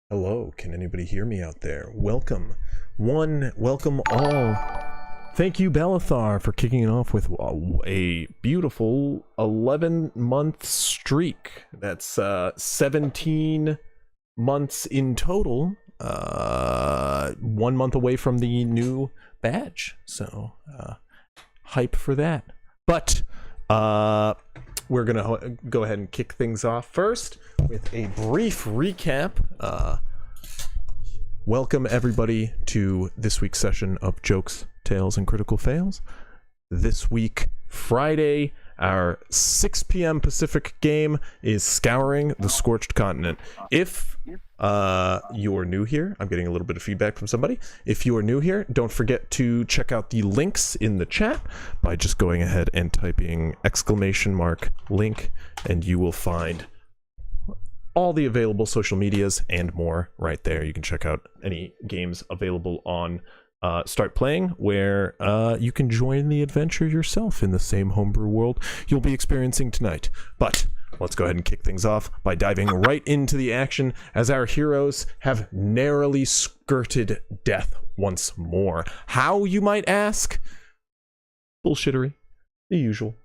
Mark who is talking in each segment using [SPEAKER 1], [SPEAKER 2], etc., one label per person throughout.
[SPEAKER 1] Hello, can anybody hear me out there? Welcome, one, welcome all. Thank you, Bellathar, for kicking it off with a beautiful 11-month streak. That's 17 months in total. 1 month away from the new badge, so hype for that. But we're gonna go ahead and kick things off first with a brief recap. Welcome everybody to this week's session of Jokes, Tales, and Critical Fails. This week, Friday, our 6 p.m. Pacific game is Scouring the Scorched Continent. If you're new here, I'm getting a little bit of feedback from somebody. If you are new here, don't forget to check out the links in the chat by just going ahead and typing !link, and you will find all the available social medias and more right there. You can check out any games available on Start Playing, where you can join the adventure yourself in the same homebrew world you'll be experiencing tonight. But let's go ahead and kick things off by diving right into the action as our heroes have narrowly skirted death once more. How, you might ask? Bullshittery. The usual.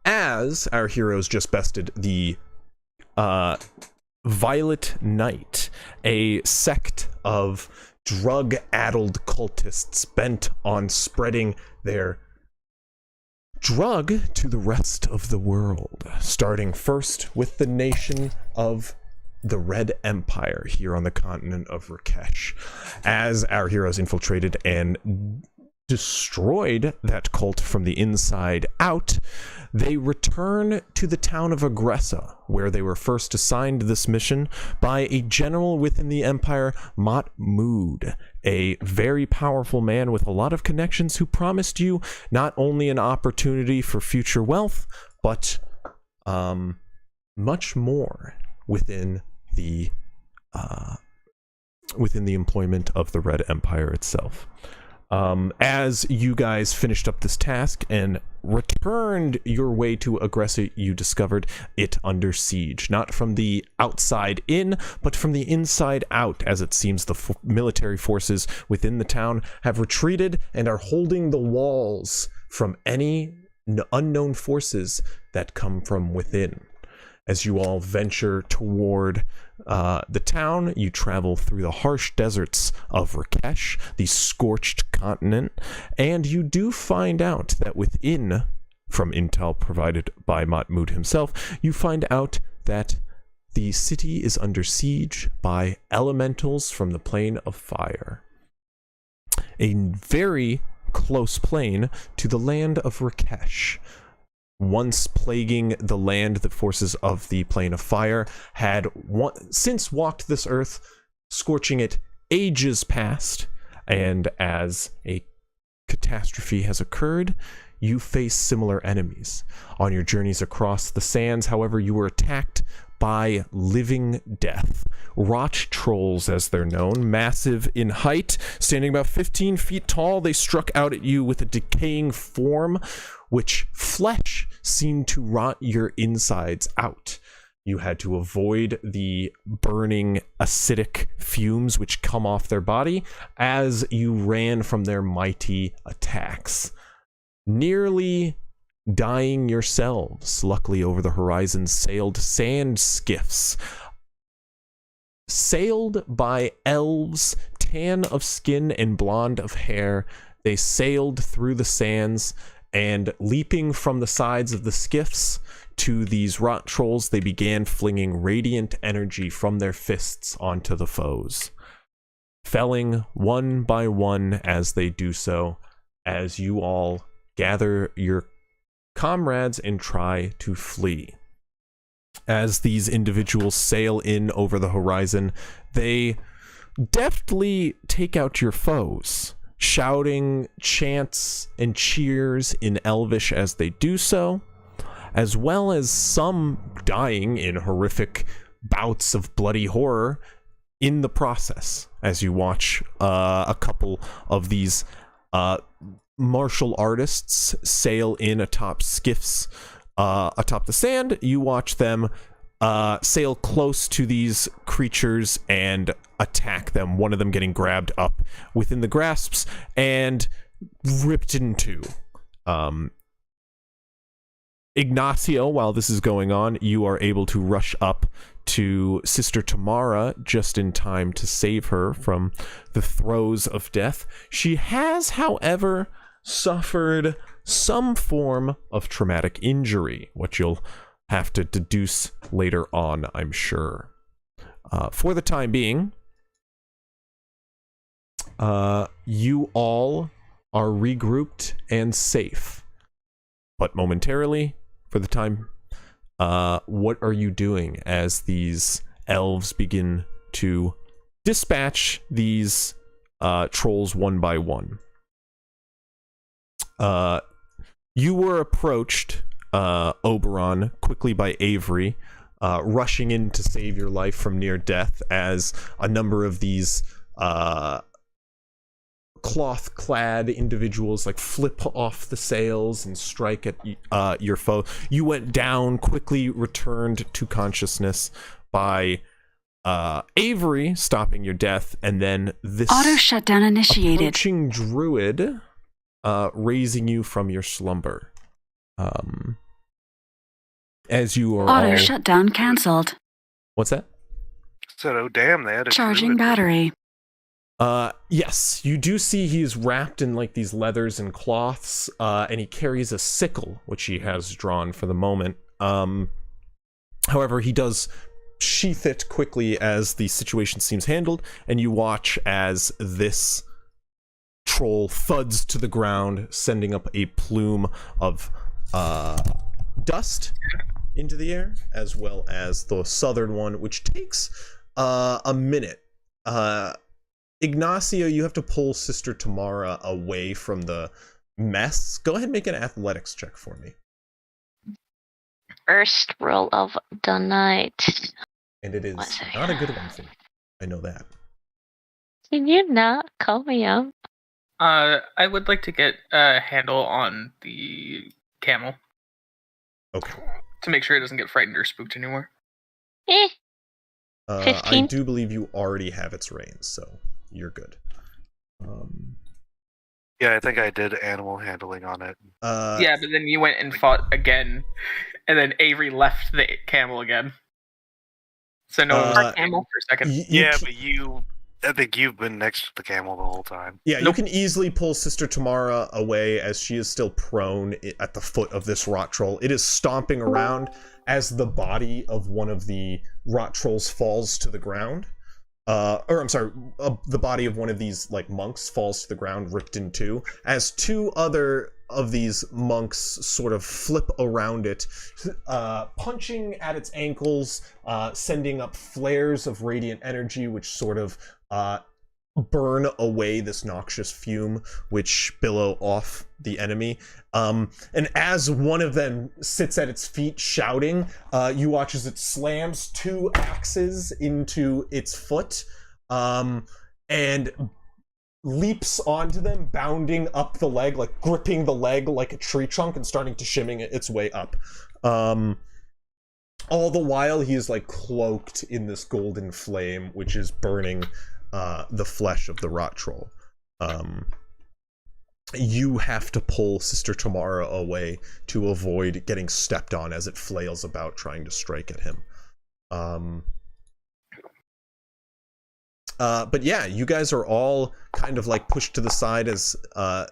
[SPEAKER 1] As our heroes just bested the Violet Knight, a sect of drug-addled cultists bent on spreading their drug to the rest of the world, starting first with the nation of the Red Empire here on the continent of Rakesh. As our heroes infiltrated and destroyed that cult from the inside out, they return to the town of Agressa, where they were first assigned this mission by a general within the empire, Mahmoud, a very powerful man with a lot of connections who promised you not only an opportunity for future wealth, but much more within the employment of the Red Empire itself. As you guys finished up this task and returned your way to Agressa, you discovered it under siege, not from the outside in, but from the inside out, as it seems the military forces within the town have retreated and are holding the walls from any unknown forces that come from within. As you all venture toward the town, you travel through the harsh deserts of Rakesh, the Scorched Continent, and you do find out that within, from intel provided by Mahmoud himself, you find out that the city is under siege by elementals from the plane of fire. A very close plane to the land of Rakesh. Once plaguing the land, the forces of the plane of fire had since walked this earth, scorching it ages past, and as a catastrophe has occurred, you face similar enemies. On your journeys across the sands, however, you were attacked by living death. Rot trolls, as they're known, massive in height, standing about 15 feet tall. They struck out at you with a decaying form, which flesh seemed to rot your insides out. You had to avoid the burning acidic fumes which come off their body as you ran from their mighty attacks. Nearly dying yourselves, luckily over the horizon sailed sand skiffs, sailed by elves, tan of skin and blonde of hair. They sailed through the sands, and leaping from the sides of the skiffs to these rot trolls, they began flinging radiant energy from their fists onto the foes, felling one by one as they do so, as you all gather your comrades and try to flee. As these individuals sail in over the horizon, they deftly take out your foes, shouting chants and cheers in Elvish as they do so, as well as some dying in horrific bouts of bloody horror in the process, as you watch a couple of these martial artists sail in atop skiffs atop the sand. You watch them sail close to these creatures and attack them, one of them getting grabbed up within the grasps and ripped in two. Ignacio, while this is going on, you are able to rush up to Sister Tamara just in time to save her from the throes of death. She has, however, suffered some form of traumatic injury, which you'll have to deduce later on, I'm sure. For the time being, you all are regrouped and safe. But momentarily, for the time, what are you doing as these elves begin to dispatch these trolls one by one? You were approached, Oberon, quickly by Avery, rushing in to save your life from near death as a number of these cloth-clad individuals like flip off the sails and strike at your foe. You went down, quickly returned to consciousness by Avery stopping your death, and then this
[SPEAKER 2] auto shutdown initiated.
[SPEAKER 1] Approaching druid raising you from your slumber. As you are
[SPEAKER 2] auto
[SPEAKER 1] all...
[SPEAKER 2] shutdown canceled.
[SPEAKER 1] What's that?
[SPEAKER 3] Said, oh damn, they had a
[SPEAKER 2] charging
[SPEAKER 3] druid.
[SPEAKER 2] battery.
[SPEAKER 1] Yes, you do see he is wrapped in like these leathers and cloths, and he carries a sickle, which he has drawn for the moment. However, he does sheath it quickly as the situation seems handled, and you watch as this troll thuds to the ground, sending up a plume of dust into the air, as well as the southern one, which takes a minute. Ignacio, you have to pull Sister Tamara away from the mess. Go ahead and make an athletics check for me.
[SPEAKER 4] First roll of the night.
[SPEAKER 1] And it is not a good one for you. I know that.
[SPEAKER 4] Can you not call me up?
[SPEAKER 5] I would like to get a handle on the camel.
[SPEAKER 1] Okay.
[SPEAKER 5] To make sure it doesn't get frightened or spooked anymore.
[SPEAKER 4] 15?
[SPEAKER 1] I do believe you already have its reins, so you're good.
[SPEAKER 3] Yeah, I think I did animal handling on it.
[SPEAKER 5] Yeah, but then you went and fought again, and then Avery left the camel again. So no one was camel for a second.
[SPEAKER 3] But I think you've been next to the camel the whole time.
[SPEAKER 1] Yeah, you can easily pull Sister Tamara away as she is still prone at the foot of this rot troll. It is stomping around as the body of one of the rot trolls falls to the ground. The body of one of these like monks falls to the ground, ripped in two, as two other of these monks sort of flip around it, punching at its ankles, sending up flares of radiant energy, which sort of burn away this noxious fume which billow off the enemy. And as one of them sits at its feet shouting, you watch as it slams two axes into its foot, and leaps onto them, bounding up the leg, like gripping the leg like a tree trunk and starting to shimming its way up. All the while he is like cloaked in this golden flame which is burning the flesh of the rot troll. You have to pull Sister Tamara away to avoid getting stepped on as it flails about trying to strike at him. But yeah, you guys are all kind of like pushed to the side as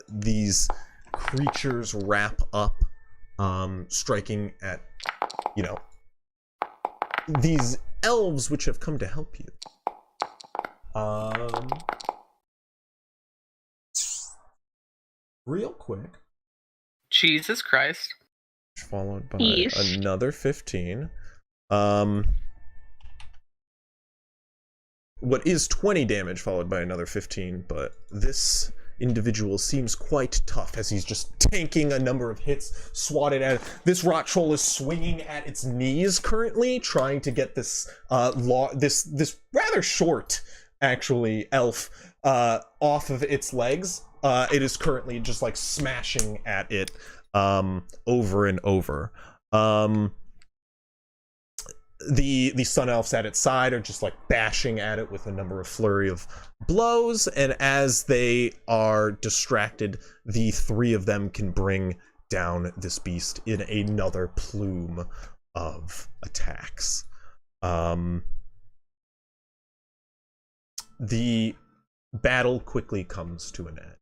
[SPEAKER 1] these creatures wrap up, striking at, these elves which have come to help you. Real quick.
[SPEAKER 5] Jesus Christ.
[SPEAKER 1] Followed by
[SPEAKER 4] Yes.
[SPEAKER 1] another 15. What is 20 damage followed by another 15, but this individual seems quite tough as he's just tanking a number of hits, swatted at it. This rot troll is swinging at its knees currently, trying to get this this rather short, actually, elf off of its legs. It is currently just like smashing at it over and over. the Sun Elves at its side are just like bashing at it with a number of flurry of blows, and as they are distracted, the three of them can bring down this beast in another plume of attacks. The battle quickly comes to an end.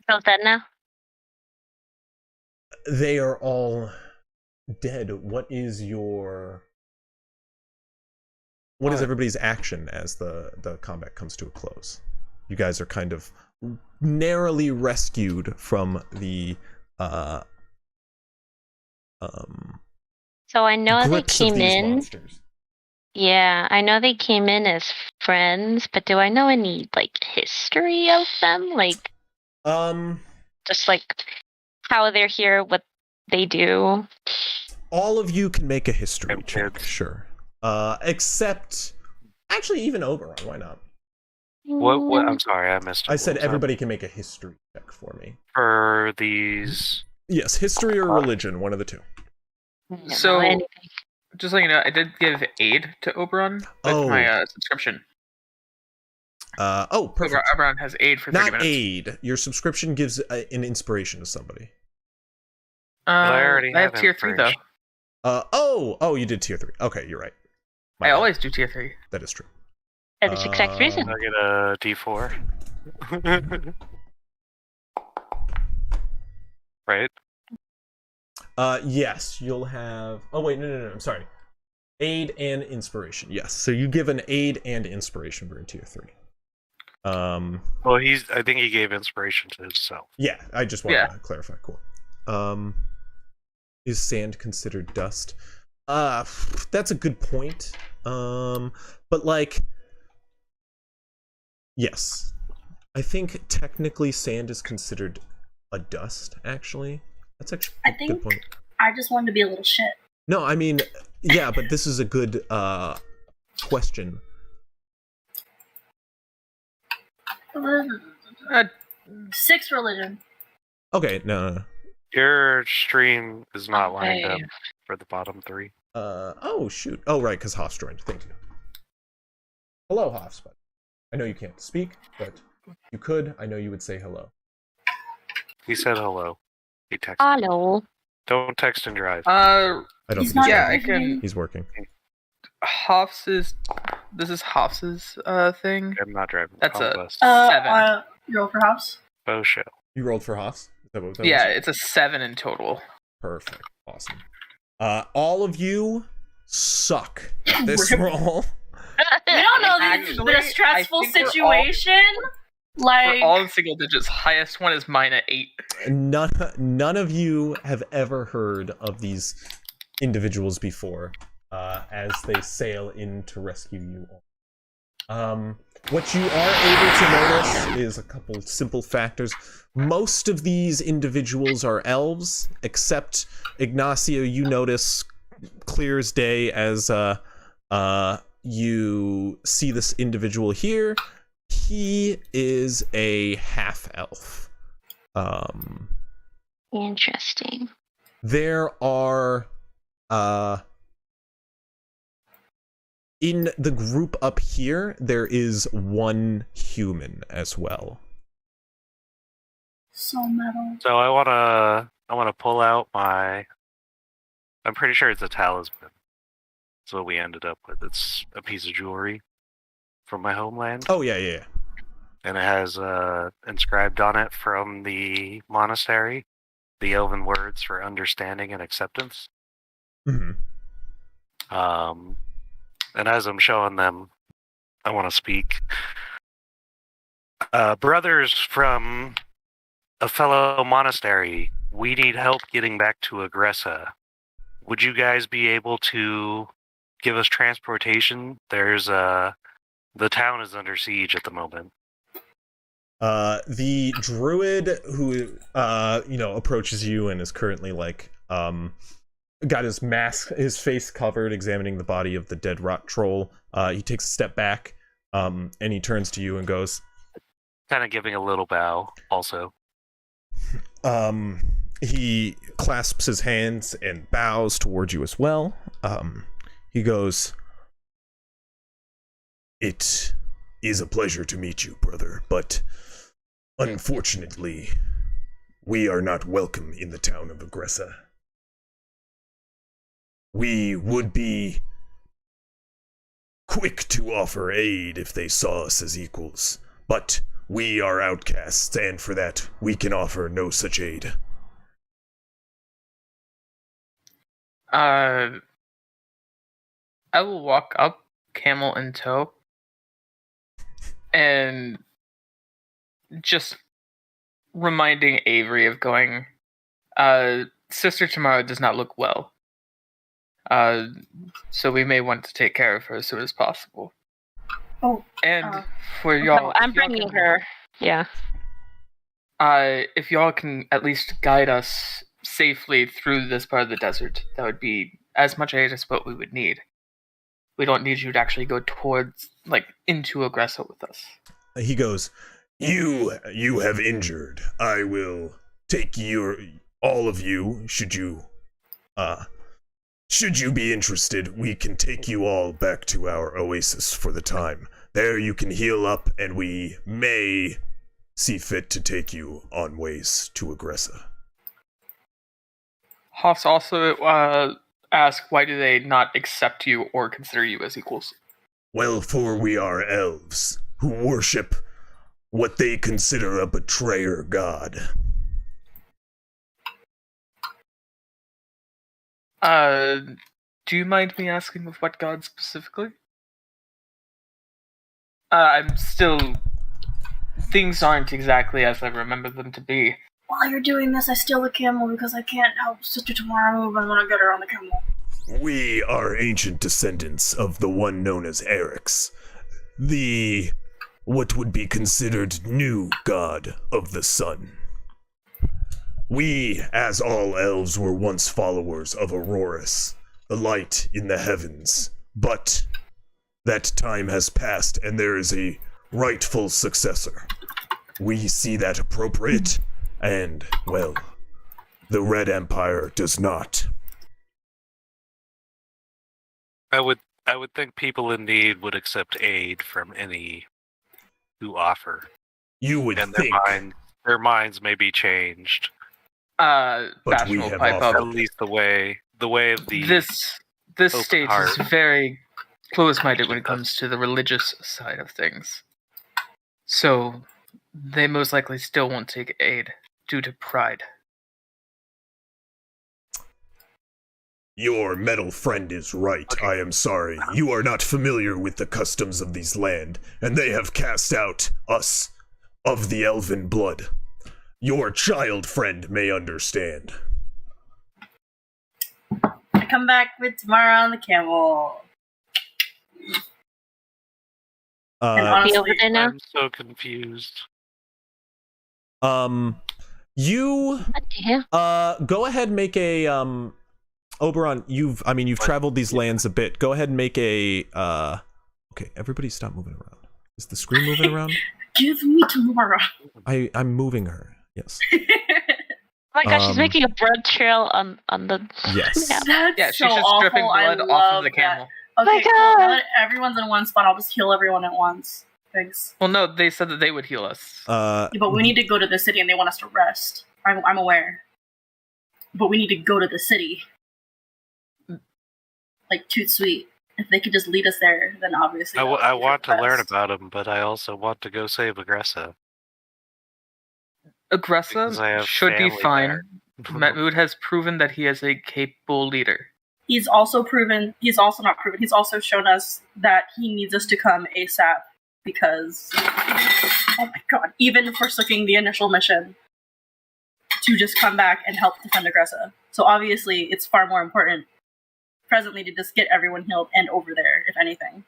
[SPEAKER 4] Feel dead now?
[SPEAKER 1] They are all dead. What is everybody's action as the combat comes to a close? You guys are kind of narrowly rescued from the
[SPEAKER 4] So I know they
[SPEAKER 1] grips of
[SPEAKER 4] came
[SPEAKER 1] these
[SPEAKER 4] in.
[SPEAKER 1] monsters.
[SPEAKER 4] Yeah, I know they came in as friends, but do I know any like history of them? Like just like how they're here, what they do.
[SPEAKER 1] All of you can make a history
[SPEAKER 3] Yep,
[SPEAKER 1] check,
[SPEAKER 3] kids.
[SPEAKER 1] sure. Except actually even Oberon, why not?
[SPEAKER 3] What? I'm sorry, I missed it.
[SPEAKER 1] I said
[SPEAKER 3] What was that?
[SPEAKER 1] everybody can make a history check for me.
[SPEAKER 3] For these.
[SPEAKER 1] Yes, history or religion, one of the two.
[SPEAKER 4] I don't
[SPEAKER 5] So-
[SPEAKER 4] know anything.
[SPEAKER 5] Just so you know, I did give aid to Oberon with
[SPEAKER 1] Oh.
[SPEAKER 5] my subscription.
[SPEAKER 1] Perfect.
[SPEAKER 5] Oberon has aid for 30
[SPEAKER 1] Not
[SPEAKER 5] minutes.
[SPEAKER 1] aid. Your subscription gives an inspiration to somebody.
[SPEAKER 3] I already
[SPEAKER 5] I have
[SPEAKER 3] have
[SPEAKER 5] tier 3 though.
[SPEAKER 3] inspiration.
[SPEAKER 1] You did tier 3. Okay, you're right. My
[SPEAKER 5] I
[SPEAKER 1] bad.
[SPEAKER 5] always do tier 3.
[SPEAKER 1] That is true.
[SPEAKER 4] For this exact reason.
[SPEAKER 3] I get a D4. Right?
[SPEAKER 1] Yes, you'll have. Oh wait, no. I'm sorry. Aid and inspiration. Yes, so you give an aid and inspiration for tier 3.
[SPEAKER 3] Well, I think he gave inspiration to himself.
[SPEAKER 1] Yeah, I just wanted to clarify. Cool. Is sand considered dust? That's a good point. But like, yes, I think technically sand is considered a dust. Actually, that's actually a good point.
[SPEAKER 6] I just wanted to be a little shit.
[SPEAKER 1] No, I mean, yeah, but this is a good question.
[SPEAKER 5] Uh,
[SPEAKER 6] 6 religion.
[SPEAKER 1] Okay, no.
[SPEAKER 3] Your stream is not lined up
[SPEAKER 4] Okay.
[SPEAKER 3] for the bottom 3.
[SPEAKER 1] Oh shoot. Oh right, because Hoff's joined. Thank you. Hello, Hoff. I know you can't speak, but you could. I know you would say hello.
[SPEAKER 3] He said hello. He texted.
[SPEAKER 4] Hello.
[SPEAKER 3] Don't text and drive.
[SPEAKER 1] I don't
[SPEAKER 6] He's
[SPEAKER 1] think
[SPEAKER 6] not
[SPEAKER 1] he's
[SPEAKER 5] yeah,
[SPEAKER 1] working.
[SPEAKER 5] I can.
[SPEAKER 1] He's working.
[SPEAKER 5] This is Hoff's thing.
[SPEAKER 3] I'm not driving.
[SPEAKER 5] That's a
[SPEAKER 3] Conquest.
[SPEAKER 5] 7.
[SPEAKER 6] You roll for house?
[SPEAKER 3] Bow show.
[SPEAKER 1] You rolled for Hoff's? Is that what that
[SPEAKER 5] Yeah,
[SPEAKER 1] was?
[SPEAKER 5] it's a 7 in total.
[SPEAKER 1] Perfect. Awesome. All of you suck at this roll.
[SPEAKER 6] We don't know that it's
[SPEAKER 5] Actually,
[SPEAKER 6] been a stressful
[SPEAKER 5] I think we're all-
[SPEAKER 6] situation. Like,
[SPEAKER 5] We're all in single digits. Highest one is mine at 8.
[SPEAKER 1] None of you have ever heard of these individuals before, as they sail in to rescue you all. What you are able to notice is a couple simple factors. Most of these individuals are elves, except Ignacio, you notice clear as day as you see this individual here. He is a half-elf.
[SPEAKER 4] Interesting.
[SPEAKER 1] There are in the group up here, there is one human as well.
[SPEAKER 6] so metal.
[SPEAKER 3] So I wanna pull out my. I'm pretty sure it's a talisman. That's what we ended up with. It's a piece of jewelry from my homeland,
[SPEAKER 1] Oh yeah.
[SPEAKER 3] and it has inscribed on it from the monastery the elven words for understanding and acceptance.
[SPEAKER 1] hmm
[SPEAKER 3] And as I'm showing them, I want to speak. Brothers from a fellow monastery, we need help getting back to Agressa. Would you guys be able to give us transportation? There's the town is under siege at the moment.
[SPEAKER 1] The druid who approaches you and is currently like got his mask, his face covered, examining the body of the dead rot troll. He takes a step back, and he turns to you and goes,
[SPEAKER 3] Kind of giving a little bow also.
[SPEAKER 1] he clasps his hands and bows towards you as well. He goes, "It is a pleasure to meet you, brother, but unfortunately, we are not welcome in the town of Aggressa. We would be quick to offer aid if they saw us as equals, but we are outcasts, and for that, we can offer no such aid."
[SPEAKER 5] I will walk up, camel in tow, and just reminding Avery of going, Sister Tamara does not look well. So we may want to take care of her as soon as possible.
[SPEAKER 6] Oh.
[SPEAKER 5] And for y'all...
[SPEAKER 4] No, I'm bringing her. Yeah.
[SPEAKER 5] If y'all can at least guide us safely through this part of the desert, that would be as much aid as what we would need. We don't need you to actually go towards, into Aggressa with us.
[SPEAKER 1] He goes, You have injured. I will take all of you, should you be interested, we can take you all back to our oasis for the time. There you can heal up, and we may see fit to take you on ways to Aggressa.
[SPEAKER 5] Haas also ask, why do they not accept you or consider you as equals?
[SPEAKER 1] Well, for we are elves, who worship what they consider a betrayer god.
[SPEAKER 5] Do you mind me asking of what god specifically? I'm still... Things aren't exactly as I remember them to be.
[SPEAKER 6] While you're doing this, I steal the camel because I can't help Sister Tamara move. I want to get her on the camel.
[SPEAKER 1] We are ancient descendants of the one known as Eryx, what would be considered new god of the sun. We, as all elves, were once followers of Aurorus, the light in the heavens, but that time has passed and there is a rightful successor. We see that appropriate, and, well, the Red Empire does not.
[SPEAKER 3] I would think people in need would accept aid from any who offer.
[SPEAKER 1] You would
[SPEAKER 3] and
[SPEAKER 1] think.
[SPEAKER 3] Their minds may be changed.
[SPEAKER 1] But we have
[SPEAKER 5] pipe up.
[SPEAKER 3] At least the way of the
[SPEAKER 5] This state is very close-minded when it comes to the religious side of things. So they most likely still won't take aid due to pride.
[SPEAKER 1] Your metal friend is right. Okay. I am sorry. You are not familiar with the customs of these land, and they have cast out us of the elven blood. Your child friend may understand.
[SPEAKER 6] I come back with Tamara on the camel. And honestly,
[SPEAKER 4] over there now?
[SPEAKER 3] I'm so confused.
[SPEAKER 1] You go ahead and make a Oberon, you've traveled these lands a bit. Go ahead and make a okay, everybody stop moving around. Is the screen moving around?
[SPEAKER 6] Give me Tamara.
[SPEAKER 1] I'm moving her. Yes.
[SPEAKER 4] Oh my gosh, she's making a blood trail on the
[SPEAKER 1] yes.
[SPEAKER 4] map.
[SPEAKER 6] That's
[SPEAKER 5] she's
[SPEAKER 6] so
[SPEAKER 5] just
[SPEAKER 6] awful.
[SPEAKER 5] dripping blood off of the camel.
[SPEAKER 6] Okay,
[SPEAKER 4] my
[SPEAKER 6] cool.
[SPEAKER 4] God.
[SPEAKER 6] Now that everyone's in one spot, I'll just heal everyone at once. Thanks.
[SPEAKER 5] Well, no, they said that they would heal us.
[SPEAKER 6] Yeah, but we need to go to the city and they want us to rest. I'm aware. But we need to go to the city. Like, toot sweet. If they could just lead us there, then obviously...
[SPEAKER 3] I want to learn about them, but I also want to go save Aggressa.
[SPEAKER 5] Aggressa should be fine. Mahmoud has proven that he is a capable leader.
[SPEAKER 6] He's also not proven, he's also shown us that he needs us to come ASAP, because, oh my god, even forsook the initial mission to just come back and help defend Aggressa. So obviously, it's far more important presently to just get everyone healed and over there, if anything.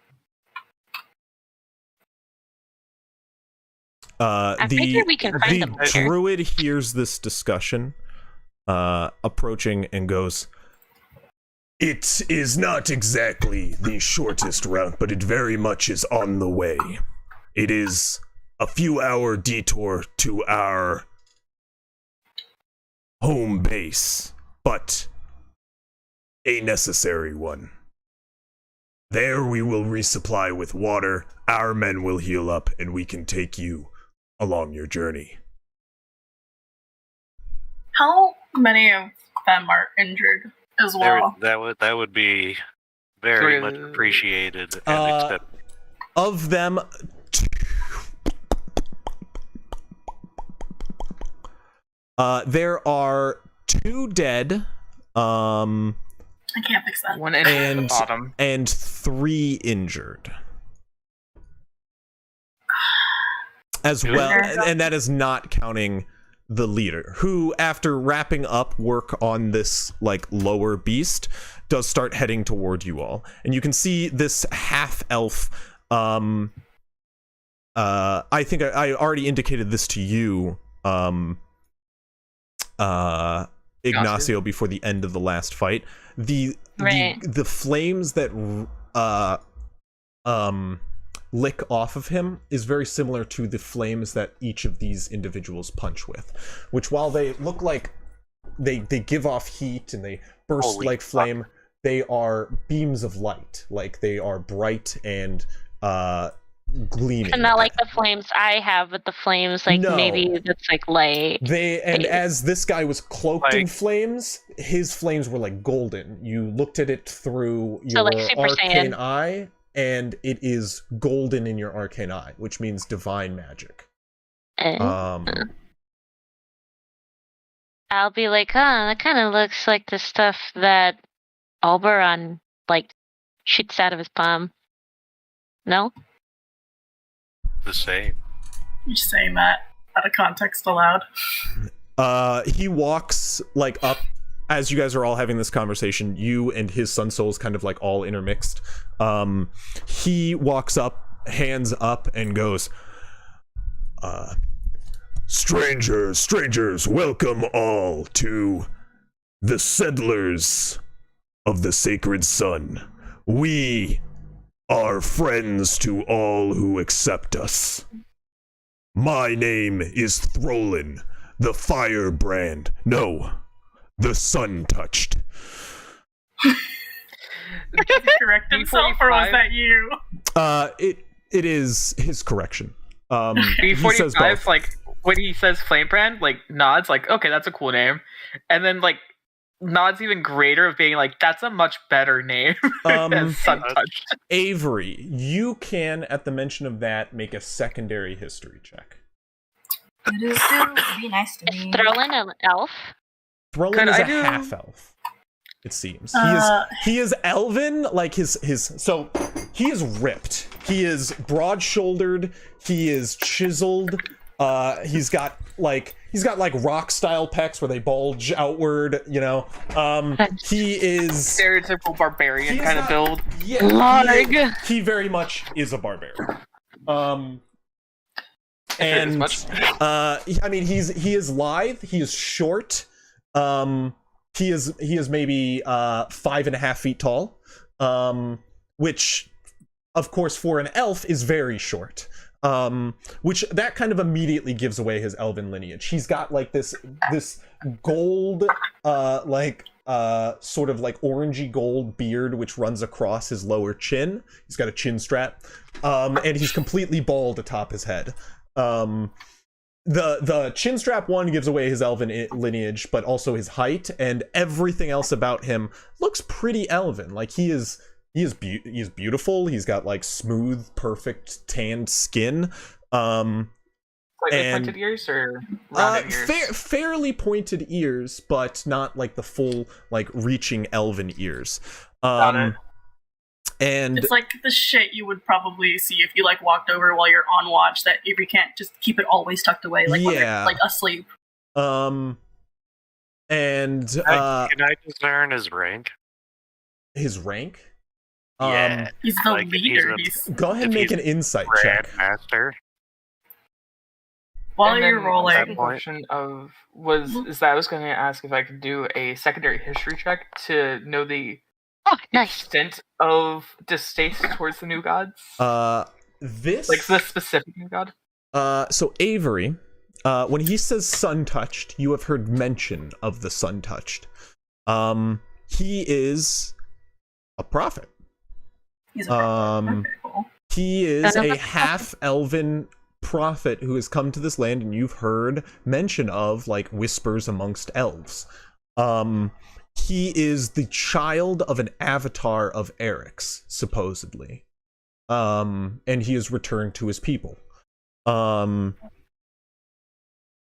[SPEAKER 4] I figure we can find them
[SPEAKER 1] the druid hears this discussion approaching and goes, "It is not exactly the shortest route, but it very much is on the way. It is a few-hour detour to our home base, but a necessary one. There we will resupply with water, our men will heal up, and we can take you along your journey.
[SPEAKER 6] How many of them are injured as well?
[SPEAKER 3] That would be very much appreciated and accepted.
[SPEAKER 1] Of them, there are 2 dead.
[SPEAKER 6] I can't fix that.
[SPEAKER 5] One injured at the bottom.
[SPEAKER 1] And 3 injured. As well, and that is not counting the leader, who, after wrapping up work on this, like, lower beast, does start heading toward you all. And you can see this half-elf, I think I already indicated this to you, Ignacio, before the end of the last fight. The flames that lick off of him is very similar to the flames that each of these individuals punch with, which, while they look like they give off heat and they burst like flame, they are beams of light. Like, they are bright and gleaming.
[SPEAKER 4] And not like the flames I have, but the flames, like, no. Maybe that's like light. As this guy was cloaked in flames, his flames were like golden. You looked at it through your arcane eye, and it is golden in your arcane eye, which means divine magic. I'll be like, that kind of looks like the stuff that Alberon, like, shoots out of his palm. No?
[SPEAKER 3] The same.
[SPEAKER 6] You're saying that out of context aloud.
[SPEAKER 1] He walks, like, up as you guys are all having this conversation. You and his sun souls kind of, like, all intermixed. He walks up, hands up, and goes, strangers, welcome all to the settlers of the sacred sun. We are friends to all who accept us. My name is Throlin, the firebrand. No, the sun-touched.
[SPEAKER 6] Did he correct himself, or was that you?
[SPEAKER 1] It is his correction.
[SPEAKER 5] B45, like, when he says flamebrand, like, nods, like, okay, that's a cool name. And then, like, nods even greater of being like, that's a much better name than Sun-touched.
[SPEAKER 1] Avery, you can, at the mention of that, make a secondary history check.
[SPEAKER 7] It would be nice to me.
[SPEAKER 4] Is Throlin an elf?
[SPEAKER 1] Throlin is a half-elf, it seems. He is elven, like his so he is ripped. He is broad-shouldered, he is chiseled, he's got like rock style pecs where they bulge outward, you know. He is
[SPEAKER 5] stereotypical barbarian kind of build.
[SPEAKER 1] Yeah, he very much is a barbarian. And I mean, he is lithe, he is short. He is maybe 5.5 feet tall, which, of course, for an elf is very short. Which that kind of immediately gives away his elven lineage. He's got like this gold, sort of like orangey gold beard which runs across his lower chin. He's got a chin strap, and he's completely bald atop his head. The chin strap one gives away his elven lineage, but also his height, and everything else about him looks pretty elven. Like he is beautiful. He's got like smooth, perfect tanned skin.
[SPEAKER 5] Slightly pointed ears or rounded ears?
[SPEAKER 1] Fairly pointed ears, but not like the full like reaching elven ears. And
[SPEAKER 6] it's like the shit you would probably see if you like walked over while you're on watch, that if you can't just keep it always tucked away, like when you're like asleep.
[SPEAKER 1] And
[SPEAKER 3] can I discern his rank?
[SPEAKER 1] His rank?
[SPEAKER 3] Yeah,
[SPEAKER 6] he's the leader.
[SPEAKER 1] Go ahead and make an insight check.
[SPEAKER 3] Master.
[SPEAKER 6] While you're rolling,
[SPEAKER 5] the question is that I was going to ask if I could do a secondary history check to know the extent of distaste towards the new gods.
[SPEAKER 1] This
[SPEAKER 5] like the specific new god.
[SPEAKER 1] So Avery, when he says sun-touched, you have heard mention of the sun-touched. He is a prophet.
[SPEAKER 6] He's a prophet. Okay, cool.
[SPEAKER 1] He is a half-elven prophet who has come to this land, and you've heard mention of, like, whispers amongst elves. He is the child of an avatar of Eric's, supposedly. And he has returned to his people.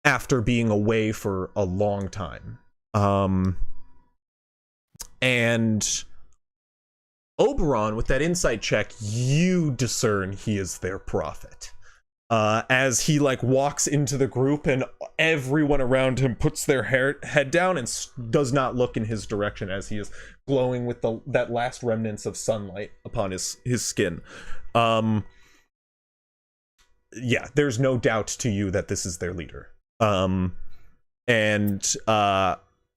[SPEAKER 1] After being away for a long time. And Oberon, with that insight check, you discern he is their prophet. As he like walks into the group and everyone around him puts their head down and does not look in his direction as he is glowing with that last remnants of sunlight upon his skin. Yeah, there's no doubt to you that this is their leader.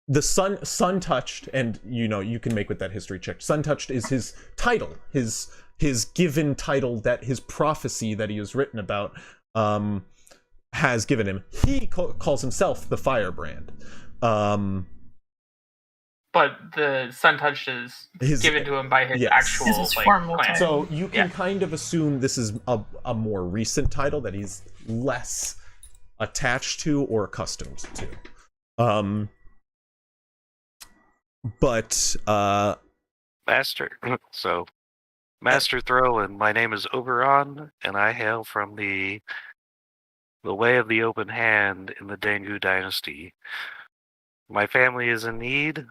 [SPEAKER 1] The sun touched, and you can make with that history check. Sun touched is his title, his given title that his prophecy that he has written about has given him. He calls himself the Firebrand.
[SPEAKER 5] But the sun touched is given to him by his actual clan.
[SPEAKER 1] So you can kind of assume this is a more recent title that he's less attached to or accustomed to.
[SPEAKER 3] Master. So, Master Throwland, my name is Oberon, and I hail from the Way of the Open Hand in the Dengu Dynasty. My family is in need.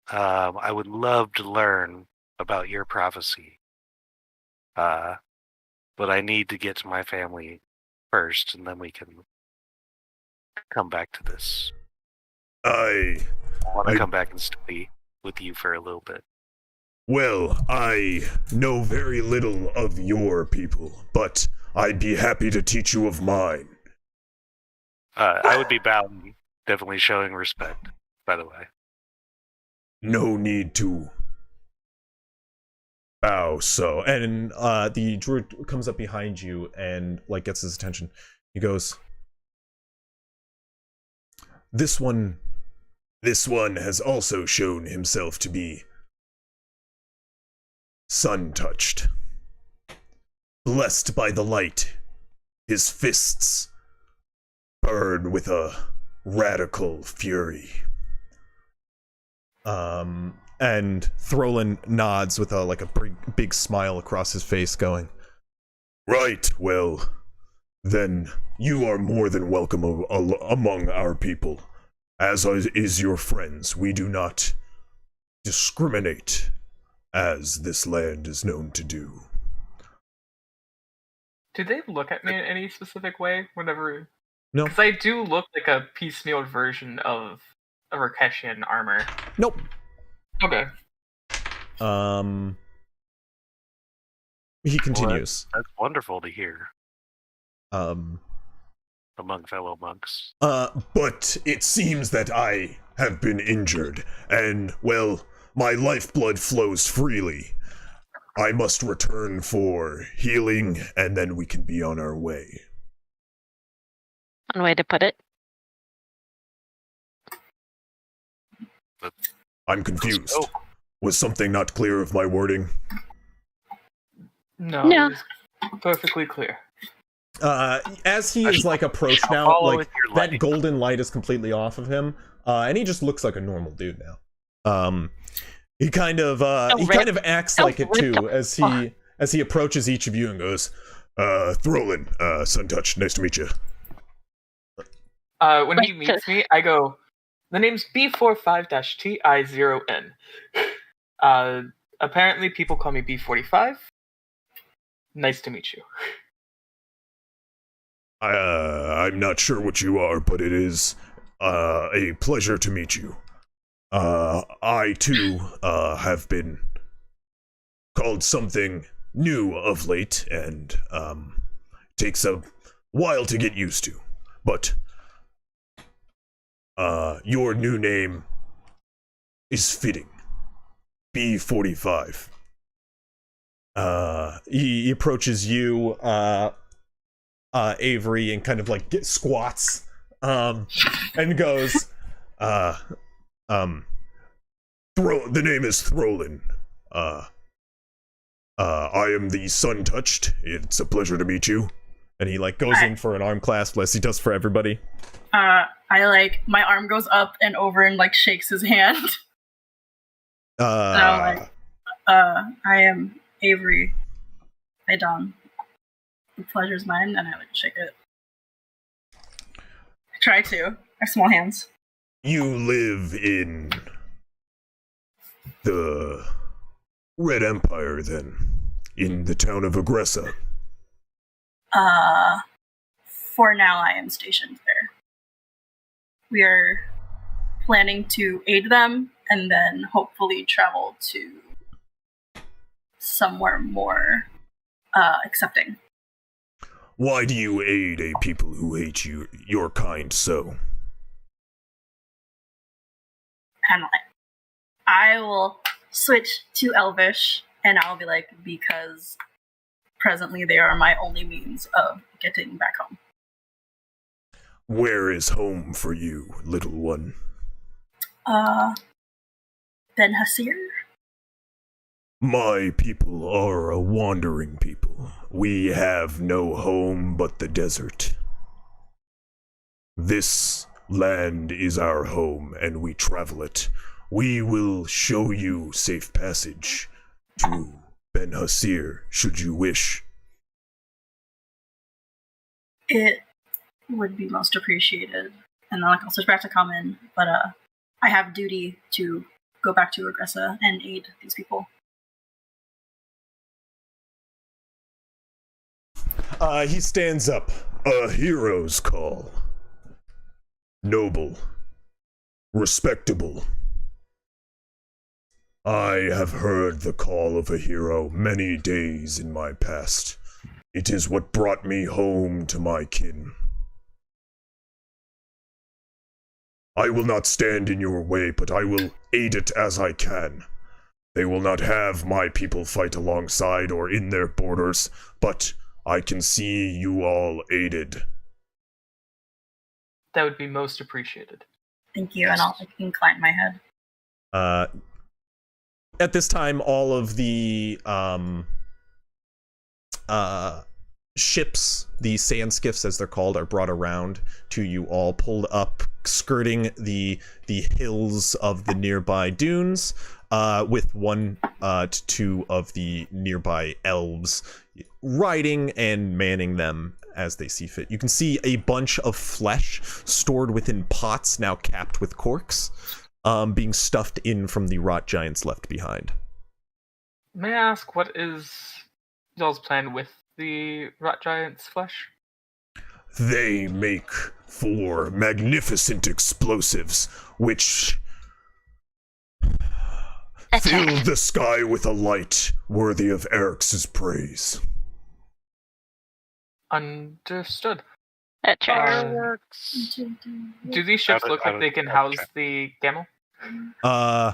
[SPEAKER 3] I would love to learn about your prophecy. But I need to get to my family first, and then we can come back to this. I want to come back and study with you for a little bit.
[SPEAKER 8] Well, I know very little of your people, but I'd be happy to teach you of mine.
[SPEAKER 3] I would be bowing, definitely showing respect, by the way.
[SPEAKER 8] No need to bow, so.
[SPEAKER 1] And the druid comes up behind you and like gets his attention. He goes,
[SPEAKER 8] This one has also shown himself to be sun-touched. Blessed by the light, his fists burn with a radical fury.
[SPEAKER 1] And Throlin nods with a big smile across his face, going,
[SPEAKER 8] Right, well, then you are more than welcome among our people. As is your friends, we do not discriminate, as this land is known to do.
[SPEAKER 5] Do they look at me in any specific way whenever...
[SPEAKER 1] No.
[SPEAKER 5] Because I do look like a piecemeal version of a Rakeshian armor.
[SPEAKER 1] Nope.
[SPEAKER 5] Okay.
[SPEAKER 1] He continues.
[SPEAKER 3] Well, that's wonderful to hear. Among fellow monks.
[SPEAKER 8] But it seems that I have been injured, and, well, my lifeblood flows freely. I must return for healing, and then we can be on our way.
[SPEAKER 4] One way to put it.
[SPEAKER 8] I'm confused. Was something not clear of my wording?
[SPEAKER 5] No. It was perfectly clear.
[SPEAKER 1] As he is approached now, that golden light is completely off of him, and he just looks like a normal dude now. He kind of acts like it too as he approaches each of you and goes,
[SPEAKER 8] Throlin, Sun-touched, nice to meet you.
[SPEAKER 5] When he meets me, I go, the name's B45-TI0N. Apparently people call me B45. Nice to meet you.
[SPEAKER 8] I'm not sure what you are, but it is a pleasure to meet you. I, too, have been called something new of late, and takes a while to get used to. But your new name is fitting. B45.
[SPEAKER 1] He approaches you, Avery, and kind of squats
[SPEAKER 8] and goes, the name is Throlin. I am the Sun Touched. It's a pleasure to meet you.
[SPEAKER 1] And he like goes in for an arm clasp, as he does for everybody.
[SPEAKER 6] My arm goes up and over and like shakes his hand. And I'm like, I am Avery Aidon. The pleasure's mine, and I like shake it. I try to. I have small hands.
[SPEAKER 8] You live in the Red Empire, then? In the town of Aggressa?
[SPEAKER 6] For now I am stationed there. We are planning to aid them, and then hopefully travel to somewhere more accepting.
[SPEAKER 8] Why do you aid a people who hate you, your kind, so?
[SPEAKER 6] And I will switch to Elvish, and I'll be like, because presently they are my only means of getting back home.
[SPEAKER 8] Where is home for you, little one?
[SPEAKER 6] Ben Hasir?
[SPEAKER 8] My people are a wandering people. We have no home but the desert. This land is our home, and we travel it. We will show you safe passage to Ben Hasir, should you wish.
[SPEAKER 6] It would be most appreciated. And then I'll switch back to common, but I have duty to go back to Aggressa and aid these people.
[SPEAKER 8] He stands up. A hero's call. Noble. Respectable. I have heard the call of a hero many days in my past. It is what brought me home to my kin. I will not stand in your way, but I will aid it as I can. They will not have my people fight alongside or in their borders, but I can see you all aided.
[SPEAKER 5] That would be most appreciated.
[SPEAKER 6] Thank you, and I'll incline my head.
[SPEAKER 1] At this time, all of the ships, the sand skiffs as they're called, are brought around to you all, pulled up, skirting the hills of the nearby dunes, with one to two of the nearby elves riding and manning them as they see fit. You can see a bunch of flesh stored within pots, now capped with corks, being stuffed in from the rot giants left behind.
[SPEAKER 5] May I ask, what is y'all's plan with the rot giant's flesh?
[SPEAKER 8] They make for magnificent explosives, which fill the sky with a light worthy of Eric's praise.
[SPEAKER 5] Understood.
[SPEAKER 4] That tracks.
[SPEAKER 5] Do these ships look like they can house the camel?
[SPEAKER 8] They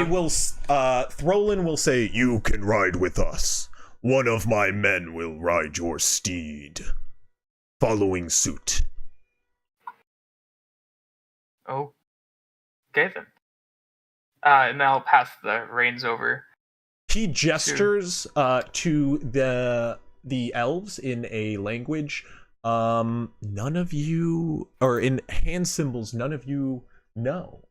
[SPEAKER 8] will. Throlin will say, "You can ride with us. One of my men will ride your steed." Following suit.
[SPEAKER 5] Oh. Okay then. And then I'll pass the reins over.
[SPEAKER 1] He gestures to the elves in a language none of you, or in hand symbols none of you know.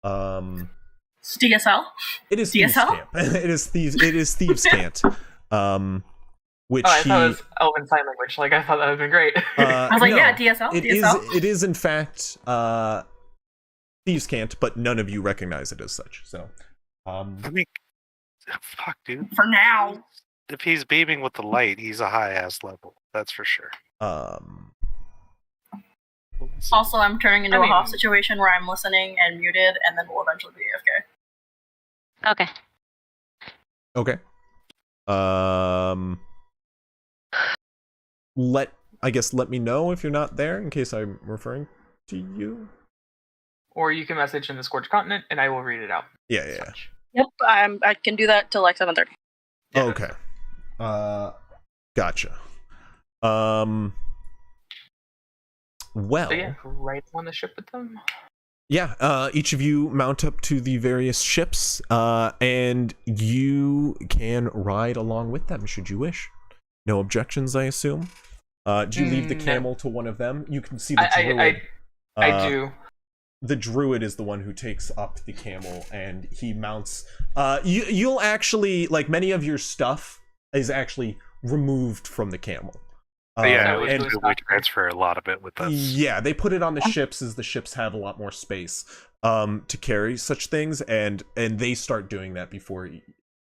[SPEAKER 6] It's DSL?
[SPEAKER 1] It is Thieves'
[SPEAKER 6] DSL?
[SPEAKER 1] Camp. It is Thieves' Cant. Which
[SPEAKER 5] I thought it was Elven Sign Language. Like, I thought that would have been great.
[SPEAKER 6] I was like,
[SPEAKER 1] no,
[SPEAKER 6] yeah, DSL.
[SPEAKER 1] It is in fact Thieves' Cant, but none of you recognize it as such. So,
[SPEAKER 3] I mean, fuck, dude.
[SPEAKER 6] For now.
[SPEAKER 3] If he's beaming with the light, he's a high-ass level. That's for sure.
[SPEAKER 6] Also, I'm turning into a Hoff situation where I'm listening and muted, and then we'll eventually be AFK.
[SPEAKER 4] Okay.
[SPEAKER 1] Okay. Let me know if you're not there in case I'm referring to you.
[SPEAKER 5] Or you can message in the Scorched Continent, and I will read it out.
[SPEAKER 1] Yeah.
[SPEAKER 6] Yep, I can do that till like 7:30.
[SPEAKER 5] Yeah.
[SPEAKER 1] Okay. Gotcha. well,
[SPEAKER 5] So yeah, right on the ship with them.
[SPEAKER 1] yeah, each of you mount up to the various ships, and you can ride along with them should you wish. No objections, I assume. Do you leave the camel to one of them? You can see the druid.
[SPEAKER 5] I do.
[SPEAKER 1] The druid is the one who takes up the camel, and he mounts. You'll actually, like, many of your stuff is actually removed from the camel.
[SPEAKER 3] We transfer a lot of it with us.
[SPEAKER 1] Yeah, they put it on the ships as the ships have a lot more space to carry such things, and they start doing that before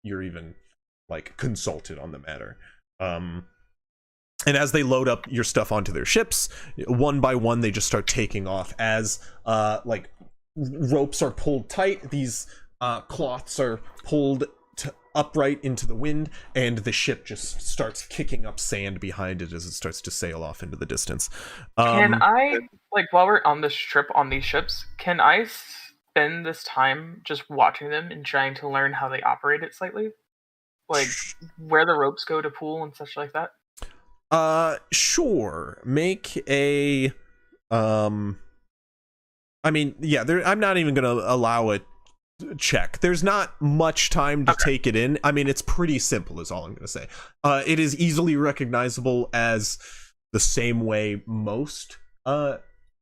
[SPEAKER 1] you're even like consulted on the matter. And as they load up your stuff onto their ships, one by one they just start taking off as like ropes are pulled tight, these cloths are pulled upright into the wind, and the ship just starts kicking up sand behind it as it starts to sail off into the distance.
[SPEAKER 5] Can I, like, while we're on this trip on these ships, can I spend this time just watching them and trying to learn how they operate it slightly? Like, where the ropes go to pull and such like that?
[SPEAKER 1] Sure. Make a, I mean, yeah, I'm not even gonna allow a check. There's not much time to take it in. I mean, it's pretty simple is all I'm gonna say. It is easily recognizable as the same way most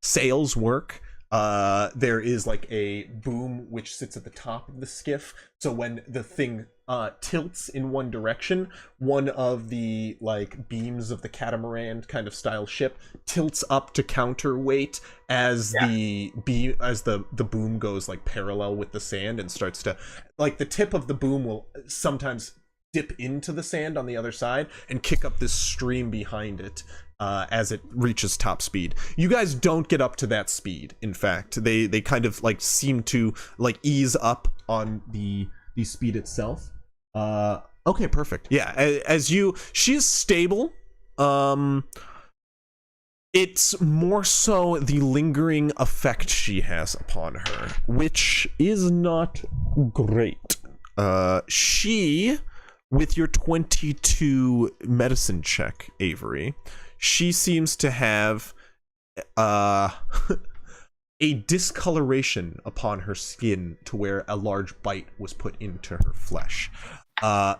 [SPEAKER 1] sails work. There is like a boom which sits at the top of the skiff, so when the thing tilts in one direction, one of the like beams of the catamaran kind of style ship tilts up to counterweight as the boom goes like parallel with the sand and starts to, like, the tip of the boom will sometimes dip into the sand on the other side and kick up this stream behind it as it reaches top speed. You guys don't get up to that speed. In fact, they kind of like seem to like ease up on the speed itself. Okay, perfect. Yeah, she's stable. It's more so the lingering effect she has upon her, which is not great. She, with your 22 medicine check, Avery, she seems to have a discoloration upon her skin to where a large bite was put into her flesh.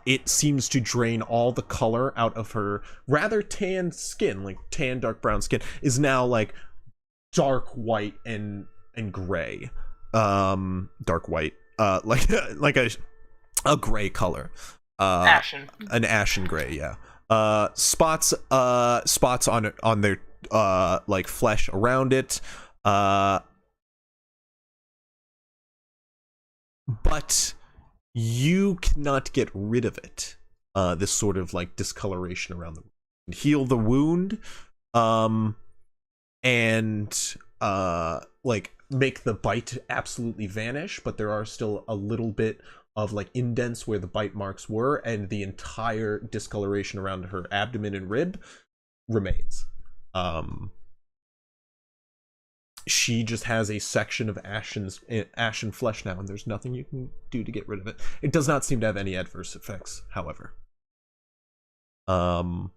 [SPEAKER 1] It seems to drain all the color out of her rather tanned skin, like tan, dark brown skin, is now like dark white and gray. Dark white. Like a gray color.
[SPEAKER 5] Ashen.
[SPEAKER 1] An ashen gray, yeah. Spots on their like flesh around it. But you cannot get rid of it. This sort of like discoloration around the wound. Heal the wound, and like make the bite absolutely vanish, but there are still a little bit of like indents where the bite marks were, and the entire discoloration around her abdomen and rib remains. She just has a section of ashen flesh now, and there's nothing you can do to get rid of it. It does not seem to have any adverse effects, however. The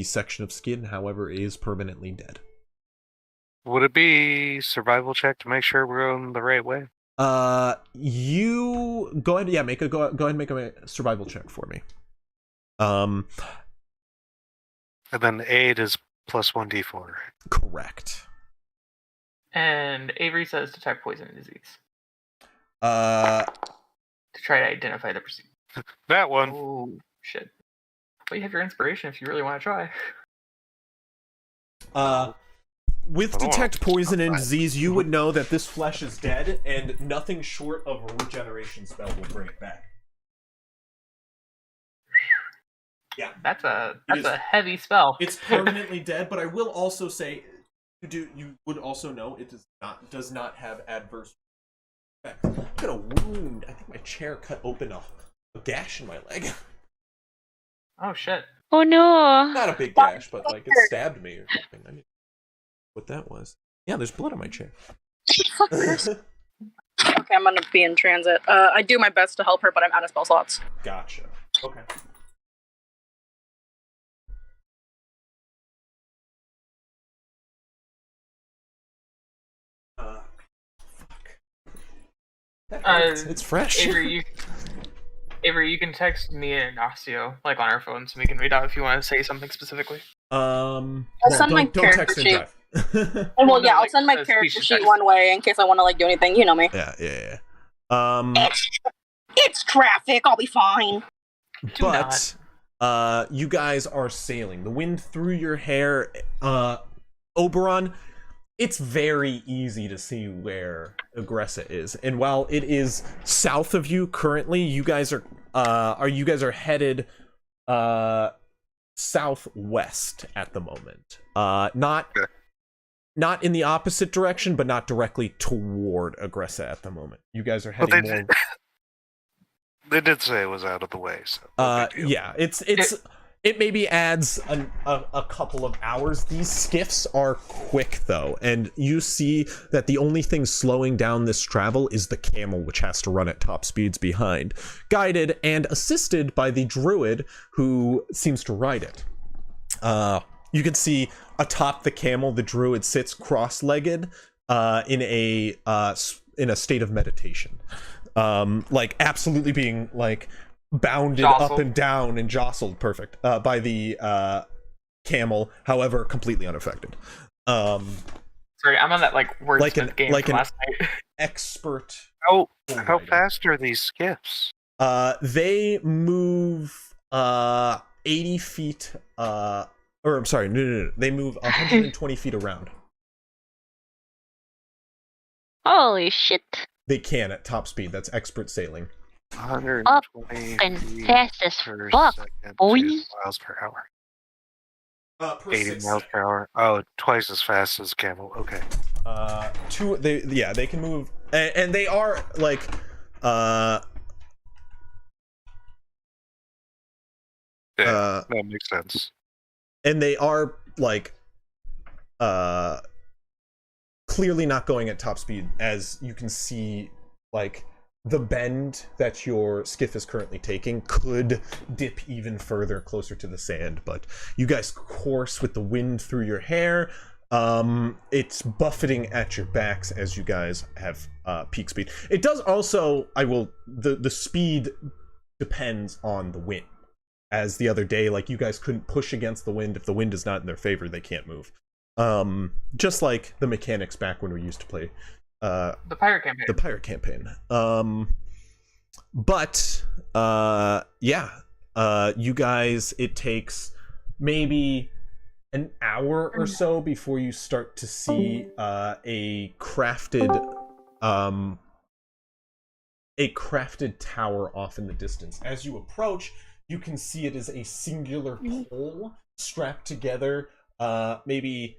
[SPEAKER 1] section of skin, however, is permanently dead.
[SPEAKER 3] Would it be survival check to make sure we're on the right way?
[SPEAKER 1] You go ahead. Yeah, go ahead and make a survival check for me.
[SPEAKER 3] And then aid is plus 1d4.
[SPEAKER 1] Correct.
[SPEAKER 5] And Avery says detect poison and disease.
[SPEAKER 1] To
[SPEAKER 5] try to identify the procedure.
[SPEAKER 3] That one.
[SPEAKER 5] Oh, shit. Well, you have your inspiration if you really want to try.
[SPEAKER 1] With detect poison and disease, you would know that this flesh is dead, and nothing short of a regeneration spell will bring it back. Yeah,
[SPEAKER 5] that's a heavy spell.
[SPEAKER 1] It's permanently dead, but I will also say, you would also know it does not have adverse effects. I got a wound. I think my chair cut open a gash in my leg.
[SPEAKER 5] Oh shit!
[SPEAKER 4] Oh no!
[SPEAKER 1] Not a big gash, but like it stabbed me or something. I mean, what that was? Yeah, there's blood on my chair.
[SPEAKER 6] Okay, I'm gonna be in transit. I do my best to help her, but I'm out of spell slots.
[SPEAKER 1] Gotcha. Okay. It's fresh.
[SPEAKER 5] Avery, you can text me and Ignacio, like, on our phones, and we can read out if you want to say something specifically.
[SPEAKER 6] I'll send my
[SPEAKER 1] don't
[SPEAKER 6] character
[SPEAKER 1] text and
[SPEAKER 6] sheet.
[SPEAKER 1] drive.
[SPEAKER 6] Well, yeah, I'll send my character sheet one way in case I want to like do anything. You know me.
[SPEAKER 1] Yeah.
[SPEAKER 6] It's traffic. I'll be fine.
[SPEAKER 1] But you guys are sailing. The wind through your hair, Oberon. It's very easy to see where Aggressa is, and while it is south of you currently, you guys are headed southwest at the moment. Not in the opposite direction, but not directly toward Aggressa at the moment. You guys are heading more.
[SPEAKER 3] They did say it was out of the way, so.
[SPEAKER 1] Yeah, it maybe adds a couple of hours. These skiffs are quick though, and you see that the only thing slowing down this travel is the camel, which has to run at top speeds behind, guided and assisted by the druid who seems to ride it. You can see atop the camel, the druid sits cross-legged in a state of meditation. Like absolutely being like bounded
[SPEAKER 5] jostled
[SPEAKER 1] up and down and jostled by the camel, however completely unaffected.
[SPEAKER 5] Sorry, I'm on that like wordsmith game from last night.
[SPEAKER 1] Expert.
[SPEAKER 3] How fast are these skiffs?
[SPEAKER 1] They move 80 feet or I'm sorry, no. They move 120 feet around.
[SPEAKER 4] Holy shit.
[SPEAKER 1] They can at top speed. That's expert sailing.
[SPEAKER 3] 120
[SPEAKER 4] and fast as fuck, boy.
[SPEAKER 3] Miles per hour.
[SPEAKER 1] Per
[SPEAKER 3] 80 miles per hour. Oh, twice as fast as camel. Okay.
[SPEAKER 1] They can move, and they are like,
[SPEAKER 3] that makes sense.
[SPEAKER 1] And they are like, clearly not going at top speed, as you can see, like the bend that your skiff is currently taking could dip even further closer to the sand, but you guys course with the wind through your hair. It's buffeting at your backs as you guys have peak speed. It does also, the speed depends on the wind. As the other day, like you guys couldn't push against the wind. If the wind is not in their favor, they can't move. Just like the mechanics back when we used to play
[SPEAKER 5] the pirate campaign.
[SPEAKER 1] You guys, it takes maybe an hour or so before you start to see a crafted tower off in the distance. As you approach, you can see it is a singular pole strapped together, maybe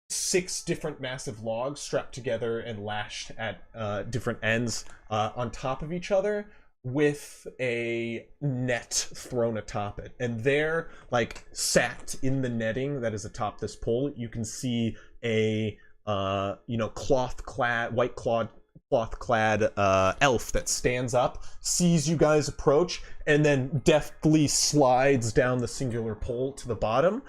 [SPEAKER 1] 6 different massive logs strapped together and lashed at different ends on top of each other, with a net thrown atop it. And there, like sacked in the netting that is atop this pole, you can see a white cloth-clad elf that stands up, sees you guys approach, and then deftly slides down the singular pole to the bottom.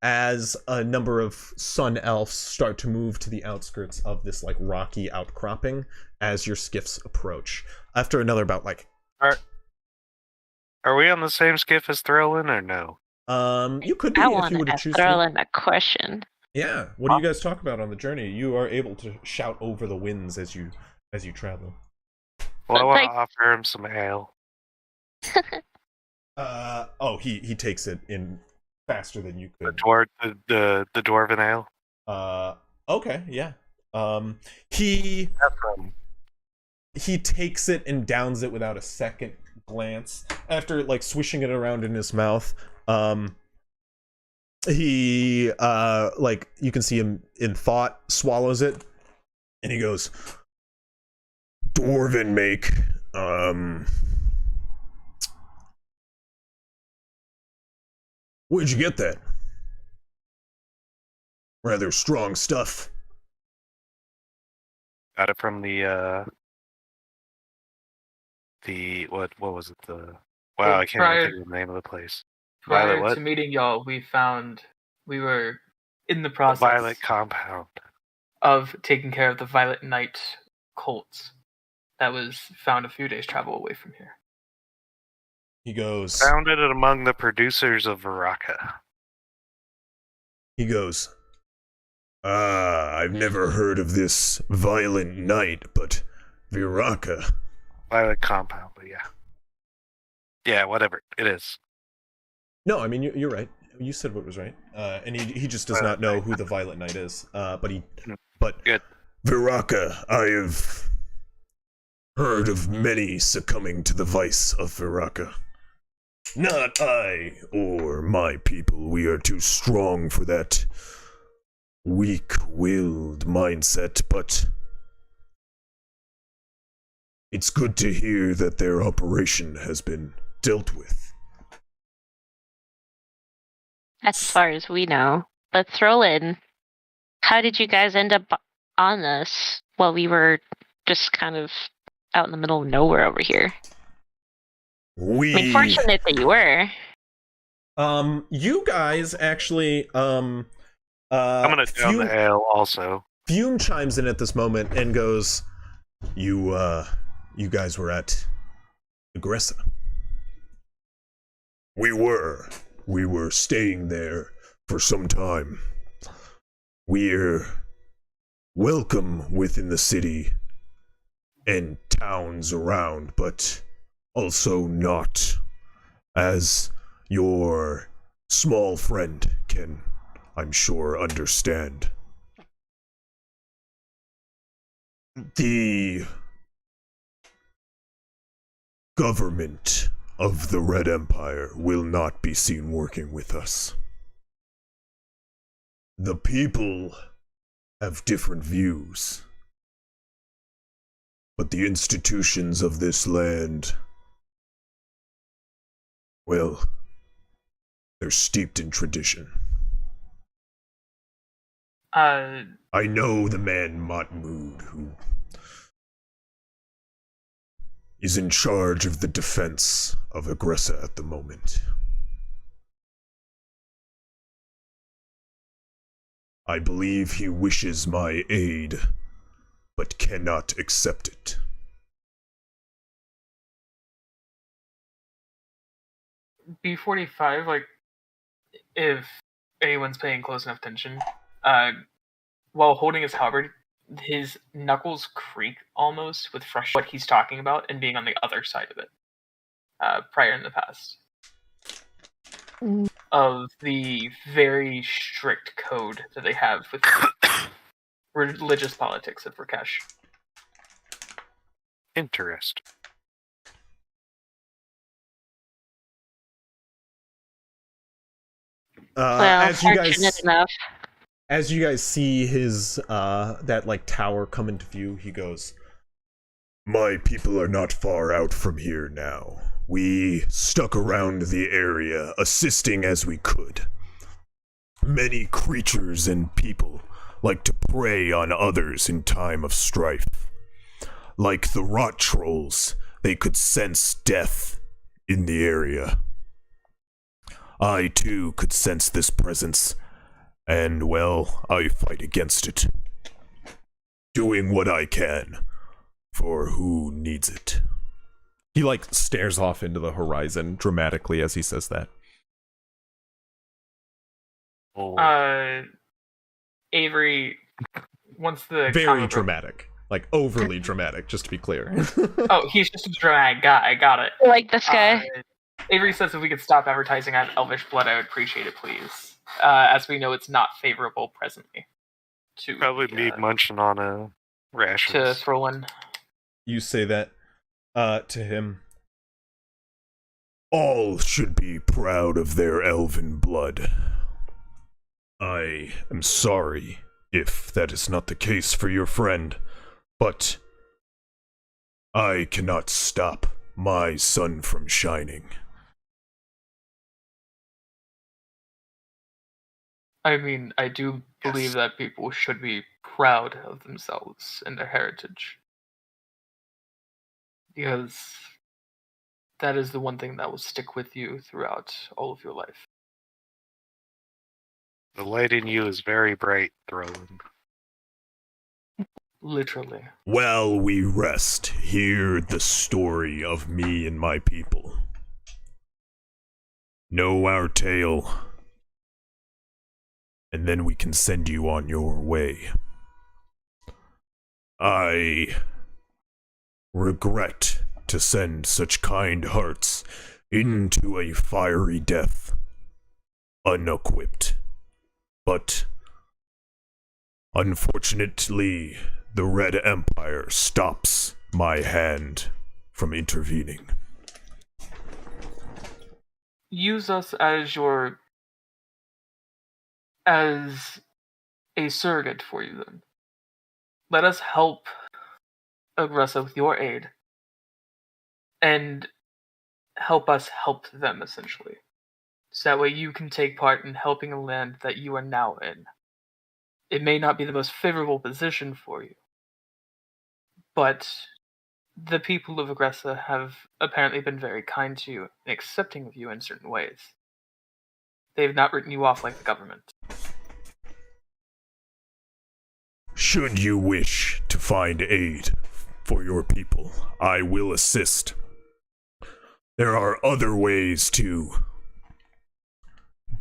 [SPEAKER 1] As a number of Sun Elves start to move to the outskirts of this like rocky outcropping as your skiffs approach. After another about like...
[SPEAKER 3] Are we on the same skiff as Thrillin or no?
[SPEAKER 1] You could be if you would choose to.
[SPEAKER 4] Thrillin a question.
[SPEAKER 1] Yeah. What do you guys talk about on the journey? You are able to shout over the winds as you travel.
[SPEAKER 3] Well, I want to offer him some ale.
[SPEAKER 1] He takes it in faster than you could.
[SPEAKER 3] The dwarven ale.
[SPEAKER 1] Okay, yeah. He takes it and downs it without a second glance. After like swishing it around in his mouth, he like you can see him in thought, swallows it, and he goes, "Dwarven make where'd you get that? Rather strong stuff."
[SPEAKER 3] Got it from the what was it? I can't even think of the name of the place.
[SPEAKER 5] Prior to meeting y'all, we were in the process
[SPEAKER 3] Violet compound
[SPEAKER 5] of taking care of the Violet Knight cult that was found a few days' travel away from here.
[SPEAKER 1] He goes.
[SPEAKER 3] Founded among the producers of Viraka.
[SPEAKER 8] He goes, I've never heard of this violent knight, but Viraka.
[SPEAKER 3] Violent compound, but yeah. Yeah, whatever. It is.
[SPEAKER 1] No, I mean, you're right. You said what was right. And he just does not know who the Violet Knight is. But
[SPEAKER 3] Good.
[SPEAKER 8] Viraka, I have heard of many succumbing to the vice of Viraka. Not I or my people. We are too strong for that weak-willed mindset, but it's good to hear that their operation has been dealt with.
[SPEAKER 4] As far as we know. But Throlin, how did you guys end up on this while we were just kind of out in the middle of nowhere over here? I mean, fortunate that you were.
[SPEAKER 1] You guys actually,
[SPEAKER 3] I'm gonna down the ale also.
[SPEAKER 1] Fume chimes in at this moment and goes, You guys were at Aggressa.
[SPEAKER 8] We were staying there for some time. We're welcome within the city and towns around, but also not, as your small friend can, I'm sure, understand. The government of the Red Empire will not be seen working with us. The people have different views, but the institutions of this land, well, they're steeped in tradition. I know the man Matmud, who is in charge of the defense of Aggressa at the moment. I believe he wishes my aid, but cannot accept it.
[SPEAKER 5] B45, like, if anyone's paying close enough attention, while holding his halberd, his knuckles creak almost with what he's talking about and being on the other side of it, prior in the past. Of the very strict code that they have with religious politics of Rakesh.
[SPEAKER 3] Interest.
[SPEAKER 1] As you
[SPEAKER 4] fortunate enough.
[SPEAKER 1] As you guys see his that like tower come into view, he goes,
[SPEAKER 8] My people are not far out from here now. We stuck around the area, assisting as we could. Many creatures and people like to prey on others in time of strife. Like the rot trolls, they could sense death in the area. I too could sense this presence, and well, I fight against it. Doing what I can for who needs it.
[SPEAKER 1] He like stares off into the horizon dramatically as he says that.
[SPEAKER 5] Avery, once the
[SPEAKER 1] very dramatic, like overly dramatic, just to be clear.
[SPEAKER 5] Oh, he's just a dramatic guy. I got it.
[SPEAKER 4] I like this guy.
[SPEAKER 5] Avery says if we could stop advertising on Elvish Blood, I would appreciate it, please. As we know, it's not favorable presently. To
[SPEAKER 3] probably be munching on a ration.
[SPEAKER 5] To Throlin.
[SPEAKER 1] You say that to him.
[SPEAKER 8] All should be proud of their elven blood. I am sorry if that is not the case for your friend, but I cannot stop my sun from shining.
[SPEAKER 5] I mean, I do believe that people should be proud of themselves and their heritage. Because that is the one thing that will stick with you throughout all of your life.
[SPEAKER 3] The light in you is very bright, Throlin.
[SPEAKER 5] Literally.
[SPEAKER 8] While we rest, hear the story of me and my people. Know our tale, and then we can send you on your way. I regret to send such kind hearts into a fiery death, unequipped, but unfortunately, the Red Empire stops my hand from intervening.
[SPEAKER 5] Use us as a surrogate for you then. Let us help Aggressa with your aid, and help us help them, essentially. So that way you can take part in helping a land that you are now in. It may not be the most favorable position for you, but the people of Aggressa have apparently been very kind to you and accepting of you in certain ways. They have not written you off like the government.
[SPEAKER 8] Should you wish to find aid for your people, I will assist. There are other ways to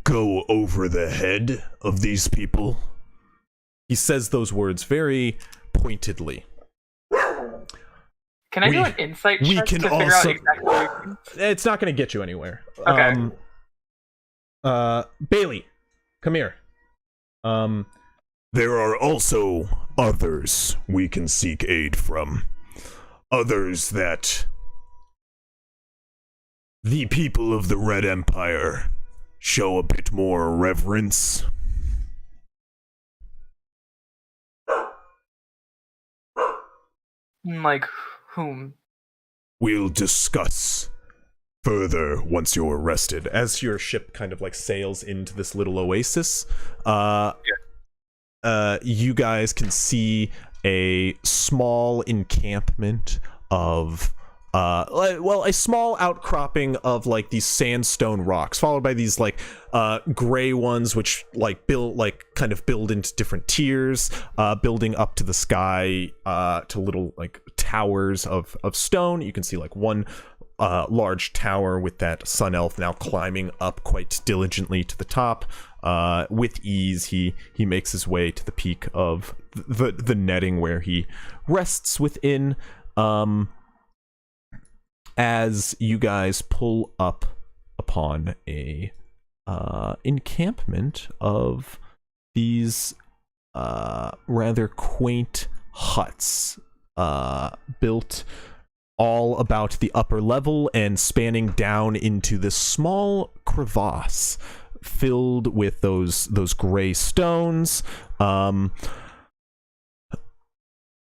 [SPEAKER 8] go over the head of these people.
[SPEAKER 1] He says those words very pointedly.
[SPEAKER 5] Can I do an insight check to figure out exactly what you mean?
[SPEAKER 1] It's not going to get you anywhere.
[SPEAKER 5] Okay.
[SPEAKER 1] Bailey, come here.
[SPEAKER 8] There are also others we can seek aid from. Others that the people of the Red Empire show a bit more reverence.
[SPEAKER 5] Like whom?
[SPEAKER 1] We'll discuss further once you're rested. As your ship kind of like sails into this little oasis, you guys can see a small encampment of a small outcropping of like these sandstone rocks, followed by these like gray ones which like build into different tiers, building up to the sky, to little like towers of stone. You can see like one large tower with that Sun Elf now climbing up quite diligently to the top. With ease, he makes his way to the peak of the netting where he rests within. As you guys pull up upon a encampment of these rather quaint huts, built all about the upper level and spanning down into this small crevasse filled with those gray stones,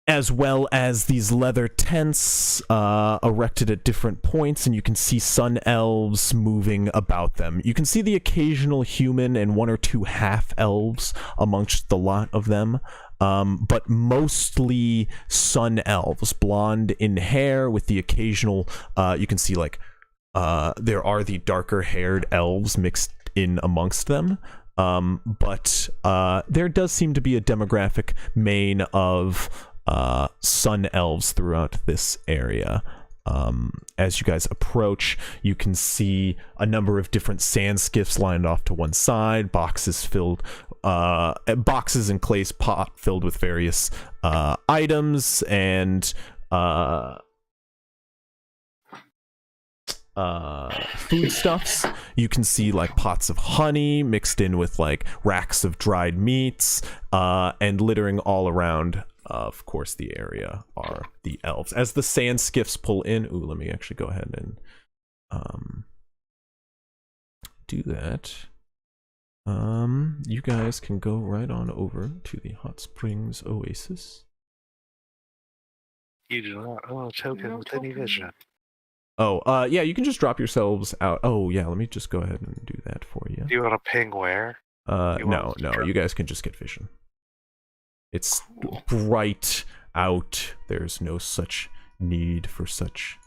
[SPEAKER 1] as well as these leather tents erected at different points, and you can see Sun Elves moving about them. You can see the occasional human and one or two half-elves amongst the lot of them, but mostly Sun Elves, blonde in hair with the occasional, you can see like, there are the darker-haired elves mixed in amongst them, but there does seem to be a demographic main of Sun Elves throughout this area. As you guys approach, you can see a number of different sand skiffs lined off to one side, boxes and clay pot filled with various items and foodstuffs. You can see like pots of honey mixed in with like racks of dried meats, and littering all around, of course, the area are the elves. As the sand skiffs pull in, let me actually go ahead and do that. You guys can go right on over to the Hot Springs Oasis.
[SPEAKER 3] You do not own a token with any vision.
[SPEAKER 1] Oh, yeah, you can just drop yourselves out. Oh, yeah, let me just go ahead and do that for you.
[SPEAKER 3] Do you want to ping where?
[SPEAKER 1] No, you guys can just get vision. It's bright out. There's no such need for such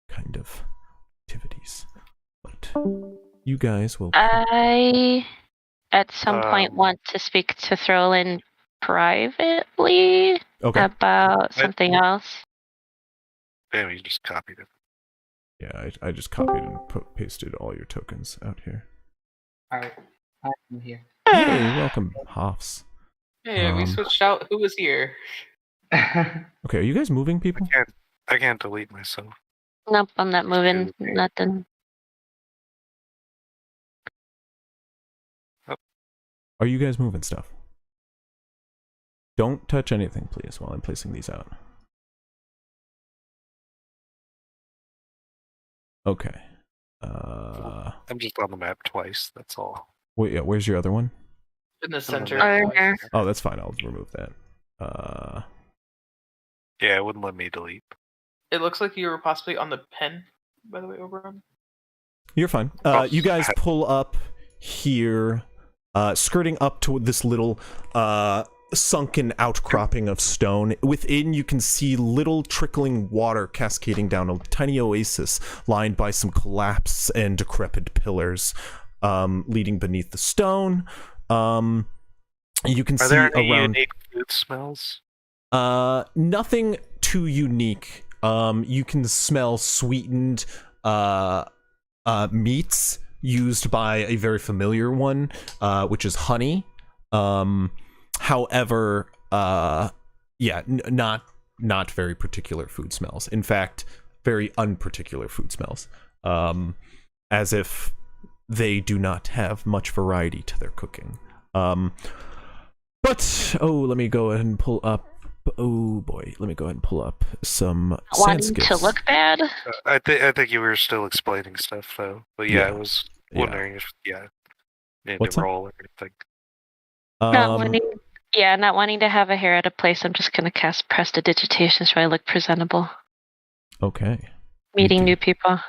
[SPEAKER 1] kind of activities. But you guys will...
[SPEAKER 4] I, at some point, want to speak to Throlin privately.
[SPEAKER 1] Okay.
[SPEAKER 4] about something else.
[SPEAKER 3] Damn, you just copied it.
[SPEAKER 1] Yeah, I just copied and pasted all your tokens out here.
[SPEAKER 5] Alright, I'm here.
[SPEAKER 1] Hey, welcome, Hoffs.
[SPEAKER 5] Hey, we switched out who was here.
[SPEAKER 1] Okay, are you guys moving, people?
[SPEAKER 3] I can't delete myself.
[SPEAKER 4] Nope, I'm not moving. Nothing.
[SPEAKER 1] Are you guys moving stuff? Don't touch anything, please, while I'm placing these out. Okay.
[SPEAKER 3] I'm just on the map twice, that's all.
[SPEAKER 1] Wait, yeah, where's your other one?
[SPEAKER 5] In the center.
[SPEAKER 1] Oh, that's fine. I'll remove that.
[SPEAKER 3] Yeah, it wouldn't let me delete.
[SPEAKER 5] It looks like you were possibly on the pen, by the way, Oberon.
[SPEAKER 1] You're fine. You guys pull up here, skirting up to this little sunken outcropping of stone. Within, you can see little trickling water cascading down a tiny oasis lined by some collapsed and decrepit pillars leading beneath the stone. You can see
[SPEAKER 3] there any
[SPEAKER 1] around
[SPEAKER 3] unique food smells?
[SPEAKER 1] nothing too unique. You can smell sweetened meats used by a very familiar one, which is honey. However, yeah, not very particular food smells. In fact, very unparticular food smells. As if they do not have much variety to their cooking. But let me go ahead and pull up. Oh boy, let me go ahead and pull up some
[SPEAKER 4] Wanting
[SPEAKER 1] Sanskits.
[SPEAKER 4] to look bad?
[SPEAKER 3] I think you were still explaining stuff though. But yeah, I was wondering if need
[SPEAKER 1] What's
[SPEAKER 3] to
[SPEAKER 1] up?
[SPEAKER 3] roll or anything.
[SPEAKER 4] Not wanting to have a hair out of place. I'm just gonna cast prestidigitation so I look presentable.
[SPEAKER 1] Okay.
[SPEAKER 4] Meeting new people.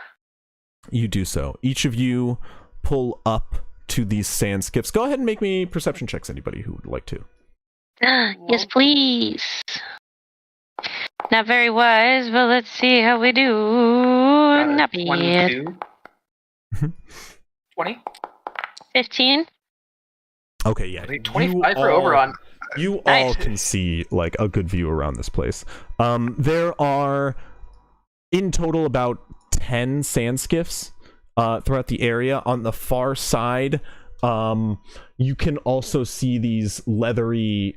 [SPEAKER 1] You do so. Each of you pull up to these sand skiffs. Go ahead and make me perception checks, anybody who would like to.
[SPEAKER 4] Yes, please. Not very wise, but let's see how we do. Not bad.
[SPEAKER 5] 20?
[SPEAKER 4] 15?
[SPEAKER 1] Okay, yeah.
[SPEAKER 5] 25 for Oberon.
[SPEAKER 1] You
[SPEAKER 4] Nice.
[SPEAKER 1] all can see like a good view around this place. There are in total about 10 sand skiffs throughout the area. On the far side, you can also see these leathery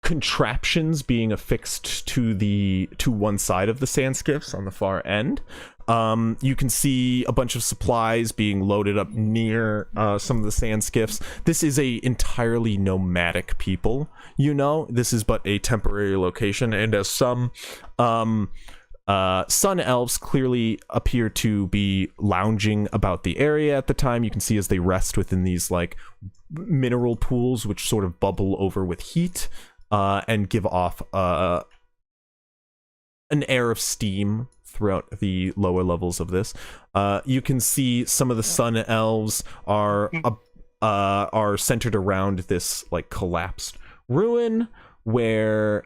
[SPEAKER 1] contraptions being affixed to one side of the sand skiffs on the far end. You can see a bunch of supplies being loaded up near some of the sand skiffs. This is a entirely nomadic people, this is but a temporary location, and as some Sun Elves clearly appear to be lounging about the area at the time. You can see as they rest within these like mineral pools which sort of bubble over with heat and give off an air of steam throughout the lower levels of this. You can see some of the Sun Elves are centered around this like collapsed ruin where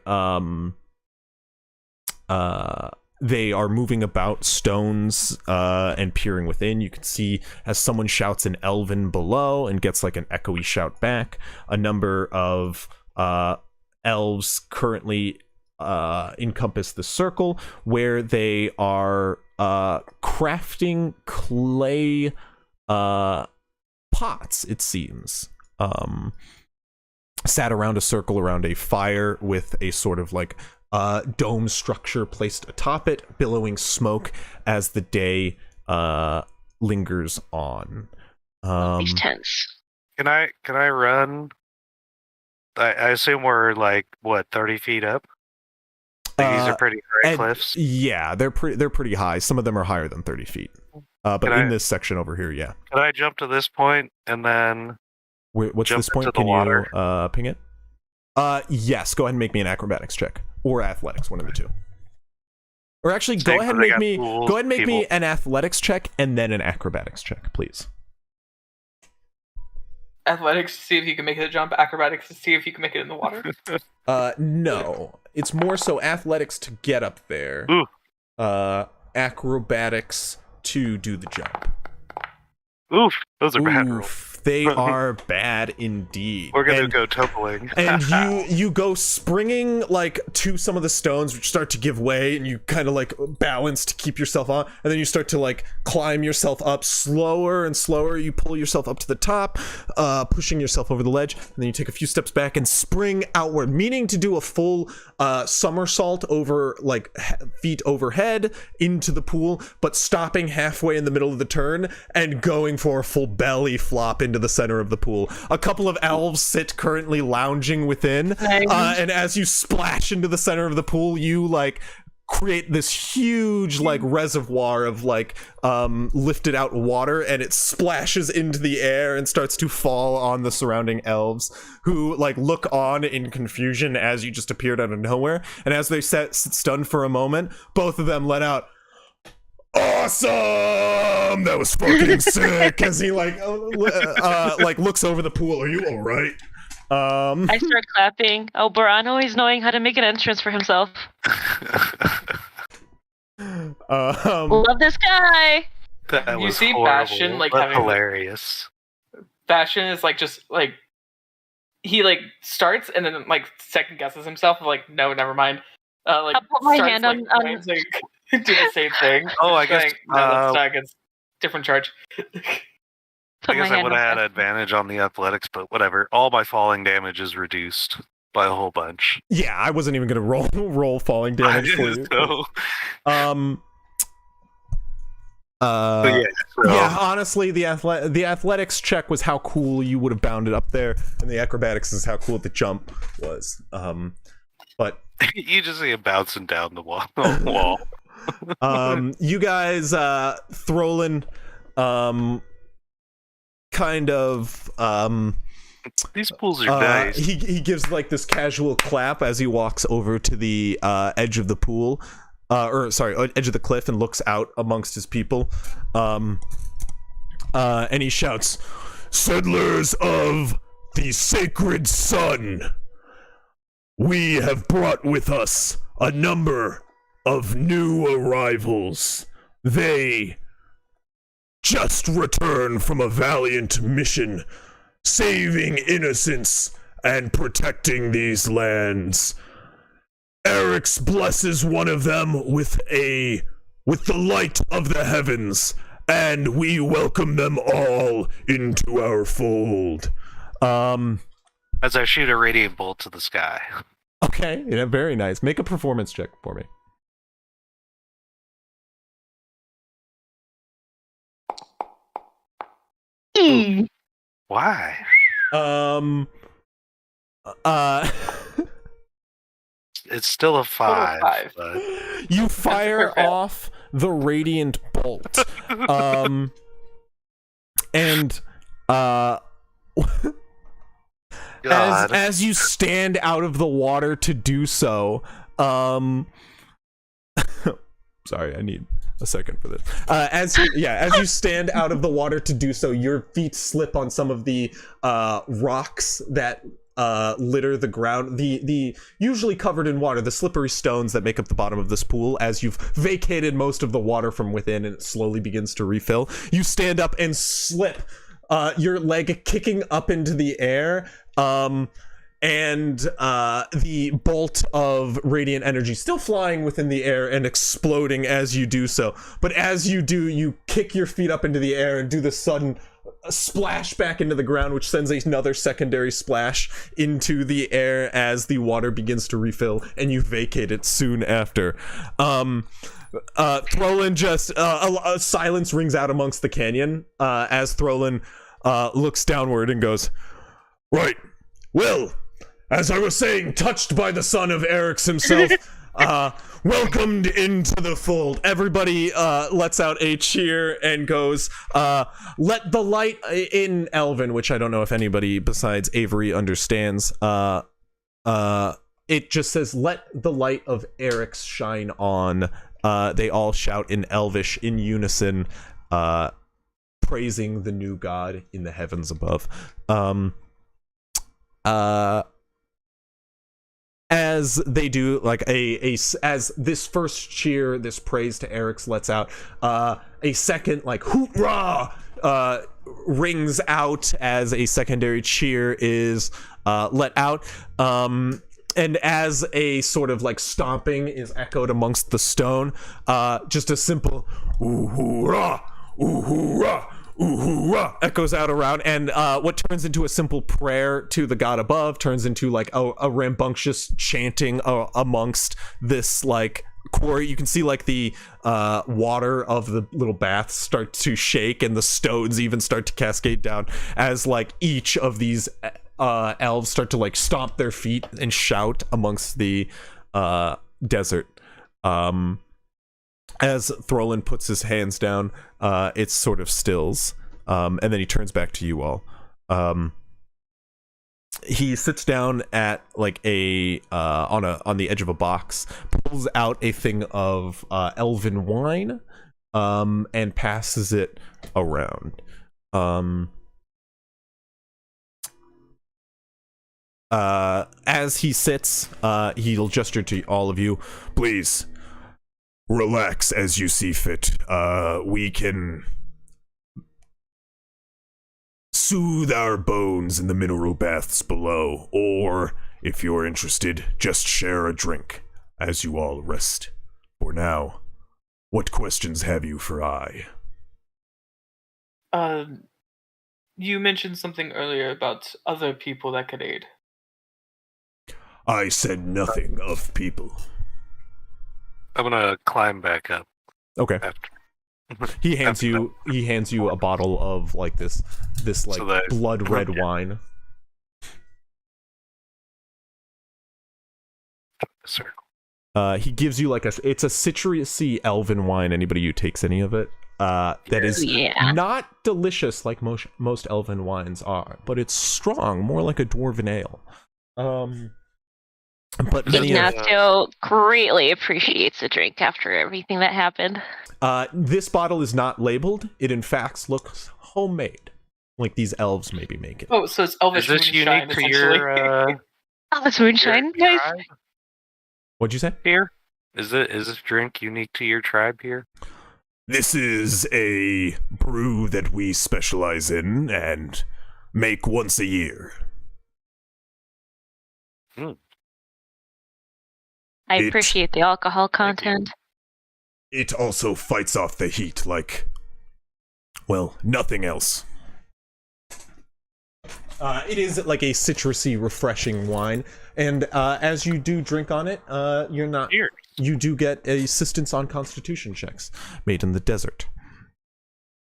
[SPEAKER 1] they are moving about stones and peering within. You can see as someone shouts in Elven below and gets like an echoey shout back. A number of elves currently encompass the circle where they are crafting clay pots, it seems. Sat around a circle around a fire with a sort of like dome structure placed atop it, billowing smoke as the day lingers on.
[SPEAKER 4] These tents.
[SPEAKER 3] Can I run? I assume we're like 30 feet up. Like these are pretty high cliffs.
[SPEAKER 1] Yeah, they're pretty high. Some of them are higher than 30 feet. But in this section over here, yeah.
[SPEAKER 3] Can I jump to this point and then?
[SPEAKER 1] Wait, what's
[SPEAKER 3] jump
[SPEAKER 1] this point?
[SPEAKER 3] into the
[SPEAKER 1] Can
[SPEAKER 3] water?
[SPEAKER 1] you ping it? Yes. Go ahead and make me an acrobatics check or athletics, one of the two. Or actually, go ahead and make me an athletics check and then an acrobatics check, please.
[SPEAKER 5] Athletics to see if you can make it a jump. Acrobatics to see if you can make it in the water.
[SPEAKER 1] No. It's more so athletics to get up there.
[SPEAKER 3] Ooh.
[SPEAKER 1] Acrobatics to do the jump.
[SPEAKER 3] Oof, those are bad rolls.
[SPEAKER 1] Oof, They are bad indeed.
[SPEAKER 3] We're gonna go toppling.
[SPEAKER 1] And you go springing like to some of the stones, which start to give way, and you kind of like balance to keep yourself on, and then you start to like climb yourself up slower and slower. You pull yourself up to the top, pushing yourself over the ledge, and then you take a few steps back and spring outward, meaning to do a full somersault over like feet overhead into the pool, but stopping halfway in the middle of the turn and going for a full belly flop into the center of the pool. A couple of elves sit currently lounging within, and as you splash into the center of the pool, you like create this huge like reservoir of like lifted out water, and it splashes into the air and starts to fall on the surrounding elves, who like look on in confusion as you just appeared out of nowhere. And as they sit stunned for a moment, both of them let out "Awesome! That was fucking sick!" as he like looks over the pool. "Are you all right?"
[SPEAKER 4] I start clapping. Oh, Baran always knowing how to make an entrance for himself. Love this guy.
[SPEAKER 3] That
[SPEAKER 5] You
[SPEAKER 3] was
[SPEAKER 5] see
[SPEAKER 3] horrible,
[SPEAKER 5] Bastion, like,
[SPEAKER 3] but
[SPEAKER 5] having-
[SPEAKER 3] hilarious.
[SPEAKER 5] Bastion is like just like he like starts and then like second guesses himself. Like, no, never mind. Like
[SPEAKER 4] I'll put my
[SPEAKER 5] starts,
[SPEAKER 4] hand
[SPEAKER 5] like,
[SPEAKER 4] on-
[SPEAKER 5] trying to do the same thing.
[SPEAKER 3] Oh, I
[SPEAKER 5] It's
[SPEAKER 3] guess,
[SPEAKER 5] like, no, that's not good. Different charge.
[SPEAKER 3] I guess I would have had advantage on the athletics, but whatever. All my falling damage is reduced by a whole bunch.
[SPEAKER 1] Yeah, I wasn't even gonna roll falling damage for you.
[SPEAKER 3] So,
[SPEAKER 1] Yeah,
[SPEAKER 3] so
[SPEAKER 1] honestly, the athletics check was how cool you would have bounded up there, and the acrobatics is how cool the jump was. But
[SPEAKER 3] you just see him bouncing down the wall.
[SPEAKER 1] you guys, Throlin, kind of
[SPEAKER 3] These pools are nice.
[SPEAKER 1] he gives like this casual clap as he walks over to the edge of the pool, edge of the cliff, and looks out amongst his people, and he shouts, "Settlers of the sacred sun, we have brought with us a number of new arrivals. They just returned from a valiant mission, saving innocents and protecting these lands. Eric's blesses one of them with the light of the heavens, and we welcome them all into our fold."
[SPEAKER 3] As I shoot a radiant bolt to the sky.
[SPEAKER 1] Okay, yeah, very nice. Make a performance check for me.
[SPEAKER 3] Why? It's still a 5. But...
[SPEAKER 1] You fire off the radiant bolt, and as you stand out of the water to do so, sorry, I need a second for this. As you stand out of the water to do so, your feet slip on some of the rocks that litter the ground, the usually covered in water, the slippery stones that make up the bottom of this pool. As you've vacated most of the water from within and it slowly begins to refill, you stand up and slip, your leg kicking up into the air, and the bolt of radiant energy still flying within the air and exploding as you do so. But as you do, you kick your feet up into the air and do the sudden splash back into the ground, which sends another secondary splash into the air as the water begins to refill, and you vacate it soon after. Throlin just a silence rings out amongst the canyon as Throlin looks downward and goes, "Right, well, as I was saying, touched by the son of Eric's himself, welcomed into the fold." Everybody lets out a cheer and goes, "Let the light," in Elven, which I don't know if anybody besides Avery understands. It just says, "Let the light of Eric's shine on." They all shout in Elvish in unison, praising the new god in the heavens above. As as they do, like as this first cheer, this praise to Eric's lets out, a second like hoorah rings out as a secondary cheer is let out. And as a sort of like stomping is echoed amongst the stone, just a simple ooh hoorah, ooh hoorah, ooh hoorah echoes out around, and what turns into a simple prayer to the god above turns into like a rambunctious chanting amongst this like quarry. You can see like the water of the little baths start to shake, and the stones even start to cascade down as like each of these elves start to like stomp their feet and shout amongst the desert. As Throlin puts his hands down, it sort of stills, and then he turns back to you all. He sits down at like on the edge of a box, pulls out a thing of elven wine, and passes it around. As he sits, he'll gesture to all of you.
[SPEAKER 8] Please relax as you see fit. We can soothe our bones in the mineral baths below, or if you're interested, just share a drink as you all rest. For now, what questions have you for I?
[SPEAKER 5] You mentioned something earlier about other people that could aid.
[SPEAKER 8] I said nothing of people.
[SPEAKER 3] I'm gonna climb back up.
[SPEAKER 1] Okay.
[SPEAKER 3] After.
[SPEAKER 1] He hands you a bottle of like this like
[SPEAKER 3] So that-
[SPEAKER 1] blood red wine.
[SPEAKER 3] Circle.
[SPEAKER 1] He gives you like it's a citrusy elven wine. Anybody who takes any of it, that is not delicious like most elven wines are, but it's strong, more like a dwarven ale. But many
[SPEAKER 4] Ignacio greatly appreciates the drink after everything that happened.
[SPEAKER 1] This bottle is not labeled. It in fact looks homemade, like these elves maybe make it.
[SPEAKER 5] Oh, so it's Elvish
[SPEAKER 3] Is this
[SPEAKER 5] moonshine,
[SPEAKER 3] unique to
[SPEAKER 5] essentially.
[SPEAKER 3] your
[SPEAKER 4] Oh, it's moonshine,
[SPEAKER 3] your
[SPEAKER 4] guys.
[SPEAKER 3] tribe
[SPEAKER 1] What'd you say?
[SPEAKER 3] here? Is this drink unique to your tribe here?
[SPEAKER 8] This is a brew that we specialize in and make once a year.
[SPEAKER 4] I appreciate the alcohol content.
[SPEAKER 8] It also fights off the heat like, well, nothing else.
[SPEAKER 1] It is like a citrusy, refreshing wine, and as you do drink on it, you're not.
[SPEAKER 3] Cheers.
[SPEAKER 1] You do get assistance on Constitution checks made in the desert.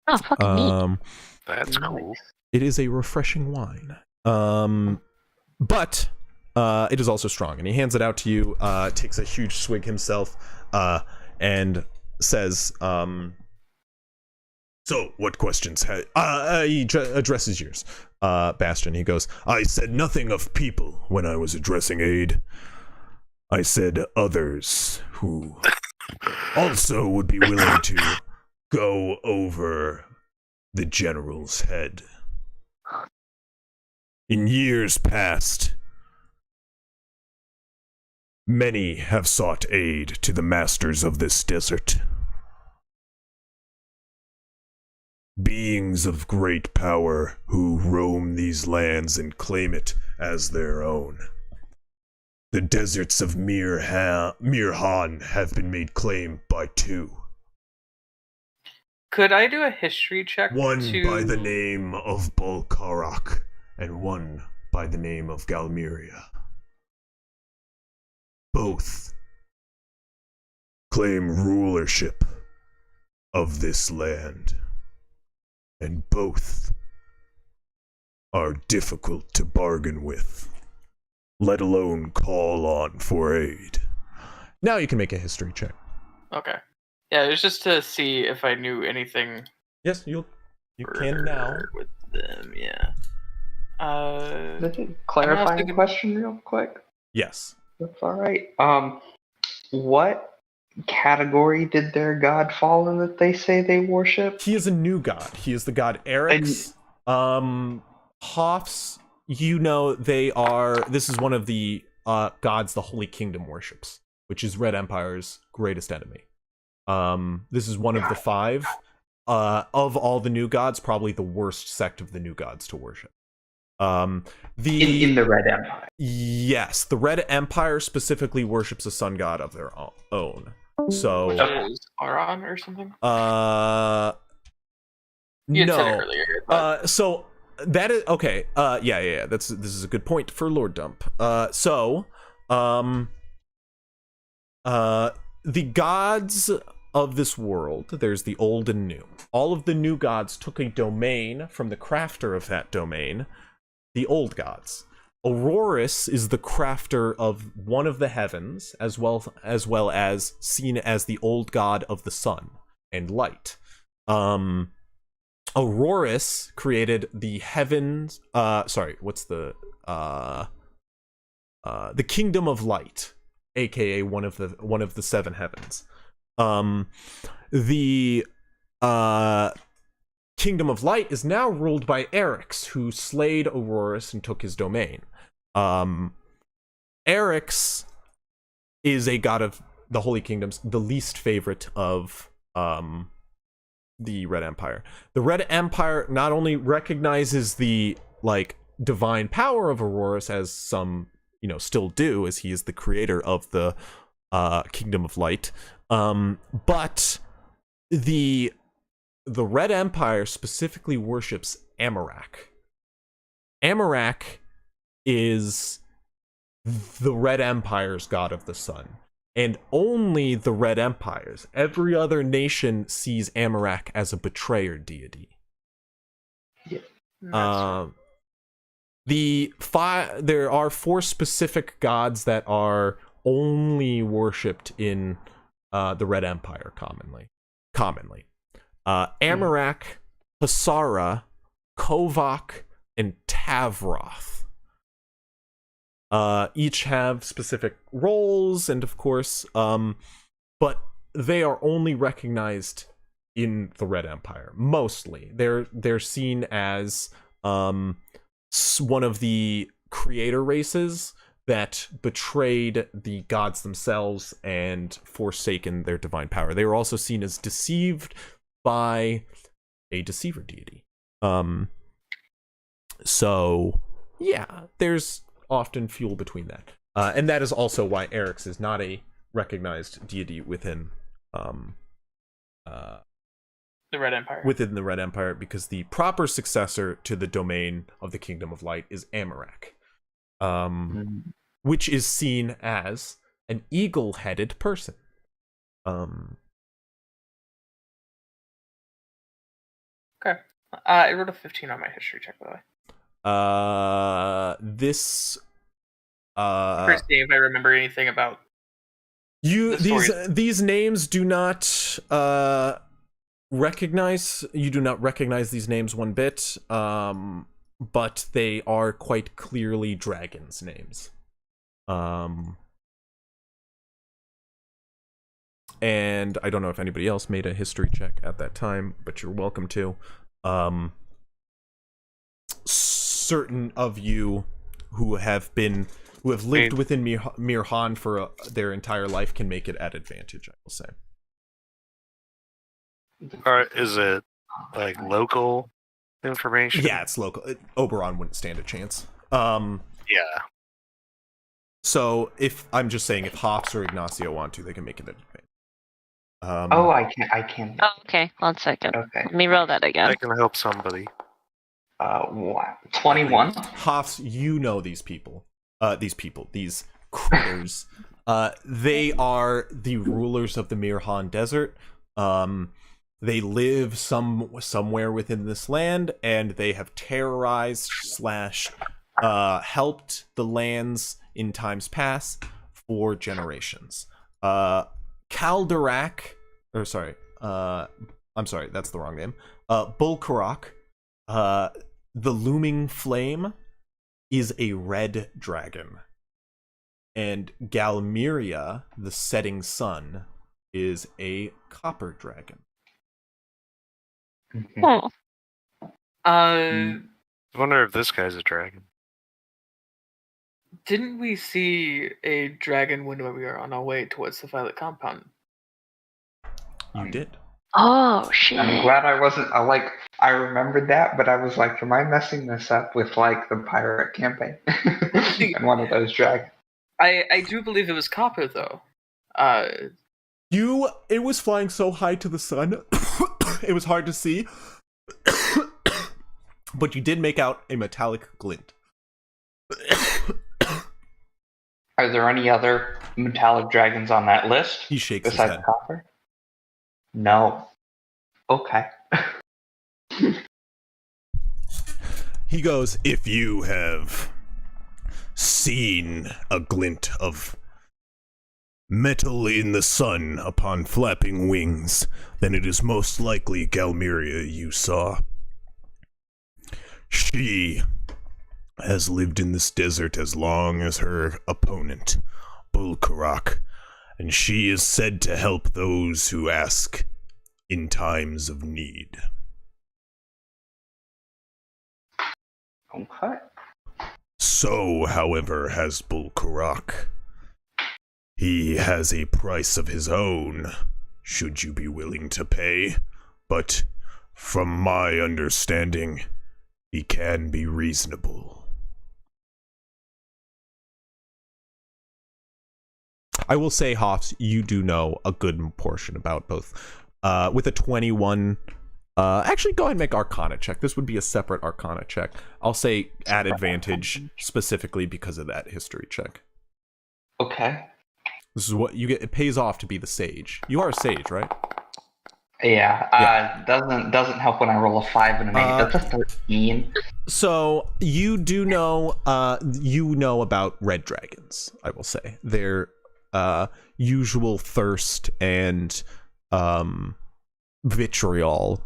[SPEAKER 4] Oh, fucking neat.
[SPEAKER 3] That's cool.
[SPEAKER 1] It is a refreshing wine, but it is also strong. And he hands it out to you. Takes a huge swig himself, and says,
[SPEAKER 8] So, what questions
[SPEAKER 1] he addresses yours, Bastion. He goes,
[SPEAKER 8] I said nothing of people when I was addressing aid. I said others who also would be willing to go over the general's head. In years past, many have sought aid to the masters of this desert. Beings of great power who roam these lands and claim it as their own. The deserts of Mirhan have been made claim by two.
[SPEAKER 5] Could I do a history check?
[SPEAKER 8] One by the name of Bulkarak, and one by the name of Galmiria. Both claim rulership of this land, and both are difficult to bargain with, let alone call on for aid.
[SPEAKER 1] now you can make a history check.
[SPEAKER 5] Okay. Yeah, it was just to see if I knew anything.
[SPEAKER 1] Yes, you can now.
[SPEAKER 5] With them, yeah.
[SPEAKER 9] Clarifying question real quick.
[SPEAKER 1] Yes.
[SPEAKER 9] That's all right. What category did their god fall in that they say they worship?
[SPEAKER 1] He is a new god. He is the god Eric's. Hoffs, you know, they are. This is one of the gods the Holy Kingdom worships, which is Red Empire's greatest enemy. This is one of the 5. Of all the new gods, probably the worst sect of the new gods to worship.
[SPEAKER 9] In the Red Empire.
[SPEAKER 1] Yes, the Red Empire specifically worships a sun god of their own. So
[SPEAKER 5] Which is Auron or something? You had said it earlier. But...
[SPEAKER 1] so that is okay. Yeah. This is a good point for Lord Dump. The gods of this world, there's the old and new. All of the new gods took a domain from the crafter of that domain, the old gods. Aurorus is the crafter of one of the heavens, as well as seen as the old god of the sun and light. Aurorus created the heavens. The kingdom of light, aka one of the 7 heavens. The kingdom of light is now ruled by Eryx, who slayed Aurorus and took his domain. Eryx is a god of the Holy Kingdoms, the least favorite of the Red Empire. The Red Empire not only recognizes the divine power of Aurorus, as some still do, as he is the creator of the Kingdom of Light, but the Red Empire specifically worships Amarak. Amarak is the Red Empire's god of the sun, and only the Red Empires. Every other nation sees Amarak as a betrayer deity.
[SPEAKER 9] Yeah.
[SPEAKER 1] There are 4 specific gods that are only worshipped in the Red Empire commonly. Amarak, Hasara, Kovak, and Tavroth. Each have specific roles, and of course, but they are only recognized in the Red Empire. Mostly, they're seen as one of the creator races that betrayed the gods themselves and forsaken their divine power. They were also seen as deceived by a deceiver deity. So yeah, there's often fuel between that, and that is also why Eryx is not a recognized deity within
[SPEAKER 5] the Red Empire.
[SPEAKER 1] Within the Red Empire, because the proper successor to the domain of the Kingdom of Light is Amarak, which is seen as an eagle-headed person.
[SPEAKER 5] Okay. I wrote a 15 on my history check, by the way.
[SPEAKER 1] This
[SPEAKER 5] First game, if I remember anything about
[SPEAKER 1] these names do not recognize. You do not recognize these names one bit. But they are quite clearly dragons' names. And I don't know if anybody else made a history check at that time, but you're welcome to. Certain of you who have lived within Mirhan for their entire life can make it at advantage, I will say.
[SPEAKER 3] Is it local information?
[SPEAKER 1] Yeah, it's local. Oberon wouldn't stand a chance.
[SPEAKER 3] Yeah.
[SPEAKER 1] So I'm just saying, if Hops or Ignacio want to, they can make it at advantage.
[SPEAKER 9] I can.
[SPEAKER 4] Oh, okay. 1 second.
[SPEAKER 9] Okay.
[SPEAKER 4] Let me roll that again.
[SPEAKER 3] I can help somebody.
[SPEAKER 9] 21.
[SPEAKER 1] Hops, you know these critters. They are the rulers of the Mirhan Desert. They live somewhere within this land, and they have terrorized / helped the lands in times past for generations. Kaldarak, I'm sorry, that's the wrong name. Bulkarak, the Looming Flame, is a red dragon. And Galmeria, the Setting Sun, is a copper dragon.
[SPEAKER 4] Oh.
[SPEAKER 3] I wonder if this guy's a dragon.
[SPEAKER 5] Didn't we see a dragon when we were on our way towards the Violet Compound?
[SPEAKER 1] You did.
[SPEAKER 4] Oh shit!
[SPEAKER 9] I'm glad I wasn't. I remembered that, but I was like, am I messing this up with like the pirate campaign and one of those dragons?
[SPEAKER 5] I do believe it was copper though.
[SPEAKER 1] It was flying so high to the sun, it was hard to see. But you did make out a metallic glint.
[SPEAKER 9] Are there any other metallic dragons on that list?
[SPEAKER 1] He shakes his
[SPEAKER 9] besides
[SPEAKER 1] head.
[SPEAKER 9] copper? No. Okay.
[SPEAKER 8] He goes, if you have seen a glint of metal in the sun upon flapping wings, then it is most likely Galmeria you saw. She has lived in this desert as long as her opponent, Bulkarak, and she is said to help those who ask in times of need.
[SPEAKER 9] Okay.
[SPEAKER 8] So, however, has Bulkarak. He has a price of his own, should you be willing to pay, but from my understanding, he can be reasonable.
[SPEAKER 1] I will say, Hoffs, you do know a good portion about both. With a 21, actually go ahead and make Arcana check. This would be a separate Arcana check. I'll say at advantage specifically because of that history check.
[SPEAKER 9] Okay.
[SPEAKER 1] This is what you get. It pays off to be the sage. You are a sage, right?
[SPEAKER 9] Yeah. Doesn't help when I roll a 5 and an 8. That's a 13.
[SPEAKER 1] So you do know, about red dragons. I will say their usual thirst and vitriol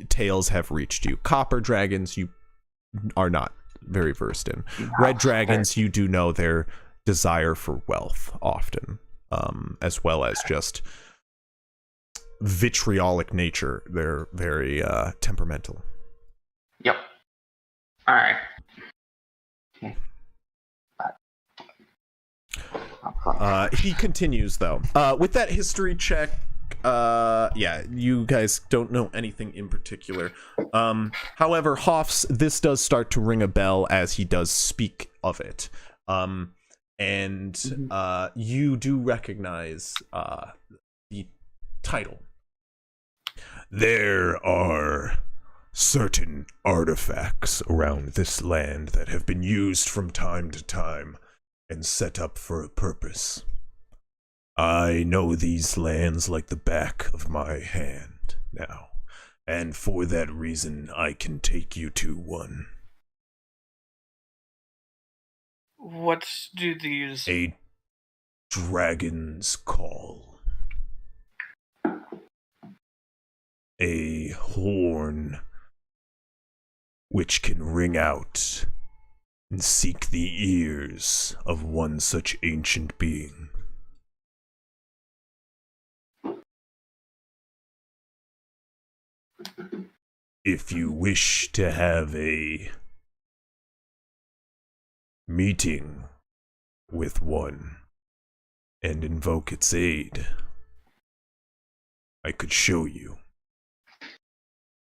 [SPEAKER 1] tales have reached you. Copper dragons, you are not very versed in. Red dragons, you do know their desire for wealth often, as well as just vitriolic nature. They're very temperamental.
[SPEAKER 9] Yep. All right.
[SPEAKER 1] He continues though. With that history check, you guys don't know anything in particular. However, Hoffs, this does start to ring a bell as he does speak of it. You do recognize the title.
[SPEAKER 8] There are certain artifacts around this land that have been used from time to time and set up for a purpose. I know these lands like the back of my hand now, and for that reason I can take you to one.
[SPEAKER 5] What do these...
[SPEAKER 8] A dragon's call. A horn which can ring out and seek the ears of one such ancient being. If you wish to have a meeting with one and invoke its aid, I could show you.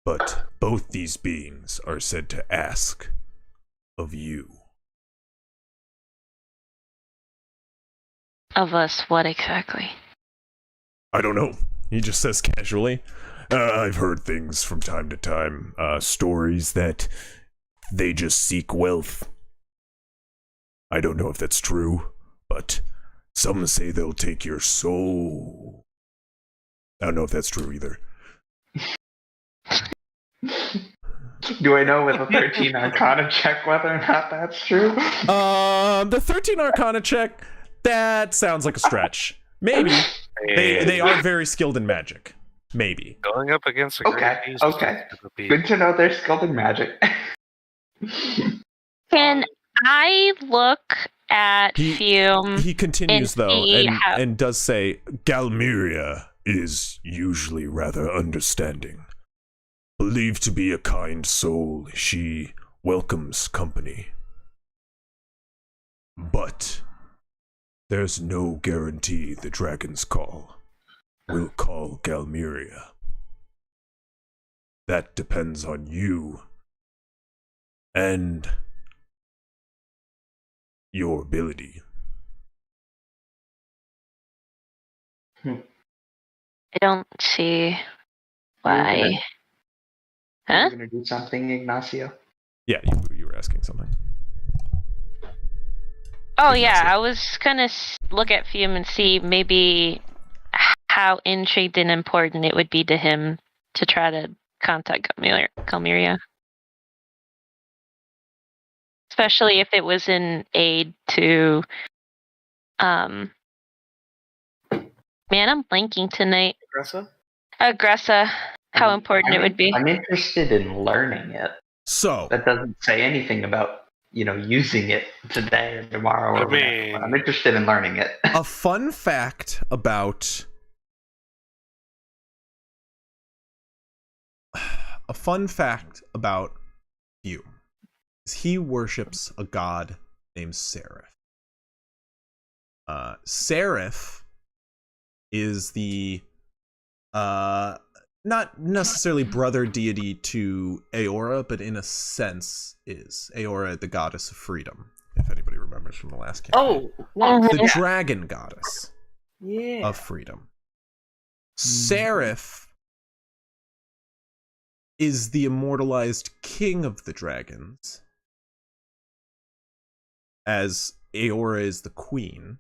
[SPEAKER 8] But both these beings are said to ask of you.
[SPEAKER 4] Of us, what exactly?
[SPEAKER 8] I don't know. He just says casually. I've heard things from time to time. Stories that they just seek wealth. I don't know if that's true, but some say they'll take your soul. I don't know if that's true either.
[SPEAKER 9] Do I know with a 13 Arcana check whether or not that's true?
[SPEAKER 1] The 13 Arcana check, that sounds like a stretch. Maybe. They are very skilled in magic. Maybe.
[SPEAKER 3] Going up against a great beast.
[SPEAKER 9] Okay. Good to know they're skilled in magic.
[SPEAKER 4] Can I look at Fume?
[SPEAKER 8] He continues though, and does say, Galmeria is usually rather understanding. Believed to be a kind soul, she welcomes company. But there's no guarantee the Dragon's Call will call Galmeria. That depends on you and your ability.
[SPEAKER 4] I don't see why.
[SPEAKER 9] Are you gonna do something, Ignacio?
[SPEAKER 1] Yeah, you were asking something.
[SPEAKER 4] Oh
[SPEAKER 1] Ignacio.
[SPEAKER 4] yeah, I was gonna look at Fume and see maybe how intrigued and important it would be to him to try to contact Calmeria. Especially if it was in aid to man, I'm blanking tonight. Aggressa. How important it would be.
[SPEAKER 9] I'm interested in learning it.
[SPEAKER 1] So
[SPEAKER 9] That doesn't say anything about, using it today or tomorrow or whatever. But I'm interested in learning it.
[SPEAKER 1] a fun fact about you is he worships a god named Seraph. Seraph is the not necessarily brother deity to Aora, but in a sense is Aora, the goddess of freedom, if anybody remembers from the last campaign. The dragon goddess of freedom. Seraph is the immortalized king of the dragons, as Aora is the queen.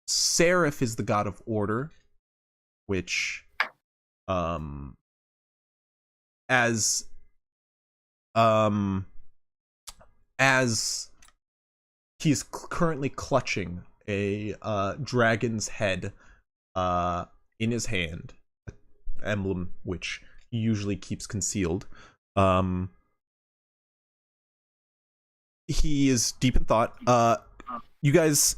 [SPEAKER 1] Seraph is the god of order, which, as he's currently clutching a dragon's head in his hand, an emblem which he usually keeps concealed. He is deep in thought. You guys,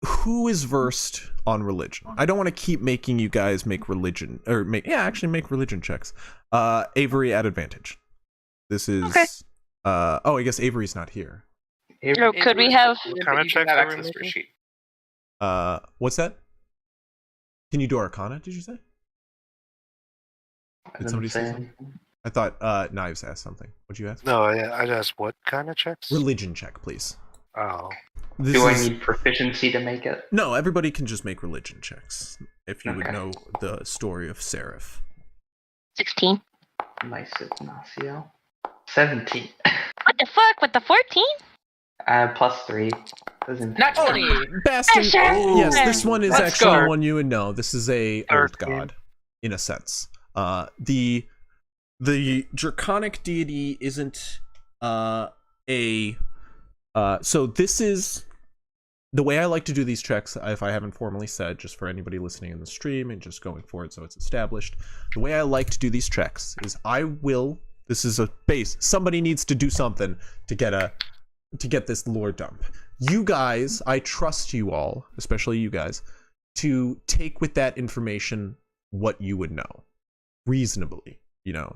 [SPEAKER 1] who is versed on religion? I don't want to keep making you guys make religion make religion checks. Avery at advantage. This is
[SPEAKER 4] Okay.
[SPEAKER 1] I guess Avery's not here.
[SPEAKER 4] Oh, could we have
[SPEAKER 5] What kind of checks are we making?
[SPEAKER 1] What's that? Can you do Arcana, did you say? Did somebody say something? I thought Knives asked something. What'd you ask?
[SPEAKER 3] No, I asked what kind of checks?
[SPEAKER 1] Religion check, please.
[SPEAKER 3] Oh.
[SPEAKER 9] Do I need proficiency to make it?
[SPEAKER 1] No, everybody can just make religion checks if you would
[SPEAKER 9] Okay.
[SPEAKER 1] know the story of Seraph.
[SPEAKER 4] 16?
[SPEAKER 9] Nice, Ignacio. 17.
[SPEAKER 4] What the fuck? With the 14?
[SPEAKER 9] Plus 3. Doesn't
[SPEAKER 5] Not 20.
[SPEAKER 1] Bastion.
[SPEAKER 4] Sure.
[SPEAKER 1] Yes, this one is
[SPEAKER 5] Let's
[SPEAKER 1] actually
[SPEAKER 5] go.
[SPEAKER 1] one you would know. This is a old
[SPEAKER 3] 13.
[SPEAKER 1] god, in a sense. The draconic deity isn't so this is the way I like to do these checks, if I haven't formally said, just for anybody listening in the stream and just going forward so it's established. The way I like to do these checks is this is a base. Somebody needs to do something to get this lore dump. You guys, I trust you all, especially you guys, to take with that information what you would know reasonably,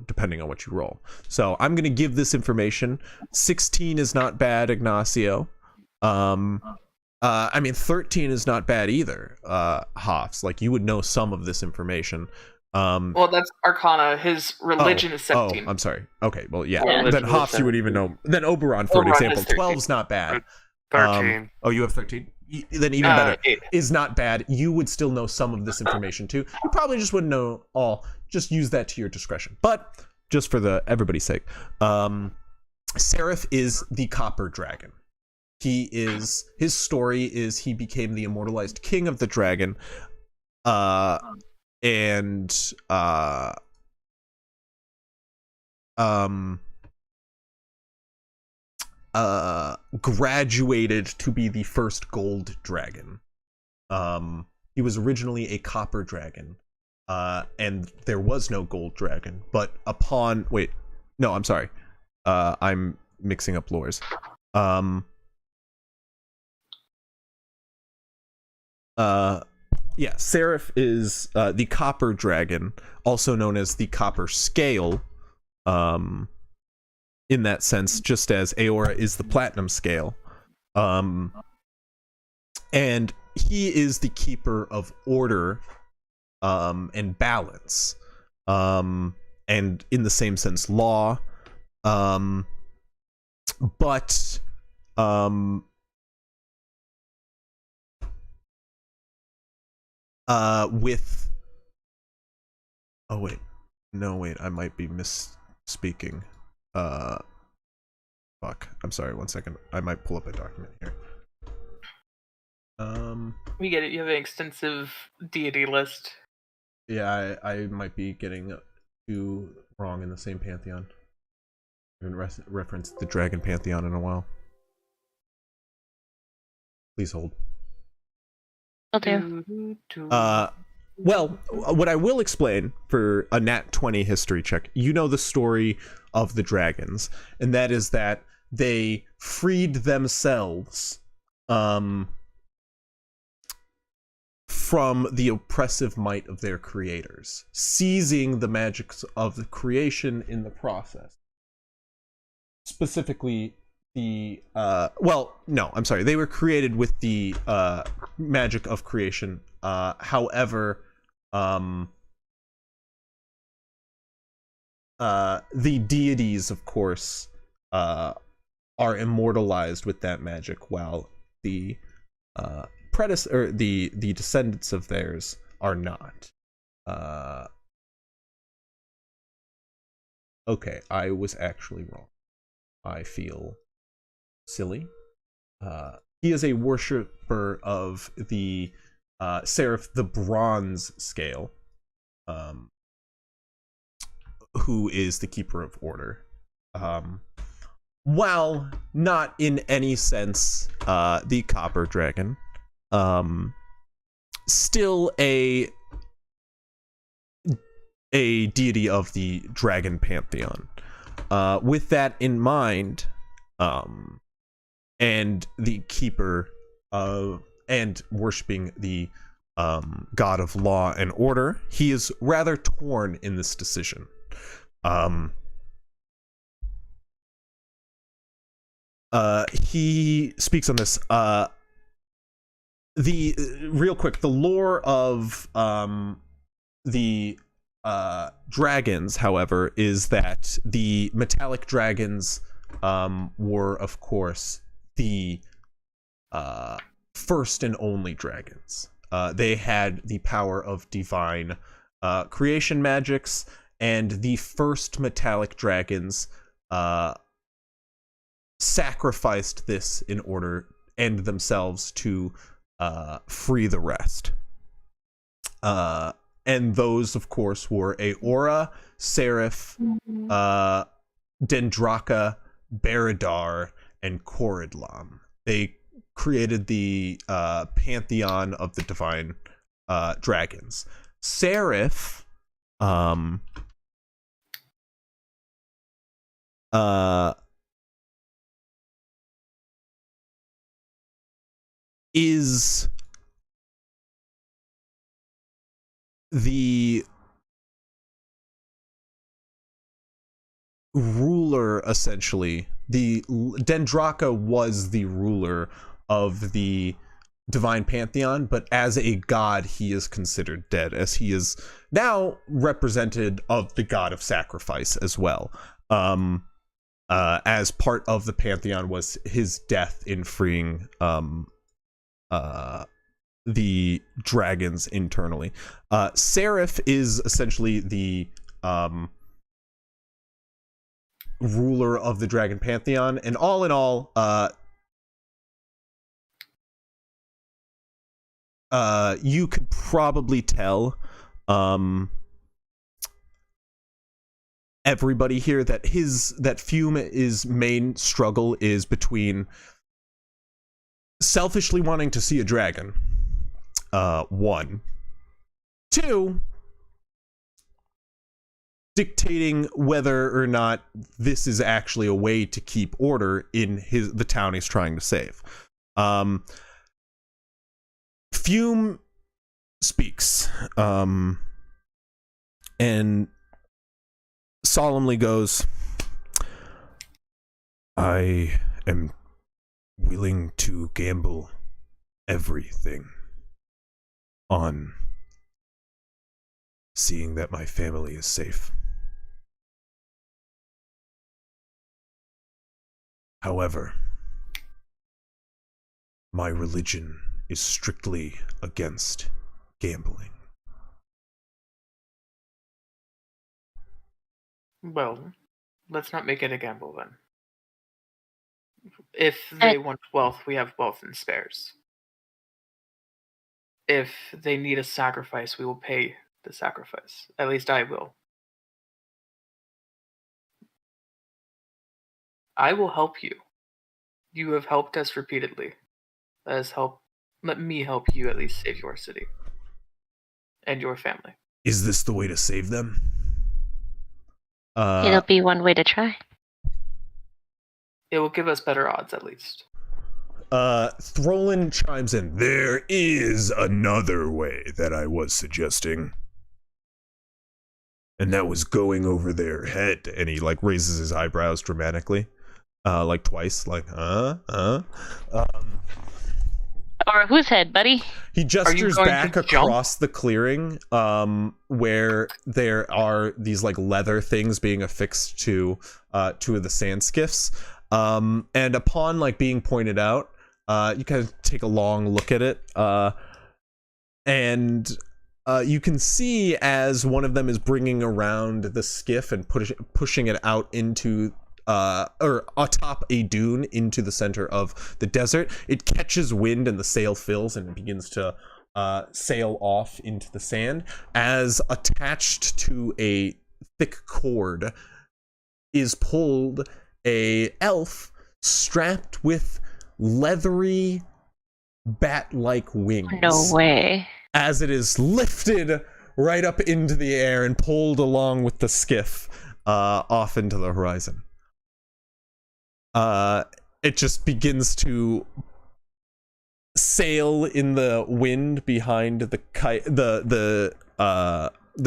[SPEAKER 1] depending on what you roll. So I'm going to give this information. 16 is not bad, Ignacio. 13 is not bad either, Hoffs. Like, you would know some of this information.
[SPEAKER 5] Well, that's Arcana. His religion is 17.
[SPEAKER 1] I'm sorry. Okay, well, yeah.
[SPEAKER 4] Yeah.
[SPEAKER 1] Then Hoffs you would even know. Then Oberon, for
[SPEAKER 5] Oberon
[SPEAKER 1] example.
[SPEAKER 5] is 13.
[SPEAKER 1] 12's not bad.
[SPEAKER 3] 13.
[SPEAKER 1] You have 13? Then even better.
[SPEAKER 5] 8.
[SPEAKER 1] Is not bad. You would still know some of this information too. You probably just wouldn't know all. Just use that to your discretion. But just for everybody's sake, Seraph is the copper dragon. His story is he became the immortalized king of the dragon, and graduated to be the first gold dragon. He was originally a copper dragon, and there was no gold dragon, but I'm sorry, I'm mixing up lores. Yeah, Seraph is the copper dragon, also known as the copper scale, in that sense, just as Aora is the platinum scale. And he is the keeper of order and balance, and in the same sense, law. But with I might be misspeaking. Fuck, I'm sorry, 1 second. I might pull up a document here.
[SPEAKER 5] We get it, you have an extensive deity list.
[SPEAKER 1] Yeah, I might be getting two wrong in the same pantheon. I haven't referenced the dragon pantheon in a while. Please hold.
[SPEAKER 4] Will do.
[SPEAKER 1] Well, what I will explain for a nat 20 history check, you know the story of the dragons, and that is that they freed themselves from the oppressive might of their creators, seizing the magics of the creation in the process. Specifically, they were created with the magic of creation. However, the deities, of course, are immortalized with that magic, while the the descendants of theirs are not. Okay, I was actually wrong. I feel silly. He is a worshipper of the Seraph, the bronze scale, who is the keeper of order. While not in any sense the copper dragon, still a deity of the dragon pantheon. With that in mind, and the keeper of and worshiping the god of law and order, he is rather torn in this decision. He speaks on this. Real quick, the lore of the dragons, however, is that the metallic dragons were, of course, the first and only dragons. They had the power of divine creation magics, and the first metallic dragons sacrificed this in order and themselves to free the rest. And those, of course, were Aora, Seraph, Dendraka, Beridar, and Koridlam. They created the pantheon of the divine dragons. Seraph is the ruler, essentially. The Dendraka was the ruler of the divine pantheon, but as a god, he is considered dead, as he is now represented of the god of sacrifice as well. As part of the pantheon was his death in freeing the dragons internally. Seraph is essentially the ruler of the dragon pantheon, and all in all, you could probably tell everybody here that Fume's main struggle is between selfishly wanting to see a dragon, 1, 2, dictating whether or not this is actually a way to keep order in the town he's trying to save. Fume speaks, and solemnly goes, I am willing to gamble everything on seeing that my family is safe. However, my religion is strictly against gambling.
[SPEAKER 5] Well, let's not make it a gamble then. If they want wealth, we have wealth in spares. If they need a sacrifice, we will pay the sacrifice. At least I will. I will help you. You have helped us repeatedly. Let me help you at least save your city. And your family.
[SPEAKER 8] Is this the way to save them?
[SPEAKER 4] It'll be one way to try.
[SPEAKER 5] It will give us better odds, at least.
[SPEAKER 1] Throlin chimes in.
[SPEAKER 8] There is another way that I was suggesting.
[SPEAKER 1] And that was going over their head. And he, like, raises his eyebrows dramatically. Like, twice. Like,
[SPEAKER 4] Or whose head, buddy?
[SPEAKER 1] He gestures back across the clearing, where there are these, like, leather things being affixed to two of the sand skiffs. And upon, like, being pointed out, you kind of take a long look at it, and you can see as one of them is bringing around the skiff and pushing it out into or atop a dune into the center of the desert. It catches wind and the sail fills and it begins to sail off into the sand, as attached to a thick cord is pulled a elf strapped with leathery bat-like wings.
[SPEAKER 4] No way.
[SPEAKER 1] As it is lifted right up into the air and pulled along with the skiff off into the horizon. It just begins to sail in the wind behind the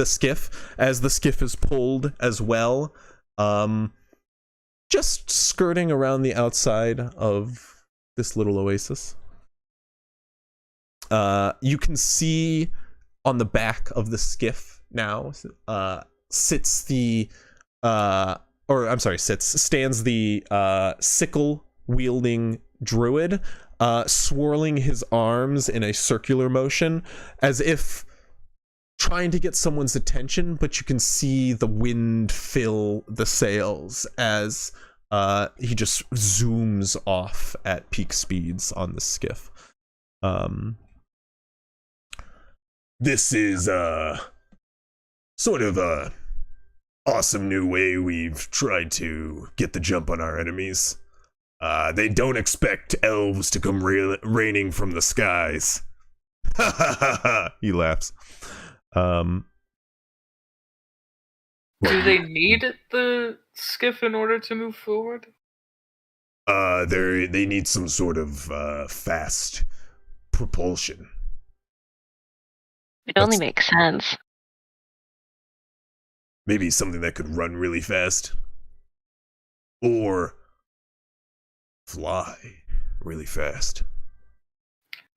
[SPEAKER 1] skiff, as the skiff is pulled as well, just skirting around the outside of this little oasis. You can see on the back of the skiff now stands the sickle wielding druid, swirling his arms in a circular motion as if trying to get someone's attention, but you can see the wind fill the sails as he just zooms off at peak speeds on the skiff.
[SPEAKER 8] This is sort of a awesome new way we've tried to get the jump on our enemies. They don't expect elves to come raining from the skies. Ha ha ha ha!
[SPEAKER 1] He laughs.
[SPEAKER 5] Do they need the skiff in order to move forward?
[SPEAKER 8] They need some sort of fast propulsion.
[SPEAKER 4] It only makes sense.
[SPEAKER 8] Maybe something that could run really fast. Or fly really fast.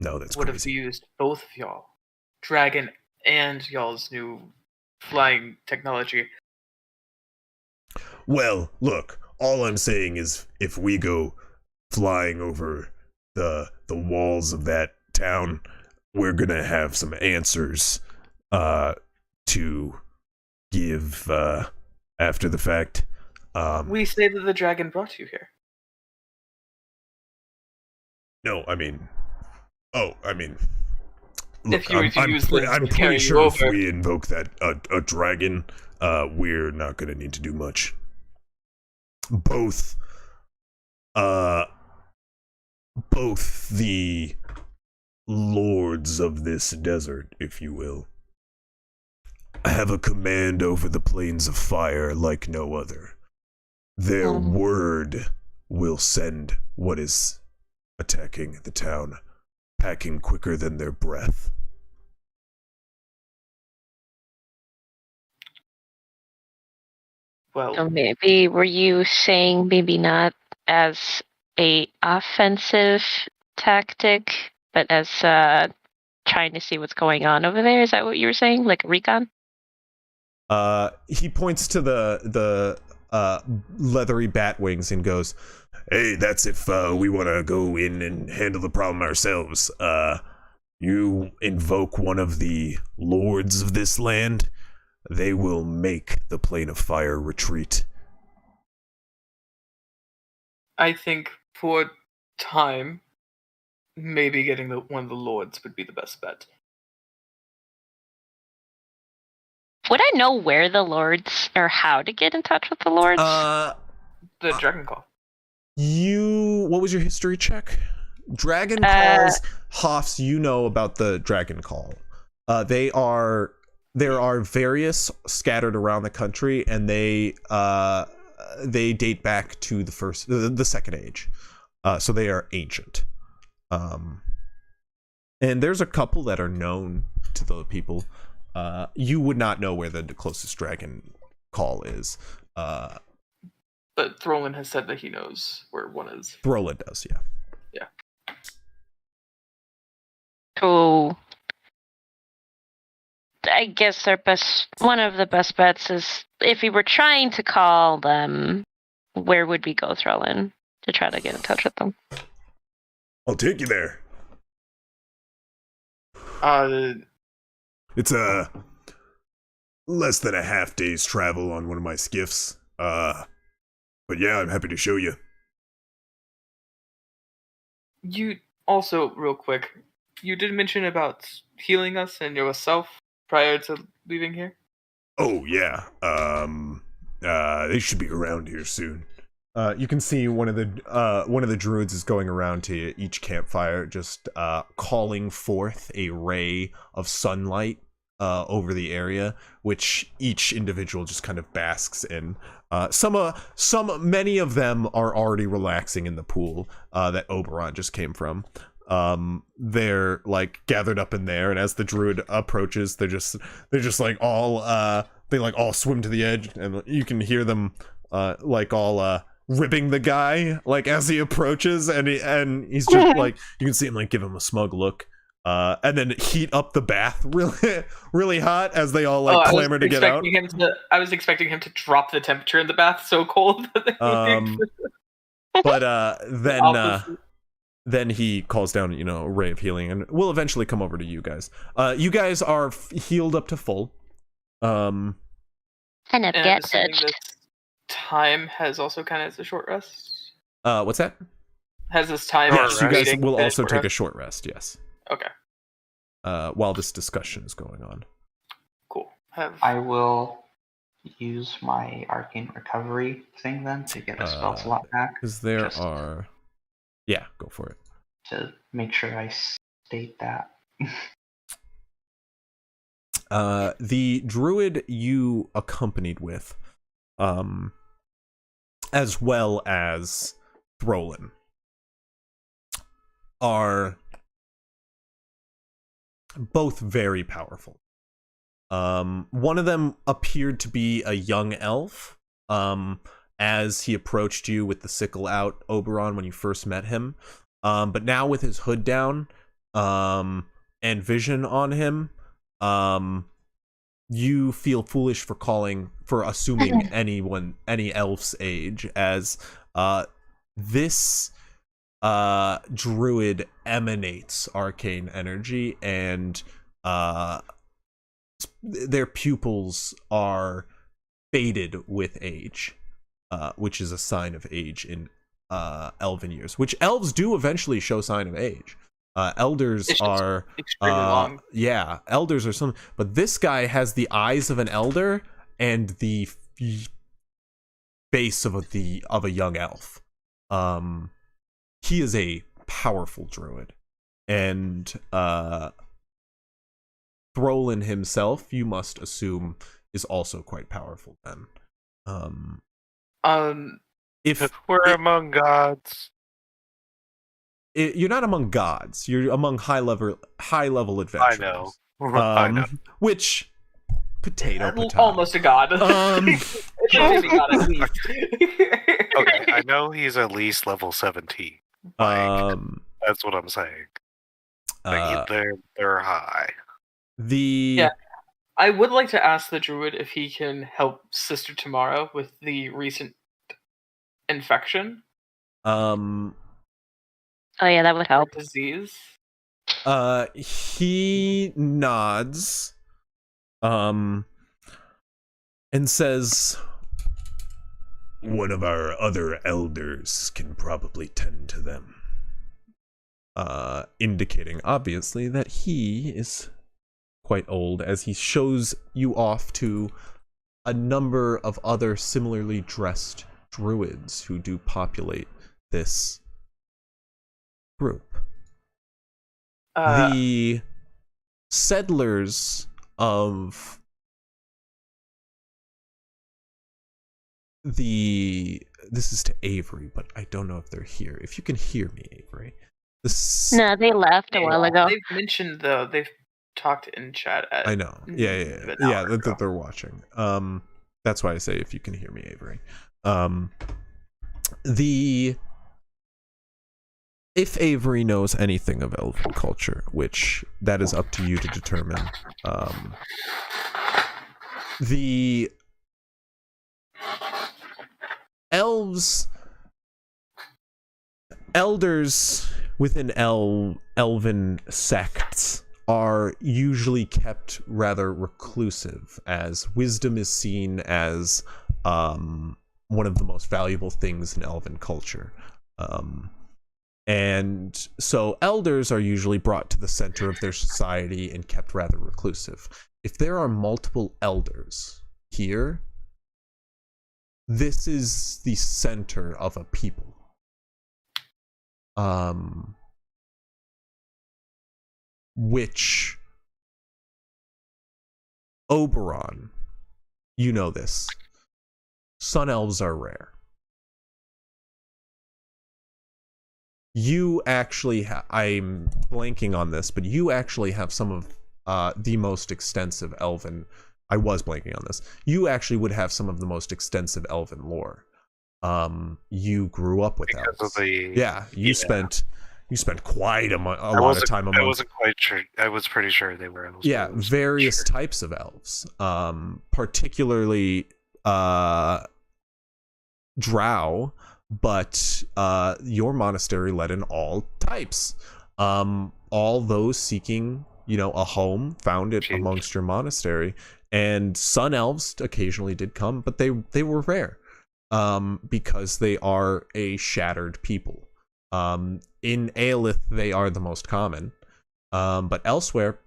[SPEAKER 8] No, that's
[SPEAKER 5] would
[SPEAKER 8] crazy.
[SPEAKER 5] Have used both of y'all. Dragon and y'all's new flying technology.
[SPEAKER 8] Well, look, all I'm saying is if we go flying over the walls of that town, we're gonna have some answers to give after the fact.
[SPEAKER 5] We say that the dragon brought you here.
[SPEAKER 8] No, I mean, look,
[SPEAKER 5] if you were to
[SPEAKER 8] I'm pretty sure if we invoke that a dragon, we're not gonna need to do much. Both the lords of this desert, if you will, have a command over the plains of fire like no other. Their word will send what is attacking the town packing quicker than their breath.
[SPEAKER 5] Well,
[SPEAKER 4] So maybe were you saying maybe not as a offensive tactic, but as trying to see what's going on over there? Is that what you were saying? Like recon?
[SPEAKER 1] He points to the leathery bat wings and goes,
[SPEAKER 8] Hey, that's if we want to go in and handle the problem ourselves. You invoke one of the lords of this land, they will make the plane of fire retreat.
[SPEAKER 5] I think for time, maybe getting one of the lords would be the best bet.
[SPEAKER 4] Would I know where the lords or how to get in touch with the lords?
[SPEAKER 5] The Dragon Call.
[SPEAKER 1] What was your history check? Dragon calls, Hoffs, you know about the Dragon Call. There are various scattered around the country, and they date back to the Second Age. So they are ancient. And there's a couple that are known to the people. You would not know where the closest Dragon Call is.
[SPEAKER 5] But Throlin has said that he knows where one is.
[SPEAKER 1] Throlin does, yeah.
[SPEAKER 5] Yeah.
[SPEAKER 4] So I guess one of the best bets is if we were trying to call them, where would we go, Throlin, to try to get in touch with them?
[SPEAKER 8] I'll take you there. It's less than a half day's travel on one of my skiffs. But yeah, I'm happy to show you.
[SPEAKER 5] You also, real quick, you did mention about healing us and yourself prior to leaving here?
[SPEAKER 8] Oh, yeah. They should be around here soon.
[SPEAKER 1] You can see one of the druids is going around to each campfire, just calling forth a ray of sunlight over the area, which each individual just kind of basks in. Many of them are already relaxing in the pool that Oberon just came from. They're like gathered up in there, and as the druid approaches, they're just like all they like all swim to the edge, and you can hear them like all ribbing the guy like as he approaches, and he's just like, you can see him like give him a smug look. And then heat up the bath really, really hot as they all like clamor to get out.
[SPEAKER 5] I was expecting him to drop the temperature in the bath so cold.
[SPEAKER 1] But then he calls down, a ray of healing, and we'll eventually come over to you guys. You guys are healed up to full.
[SPEAKER 4] Kind of
[SPEAKER 5] and
[SPEAKER 4] get
[SPEAKER 5] this
[SPEAKER 4] it.
[SPEAKER 5] Time has also kind of as a short rest.
[SPEAKER 1] What's that?
[SPEAKER 5] Has this time?
[SPEAKER 1] Yes, you guys will
[SPEAKER 5] a
[SPEAKER 1] also
[SPEAKER 5] short
[SPEAKER 1] take a
[SPEAKER 5] rest?
[SPEAKER 1] short rest. Yes.
[SPEAKER 5] Okay.
[SPEAKER 1] While this discussion is going on.
[SPEAKER 5] Cool.
[SPEAKER 9] I will use my arcane recovery thing then to get a spell slot back.
[SPEAKER 1] Because there are... Yeah, go for it.
[SPEAKER 9] To make sure I state that.
[SPEAKER 1] The druid you accompanied with, as well as Throlin, are both very powerful. One of them appeared to be a young elf, as he approached you with the sickle out, Oberon, when you first met him. But now with his hood down, and vision on him, you feel foolish for assuming any elf's age, as this druid emanates arcane energy, and their pupils are faded with age, which is a sign of age in elven years, which elves do eventually show sign of age. Elders are
[SPEAKER 5] extremely long.
[SPEAKER 1] Yeah, elders are something, but this guy has the eyes of an elder and the face of a young elf. He is a powerful druid, and Throlin himself, you must assume, is also quite powerful. Then,
[SPEAKER 3] if we're among gods.
[SPEAKER 1] You're not among gods. You're among high level adventurers.
[SPEAKER 3] I know. I know.
[SPEAKER 1] Which potato.
[SPEAKER 5] Almost a god. Maybe not at least.
[SPEAKER 3] Okay, I know he's at least level 17. Like, that's what I'm saying. Like, they're high.
[SPEAKER 5] Yeah. I would like to ask the druid if he can help Sister Tamara with the recent infection.
[SPEAKER 4] Oh yeah, that would help.
[SPEAKER 5] Disease.
[SPEAKER 1] He nods, and says,
[SPEAKER 8] "One of our other elders can probably tend to them."
[SPEAKER 1] Indicating obviously that he is quite old, as he shows you off to a number of other similarly dressed druids who do populate this group. The settlers of this is to Avery, but I don't know if they're here. If you can hear me, Avery.
[SPEAKER 4] No, they left a while ago.
[SPEAKER 5] They've mentioned though, they've talked in chat.
[SPEAKER 1] I know. Yeah, that they're watching. That's why I say if you can hear me, Avery. If Avery knows anything of elven culture, which that is up to you to determine, the elders within elven sects are usually kept rather reclusive, as wisdom is seen as one of the most valuable things in elven culture. And so elders are usually brought to the center of their society and kept rather reclusive. If there are multiple elders here, this is the center of a people. Which Oberon, you know this. Sun Elves are rare. You actually I'm blanking on this, but you actually have some of the most extensive elven. I was blanking on this. You actually would have some of the most extensive elven lore. You grew up with elves. You spent quite a lot of time among.
[SPEAKER 3] I wasn't quite sure. I was pretty sure they were elves.
[SPEAKER 1] Yeah, various types of elves, particularly drow, but your monastery let in all types. All those seeking, a home found it amongst your monastery, and Sun Elves occasionally did come, but they were rare, because they are a shattered people. In Aelith, they are the most common, but elsewhere,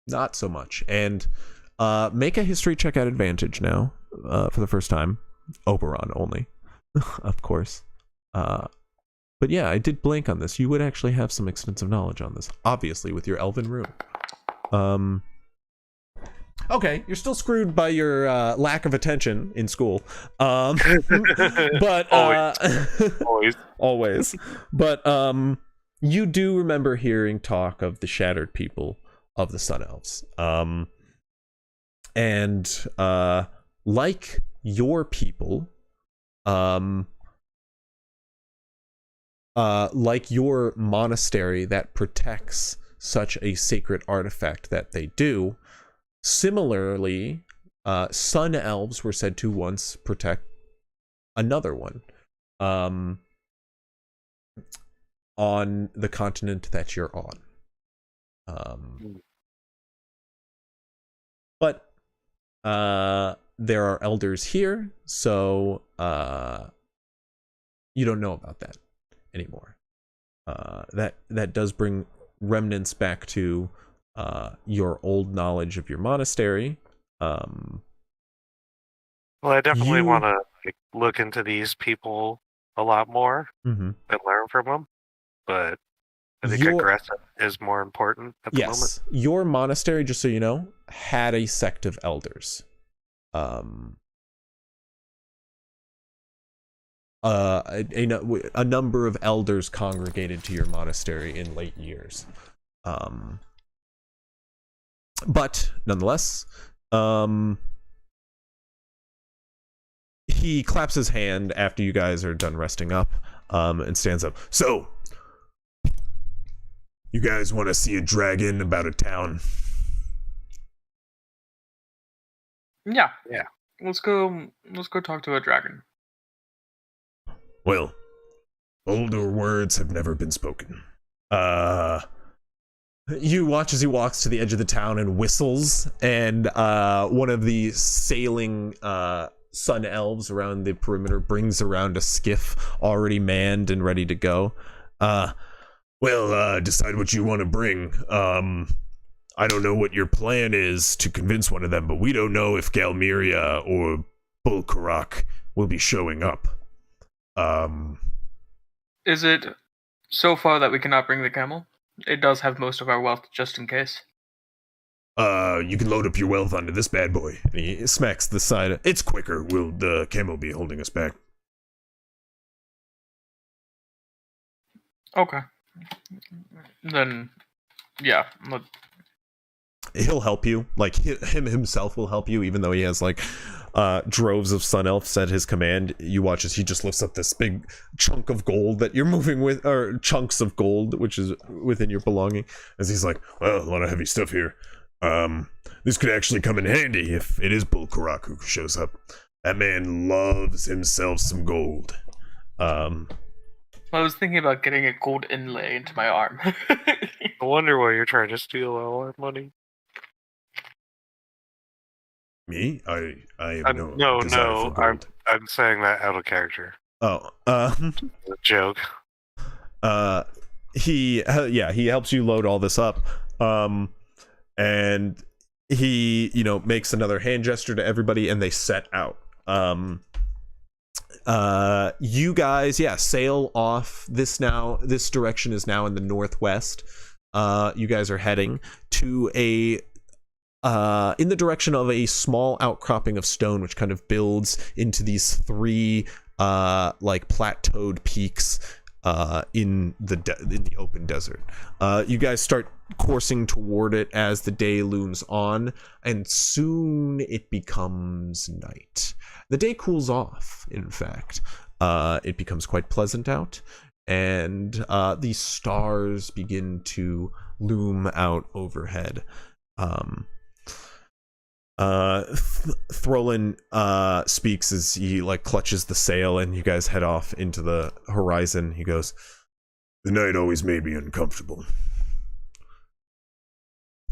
[SPEAKER 1] not so much. And make a history check at advantage now, for the first time. Oberon only, of course. But yeah, I did blank on this. You would actually have some extensive knowledge on this, obviously, with your elven rune. Okay, you're still screwed by your lack of attention in school. But always. But you do remember hearing talk of the shattered people of the Sun Elves. And like your people, like your monastery that protects such a sacred artifact that they do, similarly, Sun Elves were said to once protect another one, on the continent that you're on. But there are elders here, so you don't know about that anymore. That does bring remnants back to your old knowledge of your monastery.
[SPEAKER 3] Well, I definitely want to look into these people a lot more and learn from them. But I think aggressive is more important at the moment.
[SPEAKER 1] Your monastery, just so you know, had a sect of elders. A number of elders congregated to your monastery in late years. But nonetheless, he claps his hand after you guys are done resting up, and stands up.
[SPEAKER 8] So, you guys want to see a dragon about a town?
[SPEAKER 5] Yeah.
[SPEAKER 3] Yeah.
[SPEAKER 5] Let's go talk to a dragon.
[SPEAKER 8] Well, older words have never been spoken.
[SPEAKER 1] You watch as he walks to the edge of the town and whistles, and one of the sailing Sun Elves around the perimeter brings around a skiff already manned and ready to go.
[SPEAKER 8] Decide what you want to bring. I don't know what your plan is to convince one of them, but we don't know if Galmeria or Bulkarak will be showing up.
[SPEAKER 5] Is it so far that we cannot bring the camel? It does have most of our wealth just in case.
[SPEAKER 8] You can load up your wealth onto this bad boy.
[SPEAKER 1] And he smacks the side.
[SPEAKER 8] It's quicker. Will the camel be holding us back?
[SPEAKER 5] Okay. Then, yeah.
[SPEAKER 1] He'll help you. Like, him himself will help you, even though he has, like, droves of Sun Elves at his command. You watch as he just lifts up this big chunk of gold that you're moving with, or chunks of gold, which is within your belonging, as he's like,
[SPEAKER 8] well, a lot of heavy stuff here. This could actually come in handy if it is Bulkarak who shows up. That man loves himself some gold.
[SPEAKER 5] I was thinking about getting a gold inlay into my arm.
[SPEAKER 3] I wonder why you're trying to steal all our money.
[SPEAKER 8] Me? I
[SPEAKER 3] no. I'm saying that out of character.
[SPEAKER 1] oh,
[SPEAKER 3] Joke.
[SPEAKER 1] he helps you load all this up, and he makes another hand gesture to everybody, and they set out. You guys sail off. This direction is now in the northwest. You guys are heading to in the direction of a small outcropping of stone, which kind of builds into these three like plateaued peaks in the open desert. You guys start coursing toward it as the day looms on, and soon it becomes night. The day cools off, in fact. It becomes quite pleasant out, and the stars begin to loom out overhead. Throlin speaks as he clutches the sail, and you guys head off into the horizon. He goes,
[SPEAKER 8] the night always made me uncomfortable.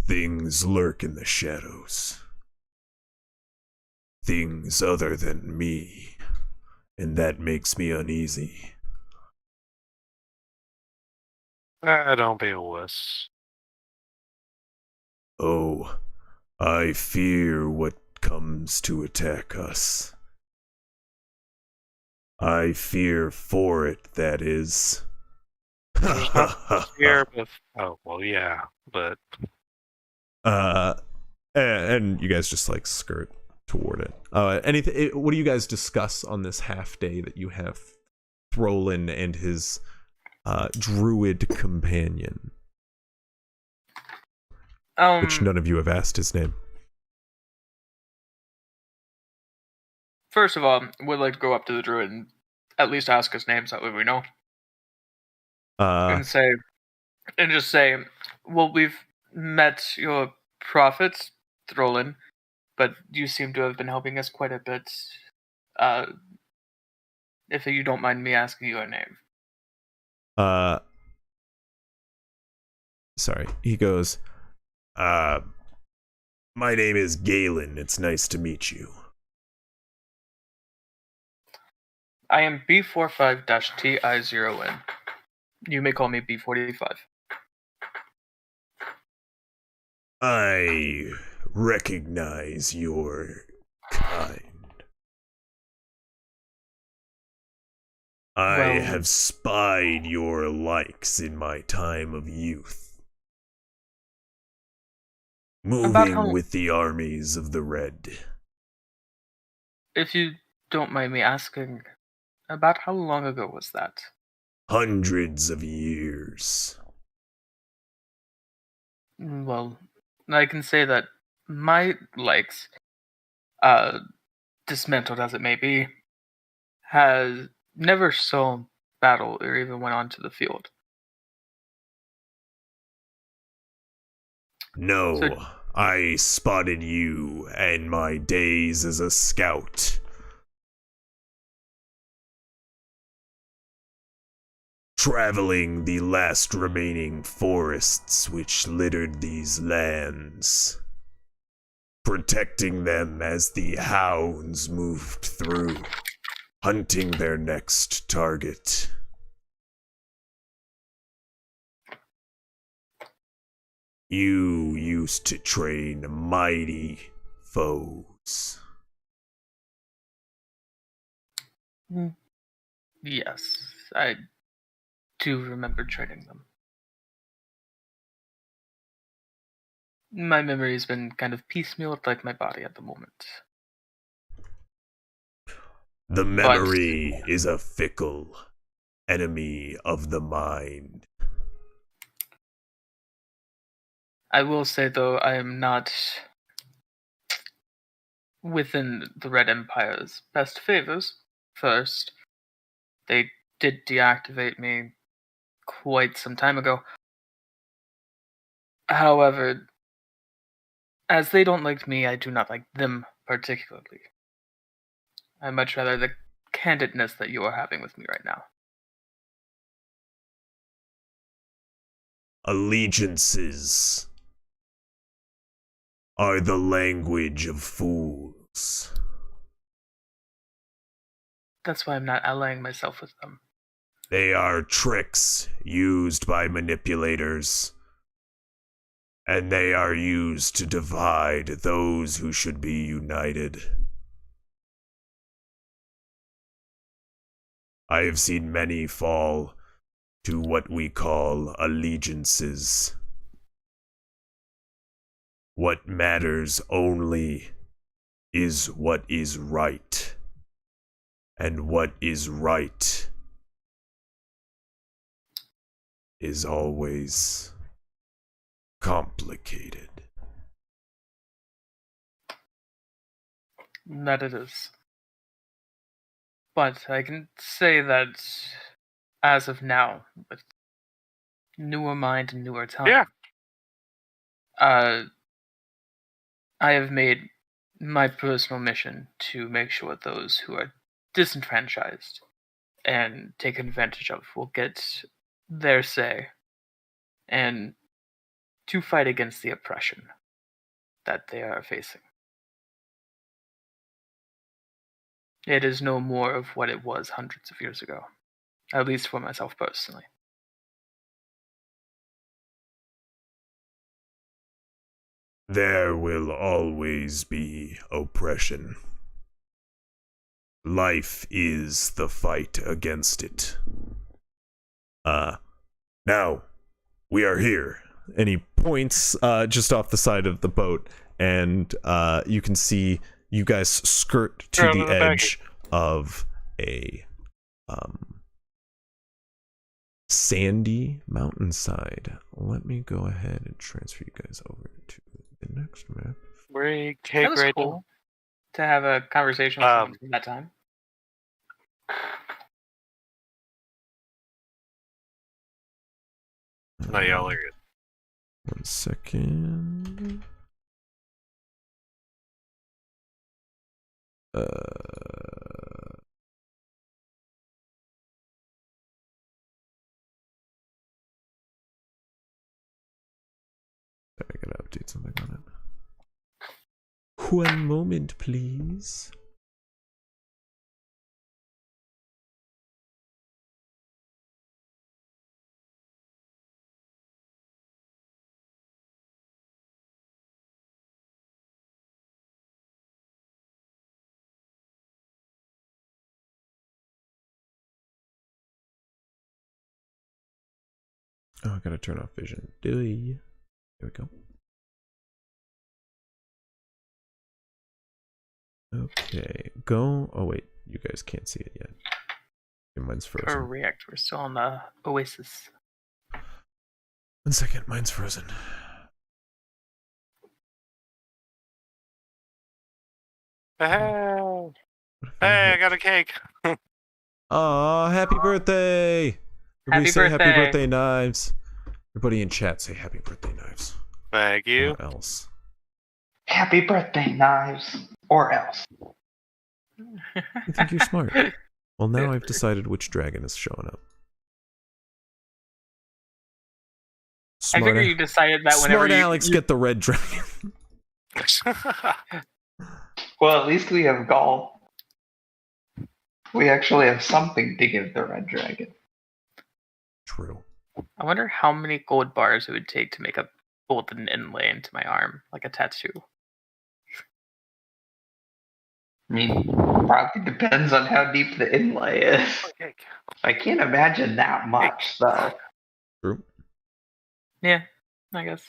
[SPEAKER 8] Things lurk in the shadows. Things other than me, and that makes me uneasy.
[SPEAKER 3] Don't be a wuss.
[SPEAKER 8] Oh, I fear what comes to attack us. I fear for it, that is.
[SPEAKER 3] Fear, but yeah, but
[SPEAKER 1] and you guys just skirt toward it. What do you guys discuss on this half day that you have Throlin and his druid companion? Which none of you have asked his name.
[SPEAKER 5] First of all, we'd like to go up to the druid and at least ask his name so that way we know. And just say, well, we've met your prophets, Throlin, but you seem to have been helping us quite a bit. If you don't mind me asking your name.
[SPEAKER 1] Sorry. He goes,
[SPEAKER 8] my name is Galen. It's nice to meet you.
[SPEAKER 5] I am B45-TI0N. You may call me B45.
[SPEAKER 8] I recognize your kind. I have spied your likes in my time of youth. Moving with the armies of the Red.
[SPEAKER 5] If you don't mind me asking, about how long ago was that?
[SPEAKER 8] Hundreds of years.
[SPEAKER 5] Well, I can say that my likes, dismantled as it may be, has never saw battle or even went onto the field.
[SPEAKER 8] No,
[SPEAKER 5] So-
[SPEAKER 8] I spotted you in my days as a scout. Traveling the last remaining forests which littered these lands. Protecting them as the hounds moved through, hunting their next target. You used to train mighty foes.
[SPEAKER 5] Yes, I do remember training them. My memory's been kind of piecemealed like my body at the moment.
[SPEAKER 8] The memory is a fickle enemy of the mind.
[SPEAKER 5] I will say, though, I am not within the Red Empire's best favors. First, they did deactivate me quite some time ago. However, as they don't like me, I do not like them particularly. I much rather the candidness that you are having with me right now.
[SPEAKER 8] Allegiances are the language of fools.
[SPEAKER 5] That's why I'm not allying myself with them.
[SPEAKER 8] They are tricks used by manipulators, and they are used to divide those who should be united. I have seen many fall to what we call allegiances. What matters only is what is right. And what is right is always complicated.
[SPEAKER 5] That it is. But I can say that as of now, with newer mind and newer time, I have made my personal mission to make sure those who are disenfranchised and taken advantage of will get their say, and to fight against the oppression that they are facing. It is no more of what it was hundreds of years ago, at least for myself personally.
[SPEAKER 8] There will always be oppression. Life is the fight against it. Now, we are here.
[SPEAKER 1] And he points just off the side of the boat, and you can see you guys skirt to the edge of a sandy mountainside. Let me go ahead and transfer you guys over to the next map.
[SPEAKER 3] Break,
[SPEAKER 5] That
[SPEAKER 3] take
[SPEAKER 5] was
[SPEAKER 3] right
[SPEAKER 5] cool to have a conversation with someone from that time.
[SPEAKER 3] No, y'all are good.
[SPEAKER 1] 1 second. I gotta update something on it. 1 moment, please. Oh, I gotta turn off vision. Here we go. Okay, go. Oh wait, you guys can't see it yet. Mine's frozen.
[SPEAKER 5] Correct. We're still on the Oasis.
[SPEAKER 1] 1 second, mine's frozen.
[SPEAKER 3] Hey, I got a cake.
[SPEAKER 1] Aw, happy birthday! Everybody say happy birthday, Knives. Everybody in chat say happy birthday, Knives.
[SPEAKER 3] Thank you.
[SPEAKER 1] Or else.
[SPEAKER 9] Happy birthday, Knives. Or else.
[SPEAKER 1] You think you're smart. Well, now I've decided which dragon is showing up.
[SPEAKER 5] I figure you decided that whenever
[SPEAKER 1] Smart Alex get the red dragon.
[SPEAKER 9] Well, at least we have Gaul. We actually have something to give the red dragon.
[SPEAKER 1] True.
[SPEAKER 5] I wonder how many gold bars it would take to make a golden inlay into my arm, like a tattoo.
[SPEAKER 9] I mean, probably depends on how deep the inlay is. I can't imagine that much, though.
[SPEAKER 1] True.
[SPEAKER 5] Yeah, I guess.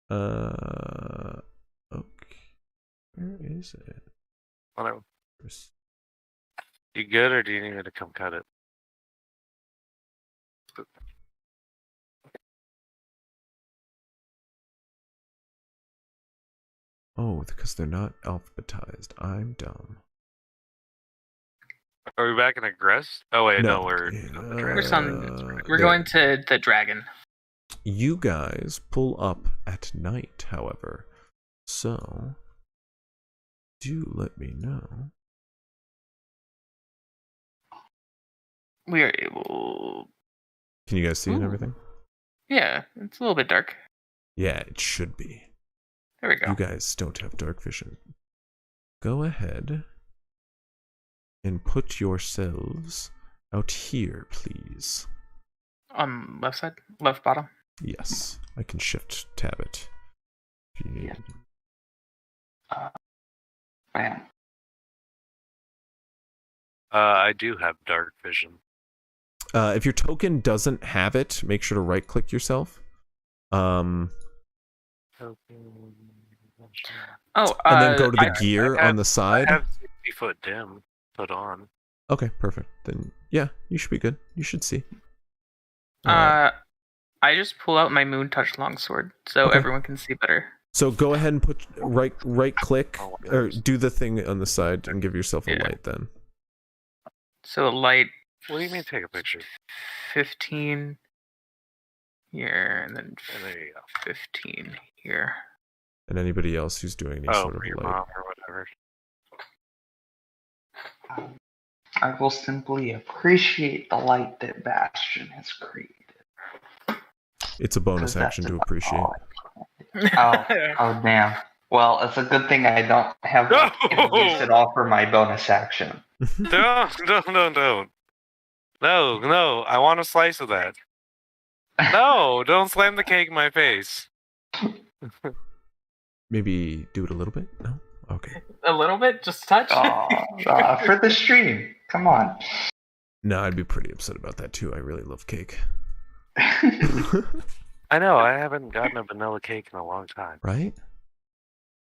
[SPEAKER 1] Okay. Where is it?
[SPEAKER 3] Whatever. You good, or do you need me to come cut it?
[SPEAKER 1] Oh, because they're not alphabetized. I'm dumb.
[SPEAKER 3] Are we back in Aggress? Oh wait, no, we're
[SPEAKER 5] We're going to the dragon.
[SPEAKER 1] You guys pull up at night, however. So, do let me know.
[SPEAKER 5] We are able.
[SPEAKER 1] Can you guys see and everything?
[SPEAKER 5] Yeah, it's a little bit dark.
[SPEAKER 1] Yeah, it should be.
[SPEAKER 5] There we go.
[SPEAKER 1] You guys don't have dark vision. Go ahead and put yourselves out here, please.
[SPEAKER 5] On left side? Left bottom?
[SPEAKER 1] Yes. I can shift tab it if you need.
[SPEAKER 9] Man.
[SPEAKER 3] I do have dark vision.
[SPEAKER 1] If your token doesn't have it, make sure to right click yourself.
[SPEAKER 5] Oh,
[SPEAKER 1] and then go to the gear on the side.
[SPEAKER 3] I have 60-foot dim put on.
[SPEAKER 1] Okay, perfect. Then yeah, you should be good. You should see.
[SPEAKER 5] I just pull out my moon touch longsword so everyone can see better.
[SPEAKER 1] So go ahead and put right click or do the thing on the side and give yourself a light then.
[SPEAKER 5] So a light.
[SPEAKER 3] What do you mean take a picture?
[SPEAKER 5] 15 here and then
[SPEAKER 3] there you go.
[SPEAKER 5] 15 here.
[SPEAKER 1] And anybody else who's doing any sort of
[SPEAKER 3] your
[SPEAKER 1] light.
[SPEAKER 3] mom or whatever.
[SPEAKER 9] I will simply appreciate the light that Bastion has created.
[SPEAKER 1] It's a bonus action to appreciate.
[SPEAKER 9] Oh, damn. Well, it's a good thing I don't have use it all for my bonus action.
[SPEAKER 3] Don't. No, I want a slice of that. No, don't slam the cake in my face.
[SPEAKER 1] Maybe do it a little bit? No? Okay.
[SPEAKER 5] A little bit? Just touch?
[SPEAKER 9] For the stream. Come on.
[SPEAKER 1] No, I'd be pretty upset about that too. I really love cake.
[SPEAKER 3] I know, I haven't gotten a vanilla cake in a long time.
[SPEAKER 1] Right?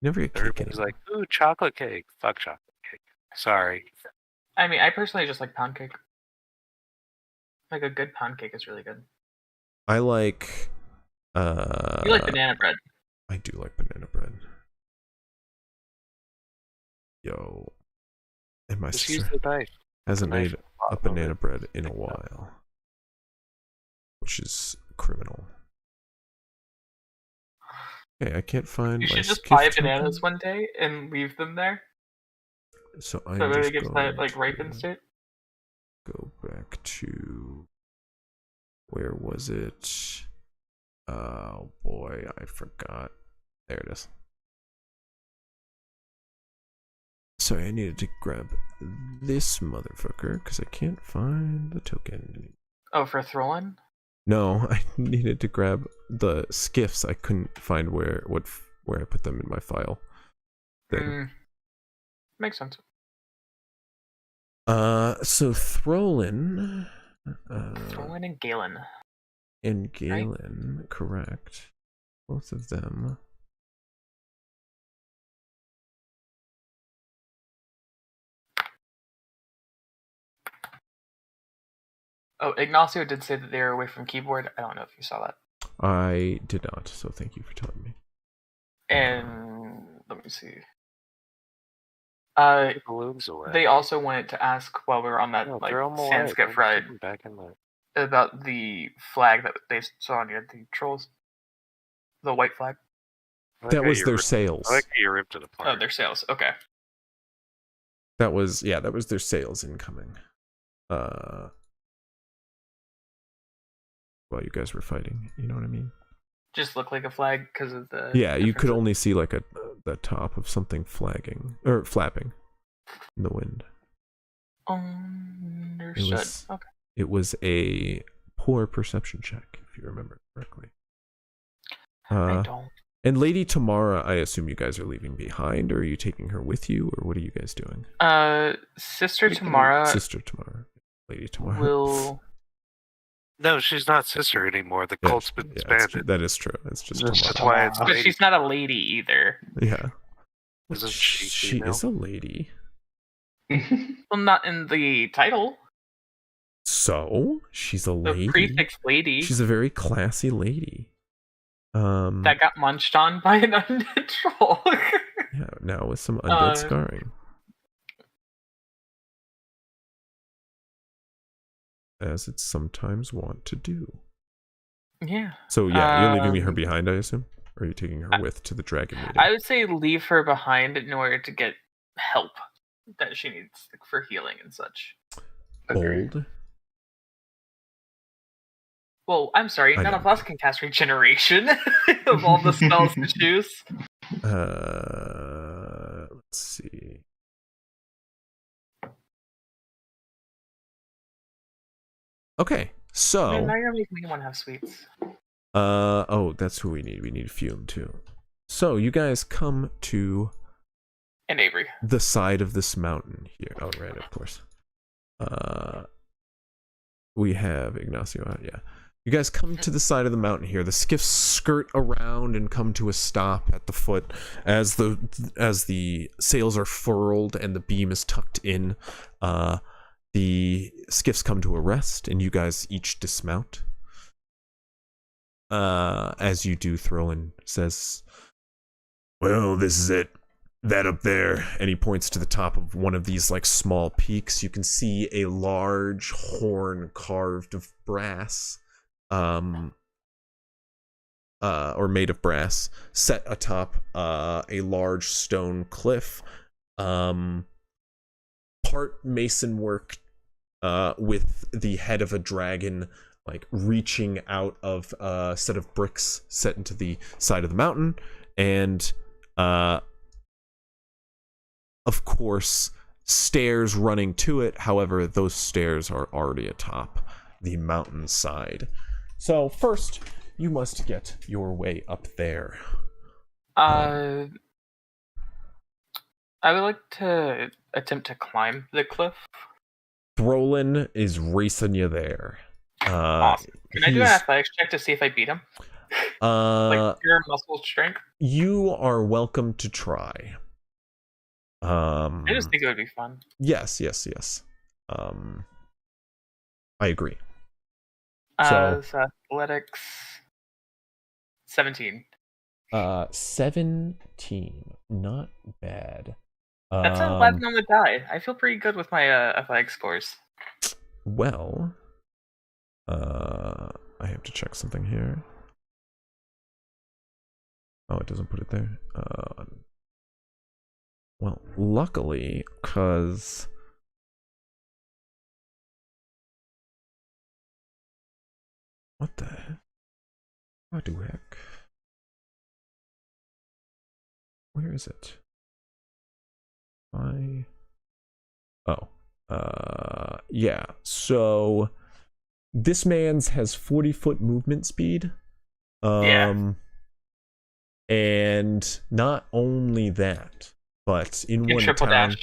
[SPEAKER 1] Never get cake.
[SPEAKER 3] Everybody's like, ooh, chocolate cake. Fuck chocolate cake. Sorry.
[SPEAKER 5] I mean, I personally just like pound cake. Like a good pound cake is really good.
[SPEAKER 1] I like
[SPEAKER 5] You like banana bread.
[SPEAKER 1] I do like banana bread. Yo. And my
[SPEAKER 3] Just
[SPEAKER 1] sister
[SPEAKER 3] use the knife.
[SPEAKER 1] hasn't made a banana bread in a while. Which is criminal. Okay, I can't find
[SPEAKER 5] You
[SPEAKER 1] my
[SPEAKER 5] should just
[SPEAKER 1] skiff
[SPEAKER 5] buy
[SPEAKER 1] token.
[SPEAKER 5] bananas one day and leave them there.
[SPEAKER 1] So I'm
[SPEAKER 5] So that
[SPEAKER 1] just
[SPEAKER 5] it gets
[SPEAKER 1] going
[SPEAKER 5] that like ripened
[SPEAKER 1] to
[SPEAKER 5] state.
[SPEAKER 1] go back to where was it? Oh boy, I forgot. There it is. Sorry, I needed to grab this motherfucker because I can't find the token.
[SPEAKER 5] Oh, for Throlin?
[SPEAKER 1] No, I needed to grab the skiffs. I couldn't find where I put them in my file.
[SPEAKER 5] Makes sense.
[SPEAKER 1] So Throlin.
[SPEAKER 5] Throlin and Galen.
[SPEAKER 1] And Galen, right? Correct. Both of them.
[SPEAKER 5] Oh, Ignacio did say that they were away from keyboard. I don't know if you saw that.
[SPEAKER 1] I did not, so thank you for telling me.
[SPEAKER 5] And let me see.
[SPEAKER 3] balloons away.
[SPEAKER 5] They also wanted to ask while we were on that
[SPEAKER 3] throw 'em away.
[SPEAKER 5] sands get
[SPEAKER 3] Don't
[SPEAKER 5] fried
[SPEAKER 3] keep 'em back in there.
[SPEAKER 5] about the flag that they saw near the trolls. The white flag.
[SPEAKER 1] That was their sails.
[SPEAKER 3] I like how you ripped it apart.
[SPEAKER 5] Oh, their sails. Okay.
[SPEAKER 1] That was their sails incoming. While you guys were fighting, you know what I mean?
[SPEAKER 5] Just looked like a flag because of the.
[SPEAKER 1] Yeah, you could only see like the top of something flapping in the wind.
[SPEAKER 5] Understood. Okay.
[SPEAKER 1] It was a poor perception check, if you remember correctly.
[SPEAKER 5] I don't.
[SPEAKER 1] And Lady Tamara, I assume you guys are leaving behind, or are you taking her with you, or what are you guys doing?
[SPEAKER 5] Sister Tamara.
[SPEAKER 1] Sister Tamara. Lady Tamara.
[SPEAKER 5] Will.
[SPEAKER 3] No, she's not sister anymore. The cult's been disbanded.
[SPEAKER 1] That is true. It's just
[SPEAKER 3] That's
[SPEAKER 1] Tamara.
[SPEAKER 3] why it's
[SPEAKER 5] But she's not a lady either.
[SPEAKER 1] Yeah.
[SPEAKER 3] Isn't
[SPEAKER 1] She is a lady.
[SPEAKER 5] Well, not in the title.
[SPEAKER 1] So she's a lady.
[SPEAKER 5] The prefix lady.
[SPEAKER 1] She's a very classy lady.
[SPEAKER 5] That got munched on by an undead troll.
[SPEAKER 1] Yeah, now with some undead scarring. As it's sometimes wont to do.
[SPEAKER 5] Yeah.
[SPEAKER 1] So yeah, you're leaving her behind, I assume? Or are you taking her with to the dragon meeting?
[SPEAKER 5] I would say leave her behind in order to get help that she needs for healing and such.
[SPEAKER 1] Bold.
[SPEAKER 5] Well, I'm sorry, none of us can cast regeneration of all the spells to choose.
[SPEAKER 1] Let's see. Okay, so
[SPEAKER 5] Man, now you're making me want to have sweets.
[SPEAKER 1] oh, that's who we need. We need Fume too. So you guys come to
[SPEAKER 5] And Avery.
[SPEAKER 1] the side of this mountain here. Oh, right, of course. We have Ignacio out, yeah. You guys come to the side of the mountain here. The skiffs skirt around and come to a stop at the foot as the sails are furled and the beam is tucked in. The skiffs come to a rest, and you guys each dismount. As you do, Throlin says, "Well, this is it. That up there," and he points to the top of one of these like small peaks. You can see a large horn carved of brass. Or made of brass, set atop a large stone cliff, part mason work, with the head of a dragon like reaching out of a set of bricks set into the side of the mountain, and of course stairs running to it. However, those stairs are already atop the mountainside. So first, you must get your way up there.
[SPEAKER 5] I would like to attempt to climb the cliff.
[SPEAKER 1] Throlin is racing you there.
[SPEAKER 5] Awesome. Can I do an athletics check to see if I beat him? Like pure muscle strength?
[SPEAKER 1] You are welcome to try.
[SPEAKER 5] I just think it would be fun.
[SPEAKER 1] Yes. I agree.
[SPEAKER 5] So athletics 17.
[SPEAKER 1] 17. Not bad.
[SPEAKER 5] That's an 11 on the die. I feel pretty good with my athletic scores.
[SPEAKER 1] Well, I have to check something here. Oh, it doesn't put it there. Well, luckily, because what the heck? What the heck? Where is it? Yeah. So this man's has 40-foot movement speed. And not only that, but in one time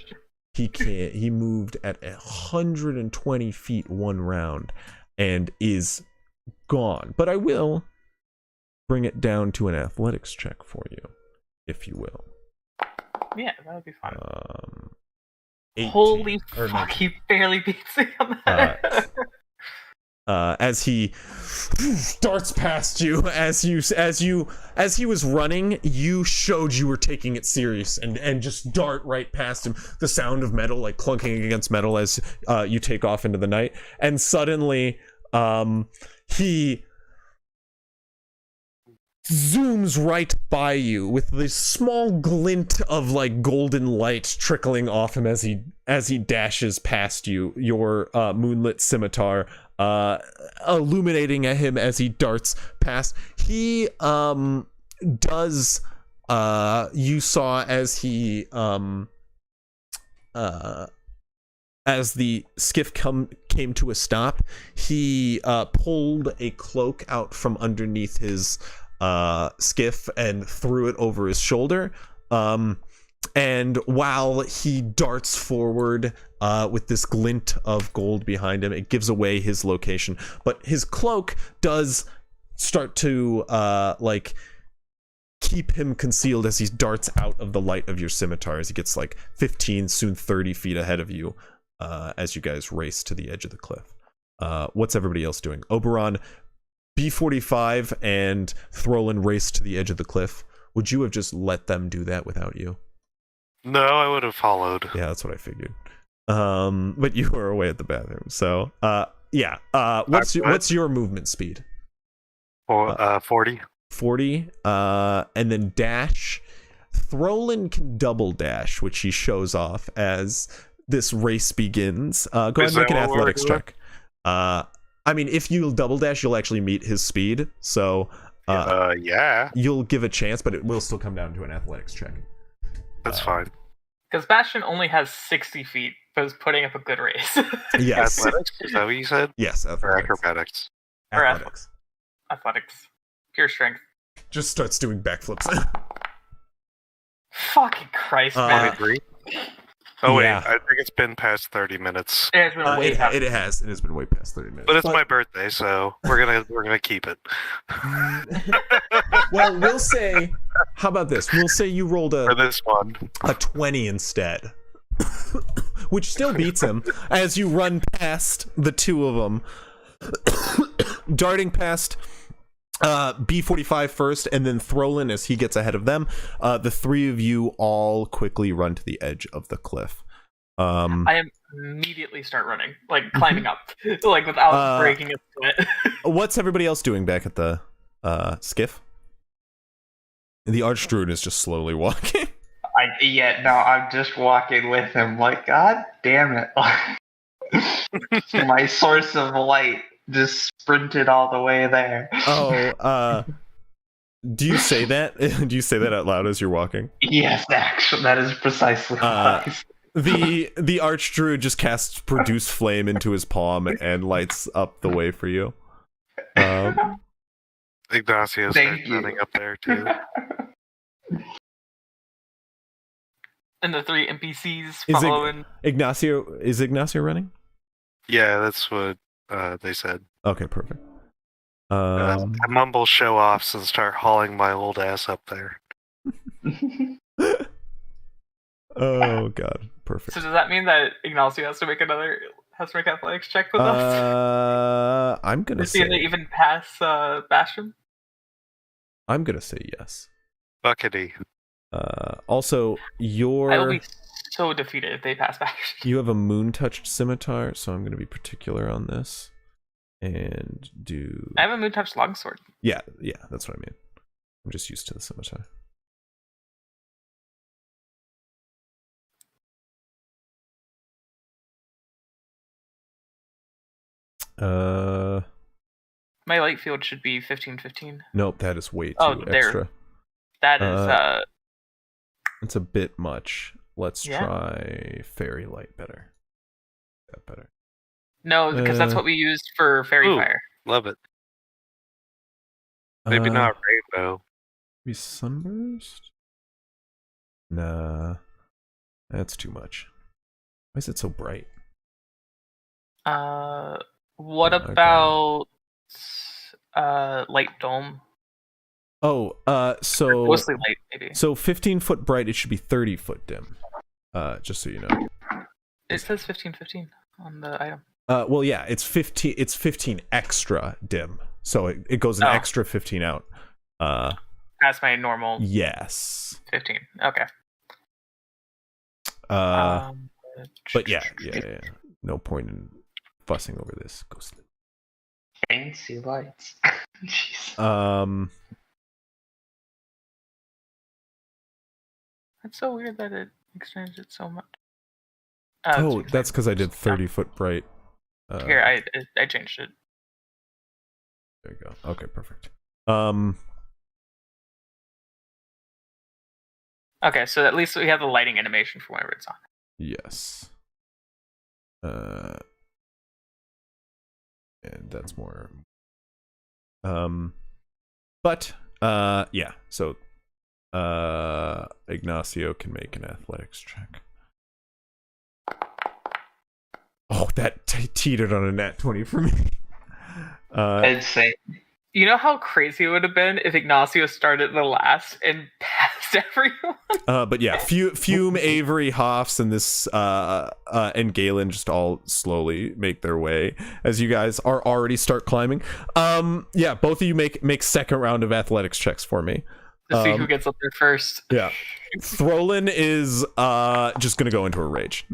[SPEAKER 1] he moved at 120 feet one round and is gone. But I will bring it down to an athletics check for you, if you will.
[SPEAKER 5] Yeah, that would be fun.
[SPEAKER 1] 18,
[SPEAKER 5] Holy fuck, he barely beats me on that.
[SPEAKER 1] as he darts past you. As he was running, you showed you were taking it serious and just dart right past him. The sound of metal like clunking against metal as you take off into the night, and suddenly he zooms right by you with this small glint of like golden light trickling off him as he dashes past you, your moonlit scimitar illuminating at him as he darts past. He does you saw as he as the skiff came to a stop, he pulled a cloak out from underneath his skiff and threw it over his shoulder, and while he darts forward with this glint of gold behind him, it gives away his location, but his cloak does start to like keep him concealed as he darts out of the light of your scimitar, as he gets like 15, soon 30 feet ahead of you as you guys race to the edge of the cliff. What's everybody else doing? Oberon, B45 and Throlin race to the edge of the cliff. Would you have just let them do that without you?
[SPEAKER 3] No, I would have followed.
[SPEAKER 1] Yeah, that's what I figured. But you were away at the bathroom, so what's your movement speed?
[SPEAKER 3] 40.
[SPEAKER 1] 40. And then dash. Throlin can double dash, which he shows off as this race begins. Go ahead and make an athletics check. I mean, if you double dash, you'll actually meet his speed. So,
[SPEAKER 3] yeah,
[SPEAKER 1] you'll give a chance, but it will still come down to an athletics check.
[SPEAKER 3] That's fine.
[SPEAKER 5] Because Bastion only has 60 feet, but is putting up a good race.
[SPEAKER 1] Yes.
[SPEAKER 3] Athletics? Is that what you said?
[SPEAKER 1] Yes.
[SPEAKER 3] Or
[SPEAKER 1] Athletics.
[SPEAKER 3] acrobatics?
[SPEAKER 5] Or
[SPEAKER 1] Athletics.
[SPEAKER 5] Athletics. Pure strength.
[SPEAKER 1] Just starts doing backflips.
[SPEAKER 5] Fucking Christ, man.
[SPEAKER 3] 23? Oh, wait,
[SPEAKER 1] Yeah.
[SPEAKER 3] I think it's been past 30 minutes.
[SPEAKER 5] It has been way past.
[SPEAKER 1] It has. It has been way past 30 minutes.
[SPEAKER 3] But it's my birthday, so we're gonna keep it.
[SPEAKER 1] Well, we'll say. How about this? We'll say you rolled
[SPEAKER 3] For this one.
[SPEAKER 1] a 20 instead, which still beats him as you run past the two of them, darting past B45 first, and then Throlin as he gets ahead of them. The three of you all quickly run to the edge of the cliff.
[SPEAKER 5] I immediately start running, like climbing up, like without breaking a sweat.
[SPEAKER 1] What's everybody else doing back at the skiff? The Archdruid is just slowly walking.
[SPEAKER 9] I'm just walking with him. Like, God damn it! My source of light just sprinted all the way there.
[SPEAKER 1] Oh, do you say that? Do you say that out loud as you're walking?
[SPEAKER 9] Yes, actually, that is precisely why.
[SPEAKER 1] The Archdruid just casts Produce Flame into his palm and lights up the way for you.
[SPEAKER 3] Ignacio
[SPEAKER 9] Thank
[SPEAKER 3] starts
[SPEAKER 9] you.
[SPEAKER 3] running up there, too.
[SPEAKER 5] And the three NPCs
[SPEAKER 1] Is
[SPEAKER 5] following.
[SPEAKER 1] Ignacio running?
[SPEAKER 3] Yeah, that's what they said.
[SPEAKER 1] Okay, perfect.
[SPEAKER 3] I mumble show-offs and start hauling my old ass up there.
[SPEAKER 1] Oh god, perfect.
[SPEAKER 5] So does that mean that Ignacio has to make athletics check with us?
[SPEAKER 1] I'm gonna
[SPEAKER 5] To see if
[SPEAKER 1] say
[SPEAKER 5] they even pass Bastion?
[SPEAKER 1] I'm gonna say yes.
[SPEAKER 3] Buckety.
[SPEAKER 1] Also,
[SPEAKER 5] I will be so defeated if they pass Bastion.
[SPEAKER 1] you have a moon-touched scimitar, so I'm gonna be particular on this. And do
[SPEAKER 5] I have a moon touch longsword.
[SPEAKER 1] yeah, that's what I mean. I'm just used to the scimitar.
[SPEAKER 5] My light field should be 15-15.
[SPEAKER 1] Nope, that is way too
[SPEAKER 5] there.
[SPEAKER 1] extra.
[SPEAKER 5] That is
[SPEAKER 1] It's a bit much. Let's
[SPEAKER 5] Yeah.
[SPEAKER 1] try fairy light better. That better.
[SPEAKER 5] no, because that's what we used for fairy
[SPEAKER 3] Ooh.
[SPEAKER 5] fire.
[SPEAKER 3] Love it. Maybe not rainbow.
[SPEAKER 1] Maybe sunburst? Nah. That's too much. Why is it so bright?
[SPEAKER 5] What
[SPEAKER 1] Okay.
[SPEAKER 5] about light dome?
[SPEAKER 1] Oh, so
[SPEAKER 5] Mostly light, maybe.
[SPEAKER 1] so 15-foot bright, it should be 30-foot dim. Just so you know.
[SPEAKER 5] It says 15-15 on the item.
[SPEAKER 1] Well, yeah, it's 15. It's 15 extra dim, so it goes an extra 15 out.
[SPEAKER 5] That's my normal.
[SPEAKER 1] Yes.
[SPEAKER 5] 15. Okay.
[SPEAKER 1] But yeah. No point in fussing over this. Go sleep.
[SPEAKER 9] Fancy lights. Jeez.
[SPEAKER 5] That's so weird that it extends it so much.
[SPEAKER 1] That's because I did 30-foot bright.
[SPEAKER 5] Here, I changed it.
[SPEAKER 1] There you go. Okay, perfect.
[SPEAKER 5] Okay, so at least we have the lighting animation for whenever it's on.
[SPEAKER 1] Yes. And that's more. But yeah. So, Ignacio can make an athletics check. Oh, that teetered on a nat 20 for me.
[SPEAKER 9] Insane.
[SPEAKER 5] You know how crazy it would have been if Ignacio started the last and passed everyone?
[SPEAKER 1] But yeah, Fume, Avery, Hoffs, and this and Galen just all slowly make their way as you guys are already start climbing. Yeah, both of you make second round of athletics checks for me.
[SPEAKER 5] To see who gets up there first.
[SPEAKER 1] Yeah. Throlin is just gonna go into a rage.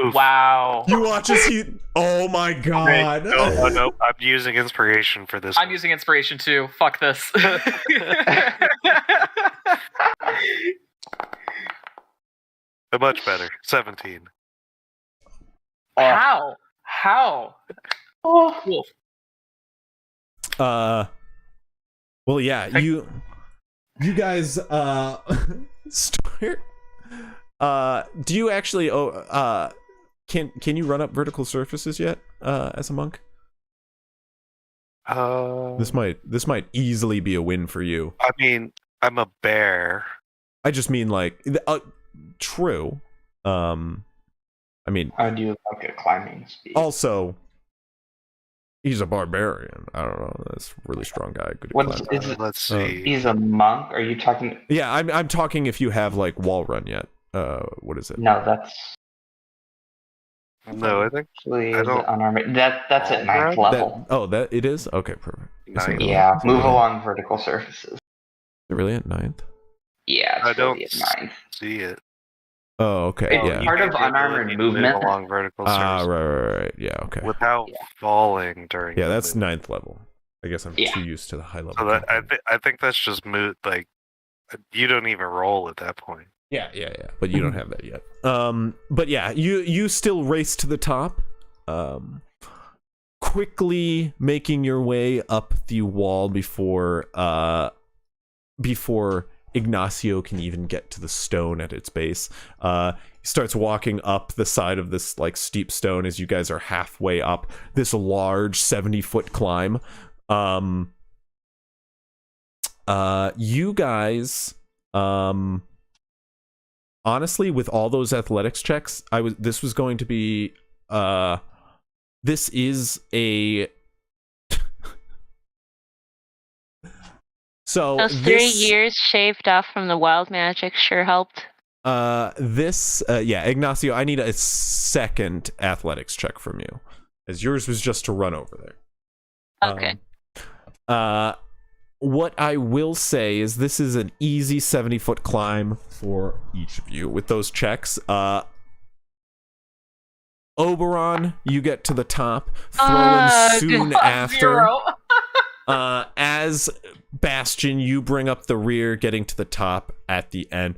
[SPEAKER 5] Wow.
[SPEAKER 1] You watch as he. Oh my god.
[SPEAKER 3] No, I'm using inspiration for this.
[SPEAKER 5] I'm using inspiration too. Fuck this.
[SPEAKER 3] Much better. 17.
[SPEAKER 5] How?
[SPEAKER 9] Oh.
[SPEAKER 1] Well, yeah, you guys start. Do you actually can you run up vertical surfaces yet as a monk? This might easily be a win for you.
[SPEAKER 3] I mean, I'm a bear.
[SPEAKER 1] I just mean like true. I mean,
[SPEAKER 9] I do like a climbing speed.
[SPEAKER 1] Also, he's a barbarian. I don't know. That's a really strong guy. Good.
[SPEAKER 3] Let's see.
[SPEAKER 9] He's a monk. Are you talking?
[SPEAKER 1] Yeah, I'm talking if you have like wall run yet. What is it?
[SPEAKER 9] No, that's.
[SPEAKER 3] No, I think
[SPEAKER 9] Actually,
[SPEAKER 3] I don't.
[SPEAKER 9] unarmored. That's at 9th level.
[SPEAKER 1] That it is. Okay, perfect.
[SPEAKER 9] Yeah, move along vertical surfaces.
[SPEAKER 1] Really at 9th?
[SPEAKER 9] Yeah, it's
[SPEAKER 3] I don't
[SPEAKER 9] really at 9th.
[SPEAKER 3] see it.
[SPEAKER 1] Oh, okay.
[SPEAKER 9] It's
[SPEAKER 1] Yeah.
[SPEAKER 9] part of unarmored movement.
[SPEAKER 3] Along vertical surfaces
[SPEAKER 1] Right. Yeah. Okay.
[SPEAKER 3] without falling during.
[SPEAKER 1] Yeah,
[SPEAKER 3] the
[SPEAKER 1] that's
[SPEAKER 3] movement.
[SPEAKER 1] 9th level. I guess I'm too used to the high level.
[SPEAKER 3] So that, I think that's just moot. Like, you don't even roll at that point.
[SPEAKER 1] Yeah. But you don't have that yet. But yeah, you still race to the top. Quickly making your way up the wall before Ignacio can even get to the stone at its base. He starts walking up the side of this like steep stone as you guys are halfway up this large 70-foot climb. You guys, honestly, with all those athletics checks, this was going to be this is a
[SPEAKER 4] Those 3 years shaved off from the wild magic sure helped.
[SPEAKER 1] Ignacio, I need a second athletics check from you, as yours was just to run over there.
[SPEAKER 4] Okay.
[SPEAKER 1] What I will say is this is an easy 70-foot climb for each of you with those checks. Oberon, you get to the top. Throwing soon after. As Bastion, you bring up the rear, getting to the top at the end.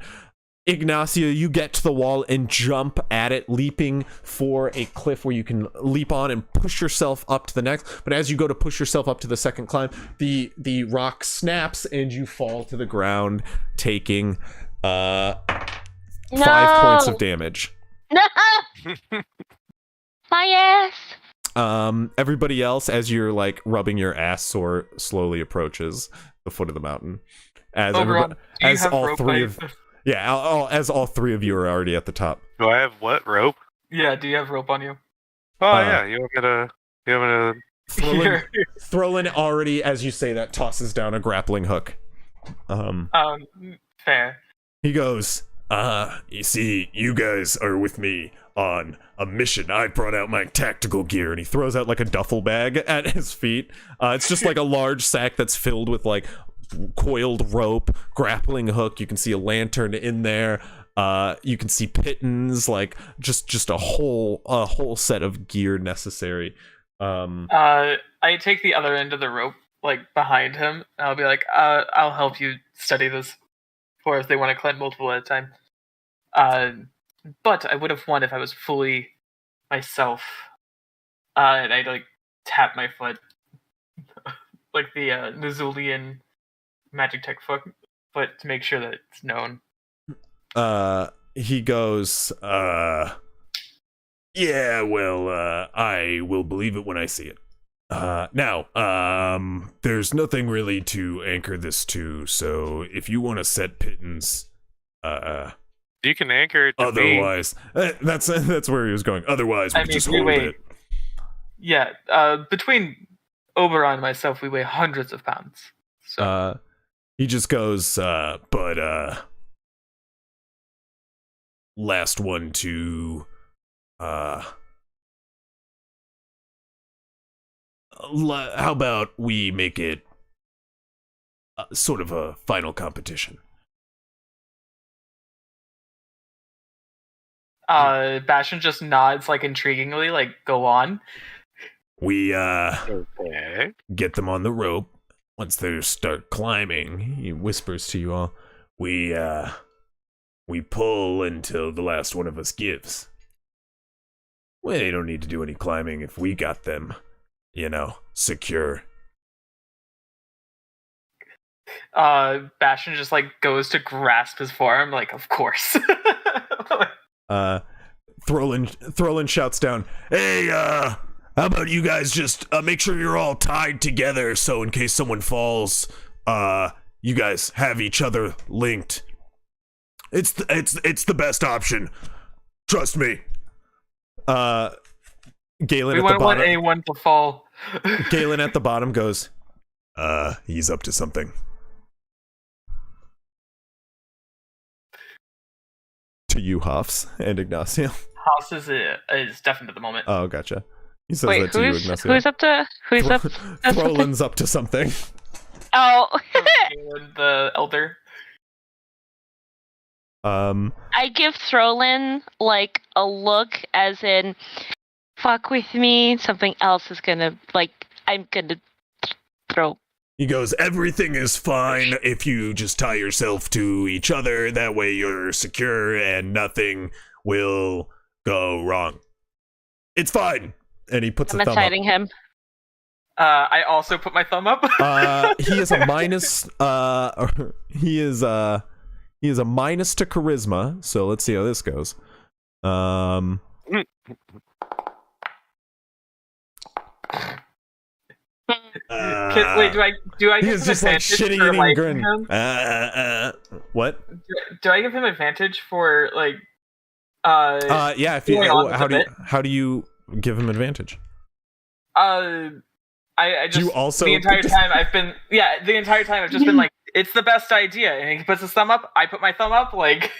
[SPEAKER 1] Ignacio, you get to the wall and jump at it, leaping for a cliff where you can leap on and push yourself up to the next. But as you go to push yourself up to the second climb, the rock snaps and you fall to the ground, taking 5 points of damage.
[SPEAKER 4] No! My ass!
[SPEAKER 1] Everybody else, as you're like rubbing your ass sore, slowly approaches the foot of the mountain. As all three of you are already at the top.
[SPEAKER 3] Do I have what rope?
[SPEAKER 5] Yeah, do you have rope on you?
[SPEAKER 3] Oh yeah, you want me to
[SPEAKER 1] Throlin already, as you say that, tosses down a grappling hook.
[SPEAKER 5] Fair.
[SPEAKER 8] He goes, you see, you guys are with me. on a mission. I brought out my tactical gear.
[SPEAKER 1] And he throws out like a duffel bag at his feet. It's just like a large sack that's filled with like coiled rope, grappling hook. You can see a lantern in there. You can see pittons, like just a whole set of gear necessary.
[SPEAKER 5] I take the other end of the rope, like behind him. And I'll be like, I'll help you study this, or if they want to climb multiple at a time. But I would have won if I was fully myself. And I'd like tap my foot, like the Nizulian magic tech foot, to make sure that it's known.
[SPEAKER 1] He goes,
[SPEAKER 8] yeah, well, I will believe it when I see it. Now, there's nothing really to anchor this to, so if you want to set pittance,
[SPEAKER 3] you can anchor it to
[SPEAKER 8] otherwise, that's where he was going. Otherwise, we just hold it.
[SPEAKER 5] Yeah, between Oberon and myself, we weigh hundreds of pounds. So.
[SPEAKER 8] He just goes, but, last one to, how about we make it sort of a final competition?
[SPEAKER 5] Bastion just nods, like, intriguingly, like, go on.
[SPEAKER 8] We,
[SPEAKER 3] okay.
[SPEAKER 8] Get them on the rope. Once they start climbing, he whispers to you all, we pull until the last one of us gives. Well, they don't need to do any climbing if we got them, secure.
[SPEAKER 5] Bastion just, like, goes to grasp his forearm, like, of course.
[SPEAKER 8] Throlin shouts down, hey, how about you guys just make sure you're all tied together so in case someone falls, you guys have each other linked. It's the best option. Trust me.
[SPEAKER 1] Galen
[SPEAKER 5] we
[SPEAKER 1] at the
[SPEAKER 5] want
[SPEAKER 1] bottom.
[SPEAKER 5] anyone to fall.
[SPEAKER 1] Galen at the bottom goes,
[SPEAKER 8] he's up to something.
[SPEAKER 1] to you, Hoffs and Ignacio.
[SPEAKER 5] House is deafened at the moment.
[SPEAKER 1] Oh, gotcha. He says
[SPEAKER 4] Wait,
[SPEAKER 1] that to you, Ignacio.
[SPEAKER 4] who's up to
[SPEAKER 1] Throlin's up to something.
[SPEAKER 4] Oh.
[SPEAKER 5] The elder.
[SPEAKER 4] I give Throlin like a look as in fuck with me, something else is gonna I'm gonna throw.
[SPEAKER 8] He goes, everything is fine if you just tie yourself to each other, that way you're secure and nothing will go wrong. It's fine.
[SPEAKER 1] And he puts
[SPEAKER 4] I'm
[SPEAKER 1] a thumb
[SPEAKER 4] inciting
[SPEAKER 1] up.
[SPEAKER 4] him.
[SPEAKER 5] I also put my thumb up.
[SPEAKER 1] He is a minus he is a minus to charisma, so let's see how this goes.
[SPEAKER 5] Wait, do I
[SPEAKER 1] He
[SPEAKER 5] give
[SPEAKER 1] is
[SPEAKER 5] him
[SPEAKER 1] just like
[SPEAKER 5] advantage
[SPEAKER 1] shitting
[SPEAKER 5] for
[SPEAKER 1] eating
[SPEAKER 5] liking
[SPEAKER 1] grin.
[SPEAKER 5] him?
[SPEAKER 1] What?
[SPEAKER 5] Do I give him advantage for
[SPEAKER 1] Yeah, if you
[SPEAKER 5] going on
[SPEAKER 1] how
[SPEAKER 5] with
[SPEAKER 1] do how do you give him advantage?
[SPEAKER 5] I just
[SPEAKER 1] You also
[SPEAKER 5] the entire time I've just been like, it's the best idea, and he puts his thumb up, I put my thumb up, like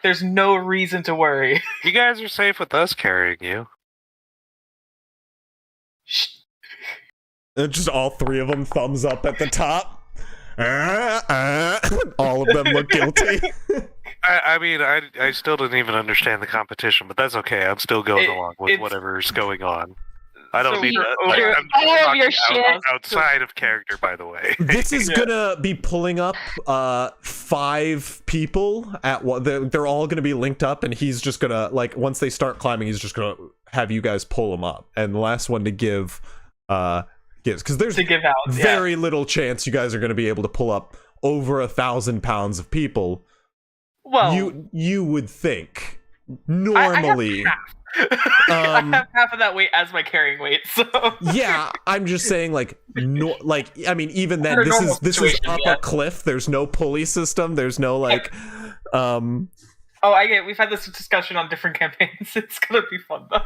[SPEAKER 5] there's no reason to worry.
[SPEAKER 3] You guys are safe with us carrying you.
[SPEAKER 1] Just all three of them thumbs up at the top. All of them look guilty.
[SPEAKER 3] I mean, I still didn't even understand the competition, but that's okay. I'm still going along with whatever's going on. I don't need that.
[SPEAKER 4] All of your shit
[SPEAKER 3] outside of character, by the way.
[SPEAKER 1] This is gonna be pulling up 5 people at what they're all gonna be linked up, and he's just gonna once they start climbing, he's just gonna have you guys pull them up, and the last one to give gives, because there's very little chance you guys are gonna be able to pull up over 1,000 pounds of people.
[SPEAKER 5] Well,
[SPEAKER 1] you would think normally.
[SPEAKER 5] I have half of that weight as my carrying weight, so
[SPEAKER 1] yeah, I'm just saying, I mean, even then, this is up a cliff. There's no pulley system. There's no
[SPEAKER 5] Oh, I get it. We've had this discussion on different campaigns. It's gonna be fun though.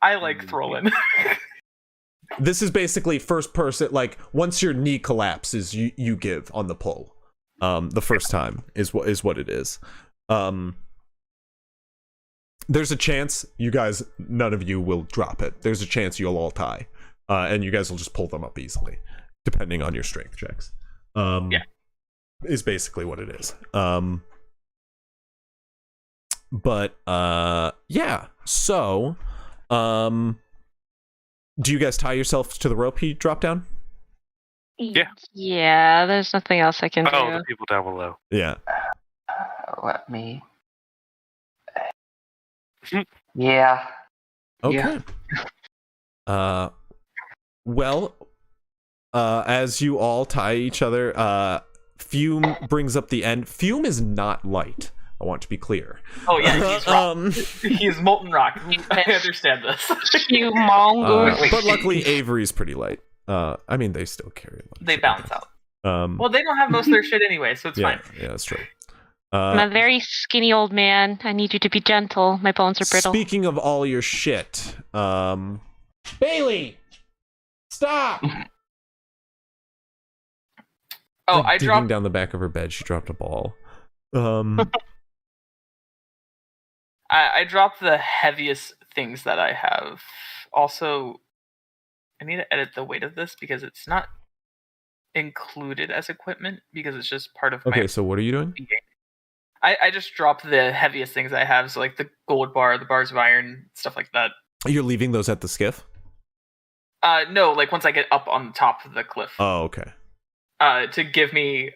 [SPEAKER 5] I like Throlin.
[SPEAKER 1] This is basically first person. Once your knee collapses, you give on the pull. The first time is what it is. there's a chance none of you will drop it. There's a chance you'll all tie, and you guys will just pull them up easily, depending on your strength checks. Is basically what it is. But yeah. So, do you guys tie yourself to the rope he dropped down?
[SPEAKER 3] Yeah.
[SPEAKER 4] Yeah, there's nothing else I can do.
[SPEAKER 3] Oh, the people down below.
[SPEAKER 1] Yeah.
[SPEAKER 9] Let me. Yeah.
[SPEAKER 1] Okay. Well, as you all tie each other, Fume brings up the end. Fume is not light. I want to be clear.
[SPEAKER 5] Oh yeah, he's rock. He's molten rock. I understand this.
[SPEAKER 4] You mongoose.
[SPEAKER 1] But luckily, Avery's pretty light. I mean, they still carry a lot.
[SPEAKER 5] They balance out.
[SPEAKER 1] Well,
[SPEAKER 5] Well, they don't have most of their shit anyway, so it's
[SPEAKER 1] yeah,
[SPEAKER 5] fine.
[SPEAKER 1] yeah, that's true.
[SPEAKER 4] I'm a very skinny old man. I need you to be gentle. My bones are brittle.
[SPEAKER 1] Speaking of all your shit, Bailey, stop!
[SPEAKER 5] Oh,
[SPEAKER 1] Like
[SPEAKER 5] I
[SPEAKER 1] digging
[SPEAKER 5] dropped.
[SPEAKER 1] down the back of her bed. She dropped a ball.
[SPEAKER 5] I dropped the heaviest things that I have. Also, I need to edit the weight of this because it's not included as equipment because it's just part of my.
[SPEAKER 1] Okay, so what are you doing?
[SPEAKER 5] I just dropped the heaviest things I have, so like the gold bar, the bars of iron, stuff like that.
[SPEAKER 1] You're leaving those at the skiff?
[SPEAKER 5] No, like once I get up on the top of the cliff.
[SPEAKER 1] Oh, okay.
[SPEAKER 5] To give me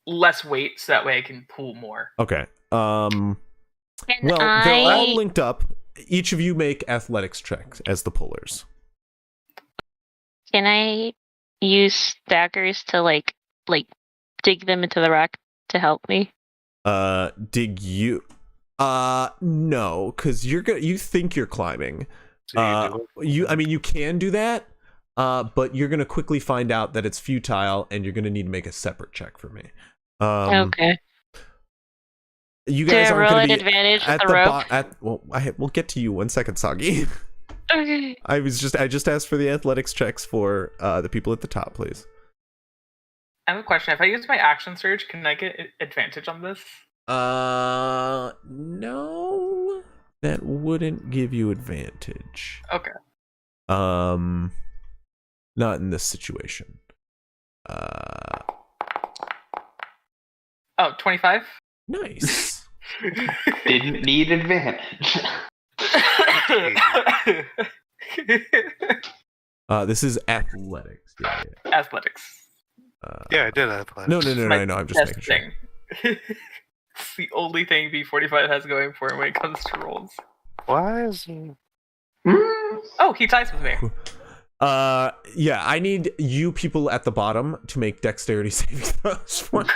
[SPEAKER 5] less weight, so that way I can pull more.
[SPEAKER 1] Okay.
[SPEAKER 4] Can
[SPEAKER 1] Well,
[SPEAKER 4] I...
[SPEAKER 1] they're all linked up. Each of you make athletics checks as the pullers.
[SPEAKER 4] Can I use daggers to like dig them into the rock to help me?
[SPEAKER 1] Dig you? No, because you think you're climbing.
[SPEAKER 3] So
[SPEAKER 1] I mean, you can do that, but you're gonna quickly find out that it's futile, and you're gonna need to make a separate check for me.
[SPEAKER 4] Okay.
[SPEAKER 1] You
[SPEAKER 4] Do
[SPEAKER 1] guys
[SPEAKER 4] I
[SPEAKER 1] aren't
[SPEAKER 4] roll
[SPEAKER 1] gonna
[SPEAKER 4] an
[SPEAKER 1] be
[SPEAKER 4] advantage with
[SPEAKER 1] at
[SPEAKER 4] the rope?
[SPEAKER 1] We'll get to you 1 second, Soggy.
[SPEAKER 4] Okay.
[SPEAKER 1] I just asked for the athletics checks for the people at the top, please.
[SPEAKER 5] I have a question. If I use my action surge, can I get advantage on this?
[SPEAKER 1] No, that wouldn't give you advantage.
[SPEAKER 5] Okay.
[SPEAKER 1] Not in this situation.
[SPEAKER 5] Oh, 25?
[SPEAKER 1] Nice.
[SPEAKER 9] Didn't need advantage.
[SPEAKER 1] This is athletics. Yeah.
[SPEAKER 5] Athletics.
[SPEAKER 3] yeah, I did athletics.
[SPEAKER 1] No.
[SPEAKER 5] My
[SPEAKER 1] I know. I'm just
[SPEAKER 5] best
[SPEAKER 1] making sure.
[SPEAKER 5] thing. It's the only thing B45 has going for it when it comes to rolls.
[SPEAKER 3] Why is he...
[SPEAKER 5] Oh, he ties with me.
[SPEAKER 1] Yeah, I need you people at the bottom to make dexterity saving throws for me.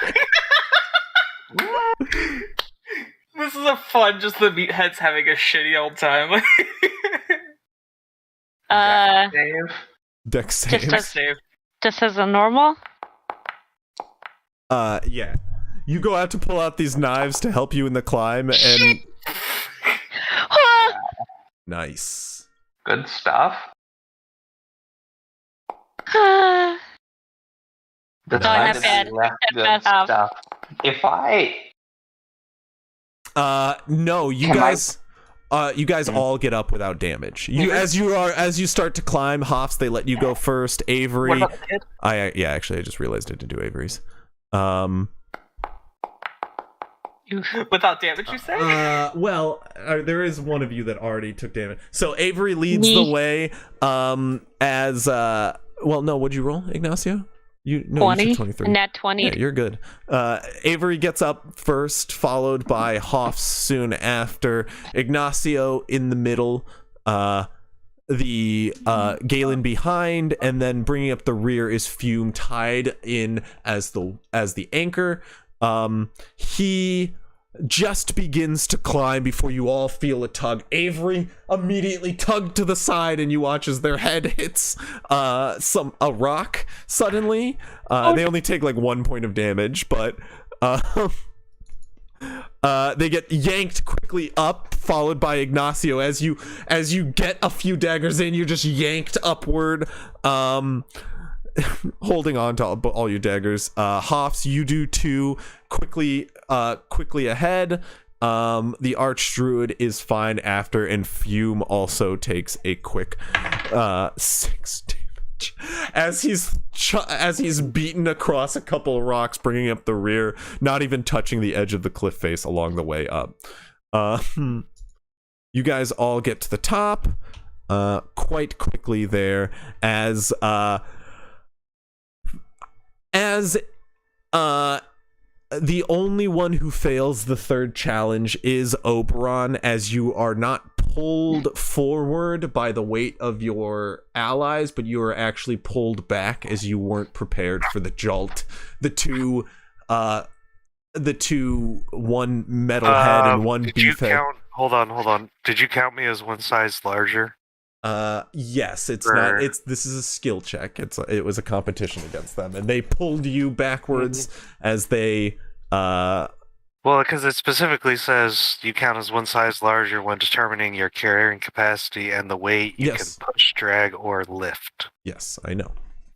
[SPEAKER 5] This is a fun, just the meatheads having a shitty old time.
[SPEAKER 1] Dex save.
[SPEAKER 4] Just as a normal?
[SPEAKER 1] Yeah. You go out to pull out these knives to help you in the climb, and nice.
[SPEAKER 9] Good stuff.
[SPEAKER 4] Ah.
[SPEAKER 9] The
[SPEAKER 4] No, not bad.
[SPEAKER 9] left good
[SPEAKER 4] Not bad.
[SPEAKER 9] stuff. If I
[SPEAKER 1] no, you
[SPEAKER 9] Can
[SPEAKER 1] guys all get up without damage. As you start to climb, Hoffs, they let you go first. Avery,
[SPEAKER 5] What about the kid?
[SPEAKER 1] I just realized I didn't do Avery's.
[SPEAKER 5] Without damage, you say?
[SPEAKER 1] Well, there is one of you that already took damage. So Avery leads the way. As well, no, what'd you roll, Ignacio? You
[SPEAKER 4] 20.
[SPEAKER 1] You said 23.
[SPEAKER 4] Nat 20.
[SPEAKER 1] Yeah, you're good. Avery gets up first, followed by Hoffs soon after. Ignacio in the middle. The Galen behind, and then bringing up the rear is Fume, tied in as the anchor. He just begins to climb before you all feel a tug. Avery immediately tugged to the side, and you watch as their head hits a rock suddenly. They only take like 1 point of damage, but they get yanked quickly up, followed by Ignacio. As you get a few daggers in, you're just yanked upward, holding on to all your daggers. Hoffs, you do too. Quickly ahead. The Archdruid is fine after, and Fume also takes a quick 6 damage as he's beaten across a couple of rocks, bringing up the rear, not even touching the edge of the cliff face along the way up. You guys all get to the top quite quickly there as the only one who fails the third challenge is Oberon, as you are not pulled forward by the weight of your allies, but you are actually pulled back as you weren't prepared for the jolt. The two, one metalhead and one beefhead.
[SPEAKER 3] Hold on. Did you count me as one size larger?
[SPEAKER 1] Yes, this is a skill check. It was a competition against them, and they pulled you backwards as they
[SPEAKER 3] well, because it specifically says you count as one size larger when determining your carrying capacity and the weight you can push, drag, or lift.
[SPEAKER 1] Yes, I know.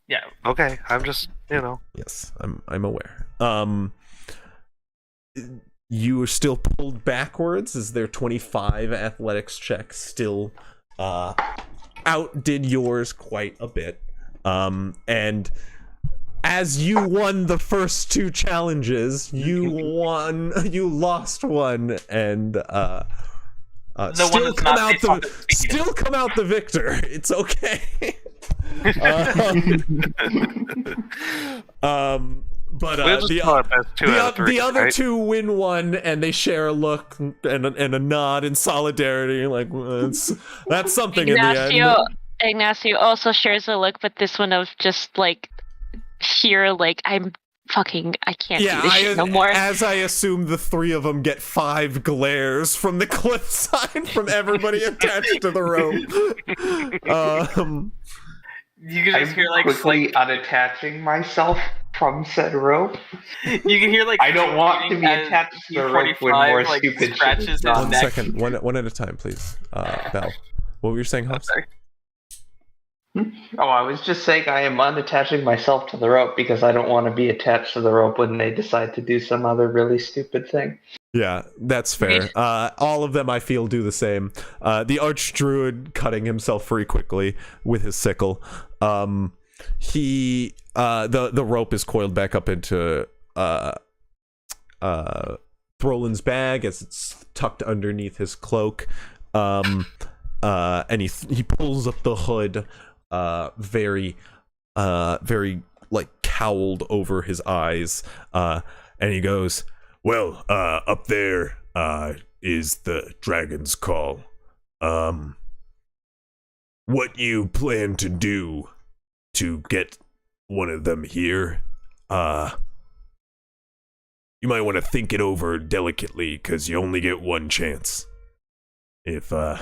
[SPEAKER 5] Yeah.
[SPEAKER 3] Okay, I'm just,
[SPEAKER 1] Yes, I'm aware. You are still pulled backwards as their 25 athletics check still outdid yours quite a bit. And as you won the first 2 challenges, you lost one, and still come out the victor. It's okay. But the other 2 win one, and they share a look and a nod in solidarity. Like, that's something in the end.
[SPEAKER 4] Ignacio also shares a look, but this one of just like fear. Like, I can't do this shit no more.
[SPEAKER 1] As I assume the 3 of them get 5 glares from the cliffside from everybody attached to the rope.
[SPEAKER 5] You can just hear
[SPEAKER 9] quickly unattaching myself from said rope.
[SPEAKER 5] You can hear
[SPEAKER 9] I don't want to be attached to the rope when more stupid
[SPEAKER 5] scratches
[SPEAKER 9] shit is
[SPEAKER 5] his
[SPEAKER 9] done.
[SPEAKER 5] neck.
[SPEAKER 1] 1 second, one at a time, please. Belle, what were you saying, Hobbs?
[SPEAKER 9] Oh, I was just saying I am unattaching myself to the rope because I don't want to be attached to the rope when they decide to do some other really stupid thing.
[SPEAKER 1] Yeah, that's fair. All of them, I feel, do the same. The Archdruid cutting himself free quickly with his sickle. The rope is coiled back up into Throlin's bag as it's tucked underneath his cloak. And he pulls up the hood, very like cowled over his eyes, and he goes,
[SPEAKER 8] Well, up there is the Dragon's Call. What you plan to do to get one of them here, you might want to think it over delicately, because you only get one chance. If,
[SPEAKER 4] Can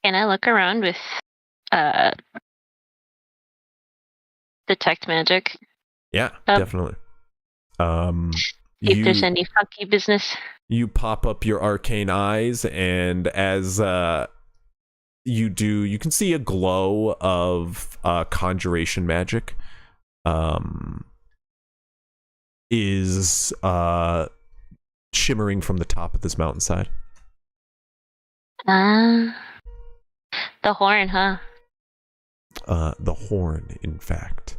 [SPEAKER 4] I look around with detect magic?
[SPEAKER 1] Yeah, definitely.
[SPEAKER 4] If there's any funky business.
[SPEAKER 1] You pop up your arcane eyes, and as you do, you can see a glow of conjuration magic is shimmering from the top of this mountainside.
[SPEAKER 4] The horn, huh?
[SPEAKER 1] The horn, in fact.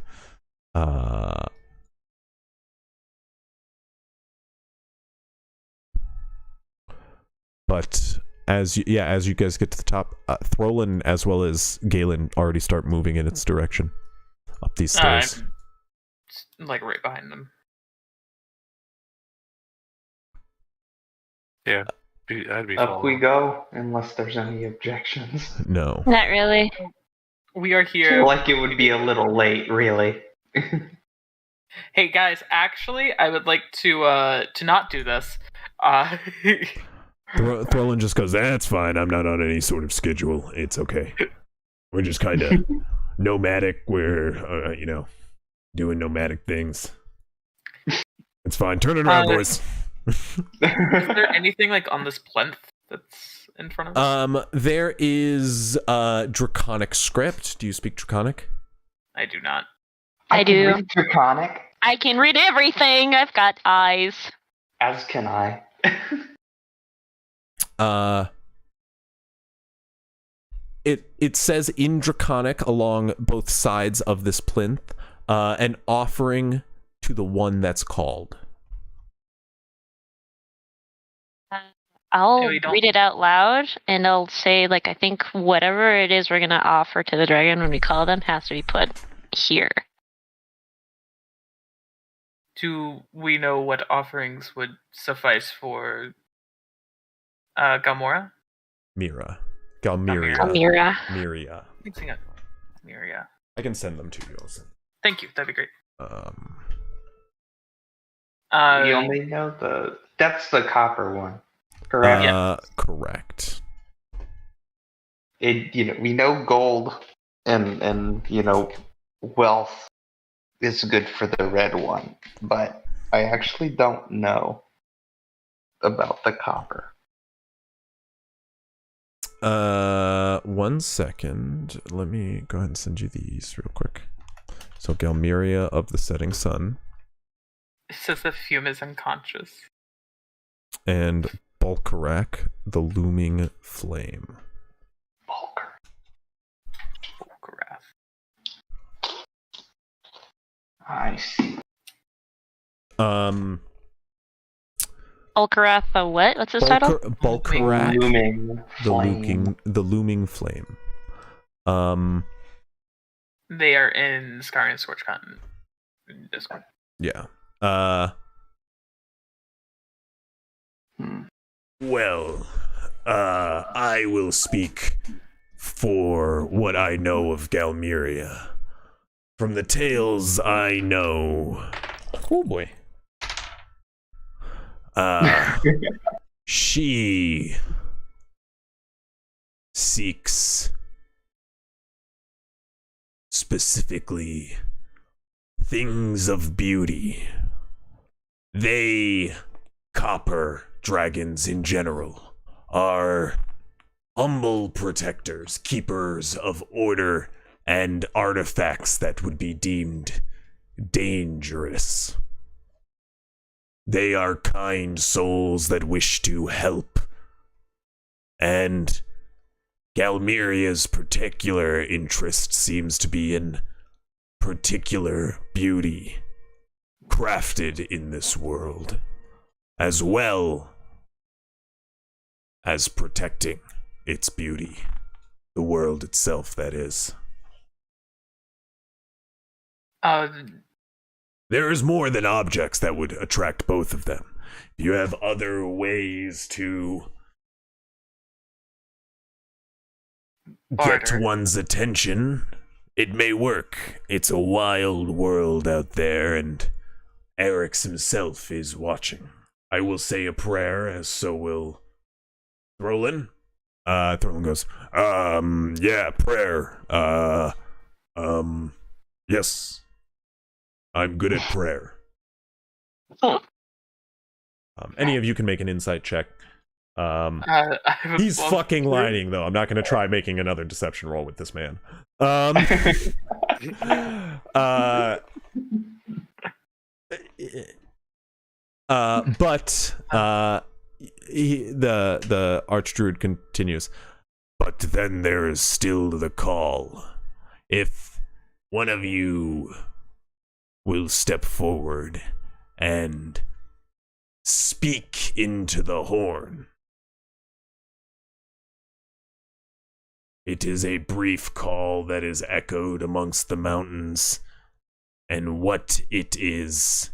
[SPEAKER 1] But as you guys get to the top, Throlin as well as Galen already start moving in its direction up these stairs.
[SPEAKER 5] I'm like right behind them.
[SPEAKER 3] Yeah, I'd be
[SPEAKER 9] Up we go, unless there's any objections.
[SPEAKER 1] No.
[SPEAKER 4] Not really.
[SPEAKER 5] We are
[SPEAKER 9] I
[SPEAKER 5] here.
[SPEAKER 9] feel like it would be a little late, really.
[SPEAKER 5] Hey guys, actually, I would like to not do this.
[SPEAKER 8] Throlin just goes, that's fine, I'm not on any sort of schedule, it's okay. We're just kind of nomadic, we're, doing nomadic things. It's fine, turn it around, boys.
[SPEAKER 5] Is there anything like on this plinth that's in front of us?
[SPEAKER 1] There is Draconic script. Do you speak Draconic?
[SPEAKER 5] I do not.
[SPEAKER 4] I do.
[SPEAKER 9] Read Draconic.
[SPEAKER 4] I can read everything. I've got eyes.
[SPEAKER 9] As can I.
[SPEAKER 1] It says in Draconic along both sides of this plinth, an offering to the one that's called.
[SPEAKER 4] I'll
[SPEAKER 5] And we don't-
[SPEAKER 4] read it out loud, and I'll say, like, I think whatever it is we're gonna offer to the dragon when we call them has to be put here.
[SPEAKER 5] Do we know what offerings would suffice for Gamora?
[SPEAKER 1] Mira. Galmiria.
[SPEAKER 4] Amira.
[SPEAKER 1] Miria.
[SPEAKER 5] Mixing up. Miria.
[SPEAKER 1] I can send them to you also.
[SPEAKER 5] Thank you. That'd be great.
[SPEAKER 9] We only know that's the copper one, correct?
[SPEAKER 1] Correct.
[SPEAKER 9] We know gold and wealth is good for the red one, but I actually don't know about the copper.
[SPEAKER 1] 1 second. Let me go ahead and send you these real quick. So Galmiria of the Setting Sun.
[SPEAKER 5] It says the fume is unconscious.
[SPEAKER 1] And Bulkarak, the Looming Flame.
[SPEAKER 5] Bulkarath.
[SPEAKER 9] I see.
[SPEAKER 4] Ulkarath the what? What's his title?
[SPEAKER 1] Bulkarak,
[SPEAKER 9] Looming
[SPEAKER 1] the Looming Flame.
[SPEAKER 5] They are in Scar and Scorched Continent. In Discord.
[SPEAKER 1] Yeah.
[SPEAKER 8] Well, I will speak for what I know of Galmiria. From the tales I know.
[SPEAKER 1] Oh boy.
[SPEAKER 8] She seeks specifically things of beauty. They, copper dragons in general, are humble protectors, keepers of order and artifacts that would be deemed dangerous. They are kind souls that wish to help. And Galmiria's particular interest seems to be in particular beauty crafted in this world, as well as protecting its beauty. The world itself, that is. There is more than objects that would attract both of them. If you have other ways to get one's attention, it may work. It's a wild world out there, and Eric's himself is watching. I will say a prayer, as so will Throlin. Throlin goes, yeah, prayer. Yes. I'm good at prayer.
[SPEAKER 1] Any of you can make an insight check. He's
[SPEAKER 5] Well,
[SPEAKER 1] fucking lying, though. I'm not going to try making another deception roll with this man. The Archdruid continues.
[SPEAKER 8] But then there is still the call. If one of you will step forward and speak into the horn. It is a brief call that is echoed amongst the mountains, and what it is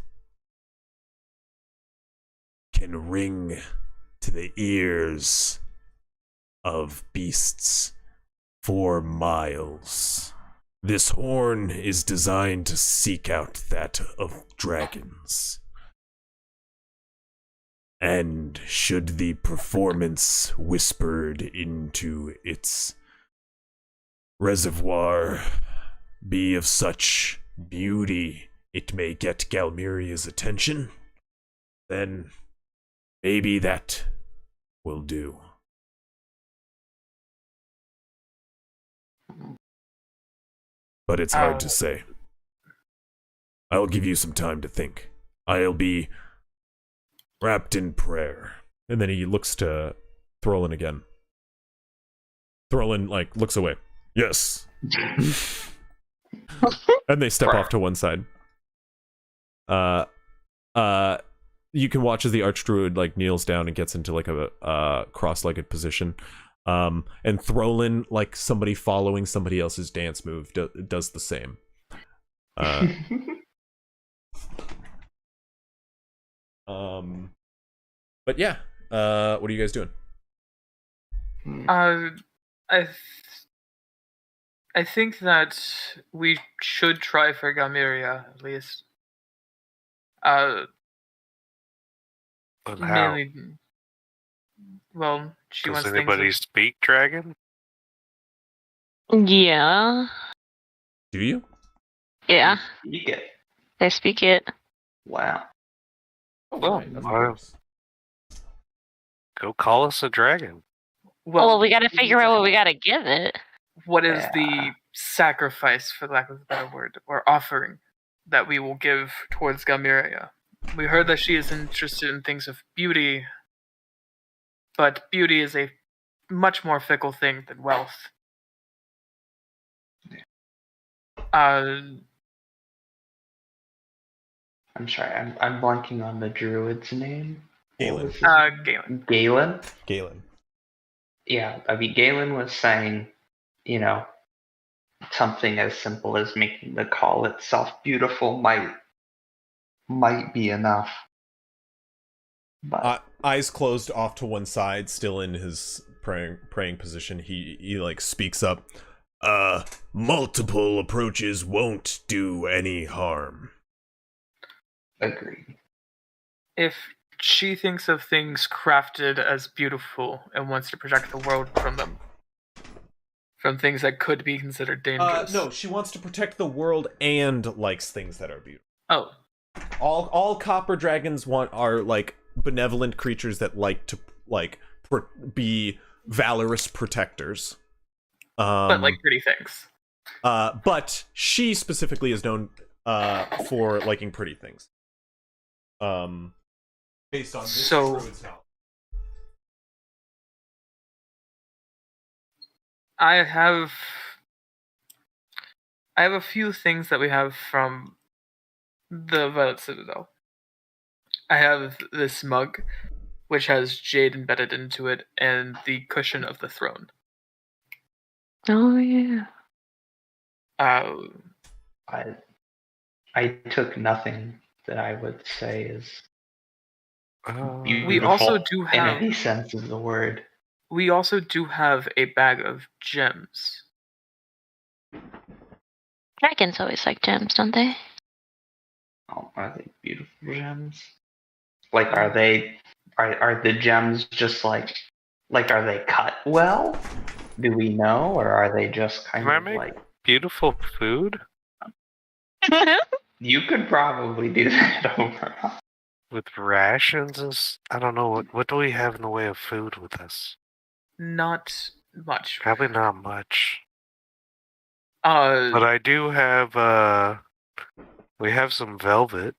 [SPEAKER 8] can ring to the ears of beasts for miles. This horn is designed to seek out that of dragons. And should the performance whispered into its reservoir be of such beauty it may get Galmiria's attention, then maybe that will do. But it's hard to say. I'll give you some time to think. I'll be Wrapped in prayer.
[SPEAKER 1] And then he looks to Throlin again. Throlin, like, looks away.
[SPEAKER 8] Yes.
[SPEAKER 1] And they step off to one side. You can watch as the Archdruid, like, kneels down and gets into, like, a cross-legged position. And Throlin, like somebody following somebody else's dance move, does the same. But yeah, what are you guys doing?
[SPEAKER 5] I think that we should try for Gamiria at least.
[SPEAKER 3] But how?
[SPEAKER 5] Mainly, well, she
[SPEAKER 3] Does
[SPEAKER 5] wants
[SPEAKER 3] anybody
[SPEAKER 5] things.
[SPEAKER 3] speak dragon?
[SPEAKER 4] Yeah.
[SPEAKER 1] Do you?
[SPEAKER 4] Yeah.
[SPEAKER 9] You get
[SPEAKER 4] I speak it.
[SPEAKER 9] wow.
[SPEAKER 3] Well, go call us a dragon.
[SPEAKER 4] Well, we gotta figure out what we gotta give it.
[SPEAKER 5] What is the sacrifice, for lack of a better word, or offering that we will give towards Gamiria? We heard that she is interested in things of beauty, but beauty is a much more fickle thing than wealth.
[SPEAKER 9] I'm sorry, I'm blanking on the druid's name.
[SPEAKER 1] Galen.
[SPEAKER 5] Galen.
[SPEAKER 9] Galen?
[SPEAKER 1] Galen.
[SPEAKER 9] Yeah, I mean, Galen was saying, you know, something as simple as making the call itself beautiful might be enough. But
[SPEAKER 1] Eyes closed off to one side, still in his praying position, he like speaks up.
[SPEAKER 8] Multiple approaches won't do any harm.
[SPEAKER 9] agreed.
[SPEAKER 5] If she thinks of things crafted as beautiful and wants to protect the world from them, from things that could be considered dangerous.
[SPEAKER 1] No, she wants to protect the world and likes things that are beautiful.
[SPEAKER 5] Oh.
[SPEAKER 1] All copper dragons are like benevolent creatures that like to be valorous protectors.
[SPEAKER 5] But like pretty things.
[SPEAKER 1] But she specifically is known for liking pretty things. Based on this druid's knowledge.
[SPEAKER 5] I have a few things that we have from the Violet Citadel. I have this mug, which has jade embedded into it, and the cushion of the throne.
[SPEAKER 4] Oh yeah.
[SPEAKER 9] I took nothing that I would say is beautiful
[SPEAKER 5] we also do
[SPEAKER 9] in
[SPEAKER 5] have
[SPEAKER 9] any sense of the word.
[SPEAKER 5] We also do have a bag of gems.
[SPEAKER 4] Dragons always like gems, don't they?
[SPEAKER 9] Oh, are they beautiful gems? Like, are the gems just like are they cut well? Do we know, or are they just kind of like
[SPEAKER 3] beautiful food?
[SPEAKER 9] You could probably do that overall.
[SPEAKER 3] With rations and I don't know, what do we have in the way of food with us?
[SPEAKER 5] Not much.
[SPEAKER 3] Probably not much.
[SPEAKER 5] But
[SPEAKER 3] I do have we have some velvet.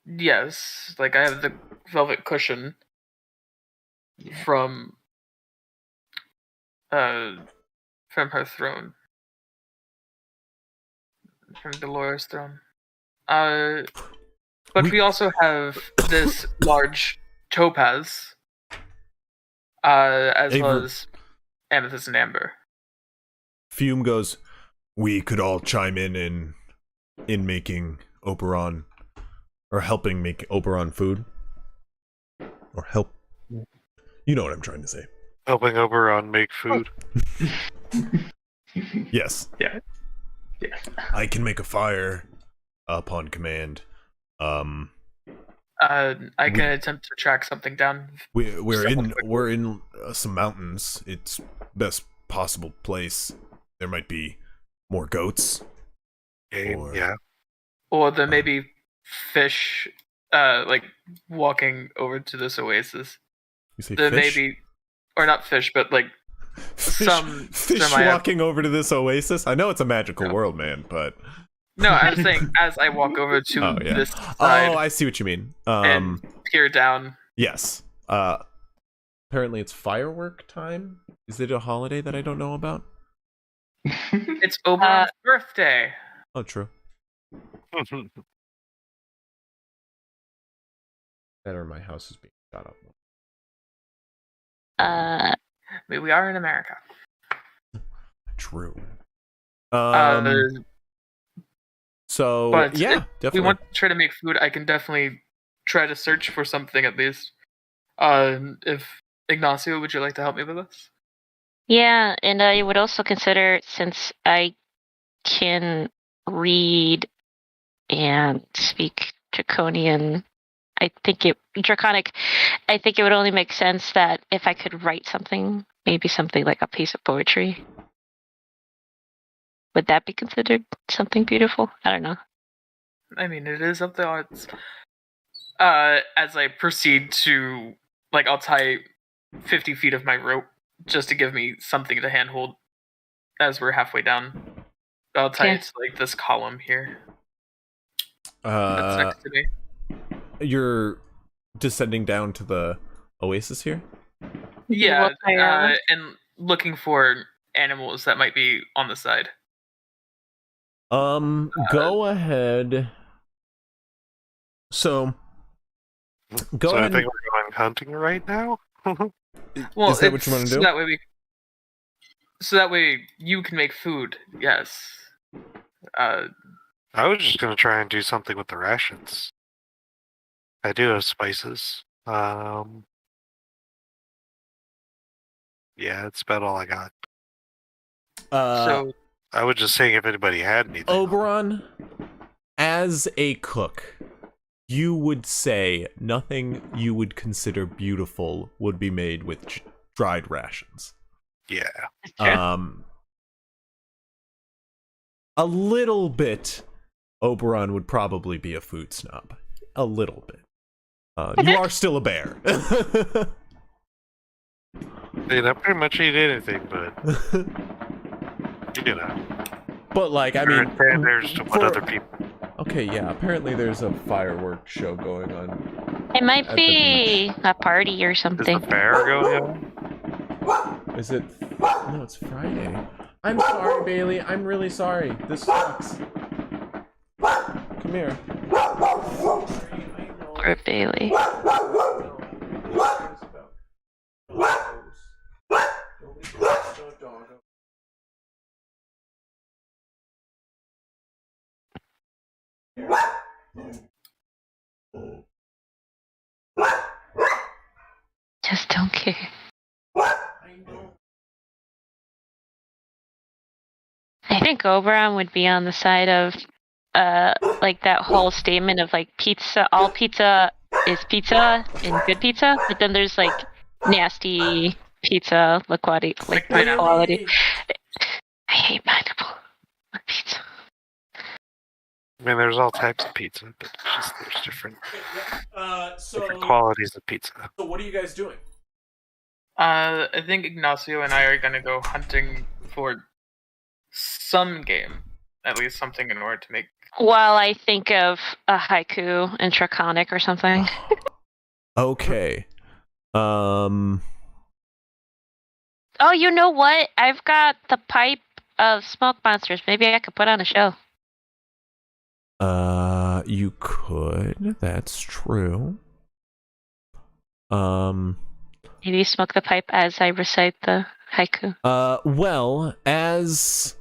[SPEAKER 5] Yes, like I have the velvet cushion from her throne. From Dolores' throne. But we also have this large topaz. As well as amethyst and amber.
[SPEAKER 8] Fume goes, we could all chime in making Oberon, or helping make Oberon food. Or help. You know what I'm trying to say.
[SPEAKER 3] Helping Oberon make food.
[SPEAKER 8] Yes.
[SPEAKER 9] Yeah. Yes.
[SPEAKER 8] I can make a fire upon command.
[SPEAKER 5] I can attempt to track something down.
[SPEAKER 8] We're in some mountains. It's best possible place. There might be more goats.
[SPEAKER 3] Yeah.
[SPEAKER 5] Or there may be fish, like walking over to this oasis.
[SPEAKER 8] You say
[SPEAKER 5] there
[SPEAKER 8] fish?
[SPEAKER 5] may be, or not fish, but like
[SPEAKER 8] fish walking over to this oasis. I know it's a magical world, man, but
[SPEAKER 5] No, I was saying as I walk over to this side.
[SPEAKER 1] Oh, I see what you mean.
[SPEAKER 5] And peer down.
[SPEAKER 1] Yes. Apparently it's firework time. Is it a holiday that I don't know about?
[SPEAKER 5] It's Oberon's birthday.
[SPEAKER 1] Oh, true. Better, my house is being shot up.
[SPEAKER 5] We are in America.
[SPEAKER 1] True. So,
[SPEAKER 5] but
[SPEAKER 1] yeah,
[SPEAKER 5] if
[SPEAKER 1] definitely.
[SPEAKER 5] we want to try to make food, I can definitely try to search for something at least. If Ignacio, would you like to help me with this?
[SPEAKER 4] Yeah, and I would also consider, since I can read and speak Draconian, Draconic, I think it would only make sense that if I could write something, maybe something like a piece of poetry. Would that be considered something beautiful? I don't know.
[SPEAKER 5] I mean, it is of the arts. As I proceed to, I'll tie 50 feet of my rope just to give me something to handhold as we're halfway down. I'll tie it to, this column here. That's next to me.
[SPEAKER 1] You're descending down to the oasis here?
[SPEAKER 5] Yeah, and looking for animals that might be on the side.
[SPEAKER 1] Go ahead. So
[SPEAKER 3] I think we're going hunting right now.
[SPEAKER 5] Well,
[SPEAKER 1] is that what you want to do?
[SPEAKER 5] So that way you can make food. Yes.
[SPEAKER 3] I was just gonna try and do something with the rations. I do have spices. Yeah, that's about all I got.
[SPEAKER 5] So
[SPEAKER 3] I was just saying if anybody had anything.
[SPEAKER 1] Oberon, as a cook, you would say nothing you would consider beautiful would be made with dried rations.
[SPEAKER 3] Yeah.
[SPEAKER 1] A little bit, Oberon would probably be a food snob. A little bit. You are still a bear.
[SPEAKER 3] Dude, I pretty much eat anything, but you know.
[SPEAKER 1] But I mean,
[SPEAKER 3] there's to what other people.
[SPEAKER 1] Okay, yeah. Apparently, there's a fireworks show going on.
[SPEAKER 4] It might be a party or something.
[SPEAKER 3] Is the fair going on?
[SPEAKER 1] Is it? No, it's Friday. I'm sorry, Bailey. I'm really sorry. This sucks. Come here.
[SPEAKER 4] Poor Bailey. Just don't care. I think Oberon would be on the side of that whole statement of pizza, all pizza is pizza and good pizza, but then there's nasty pizza, low quality. I hate pineapple on pizza.
[SPEAKER 3] I mean, there's all types of pizza, but there's different qualities of pizza.
[SPEAKER 1] So what are you guys doing?
[SPEAKER 5] I think Ignacio and I are gonna go hunting for some game, at least something in order to make.
[SPEAKER 4] While I think of a haiku and Draconic or something.
[SPEAKER 1] Okay.
[SPEAKER 4] Oh, you know what? I've got the pipe of smoke monsters. Maybe I could put on a show.
[SPEAKER 1] You could. That's true.
[SPEAKER 4] Maybe smoke the pipe as I recite the haiku.
[SPEAKER 1] Well, as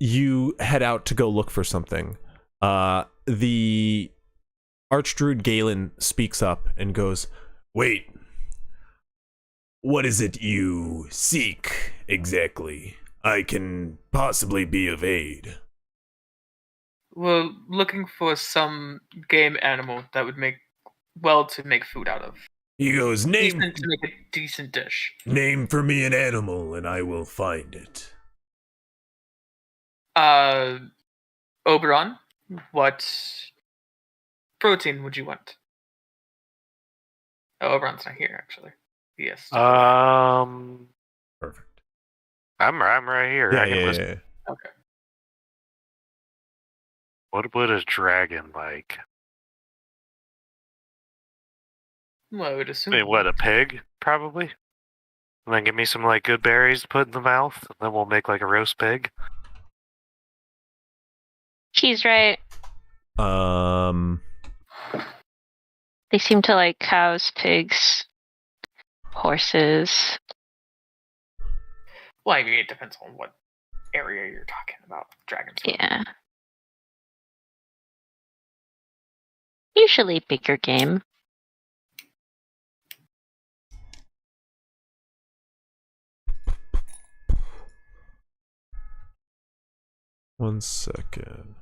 [SPEAKER 1] you head out to go look for something, the Archdruid Galen speaks up and goes,
[SPEAKER 8] "Wait. What is it you seek exactly? I can possibly be of aid."
[SPEAKER 5] We're looking for some game animal that would make to make food out of.
[SPEAKER 8] He goes,
[SPEAKER 5] To make a decent dish.
[SPEAKER 8] Name for me an animal and I will find it.
[SPEAKER 5] Oberon, what protein would you want? Oh, Oberon's not here, actually. Yes.
[SPEAKER 1] Perfect.
[SPEAKER 3] I'm right here.
[SPEAKER 1] Yeah.
[SPEAKER 5] Okay.
[SPEAKER 3] What would a dragon like?
[SPEAKER 5] Well, I would assume.
[SPEAKER 3] Wait, what, a pig? Probably? And then give me some, like, good berries to put in the mouth, and then we'll make, like, a roast pig.
[SPEAKER 4] She's right. They seem to like cows, pigs, horses.
[SPEAKER 5] Well, I mean, it depends on what area you're talking about. Dragons.
[SPEAKER 4] Yeah. Usually bigger game.
[SPEAKER 1] One second.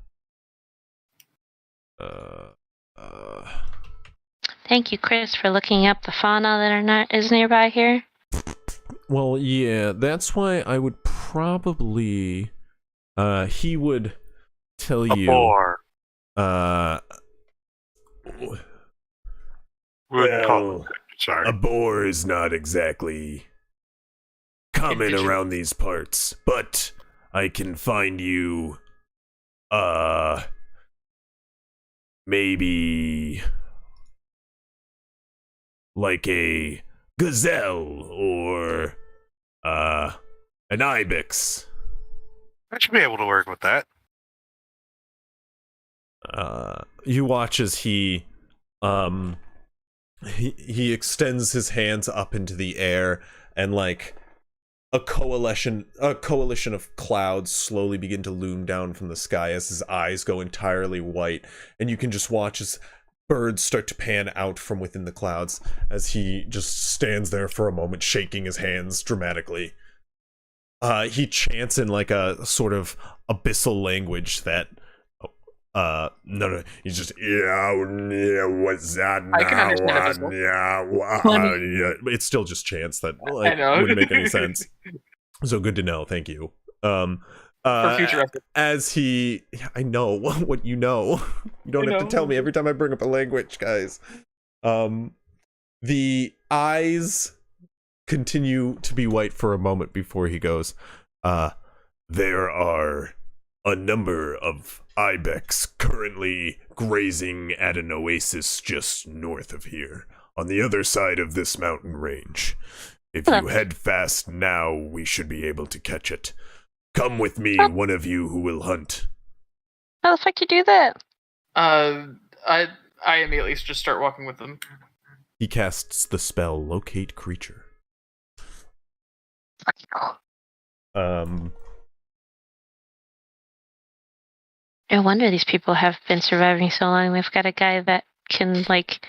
[SPEAKER 4] Thank you, Chris, for looking up the fauna that is nearby here.
[SPEAKER 1] Well, yeah, that's why I would probably. He would tell
[SPEAKER 3] A
[SPEAKER 1] you.
[SPEAKER 3] boar.
[SPEAKER 8] Well,
[SPEAKER 3] Sorry.
[SPEAKER 8] a boar is not exactly common around these parts, but I can find you, maybe like a gazelle or, an ibex.
[SPEAKER 3] I should be able to work with that.
[SPEAKER 1] You watch as he extends his hands up into the air, and like a coalition of clouds slowly begin to loom down from the sky as his eyes go entirely white, and you can just watch as birds start to pan out from within the clouds as he just stands there for a moment, shaking his hands dramatically. He chants in like a sort of abyssal language that no, he's just, yeah, what's that now?
[SPEAKER 5] I can understand
[SPEAKER 1] Yeah, it's still just chants that like wouldn't make any sense. So good to know, thank you.
[SPEAKER 5] For future reference.
[SPEAKER 1] As he, I know what you know. You don't have to tell me every time I bring up a language, guys. The eyes continue to be white for a moment before he goes,
[SPEAKER 8] There are a number of ibex currently grazing at an oasis just north of here, on the other side of this mountain range. If you head fast now, we should be able to catch it. Come with me, one of you who will hunt.
[SPEAKER 4] How the fuck you do that?
[SPEAKER 5] I immediately just start walking with them.
[SPEAKER 1] he casts the spell Locate Creature.
[SPEAKER 4] No wonder these people have been surviving so long. We've got a guy that can, like,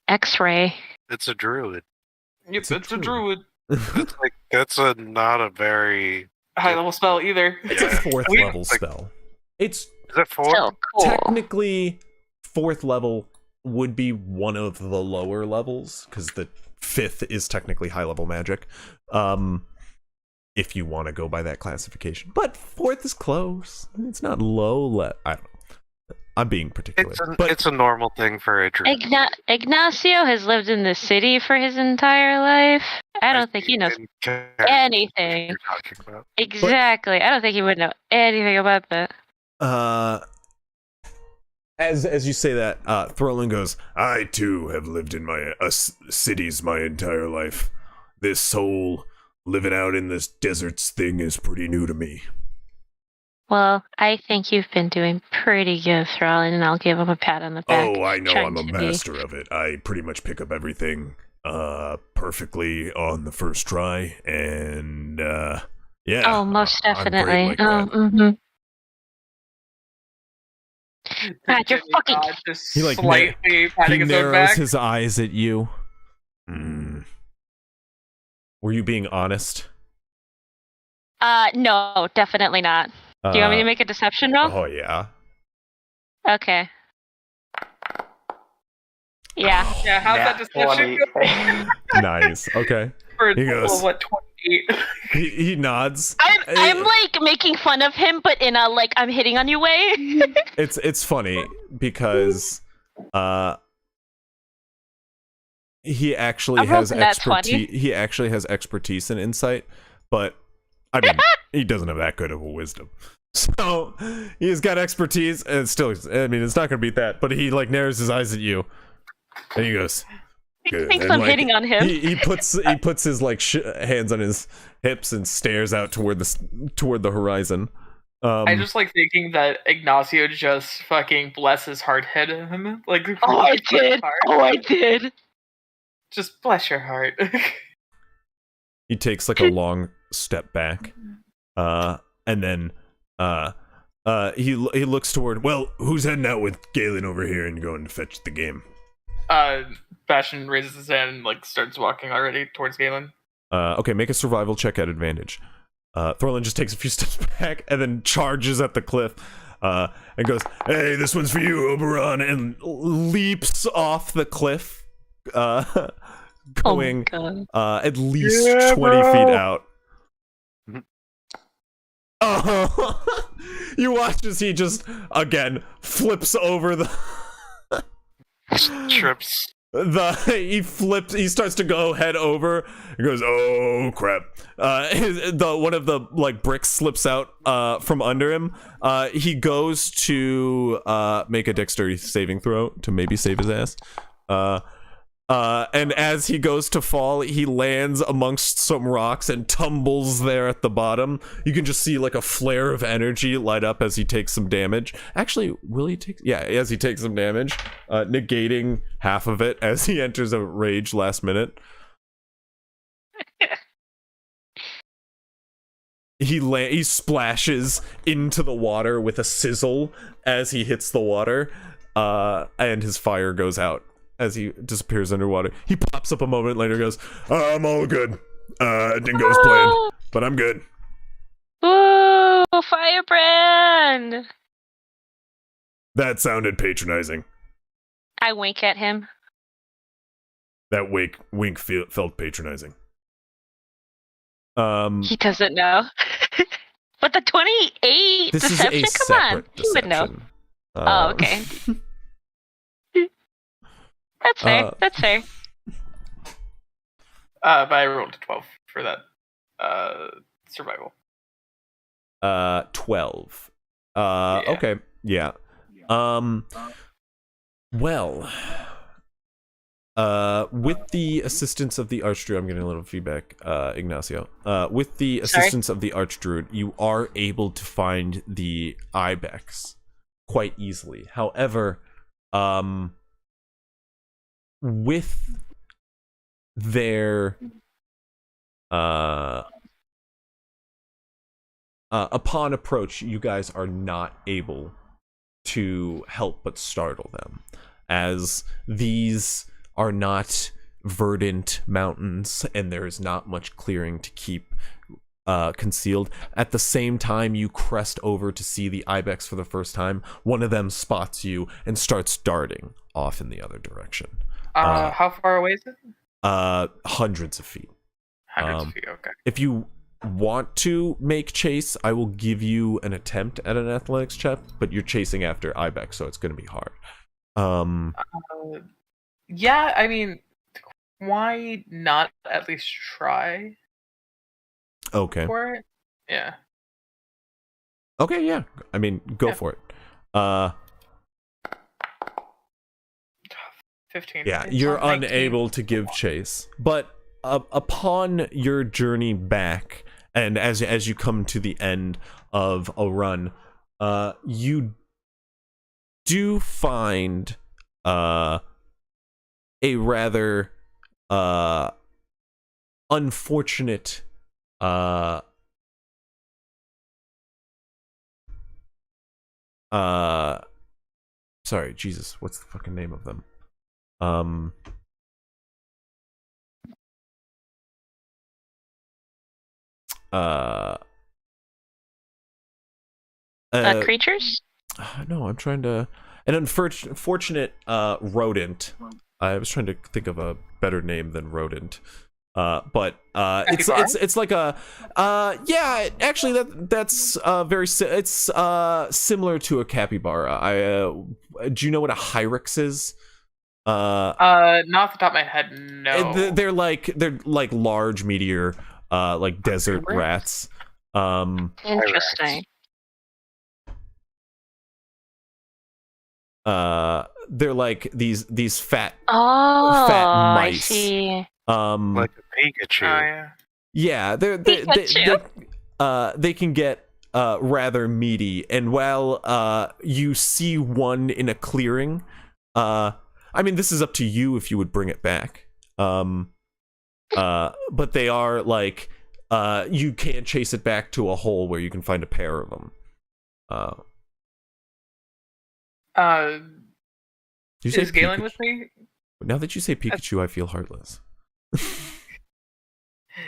[SPEAKER 4] X-ray.
[SPEAKER 3] It's a druid.
[SPEAKER 5] Yep, it's a druid.
[SPEAKER 3] That's not a very
[SPEAKER 5] high level spell either.
[SPEAKER 1] It's a 4th level spell.
[SPEAKER 3] Is it 4?
[SPEAKER 4] So cool.
[SPEAKER 1] Technically, 4th level would be one of the lower levels, because the 5th is technically high level magic. If you want to go by that classification. But 4th is close. It's not low. I don't know. I'm being particular.
[SPEAKER 3] It's a normal thing for a druid.
[SPEAKER 4] Ignacio has lived in the city for his entire life. I don't think he knows anything.
[SPEAKER 3] You're talking about.
[SPEAKER 4] Exactly. I don't think he would know anything about that.
[SPEAKER 1] As you say that, Throlin goes,
[SPEAKER 8] I too have lived in my cities my entire life. This whole living out in this deserts thing is pretty new to me.
[SPEAKER 4] Well, I think you've been doing pretty good, Thrallin, and I'll give him a pat on the back.
[SPEAKER 8] Oh, I know I'm a master of it. I pretty much pick up everything perfectly on the first try, and yeah.
[SPEAKER 4] Oh, most definitely.
[SPEAKER 8] Like
[SPEAKER 4] mm-hmm. God, you're fucking...
[SPEAKER 1] He like
[SPEAKER 5] slightly patting his own
[SPEAKER 1] narrows
[SPEAKER 5] back.
[SPEAKER 1] his eyes at you. Were you being honest?
[SPEAKER 4] No, definitely not. Do you want me to make a deception roll?
[SPEAKER 1] Oh, yeah.
[SPEAKER 4] Okay. Yeah.
[SPEAKER 5] Yeah, how's that deception go?
[SPEAKER 1] Nice. Okay.
[SPEAKER 5] For a
[SPEAKER 1] He
[SPEAKER 5] total
[SPEAKER 1] goes-
[SPEAKER 5] of, what, 28?
[SPEAKER 1] He nods.
[SPEAKER 4] I'm like making fun of him, but in a like I'm hitting on you way.
[SPEAKER 1] It's funny because he actually has expertise. He actually has expertise in insight, but I mean he doesn't have that good of a wisdom. So he's got expertise, and still, I mean, it's not gonna beat that. But he like narrows his eyes at you, and he goes,
[SPEAKER 4] He
[SPEAKER 1] "Good."
[SPEAKER 4] thinks
[SPEAKER 1] And,
[SPEAKER 4] I'm
[SPEAKER 1] like,
[SPEAKER 4] hitting on him.
[SPEAKER 1] He puts his like hands on his hips and stares out toward the horizon.
[SPEAKER 5] I just like thinking that Ignacio just fucking bless his heart hit him. Like,
[SPEAKER 4] Oh, I did. Oh, I did.
[SPEAKER 5] Just bless your heart.
[SPEAKER 1] He takes like a long step back, and then he looks toward. Well, who's heading out with Galen over here and going to fetch the game?
[SPEAKER 5] Bastion raises his hand and like starts walking already towards Galen.
[SPEAKER 1] Okay, make a survival check at advantage. Thorlin just takes a few steps back and then charges at the cliff, and goes, "Hey, this one's for you, Oberon," and leaps off the cliff, going at least 20 feet out. Oh, you watch as he just again flips over the
[SPEAKER 3] Trips.
[SPEAKER 1] He starts to go head over. He goes, "Oh crap!" One of the like bricks slips out from under him. He goes to make a dexterity saving throw to maybe save his ass. And as he goes to fall, he lands amongst some rocks and tumbles there at the bottom. You can just see like a flare of energy light up as he takes some damage. Actually, will he take? Yeah, as he takes some damage, negating half of it as he enters a rage last minute. He splashes into the water with a sizzle as he hits the water, and his fire goes out as he disappears underwater. He pops up a moment later and goes, "I'm all good. It didn't go as planned, but I'm good."
[SPEAKER 4] Ooh, firebrand!
[SPEAKER 8] That sounded patronizing.
[SPEAKER 4] I wink at him.
[SPEAKER 8] That wink felt patronizing.
[SPEAKER 4] He doesn't know. But the 28
[SPEAKER 1] This
[SPEAKER 4] deception?
[SPEAKER 1] is a
[SPEAKER 4] Come on,
[SPEAKER 1] separate
[SPEAKER 4] he would know.
[SPEAKER 1] deception.
[SPEAKER 4] Oh, okay. That's fair. That's fair.
[SPEAKER 5] But I rolled a 12 for that survival.
[SPEAKER 1] 12.
[SPEAKER 5] Yeah.
[SPEAKER 1] Okay, yeah. Well, with the assistance of the Archdruid, I'm getting a little feedback, Ignacio. With the assistance of the Archdruid, you are able to find the ibex quite easily. However, with their upon approach, you guys are not able to help but startle them, as these are not verdant mountains and there is not much clearing to keep concealed. At the same time you crest over to see the ibex for the first time, one of them spots you and starts darting off in the other direction.
[SPEAKER 5] How far away is it?
[SPEAKER 1] Hundreds of feet.
[SPEAKER 5] Hundreds of feet, okay.
[SPEAKER 1] If you want to make chase, I will give you an attempt at an athletics check, but you're chasing after ibex, so it's going to be hard.
[SPEAKER 5] Yeah, I mean, why not at least try?
[SPEAKER 1] Okay.
[SPEAKER 5] For it? Yeah.
[SPEAKER 1] Okay, yeah. I mean, go for it.
[SPEAKER 5] 15.
[SPEAKER 1] Yeah, you're unable to give chase, but upon your journey back, and as you come to the end of a run, you do find a rather unfortunate sorry, Jesus, what's the fucking name of them?
[SPEAKER 4] Creatures?
[SPEAKER 1] No, I'm trying to... An unfortunate rodent. I was trying to think of a better name than rodent. But it's like a yeah, actually that's very it's similar to a capybara. Do you know what a hyrax is?
[SPEAKER 5] Not off the top of my head, no.
[SPEAKER 1] They're like large meteor like desert rats.
[SPEAKER 4] Interesting.
[SPEAKER 1] they're like these fat
[SPEAKER 4] Oh,
[SPEAKER 1] mice.
[SPEAKER 4] I see.
[SPEAKER 3] Like a Pikachu.
[SPEAKER 5] Oh yeah.
[SPEAKER 1] Yeah, they can get rather meaty, and while you see one in a clearing, I mean, this is up to you if you would bring it back. But they are like you can chase it back to a hole where you can find a pair of them. You say
[SPEAKER 5] Is Galen
[SPEAKER 1] Pikachu?
[SPEAKER 5] with me?
[SPEAKER 1] Now that you say Pikachu, I feel heartless.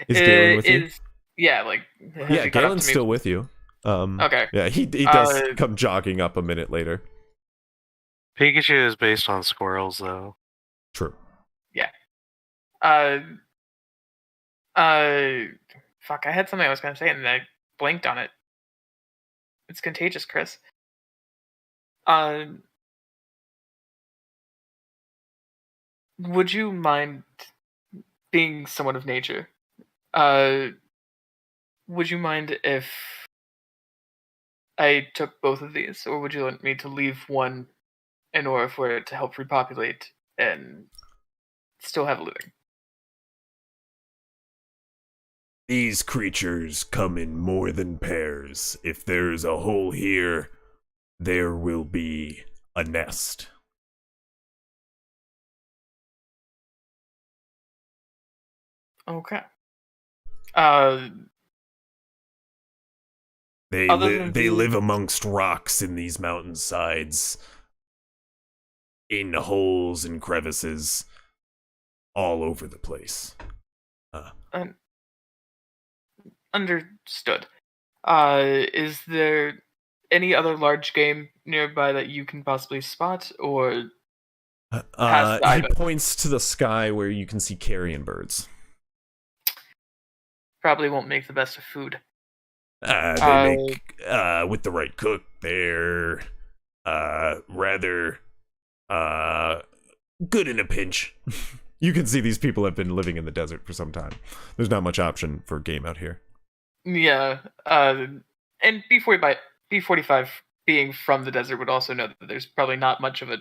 [SPEAKER 1] Is Galen with you?
[SPEAKER 5] Yeah, like has
[SPEAKER 1] Yeah,
[SPEAKER 5] he caught up
[SPEAKER 1] Galen's
[SPEAKER 5] to me?
[SPEAKER 1] still with you.
[SPEAKER 5] Okay.
[SPEAKER 1] Yeah, he does come jogging up a minute later.
[SPEAKER 3] Pikachu is based on squirrels, though.
[SPEAKER 1] True.
[SPEAKER 5] Yeah. Fuck, I had something I was gonna say and then I blanked on it. It's contagious, Chris. Would you mind being someone of nature? Would you mind if I took both of these, or would you want me to leave one in order for it to help repopulate and still have a living?
[SPEAKER 8] These creatures come in more than pairs. If there's a hole here, there will be a nest.
[SPEAKER 5] Okay.
[SPEAKER 8] They
[SPEAKER 5] Other than being-
[SPEAKER 8] live amongst rocks in these mountainsides, in holes and crevices, all over the place.
[SPEAKER 5] Understood. Is there any other large game nearby that you can possibly spot, or
[SPEAKER 1] He points to the sky where you can see carrion birds.
[SPEAKER 5] probably won't make the best of food?
[SPEAKER 8] They make, with the right cook, they're rather good in a pinch.
[SPEAKER 1] You can see these people have been living in the desert for some time. There's not much option for game out here.
[SPEAKER 5] Yeah. And B45 being from the desert would also know that there's probably not much of a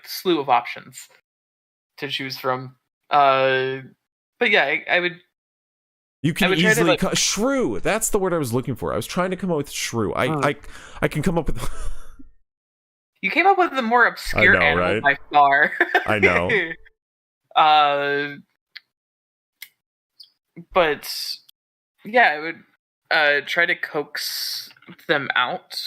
[SPEAKER 5] slew of options to choose from. But yeah, I would.
[SPEAKER 1] You can
[SPEAKER 5] I would try to,
[SPEAKER 1] easily
[SPEAKER 5] like-
[SPEAKER 1] shrew. That's the word I was looking for. I was trying to come up with shrew. I can come up with.
[SPEAKER 5] You came up with the more obscure
[SPEAKER 1] I know,
[SPEAKER 5] animal
[SPEAKER 1] right?
[SPEAKER 5] by far.
[SPEAKER 1] I know.
[SPEAKER 5] But yeah, I would try to coax them out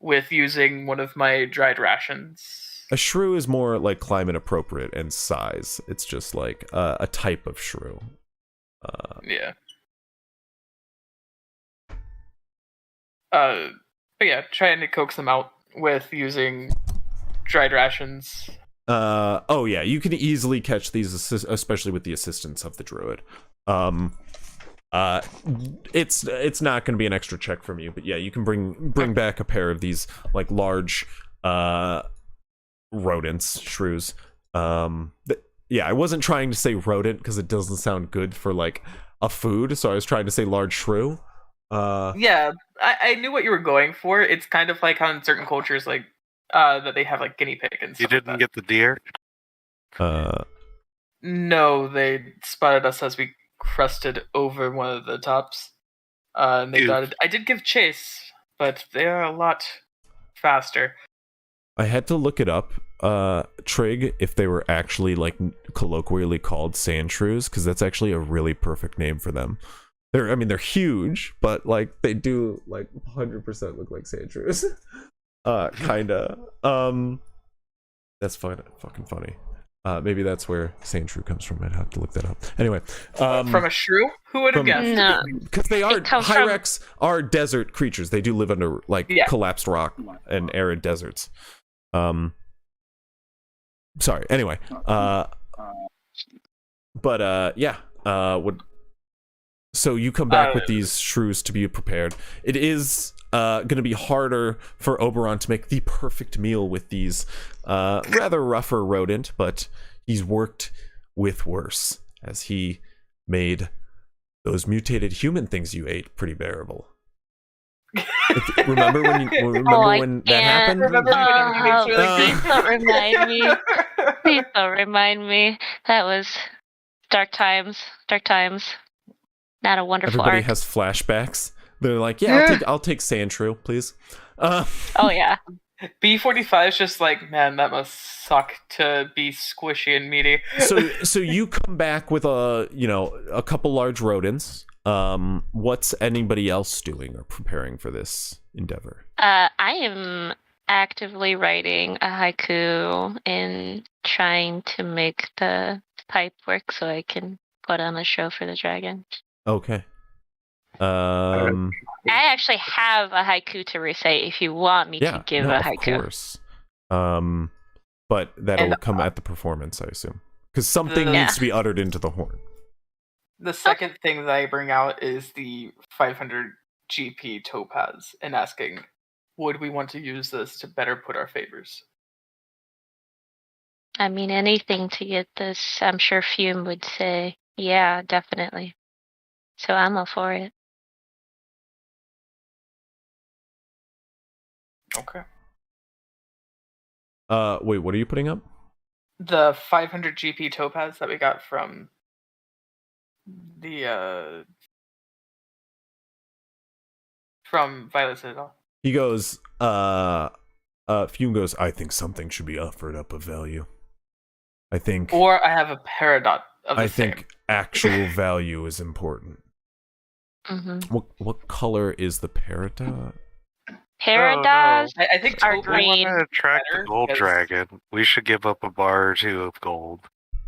[SPEAKER 5] with using one of my dried rations.
[SPEAKER 1] A shrew is more like climate appropriate and size. It's just like a type of shrew.
[SPEAKER 5] Yeah. But yeah, trying to coax them out with using dried rations.
[SPEAKER 1] Oh yeah, you can easily catch these, especially with the assistance of the druid. It's not going to be an extra check from you, but yeah, you can bring back a pair of these like large rodents, shrews. Yeah, I wasn't trying to say rodent because it doesn't sound good for like a food, so I was trying to say large shrew.
[SPEAKER 5] Yeah, I knew what you were going for. It's kind of like how in certain cultures, like that they have like guinea pig and stuff.
[SPEAKER 3] You didn't get the deer?
[SPEAKER 5] No, they spotted us as we crusted over one of the tops. And they dotted. I did give chase, but they are a lot faster.
[SPEAKER 1] I had to look it up, Trig, if they were actually like colloquially called sand shrews, because that's actually a really perfect name for them. They're huge, but like they do like 100% look like sand shrews. Kinda. That's fucking funny. Maybe that's where sand shrew comes from. I'd have to look that up. Anyway,
[SPEAKER 5] from a shrew? Who would have guessed?
[SPEAKER 4] No,
[SPEAKER 1] because they are Hyrex are desert creatures. They do live under like collapsed rock and arid deserts. Sorry. Anyway, so you come back with these shrews to be prepared. It is going to be harder for Oberon to make the perfect meal with these rather rougher rodent, but he's worked with worse, as he made those mutated human things you ate pretty bearable. Remember when that happened?
[SPEAKER 5] Remember when everything was really
[SPEAKER 4] please don't remind me. Please don't remind me. That was dark times. Dark times. Not a wonderful
[SPEAKER 1] Everybody
[SPEAKER 4] arc.
[SPEAKER 1] has flashbacks. They're like, yeah, I'll take Sandshrew, please.
[SPEAKER 4] Oh yeah.
[SPEAKER 5] B45 is just like, man, that must suck to be squishy and meaty.
[SPEAKER 1] So you come back with a couple large rodents. What's anybody else doing or preparing for this endeavor?
[SPEAKER 4] I am actively writing a haiku and trying to make the pipe work so I can put on a show for the dragon.
[SPEAKER 1] Okay.
[SPEAKER 4] I actually have a haiku to recite if you want me to give a haiku.
[SPEAKER 1] Of course. But that'll come at the performance, I assume. Because something needs to be uttered into the horn.
[SPEAKER 5] The second thing that I bring out is the 500 GP topaz and asking, would we want to use this to better put our favors?
[SPEAKER 4] I mean, anything to get this. I'm sure Fume would say, yeah, definitely. So I'm all for it.
[SPEAKER 5] Okay.
[SPEAKER 1] Wait, what are you putting up?
[SPEAKER 5] The 500 GP topaz that we got from the from Violet Citadel.
[SPEAKER 1] He goes, Fume goes, I think something should be offered up of value. I think
[SPEAKER 5] I have a peridot of the same.
[SPEAKER 1] think actual value is important.
[SPEAKER 4] Mm-hmm.
[SPEAKER 1] What color is the peridot?
[SPEAKER 4] Paradox
[SPEAKER 5] I think
[SPEAKER 4] are
[SPEAKER 5] topaz
[SPEAKER 4] green.
[SPEAKER 3] We want to attract the
[SPEAKER 5] better
[SPEAKER 3] gold
[SPEAKER 5] because-
[SPEAKER 3] dragon. We should give up a bar or two of gold.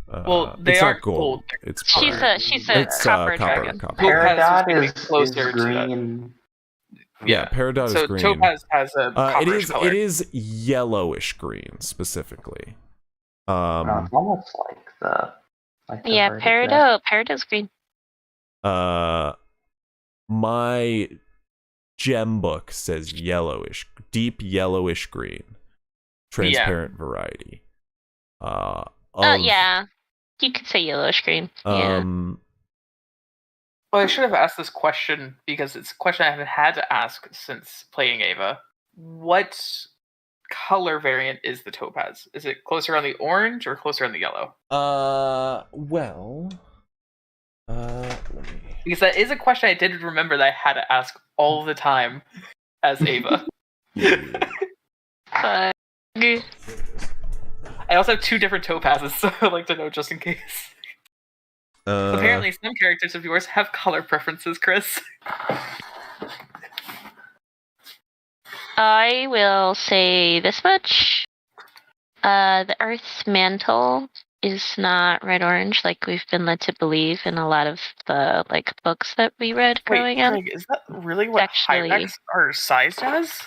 [SPEAKER 5] Well, they
[SPEAKER 1] it's
[SPEAKER 5] aren't
[SPEAKER 1] not gold.
[SPEAKER 5] gold.
[SPEAKER 1] It's
[SPEAKER 4] She's
[SPEAKER 1] copper.
[SPEAKER 4] a copper dragon.
[SPEAKER 1] Copper.
[SPEAKER 5] Topaz
[SPEAKER 9] Peridot
[SPEAKER 5] is closer to that.
[SPEAKER 9] green.
[SPEAKER 1] Yeah, peridot
[SPEAKER 5] So
[SPEAKER 1] is green.
[SPEAKER 5] topaz has a copperish color.
[SPEAKER 1] It is yellowish green specifically.
[SPEAKER 9] It's almost like the.
[SPEAKER 4] Yeah, Peridot's green.
[SPEAKER 1] My gem book says yellowish, deep yellowish green, transparent variety.
[SPEAKER 4] Yeah, you could say yellowish green. Yeah.
[SPEAKER 5] Well, I should have asked this question because it's a question I haven't had to ask since playing Ava. What color variant is the topaz? Is it closer on the orange or closer on the yellow?
[SPEAKER 1] Let me.
[SPEAKER 5] Because that is a question I did remember that I had to ask all the time as Ava.
[SPEAKER 4] Fuck.
[SPEAKER 5] I also have 2 different topazes, so I'd like to know just in case. Apparently, some characters of yours have color preferences, Chris.
[SPEAKER 4] I will say this much. The Earth's mantle is not red-orange like we've been led to believe in a lot of the books that we read growing up.
[SPEAKER 5] Craig, is that really what Hyrex are sized as?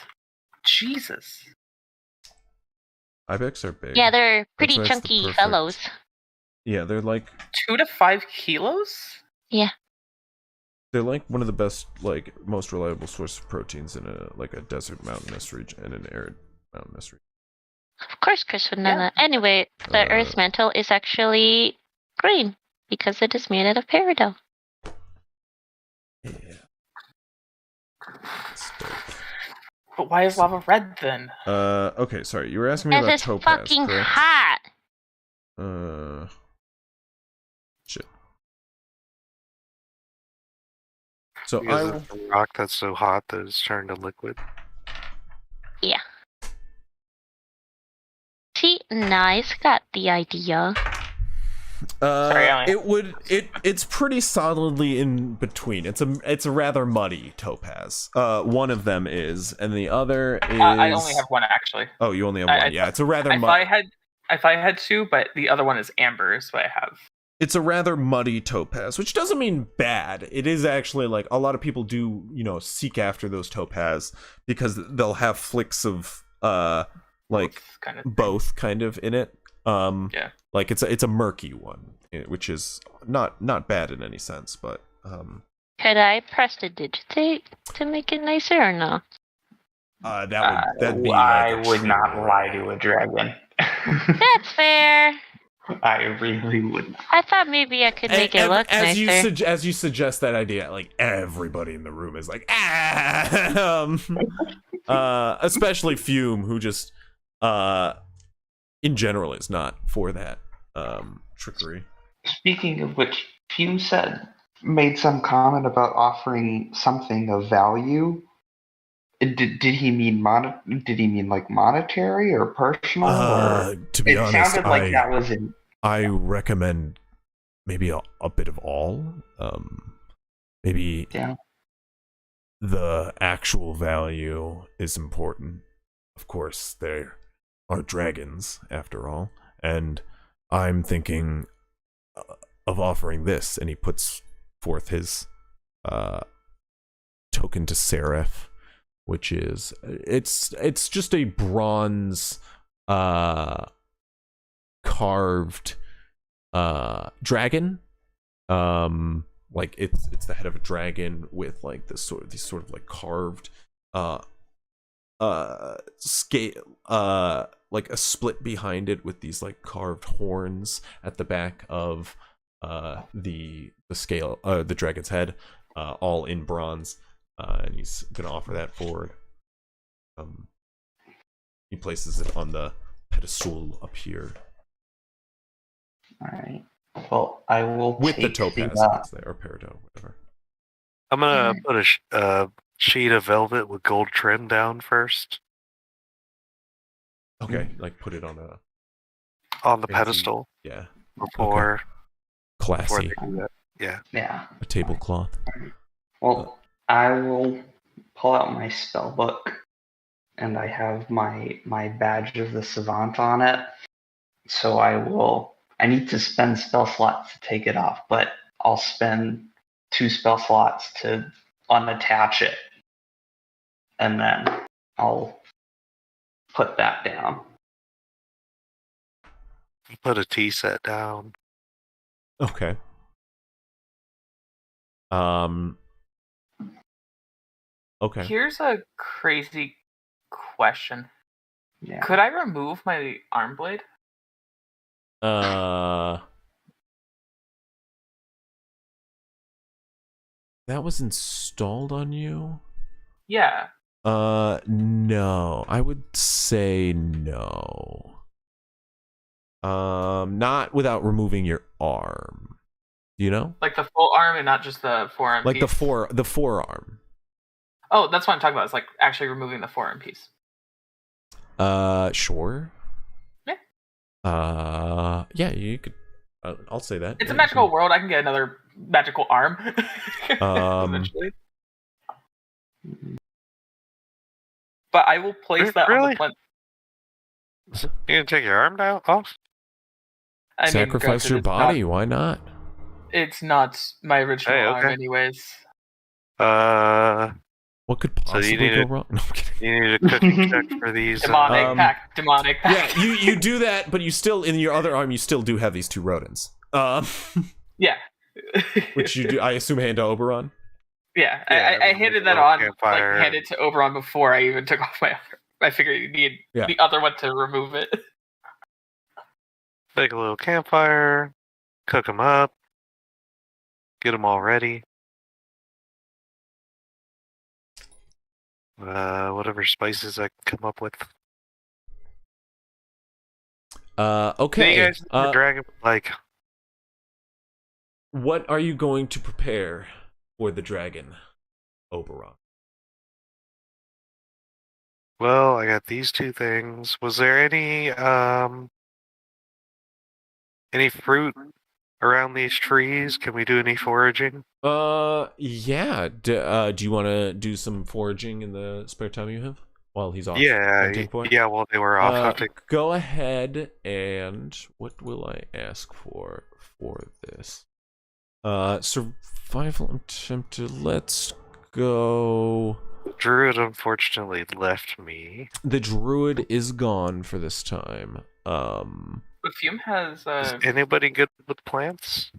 [SPEAKER 5] Jesus.
[SPEAKER 1] Ibex are big.
[SPEAKER 4] Yeah, they're pretty
[SPEAKER 1] That's why it's the
[SPEAKER 4] chunky
[SPEAKER 1] perfect-
[SPEAKER 4] fellows.
[SPEAKER 1] Yeah, they're like
[SPEAKER 5] 2 to 5 kilos?
[SPEAKER 4] Yeah.
[SPEAKER 1] they're like one of the best, most reliable source of proteins in a desert mountainous region and an arid mountainous region.
[SPEAKER 4] Of course, Chris would know that. Anyway, the Earth's mantle is actually green because it is made out of peridot.
[SPEAKER 1] Yeah.
[SPEAKER 5] But why is lava red then?
[SPEAKER 1] Okay, sorry. You were asking me about
[SPEAKER 4] It's
[SPEAKER 1] topaz,
[SPEAKER 4] fucking
[SPEAKER 1] correct?
[SPEAKER 4] hot.
[SPEAKER 1] Shit. So
[SPEAKER 3] Because it's a rock that's so hot that it's turned to liquid.
[SPEAKER 4] Yeah. See, nice. Got the idea.
[SPEAKER 1] It's pretty solidly in between. It's a rather muddy topaz. One of them is, and the other is.
[SPEAKER 5] I only have one actually.
[SPEAKER 1] Oh, you only have one. Yeah, it's a rather muddy.
[SPEAKER 5] If I had 2, but the other one is amber, is what I have.
[SPEAKER 1] It's a rather muddy topaz, which doesn't mean bad. It is actually a lot of people do, seek after those topaz because they'll have flicks of both kind of in it.
[SPEAKER 5] Yeah.
[SPEAKER 1] It's a murky one, which is not bad in any sense, but
[SPEAKER 4] Could I press the digitate to make it nicer or no?
[SPEAKER 1] that'd be.
[SPEAKER 9] I would not lie to a dragon.
[SPEAKER 4] That's fair.
[SPEAKER 9] I really would not.
[SPEAKER 4] I thought maybe I could make it look
[SPEAKER 1] as
[SPEAKER 4] nicer.
[SPEAKER 1] as you suggest that idea, like everybody in the room is like, especially Fume, who just in general is not for that trickery.
[SPEAKER 9] Speaking of which, Fume made some comment about offering something of value. Did he mean like monetary or personal? Or
[SPEAKER 1] To be honest,
[SPEAKER 9] sounded like that was in.
[SPEAKER 1] I recommend maybe a bit of all. Maybe the actual value is important. Of course, there are dragons after all, and I'm thinking of offering this. And he puts forth his token to Seraph, which is it's just a bronze carved dragon. Like it's the head of a dragon with like these sort of like carved scale, like a split behind it with these like carved horns at the back of the scale, the dragon's head, all in bronze. And he's gonna offer that forward. He places it on the pedestal up here.
[SPEAKER 9] All right. Well, I will
[SPEAKER 1] with
[SPEAKER 9] take
[SPEAKER 1] the topaz
[SPEAKER 9] the,
[SPEAKER 1] that's there, or peridot, whatever.
[SPEAKER 3] I'm gonna put a sheet of velvet with gold trim down first.
[SPEAKER 1] Okay, like put it on the
[SPEAKER 3] fancy pedestal.
[SPEAKER 1] Yeah.
[SPEAKER 3] Before.
[SPEAKER 1] Okay. Classy.
[SPEAKER 3] Before they do that. Yeah.
[SPEAKER 9] Yeah.
[SPEAKER 1] A tablecloth.
[SPEAKER 9] Well, I will pull out my spell book, and I have my badge of the savant on it. So I need to spend spell slots to take it off, but I'll spend 2 spell slots to unattach it, and then I'll put that down.
[SPEAKER 3] Put a tea set down.
[SPEAKER 1] Okay. Okay.
[SPEAKER 5] Here's a crazy question.
[SPEAKER 9] Yeah.
[SPEAKER 5] Could I remove my arm blade?
[SPEAKER 1] That was installed on you?
[SPEAKER 5] Yeah.
[SPEAKER 1] No. I would say no. Not without removing your arm. You know?
[SPEAKER 5] Like the full arm and not just the forearm
[SPEAKER 1] like
[SPEAKER 5] piece?
[SPEAKER 1] the forearm.
[SPEAKER 5] Oh, that's what I'm talking about. It's like actually removing the forearm piece.
[SPEAKER 1] Sure.
[SPEAKER 5] Yeah.
[SPEAKER 1] Yeah, you could. I'll say that.
[SPEAKER 5] It's a magical world. I can get another magical arm. Eventually. But I will place that on the plant.
[SPEAKER 3] You gonna take your arm down off?
[SPEAKER 1] Sacrifice your body. Why not?
[SPEAKER 5] It's not my original arm, anyways.
[SPEAKER 1] What could possibly go wrong? No, I'm kidding.
[SPEAKER 3] You need a cooking check for these.
[SPEAKER 5] Demonic pack.
[SPEAKER 1] Yeah, you do that, but you still, in your other arm, you still do have these 2 rodents.
[SPEAKER 5] Yeah.
[SPEAKER 1] Which you do, I assume, hand to Oberon?
[SPEAKER 5] Yeah, I handed that on, handed to Oberon before I even took off my other. I figured you need the other one to remove it.
[SPEAKER 3] Make a little campfire, cook them up, get them all ready. Whatever spices I can come up with.
[SPEAKER 1] Okay.
[SPEAKER 3] You guys dragon, like,
[SPEAKER 1] what are you going to prepare for the dragon, Oberon?
[SPEAKER 3] Well, I got these 2 things. Was there any fruit around these trees? Can we do any foraging?
[SPEAKER 1] Yeah. Do you want to do some foraging in the spare time you have while he's off?
[SPEAKER 3] Yeah, while they were off.
[SPEAKER 1] Go ahead, and what will I ask for this? Survival attempted. Let's go.
[SPEAKER 3] Druid unfortunately left me.
[SPEAKER 1] The druid is gone for this time.
[SPEAKER 5] But Fume has.
[SPEAKER 3] Is anybody good with plants?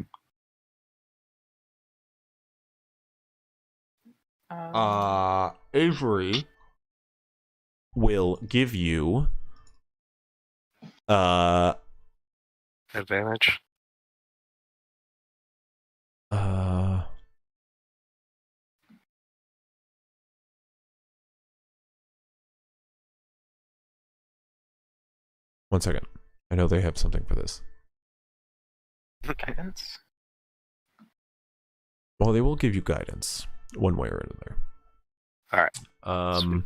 [SPEAKER 1] Avery will give you
[SPEAKER 3] advantage?
[SPEAKER 1] One second. I know they have something for this.
[SPEAKER 5] Guidance.
[SPEAKER 1] Well, they will give you guidance one way or another.
[SPEAKER 3] All right.
[SPEAKER 1] Sweet.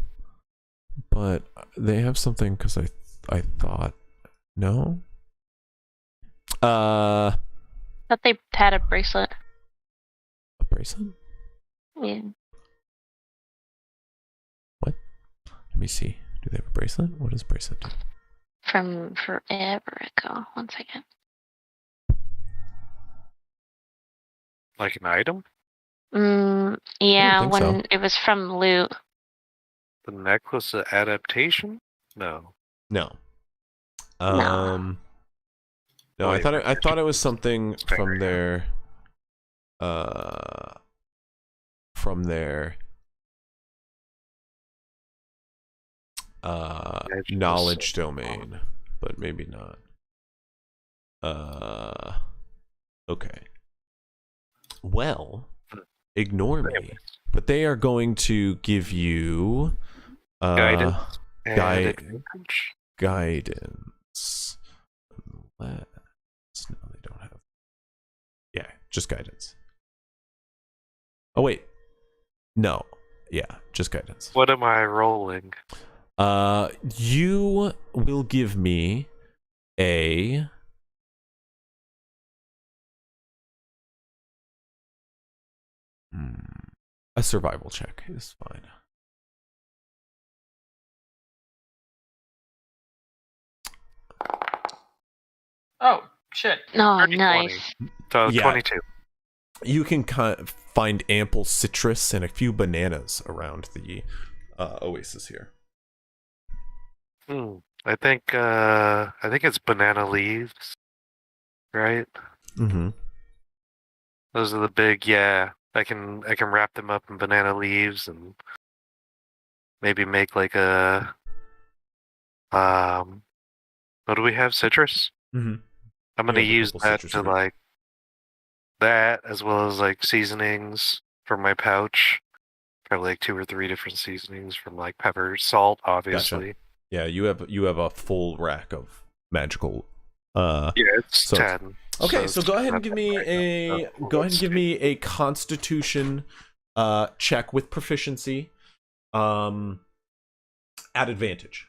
[SPEAKER 1] But they have something because I thought no.
[SPEAKER 4] Thought they had a bracelet.
[SPEAKER 1] A bracelet?
[SPEAKER 4] Yeah.
[SPEAKER 1] What? Let me see. Do they have a bracelet? What does bracelet do?
[SPEAKER 4] From forever ago. One second.
[SPEAKER 3] Like an item?
[SPEAKER 4] Yeah,
[SPEAKER 1] think
[SPEAKER 4] when
[SPEAKER 1] so.
[SPEAKER 4] it was from loot.
[SPEAKER 3] The necklace of adaptation? No.
[SPEAKER 1] No.
[SPEAKER 4] No.
[SPEAKER 1] No,
[SPEAKER 3] Wait,
[SPEAKER 1] I thought it was something from
[SPEAKER 3] fair.
[SPEAKER 1] their
[SPEAKER 3] Magical
[SPEAKER 1] knowledge
[SPEAKER 3] symbol.
[SPEAKER 1] domain, but maybe not. Okay. Well, ignore me. But they are going to give you
[SPEAKER 3] Guidance.
[SPEAKER 1] guidance. No, they don't have. Yeah, just guidance. Oh wait, no. Yeah, just guidance.
[SPEAKER 3] What am I rolling?
[SPEAKER 1] You will give me a survival check is fine.
[SPEAKER 5] Oh shit!
[SPEAKER 4] Oh,
[SPEAKER 3] Dirty 20.
[SPEAKER 4] nice.
[SPEAKER 3] So
[SPEAKER 1] Yeah.
[SPEAKER 3] 22.
[SPEAKER 1] You can find ample citrus and a few bananas around the oasis here.
[SPEAKER 3] I think it's banana leaves, right?
[SPEAKER 1] Mm-hmm.
[SPEAKER 3] Those are the big. Yeah, I can wrap them up in banana leaves and maybe make like a what do we have? Citrus.
[SPEAKER 1] Mm-hmm.
[SPEAKER 3] I'm gonna
[SPEAKER 1] We have a
[SPEAKER 3] use
[SPEAKER 1] couple
[SPEAKER 3] that
[SPEAKER 1] citrus
[SPEAKER 3] to
[SPEAKER 1] fruit.
[SPEAKER 3] like that as well as like seasonings for my pouch. Probably like 2 or 3 different seasonings from like pepper, salt, obviously.
[SPEAKER 1] Gotcha. Yeah, you have a full rack of magical.
[SPEAKER 3] Yeah, it's
[SPEAKER 1] so
[SPEAKER 3] 10.
[SPEAKER 1] Okay, so
[SPEAKER 3] it's
[SPEAKER 1] go ahead and
[SPEAKER 3] not
[SPEAKER 1] give
[SPEAKER 3] that
[SPEAKER 1] me
[SPEAKER 3] great.
[SPEAKER 1] a Constitution check with proficiency at advantage.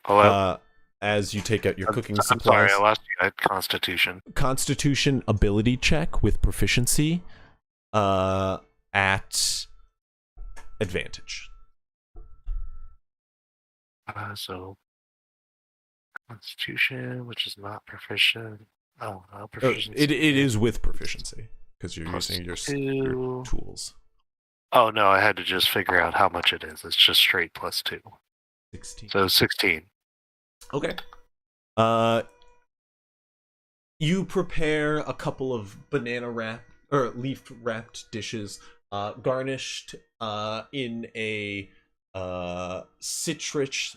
[SPEAKER 3] Hello?
[SPEAKER 1] As you take out your cooking
[SPEAKER 3] I'm
[SPEAKER 1] supplies.
[SPEAKER 3] sorry, I lost you at Constitution.
[SPEAKER 1] Constitution ability check with proficiency at advantage.
[SPEAKER 3] So Constitution, which is not proficient. Oh, no, proficiency.
[SPEAKER 1] It is with proficiency because you're
[SPEAKER 3] Plus
[SPEAKER 1] using your
[SPEAKER 3] 2.
[SPEAKER 1] tools.
[SPEAKER 3] Oh no, I had to just figure out how much it is. It's just straight plus 2.
[SPEAKER 1] 16.
[SPEAKER 3] So 16.
[SPEAKER 1] Okay. You prepare a couple of banana leaf wrapped dishes, garnished in a citrus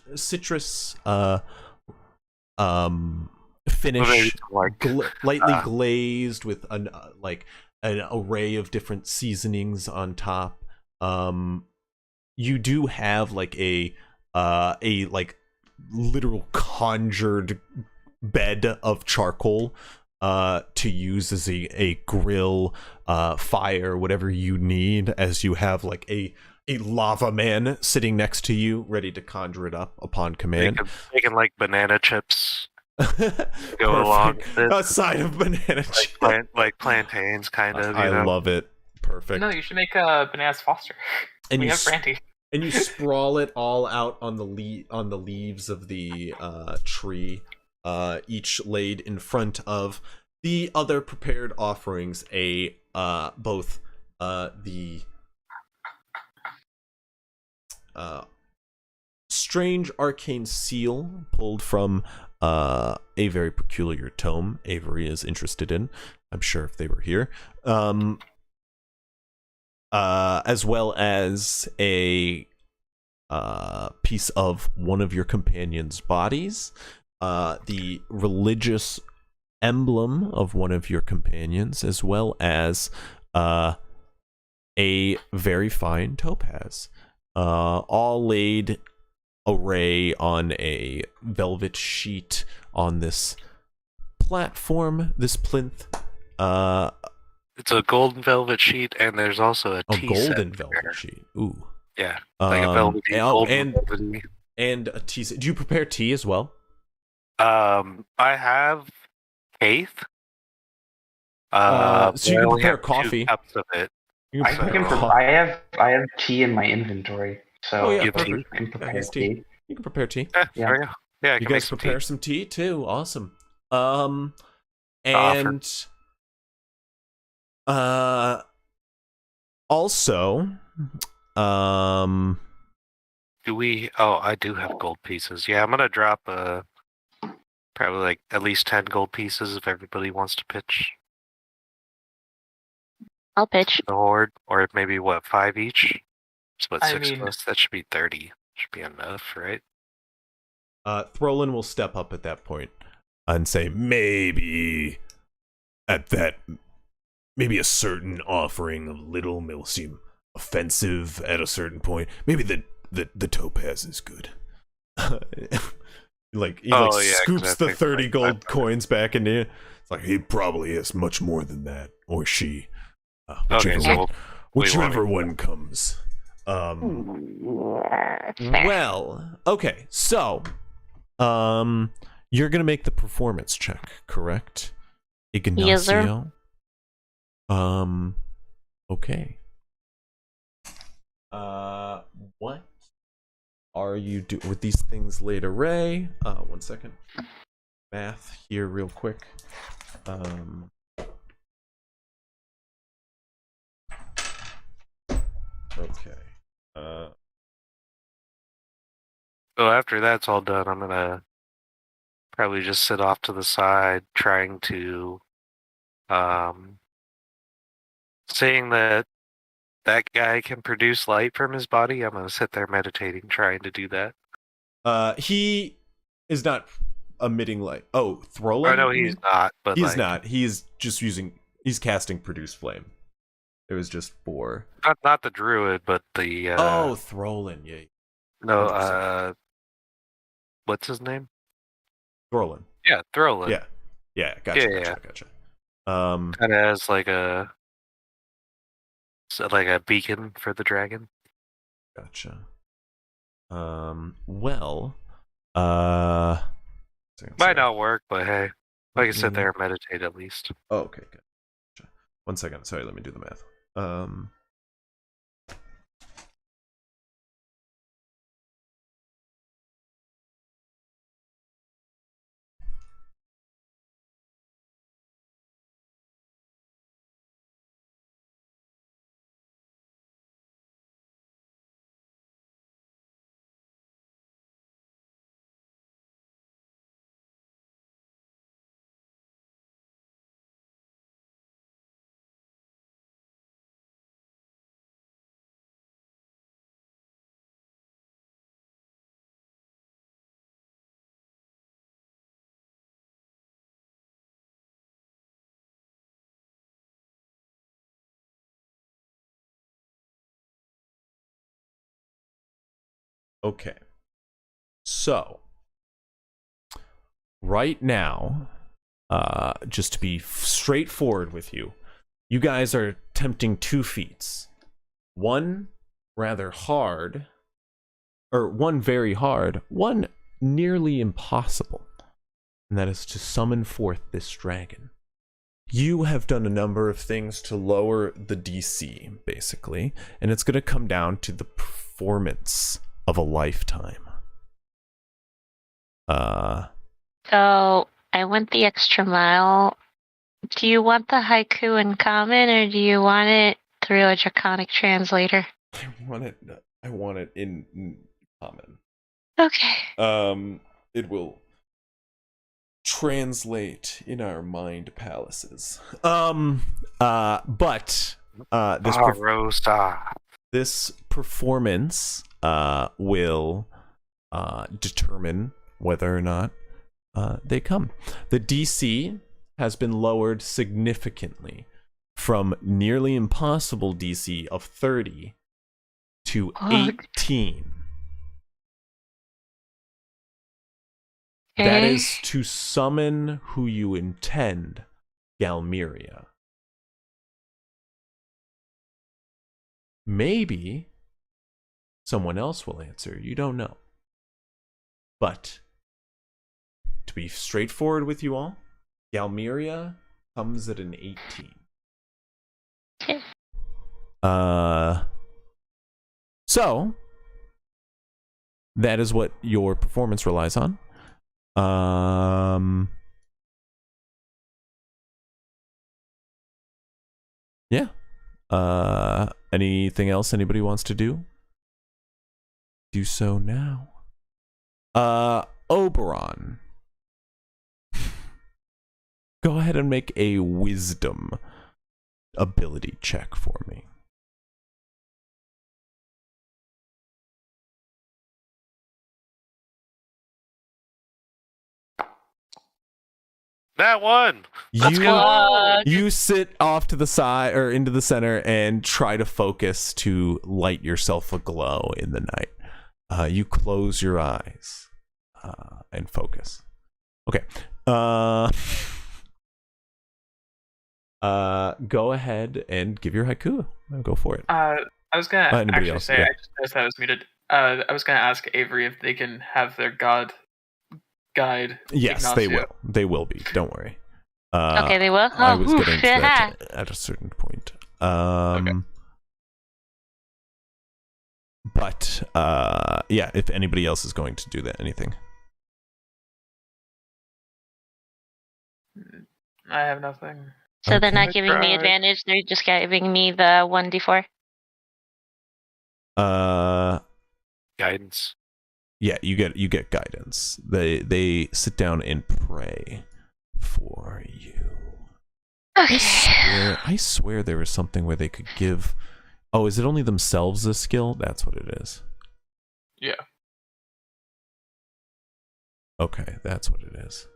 [SPEAKER 1] finish,
[SPEAKER 3] Like
[SPEAKER 1] lightly glazed with an array of different seasonings on top. You do have like a literal conjured bed of charcoal to use as a grill, fire, whatever you need, as you have like a lava man sitting next to you ready to conjure it up upon command.
[SPEAKER 3] making like banana chips go
[SPEAKER 1] Perfect.
[SPEAKER 3] along with it.
[SPEAKER 1] A side of banana chips.
[SPEAKER 3] Like plantains, kind of. You
[SPEAKER 1] I
[SPEAKER 3] know?
[SPEAKER 1] love it. Perfect.
[SPEAKER 5] No, you should make bananas Foster.
[SPEAKER 1] And
[SPEAKER 5] we
[SPEAKER 1] you
[SPEAKER 5] have Brandy.
[SPEAKER 1] And you sprawl it all out on the leaves of the tree, each laid in front of the other prepared offerings. Both the strange arcane seal pulled from a very peculiar tome Avery is interested in. I'm sure if they were here. As well as a piece of one of your companions' bodies, the religious emblem of one of your companions, as well as a very fine topaz, all laid array on a velvet sheet on this platform, this plinth.
[SPEAKER 3] It's a golden velvet sheet, and there's also a tea set
[SPEAKER 1] golden
[SPEAKER 3] there.
[SPEAKER 1] velvet sheet. Ooh.
[SPEAKER 3] Yeah, like a velvety, golden velvety.
[SPEAKER 1] And a tea set. Do you prepare tea as well?
[SPEAKER 3] I have Faith.
[SPEAKER 1] So you can prepare
[SPEAKER 3] have
[SPEAKER 1] coffee.
[SPEAKER 3] 2 cups of it.
[SPEAKER 9] I have tea in my inventory, so
[SPEAKER 1] yeah,
[SPEAKER 3] you
[SPEAKER 1] perfect.
[SPEAKER 9] can prepare
[SPEAKER 1] Nice
[SPEAKER 9] tea.
[SPEAKER 1] You can prepare tea.
[SPEAKER 3] Yeah, yeah. I
[SPEAKER 1] You
[SPEAKER 3] can
[SPEAKER 1] guys
[SPEAKER 3] make some
[SPEAKER 1] prepare
[SPEAKER 3] tea.
[SPEAKER 1] some tea too. Awesome. And also,
[SPEAKER 3] Do we? Oh, I do have gold pieces. Yeah, I'm gonna drop probably like at least 10 gold pieces if everybody wants to pitch
[SPEAKER 4] I'll pitch.
[SPEAKER 3] the horde, or maybe 5 each. Split
[SPEAKER 5] I
[SPEAKER 3] 6
[SPEAKER 5] mean-
[SPEAKER 3] of us. That should be 30. Should be enough, right?
[SPEAKER 1] Throlin will step up at that point and say, maybe
[SPEAKER 8] maybe a certain offering of little will seem offensive at a certain point. Maybe the topaz is good.
[SPEAKER 1] like he
[SPEAKER 3] Oh,
[SPEAKER 1] like
[SPEAKER 3] yeah,
[SPEAKER 1] scoops
[SPEAKER 3] 'cause I
[SPEAKER 1] the
[SPEAKER 3] think
[SPEAKER 1] 30
[SPEAKER 3] like
[SPEAKER 1] gold
[SPEAKER 3] 500.
[SPEAKER 1] coins back into you.
[SPEAKER 8] It's like he probably has much more than that, or she.
[SPEAKER 3] Okay,
[SPEAKER 8] Whichever
[SPEAKER 3] so
[SPEAKER 8] one, whichever one comes.
[SPEAKER 1] Well, okay, so you're gonna make the performance check, correct? Ignacio.
[SPEAKER 4] Yes, sir.
[SPEAKER 1] Okay. What are you doing with these things laid array? 1 second. Math here real quick. Okay.
[SPEAKER 3] So after that's all done, I'm gonna probably just sit off to the side, trying to, saying that guy can produce light from his body. I'm gonna sit there meditating, trying to do that.
[SPEAKER 1] He is not emitting light. Oh, Throlin?
[SPEAKER 3] Oh no,
[SPEAKER 1] you
[SPEAKER 3] he's
[SPEAKER 1] mean?
[SPEAKER 3] not. But
[SPEAKER 1] He's
[SPEAKER 3] like,
[SPEAKER 1] not. He's just using. He's casting produce flame. It was just for.
[SPEAKER 3] not the druid, but the.
[SPEAKER 1] Throlin. Yeah.
[SPEAKER 3] No. What's his name?
[SPEAKER 1] Throlin.
[SPEAKER 3] Yeah, Throlin.
[SPEAKER 1] Yeah. Yeah. Gotcha.
[SPEAKER 3] Yeah,
[SPEAKER 1] Gotcha.
[SPEAKER 3] Kind of as like a beacon for the dragon.
[SPEAKER 1] Gotcha. Well. Might
[SPEAKER 3] Might not work, but hey, I can sit there and meditate at least.
[SPEAKER 1] Oh, okay. Gotcha. 1 second. Sorry. Let me do the math. Okay. So, right now, just to be straightforward with you, you guys are attempting 2 feats. One rather hard, or one very hard, one nearly impossible, and that is to summon forth this dragon. You have done a number of things to lower the DC, basically, and it's going to come down to the performance of a lifetime.
[SPEAKER 4] So I went the extra mile. Do you want the haiku in common, or do you want it through a draconic translator?
[SPEAKER 1] I want it in common.
[SPEAKER 4] Okay.
[SPEAKER 1] It will translate in our mind palaces. But this
[SPEAKER 3] Rosa.
[SPEAKER 1] This performance will determine whether or not they come. The DC has been lowered significantly from nearly impossible DC of 30 to 18. That is to summon who you intend, Galmeria. Maybe someone else will answer. You don't know. But to be straightforward with you all, Galmeria comes at an 18.
[SPEAKER 4] Okay.
[SPEAKER 1] So that is what your performance relies on. Yeah. Anything else anybody wants to do? Do so now. Oberon. Go ahead and make a wisdom ability check for me.
[SPEAKER 3] That one. Let's go.
[SPEAKER 1] You sit off to the side or into the center and try to focus to light yourself aglow in the night. You close your eyes and focus. Okay. Go ahead and give your haiku. Go for it.
[SPEAKER 5] I was gonna actually
[SPEAKER 1] else?
[SPEAKER 5] say,
[SPEAKER 1] Yeah.
[SPEAKER 5] I just noticed I was muted. I was gonna ask Avery if they can have their god guide.
[SPEAKER 1] Yes,
[SPEAKER 5] Ignacio.
[SPEAKER 1] they will. They will be. Don't worry.
[SPEAKER 4] Okay, they will.
[SPEAKER 1] I was getting to that at a certain point.
[SPEAKER 5] Okay.
[SPEAKER 1] But yeah, if anybody else is going to do that, anything.
[SPEAKER 5] I have nothing.
[SPEAKER 4] So they're not
[SPEAKER 1] Okay.
[SPEAKER 4] giving me advantage. They're just giving me the 1d4.
[SPEAKER 3] Guidance.
[SPEAKER 1] Yeah, you get guidance. They sit down and pray for you.
[SPEAKER 4] Okay.
[SPEAKER 1] I swear there was something where they could give. Oh, is it only themselves a skill? That's what it is.
[SPEAKER 5] Yeah.
[SPEAKER 1] Okay, that's what it is.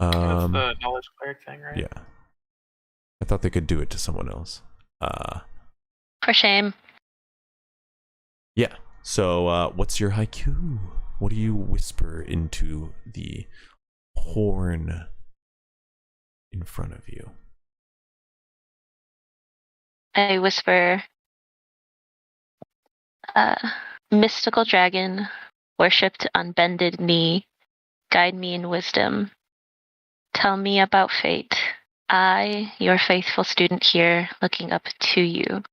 [SPEAKER 5] That's the knowledge cleric thing, right?
[SPEAKER 1] Yeah. I thought they could do it to someone else.
[SPEAKER 4] For shame.
[SPEAKER 1] Yeah. So, what's your haiku? What do you whisper into the horn in front of you?
[SPEAKER 4] I whisper, mystical dragon, worshipped on bended knee, guide me in wisdom. Tell me about fate. I, your faithful student here, looking up to you.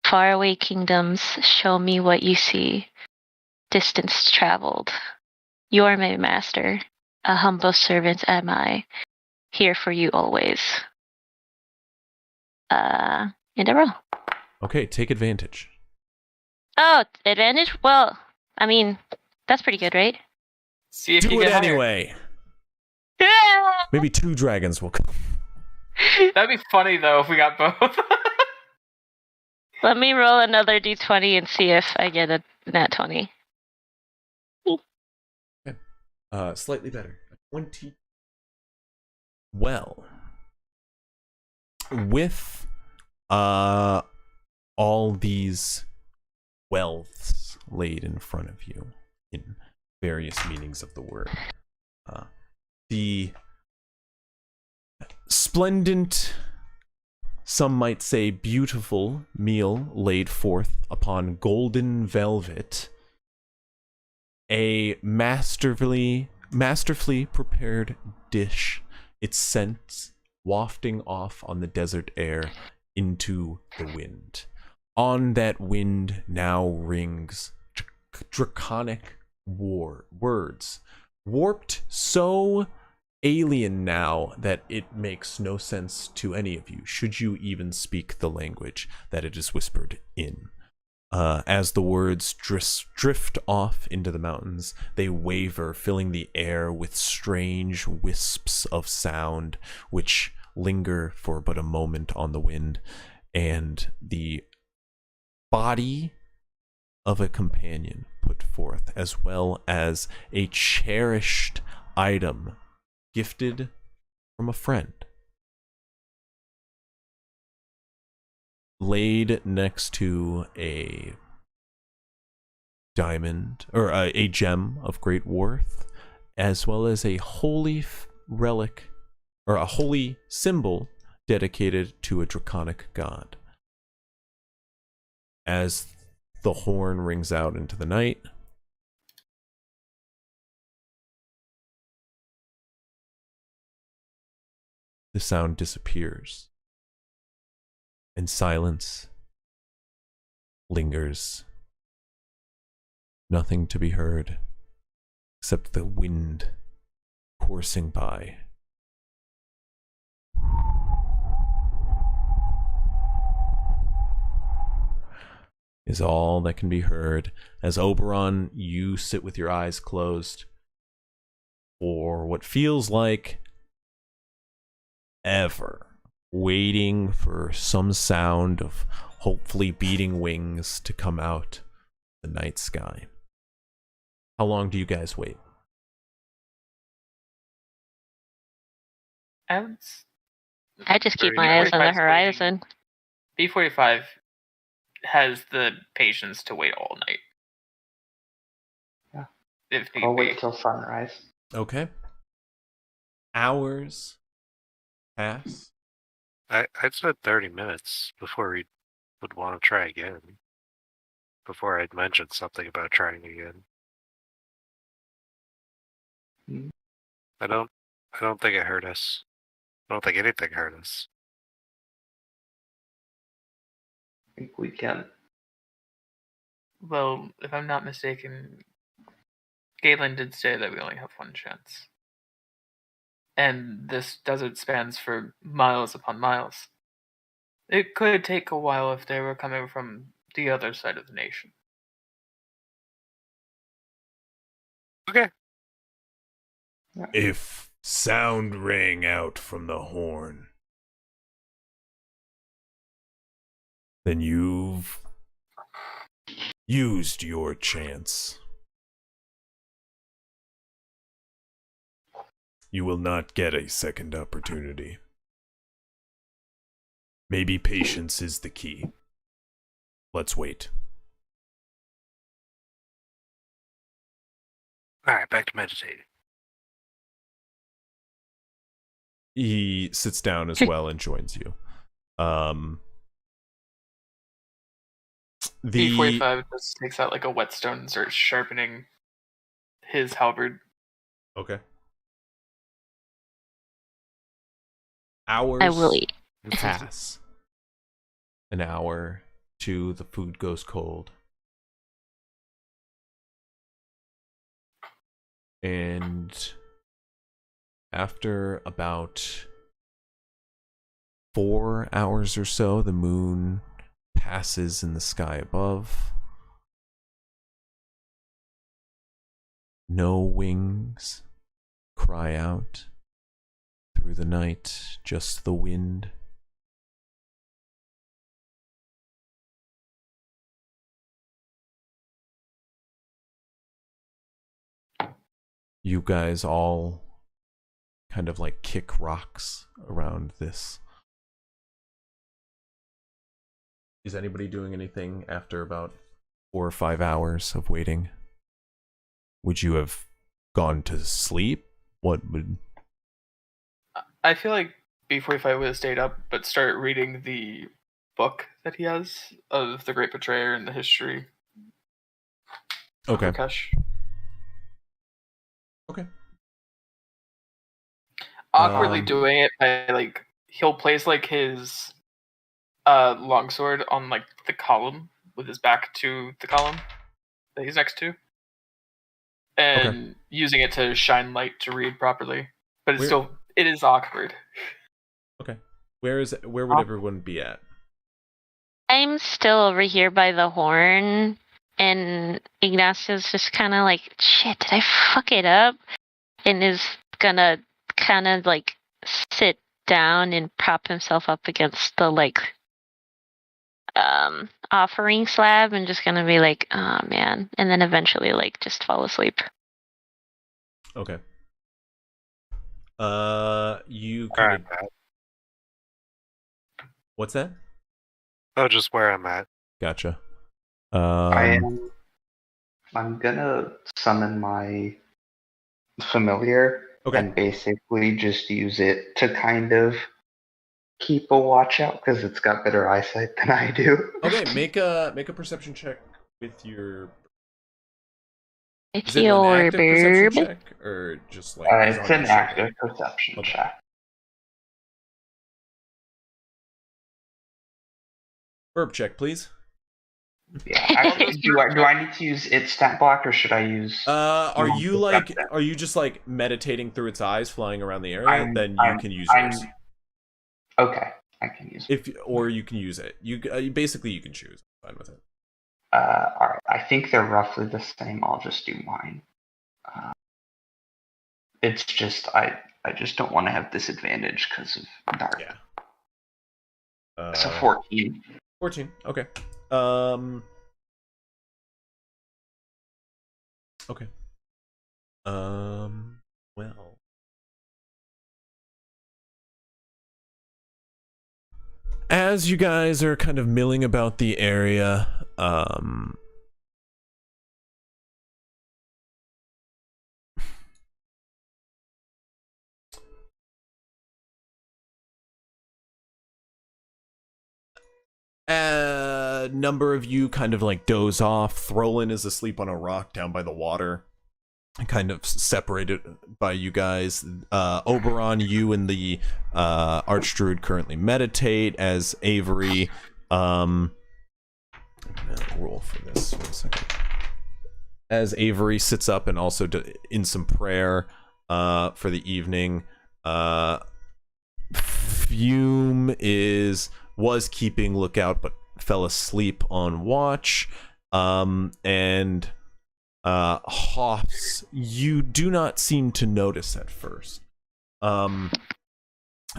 [SPEAKER 4] Faraway kingdoms, show me what you see. Distance traveled. You are my master. A humble servant am I. Here for you always. And a roll.
[SPEAKER 1] Okay, take advantage.
[SPEAKER 4] Oh, advantage? Well, I mean, that's pretty good, right?
[SPEAKER 5] See if
[SPEAKER 1] Do
[SPEAKER 5] you
[SPEAKER 1] it
[SPEAKER 5] get higher.
[SPEAKER 1] anyway. Maybe 2 dragons will come.
[SPEAKER 5] That'd be funny though if we got both.
[SPEAKER 4] Let me roll another d20 and see if I get a nat 20.
[SPEAKER 1] Slightly better. 20. Well, with all these wealths laid in front of you in various meanings of the word, the splendid, some might say beautiful meal laid forth upon golden velvet, a masterfully prepared dish, its scents wafting off on the desert air into the wind. On that wind now rings draconic words, warped so alien now that it makes no sense to any of you, should you even speak the language that it is whispered in. As the words drift off into the mountains, they waver, filling the air with strange wisps of sound, which linger for but a moment on the wind, and the body of a companion put forth, as well as a cherished item gifted from a friend, laid next to a diamond, or a gem of great worth, as well as a holy relic, or a holy symbol dedicated to a draconic god. As the horn rings out into the night, the sound disappears, and silence lingers. Nothing to be heard except the wind coursing by. Is all that can be heard as Oberon, you sit with your eyes closed for what feels like ever, waiting for some sound of hopefully beating wings to come out the night sky. How long do you guys wait?
[SPEAKER 4] I just keep my eyes on the horizon.
[SPEAKER 5] B45 has the patience to wait all night.
[SPEAKER 9] Yeah.
[SPEAKER 5] If need
[SPEAKER 9] I'll
[SPEAKER 5] be.
[SPEAKER 9] wait till sunrise.
[SPEAKER 1] Okay. Hours pass.
[SPEAKER 3] I'd said 30 minutes before we would want to try again. Before I'd mentioned something about trying again.
[SPEAKER 9] Hmm.
[SPEAKER 3] I don't think it hurt us. I don't think anything hurt us.
[SPEAKER 9] I think we can.
[SPEAKER 5] Well, if I'm not mistaken, Galen did say that we only have one chance. And this desert spans for miles upon miles. It could take a while if they were coming from the other side of the nation.
[SPEAKER 3] Okay.
[SPEAKER 8] If sound rang out from the horn, then you've used your chance. You will not get a second opportunity. Maybe patience is the key. Let's wait.
[SPEAKER 3] Alright, back to meditating.
[SPEAKER 1] He sits down as well and joins you.
[SPEAKER 5] B45 just takes out like a whetstone and starts sharpening his halberd.
[SPEAKER 1] Okay. Hours
[SPEAKER 4] I will eat.
[SPEAKER 1] pass. An hour, two, the food goes cold. And after about 4 hours or so, the moon passes in the sky above. No wings cry out through the night, just the wind. You guys all kind of like kick rocks around this. Is anybody doing anything after about 4 or 5 hours of waiting? Would you have gone to sleep? What would...
[SPEAKER 5] I feel like B45 would have stayed up, but start reading the book that he has of the Great Betrayer and the history.
[SPEAKER 1] Okay.
[SPEAKER 5] Rakesh.
[SPEAKER 1] Okay.
[SPEAKER 5] Awkwardly doing it by like he'll place like his longsword on like the column with his back to the column that he's next to, and using it to shine light to read properly. But it's it is awkward.
[SPEAKER 1] Okay. Where would everyone be at?
[SPEAKER 4] I'm still over here by the horn, and Ignacio's just kind of like, shit, did I fuck it up? And is gonna kind of like sit down and prop himself up against the like offering slab and just gonna be like, oh man, and then eventually like just fall asleep.
[SPEAKER 1] Okay. You
[SPEAKER 3] Where
[SPEAKER 1] kind
[SPEAKER 3] I'm
[SPEAKER 1] of.
[SPEAKER 3] at.
[SPEAKER 1] What's that?
[SPEAKER 3] Oh, just where I'm at.
[SPEAKER 1] Gotcha.
[SPEAKER 9] I'm gonna summon my familiar
[SPEAKER 1] Okay.
[SPEAKER 9] and basically just use it to kind of keep a watch out because it's got better eyesight than I do.
[SPEAKER 1] Okay, make a perception check with your.
[SPEAKER 4] It's
[SPEAKER 1] Is it an
[SPEAKER 4] your
[SPEAKER 1] active perception
[SPEAKER 4] burb.
[SPEAKER 1] check or just like
[SPEAKER 9] It's
[SPEAKER 1] on
[SPEAKER 9] an
[SPEAKER 1] your shoulder?
[SPEAKER 9] active perception
[SPEAKER 1] Okay.
[SPEAKER 9] check.
[SPEAKER 1] Burb check, please.
[SPEAKER 9] Yeah, actually, do I need to use its stat block or should I use?
[SPEAKER 1] Are you like?
[SPEAKER 9] perception?
[SPEAKER 1] Are you just like meditating through its eyes, flying around the area? Then you can use
[SPEAKER 9] I'm-
[SPEAKER 1] yours.
[SPEAKER 9] Okay, I can use it.
[SPEAKER 1] Or you can use it. You basically you can choose. I'm fine with it.
[SPEAKER 9] All right, I think they're roughly the same. I'll just do mine. It's just I just don't want to have disadvantage because of dark.
[SPEAKER 1] Yeah.
[SPEAKER 9] So 14.
[SPEAKER 1] 14. Okay. Okay. Well. As you guys are kind of milling about the area, a number of you kind of like doze off. Throlin is asleep on a rock down by the water, kind of separated by you guys. Oberon, you and the Archdruid currently meditate as Avery. I'm gonna roll for this 1 second. As Avery sits up and also in some prayer for the evening. Fume was keeping lookout but fell asleep on watch. And Hoffs, you do not seem to notice at first.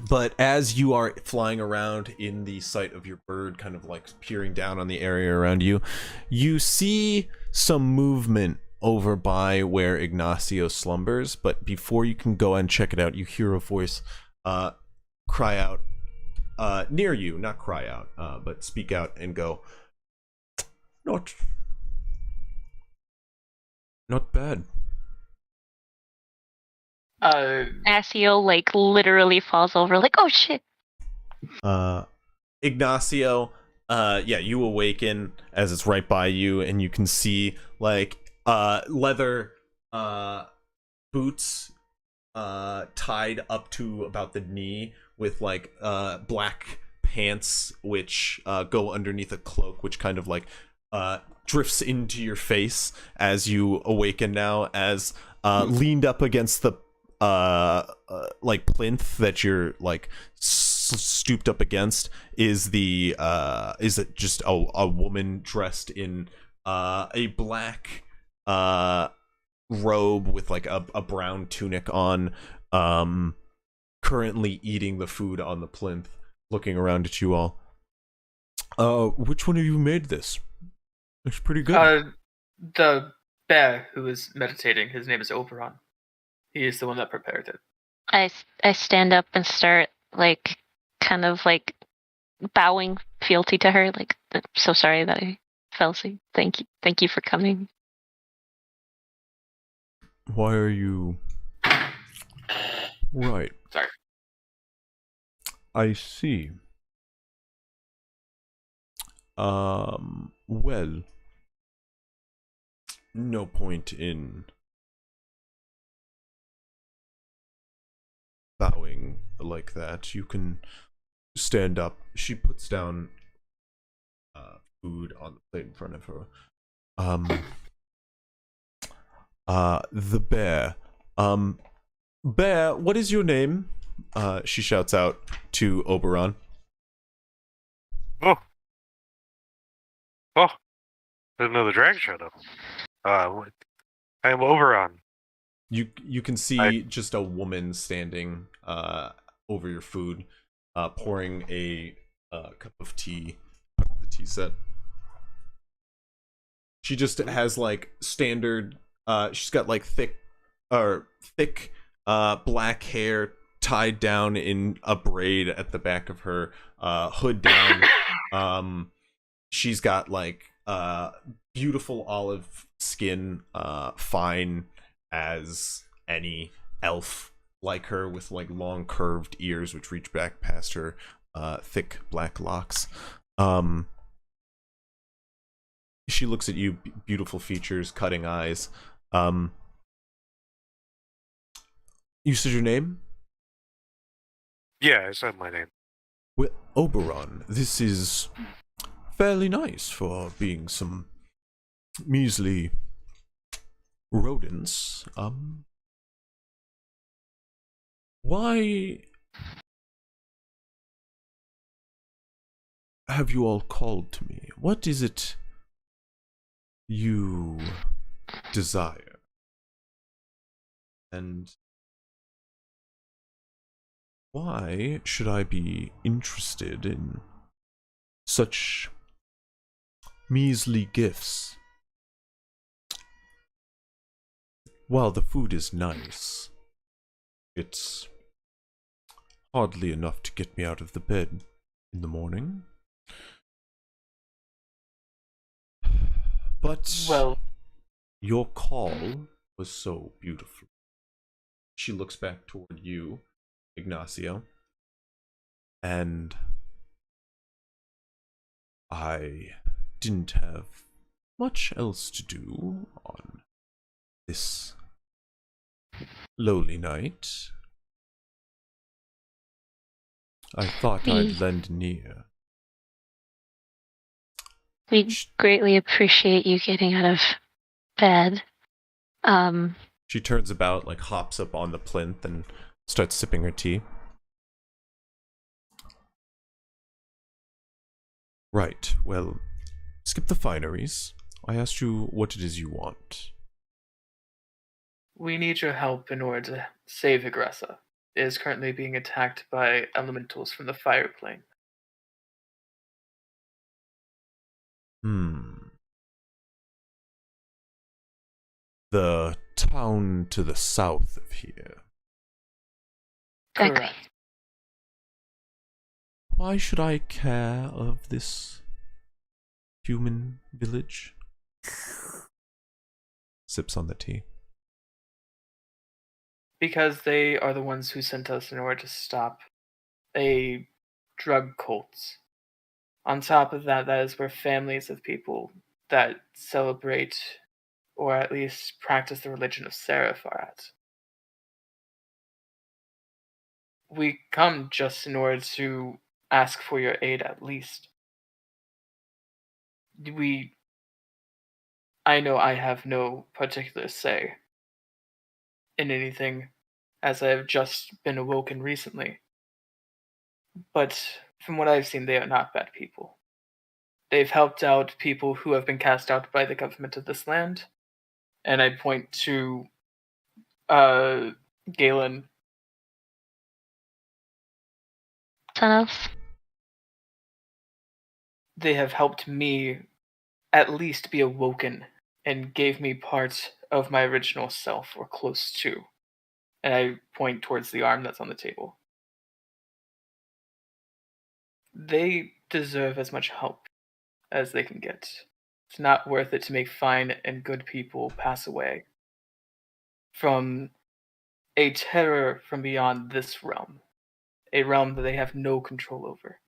[SPEAKER 1] But as you are flying around in the sight of your bird, kind of like peering down on the area around you, you see some movement over by where Ignacio slumbers. But before you can go and check it out, you hear a voice cry out near you, not cry out, but speak out and go, not bad.
[SPEAKER 4] Asio like literally falls over like, oh shit.
[SPEAKER 1] Ignacio, you awaken as it's right by you, and you can see like leather boots tied up to about the knee with like black pants which go underneath a cloak, which kind of like drifts into your face as you awaken now, as leaned up against the like plinth that you're like stooped up against is it just a woman dressed in a black robe with like a brown tunic on, currently eating the food on the plinth, looking around at you all. Which one of you made this? Looks pretty good.
[SPEAKER 5] The bear who was meditating, his name is Oberon. He is the one that prepared it.
[SPEAKER 4] I stand up and start like kind of like bowing fealty to her, like, I'm so sorry that I fell asleep. Thank you for coming.
[SPEAKER 1] Why are you... Right.
[SPEAKER 5] Sorry.
[SPEAKER 1] I see. Well, no point in bowing like that. You can stand up. She puts down food on the plate in front of her. The bear. Bear, what is your name? She shouts out to Oberon.
[SPEAKER 3] Oh, didn't know the dragon showed up. I am Oberon.
[SPEAKER 1] You can see just a woman standing over your food, pouring a cup of tea out of the tea set. She just has like standard. She's got like thick black hair tied down in a braid at the back of her hood down. She's got like beautiful olive skin, fine as any elf like her, with like long curved ears which reach back past her thick black locks. She looks at you, beautiful features, cutting eyes. You said your name?
[SPEAKER 3] Yeah, I said my name.
[SPEAKER 1] Well, Oberon, this is fairly nice for being some measly rodents. Why have you all called to me? What is it you desire? And why should I be interested in such measly gifts? While the food is nice, it's hardly enough to get me out of the bed in the morning. But
[SPEAKER 5] Well,
[SPEAKER 1] your call was so beautiful. She looks back toward you, Ignacio, and I didn't have much else to do on this lowly night. I thought I'd lend an ear.
[SPEAKER 4] We greatly appreciate you getting out of bed.
[SPEAKER 1] She turns about, like hops up on the plinth and starts sipping her tea. Right, well, skip the fineries. I asked you what it is you want.
[SPEAKER 5] we need your help in order to save Agressa. It is currently being attacked by elementals from the fire plane.
[SPEAKER 1] The town to the south of here.
[SPEAKER 4] Exactly.
[SPEAKER 5] Correct.
[SPEAKER 1] Why should I care of this human village? Sips on the tea.
[SPEAKER 5] Because they are the ones who sent us in order to stop a drug cult. On top of that, that is where families of people that celebrate or at least practice the religion of Seraph are at. We come just in order to ask for your aid at least. I know I have no particular say in anything, as I have just been awoken recently. But from what I've seen, they are not bad people. They've helped out people who have been cast out by the government of this land. And I point to Galen.
[SPEAKER 4] Sun Elves?
[SPEAKER 5] They have helped me at least be awoken and gave me parts of my original self, or close to. And I point towards the arm that's on the table. They deserve as much help as they can get. It's not worth it to make fine and good people pass away from a terror from beyond this realm, a realm that they have no control over.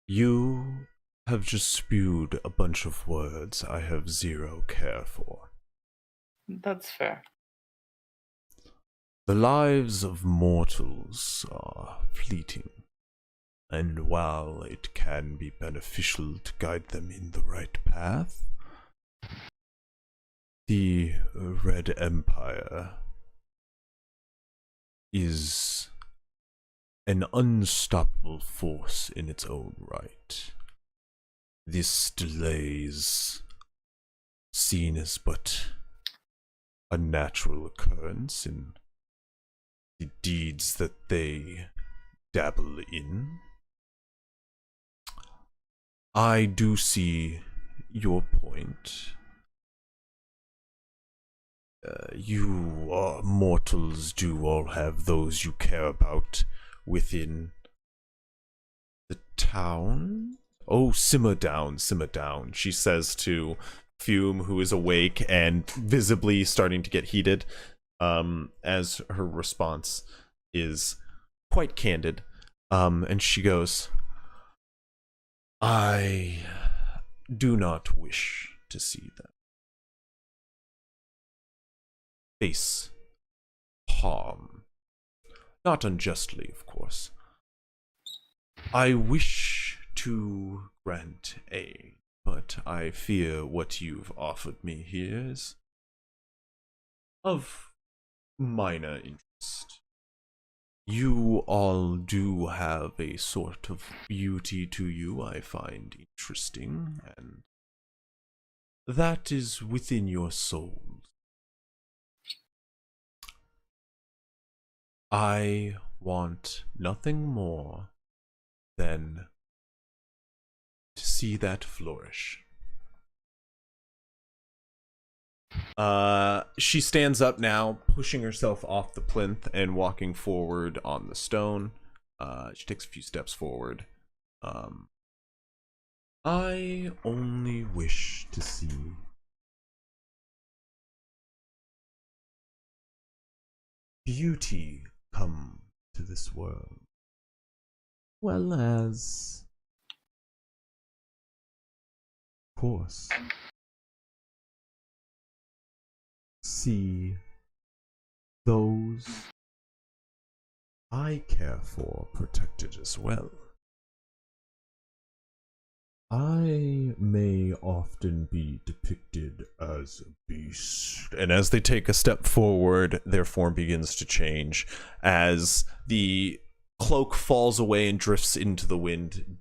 [SPEAKER 1] You have just spewed a bunch of words I have zero care for.
[SPEAKER 5] That's fair.
[SPEAKER 1] The lives of mortals are fleeting, and while it can be beneficial to guide them in the right path, the Red Empire is an unstoppable force in its own right. This delay is seen as but a natural occurrence in the deeds that they dabble in. I do see your point. You mortals do all have those you care about within the town. Oh, simmer down, she says to Fume, who is awake and visibly starting to get heated, as her response is quite candid. And she goes, I do not wish to see them face harm. Not unjustly, of course. I wish to grant aid, but I fear what you've offered me here is of minor interest. You all do have a sort of beauty to you I find interesting, and that is within your souls. I want nothing more than to see that flourish. She stands up now, pushing herself off the plinth and walking forward on the stone. She takes a few steps forward. I only wish to see beauty come to this world, well as, of course, see those I care for protected as well. I may often be depicted as a beast. And as they take a step forward, their form begins to change as the cloak falls away and drifts into the wind,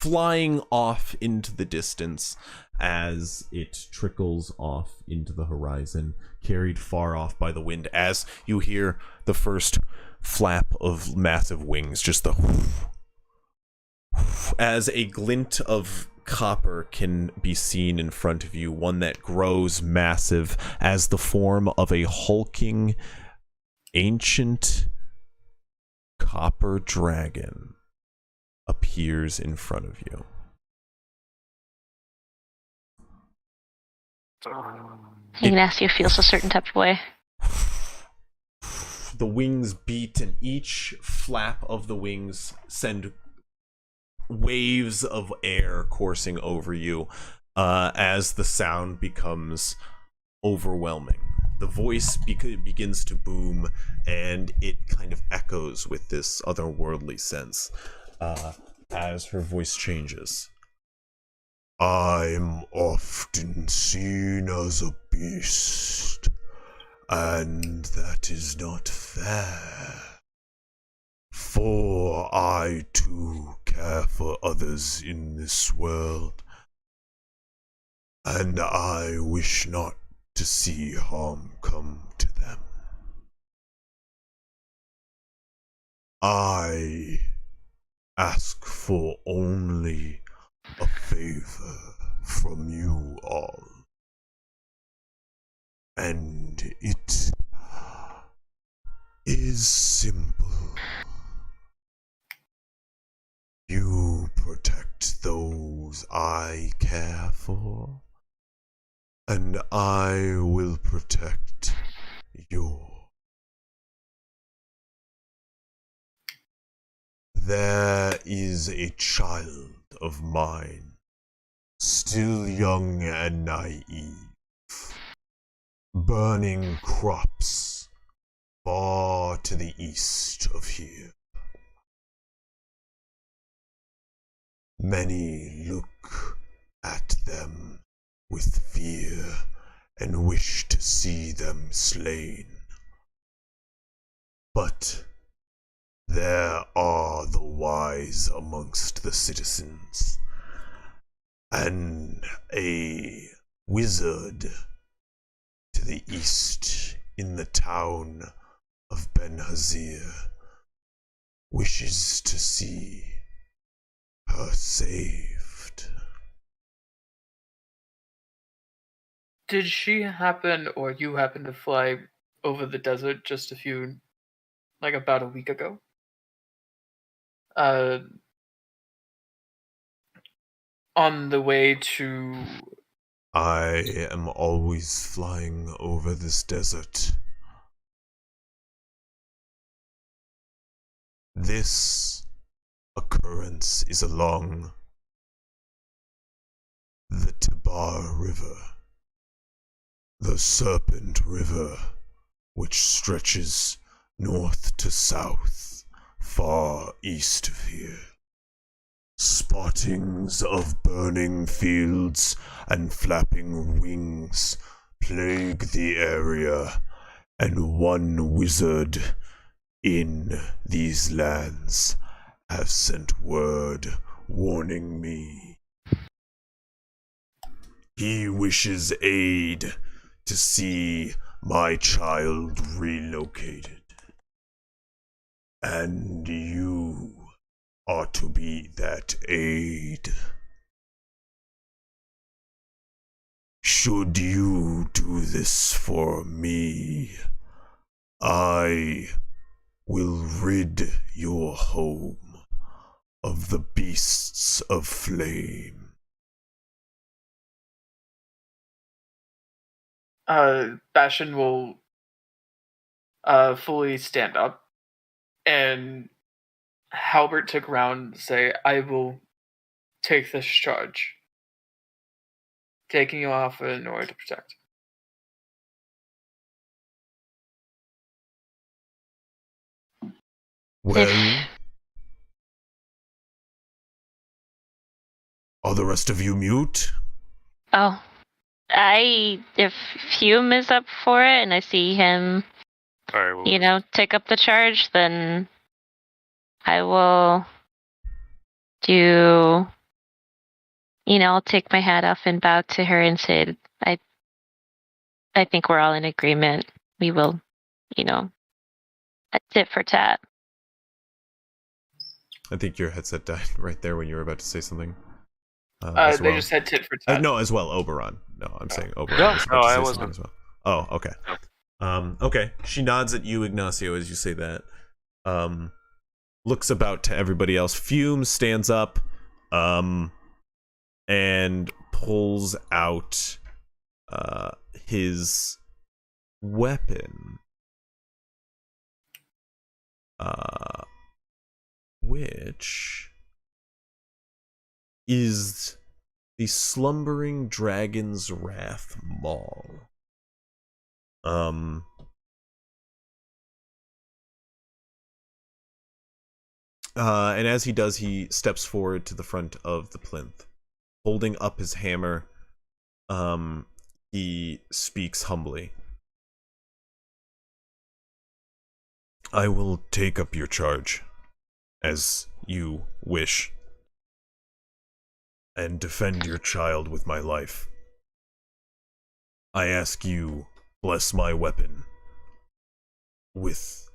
[SPEAKER 1] flying off into the distance as it trickles off into the horizon, carried far off by the wind, as you hear the first flap of massive wings, just the as a glint of copper can be seen in front of you, one that grows massive as the form of a hulking ancient copper dragon appears in front of you.
[SPEAKER 4] Ignacio feels a certain type of way.
[SPEAKER 1] The wings beat, and each flap of the wings send waves of air coursing over you as the sound becomes overwhelming. The voice begins to boom, and it kind of echoes with this otherworldly sense as her voice changes.
[SPEAKER 8] I'm often seen as a beast, and that is not fair. For I too care for others in this world, and I wish not to see harm come to them. I ask for only a favor from you all, and it is simple. You protect those I care for, and I will protect yours. There is a child of mine, still young and naive, burning crops far to the east of here. Many look at them with fear and wish to see them slain. But there are the wise amongst the citizens, and a wizard to the east in the town of Ben Hazir wishes to see her saved.
[SPEAKER 5] Did she happen, or you happen to fly over the desert just about a week ago? On the way to...
[SPEAKER 8] I am always flying over this desert. This occurrence is along the Tabar River, the Serpent River, which stretches north to south, far east of here. Spottings of burning fields and flapping wings plague the area, and one wizard in these lands has sent word warning me. He wishes aid to see my child relocated, and you ought to be that aid. Should you do this for me, I will rid your home of the beasts of flame.
[SPEAKER 5] Bastion will fully stand up, and Halbert took round to say, I will take this charge. Taking you off in order to protect.
[SPEAKER 8] Well, are the rest of you mute?
[SPEAKER 4] Oh, if Hume is up for it and I see him, take up the charge, then I will I'll take my hat off and bow to her and say, I think we're all in agreement. We will, tit for tat.
[SPEAKER 1] I think your headset died right there when you were about to say something.
[SPEAKER 5] They just said tit for tat.
[SPEAKER 1] No, as well, Oberon. No, I'm saying Oberon.
[SPEAKER 3] I wasn't.
[SPEAKER 1] As well. Oh, okay. Okay. She nods at you, Ignacio, as you say that. Looks about to everybody else. Fume stands up, and pulls out his weapon. Which is the Slumbering Dragon's Wrath Maul. And as he does, he steps forward to the front of the plinth. Holding up his hammer, he speaks humbly. I will take up your charge, as you wish, and defend your child with my life. I ask you, bless my weapon with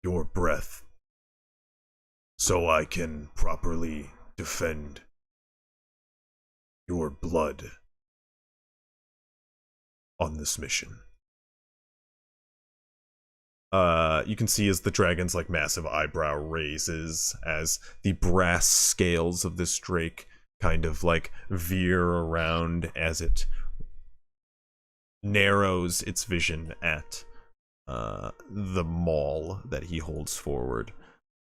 [SPEAKER 1] your breath, so I can properly defend your blood on this mission. You can see as the dragon's massive eyebrow raises as the brass scales of this drake kind of veer around as it narrows its vision at the maul that he holds forward.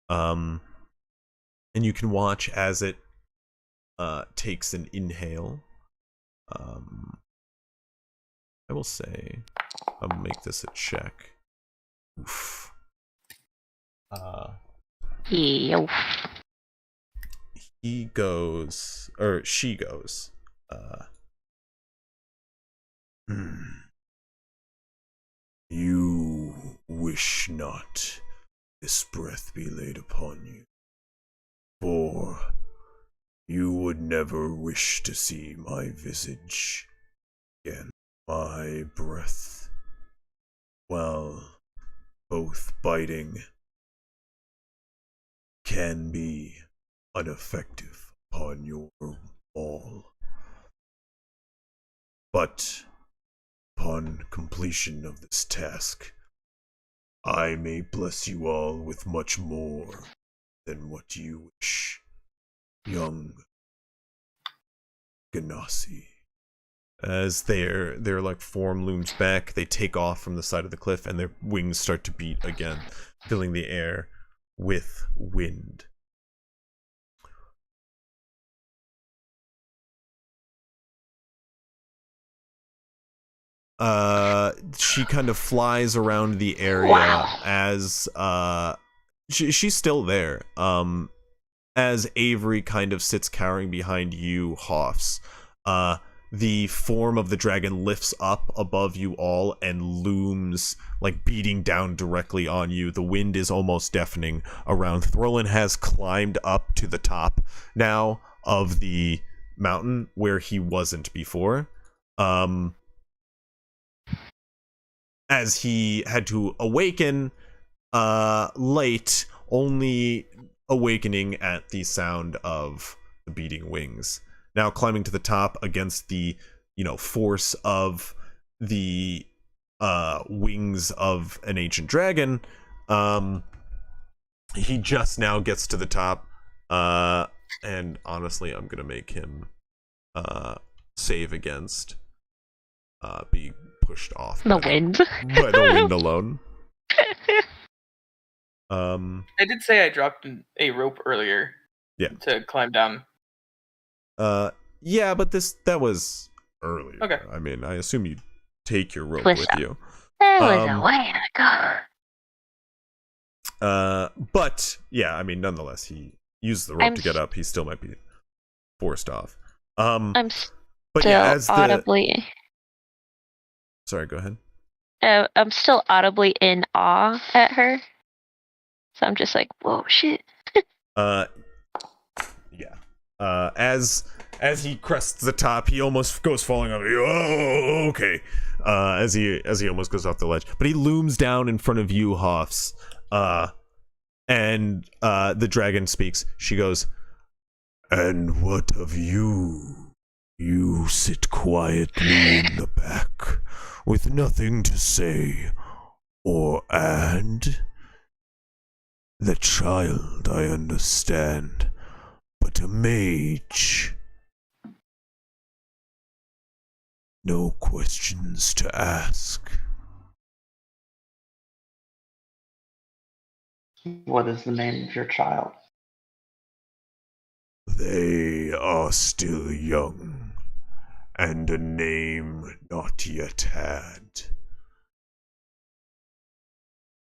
[SPEAKER 1] And you can watch as it takes an inhale. I will say, I'll make this a check. Oof. He goes, or she goes,
[SPEAKER 8] You wish not this breath be laid upon you, for you would never wish to see my visage again. My breath, while both biting can be ineffective upon your all. But upon completion of this task, I may bless you all with much more than what you wish, young Ganassi. As their like form looms back, they take off from the side of the cliff, and their wings start to beat again, filling the air with wind. She kind of flies around the area as she's still there. As Avery kind of sits cowering behind you, Hoffs. The form of the dragon lifts up above you all and looms, like beating down directly on you. The wind is almost deafening around. Throlin has climbed up to the top now of the mountain where he wasn't before. As he had to awaken late, only awakening at the sound of the beating wings. Now climbing to the top against the, force of the wings of an ancient dragon, he just now gets to the top, and honestly, I'm gonna make him save against being pushed off
[SPEAKER 4] the wind
[SPEAKER 1] by the wind alone.
[SPEAKER 5] I did say I dropped a rope earlier.
[SPEAKER 1] Yeah.
[SPEAKER 5] To climb down.
[SPEAKER 1] Yeah, but that was earlier.
[SPEAKER 5] Okay.
[SPEAKER 1] I mean, I assume you take your rope
[SPEAKER 4] Twist
[SPEAKER 1] with
[SPEAKER 4] up.
[SPEAKER 1] you.
[SPEAKER 4] That was a way to go.
[SPEAKER 1] But yeah, I mean, nonetheless, he used the rope to get up. He still might be forced off.
[SPEAKER 4] I'm
[SPEAKER 1] but
[SPEAKER 4] still
[SPEAKER 1] yeah, as
[SPEAKER 4] audibly.
[SPEAKER 1] Sorry, go ahead.
[SPEAKER 4] I'm still audibly in awe at her. So I'm just like, whoa, shit.
[SPEAKER 1] Yeah. As he crests the top, he almost goes falling off. Oh, okay. As he almost goes off the ledge, but he looms down in front of you, Hoffs. And the dragon speaks. She goes,
[SPEAKER 8] "And what of you? You sit quietly in the back, with nothing to say or add. The child, I understand, but a mage. No questions to ask."
[SPEAKER 9] What is the name of your child?
[SPEAKER 8] They are still young, and a name not yet had.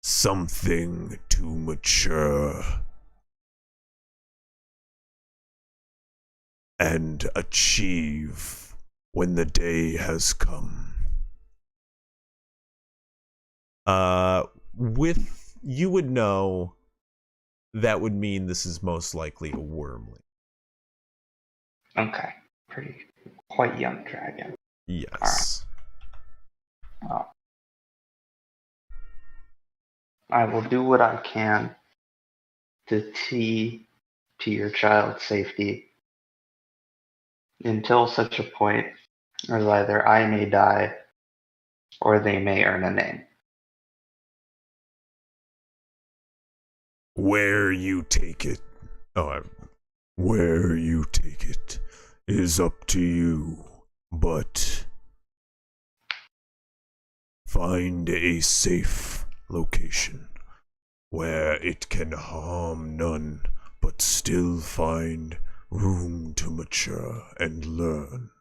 [SPEAKER 8] Something to mature and achieve when the day has come.
[SPEAKER 1] With you would know that would mean this is most likely a wormling.
[SPEAKER 9] Okay, quite young dragon.
[SPEAKER 1] Yes.
[SPEAKER 9] Right. Well, I will do what I can to see to your child's safety until such a point as either I may die or they may earn a name.
[SPEAKER 8] Where you take it is up to you, but find a safe location where it can harm none, but still find room to mature and learn.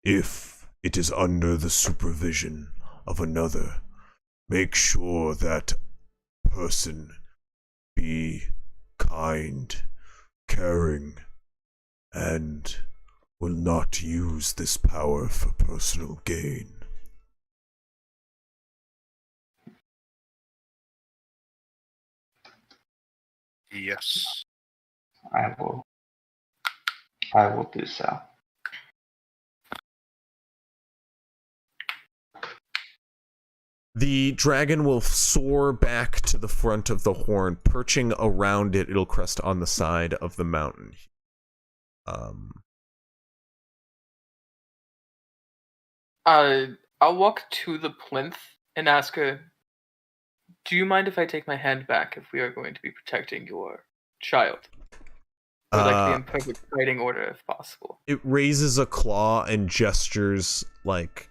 [SPEAKER 8] If it is under the supervision of another, make sure that person be kind, caring, and will not use this power for personal gain.
[SPEAKER 3] Yes.
[SPEAKER 9] I will do so.
[SPEAKER 1] The dragon will soar back to the front of the horn, perching around it. It'll crest on the side of the mountain.
[SPEAKER 5] I'll walk to the plinth and ask her, do you mind if I take my hand back if we are going to be protecting your child? I would like to be in perfect fighting order if possible.
[SPEAKER 1] It raises a claw and gestures like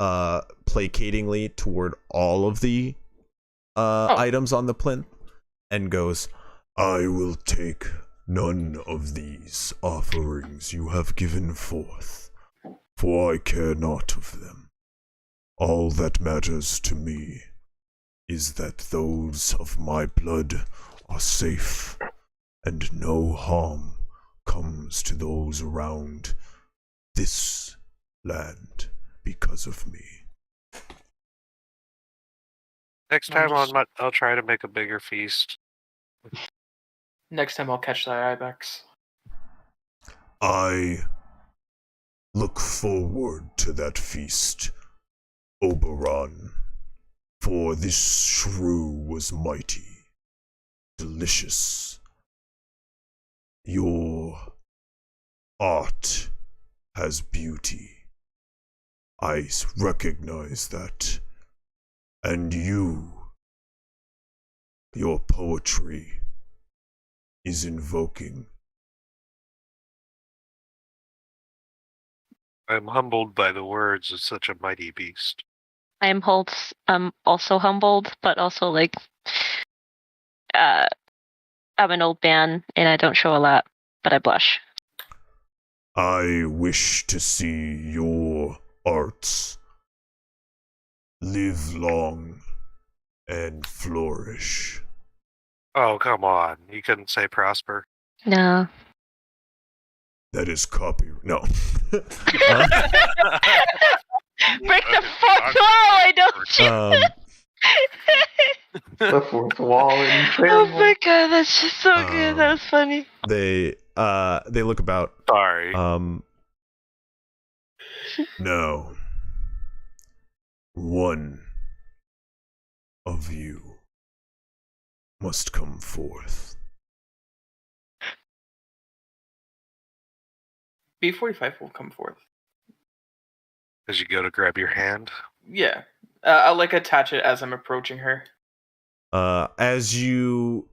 [SPEAKER 1] placatingly toward all of the items on the plinth and goes,
[SPEAKER 8] I will take none of these offerings you have given forth, for I care not of them. All that matters to me is that those of my blood are safe, and no harm comes to those around this land because of me.
[SPEAKER 3] Next time I'll try to make a bigger feast.
[SPEAKER 5] Next time I'll catch that ibex.
[SPEAKER 8] I look forward to that feast, Oberon, for this shrew was mighty, delicious. Your art has beauty. I recognize that. And your poetry is invoking.
[SPEAKER 3] I'm humbled by the words of such a mighty beast.
[SPEAKER 4] I'm also humbled, but also like, I'm an old man and I don't show a lot, but I blush.
[SPEAKER 8] I wish to see your arts live long and flourish.
[SPEAKER 3] Oh, come on. You couldn't say prosper.
[SPEAKER 4] No.
[SPEAKER 8] That is copy. No.
[SPEAKER 4] Break the fourth wall, I don't.
[SPEAKER 9] The fourth wall in
[SPEAKER 4] Oh my god, that's just so good. That was funny.
[SPEAKER 1] They look about.
[SPEAKER 3] Sorry.
[SPEAKER 8] Now, one of you must come forth.
[SPEAKER 5] B45 will come forth.
[SPEAKER 3] As you go to grab your hand?
[SPEAKER 5] Yeah. I'll like attach it as I'm approaching her.
[SPEAKER 1] As you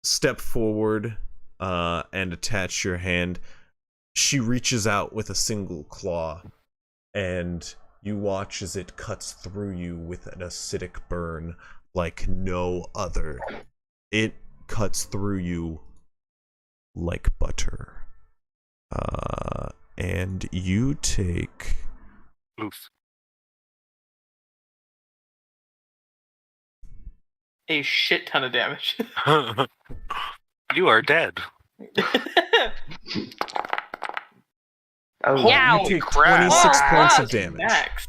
[SPEAKER 1] step forward and attach your hand, she reaches out with a single claw, and you watch as it cuts through you with an acidic burn like no other. It cuts through you like butter. And you take...
[SPEAKER 3] Oof.
[SPEAKER 5] A shit ton of damage.
[SPEAKER 3] You are dead.
[SPEAKER 1] You take 26 points of damage.
[SPEAKER 5] Max.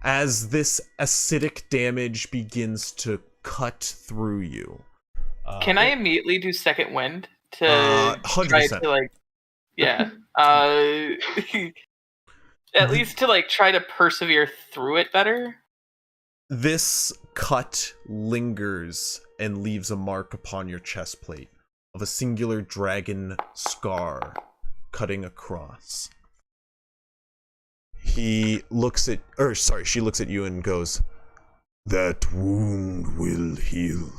[SPEAKER 1] As this acidic damage begins to cut through you.
[SPEAKER 5] Can I immediately do second wind to
[SPEAKER 1] 100%.
[SPEAKER 5] try to like, yeah, at least to like try to persevere through it better?
[SPEAKER 1] This cut lingers and leaves a mark upon your chest plate of a singular dragon scar cutting across. She looks at you and goes,
[SPEAKER 8] That wound will heal,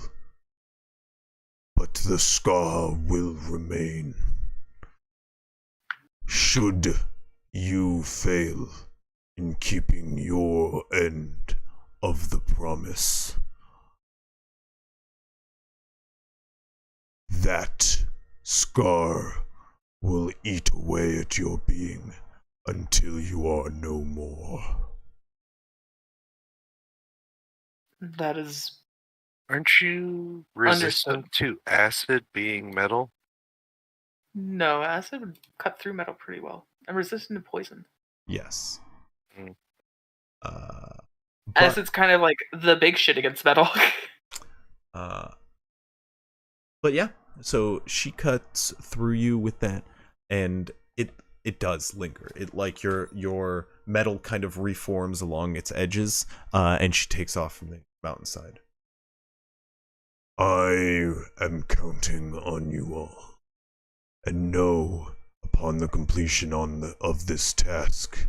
[SPEAKER 8] but the scar will remain. Should you fail in keeping your end of the promise, that scar will eat away at your being until you are no more.
[SPEAKER 5] That is...
[SPEAKER 3] Aren't you resistant to acid being metal?
[SPEAKER 5] No, acid would cut through metal pretty well. I'm resistant to poison.
[SPEAKER 1] yes.
[SPEAKER 3] Mm.
[SPEAKER 5] Acid's kind of like the big shit against metal.
[SPEAKER 1] But yeah, so she cuts through you with that, and it does linger. It like your metal kind of reforms along its edges, and she takes off from the mountainside.
[SPEAKER 8] I am counting on you all, and know upon the completion of this task,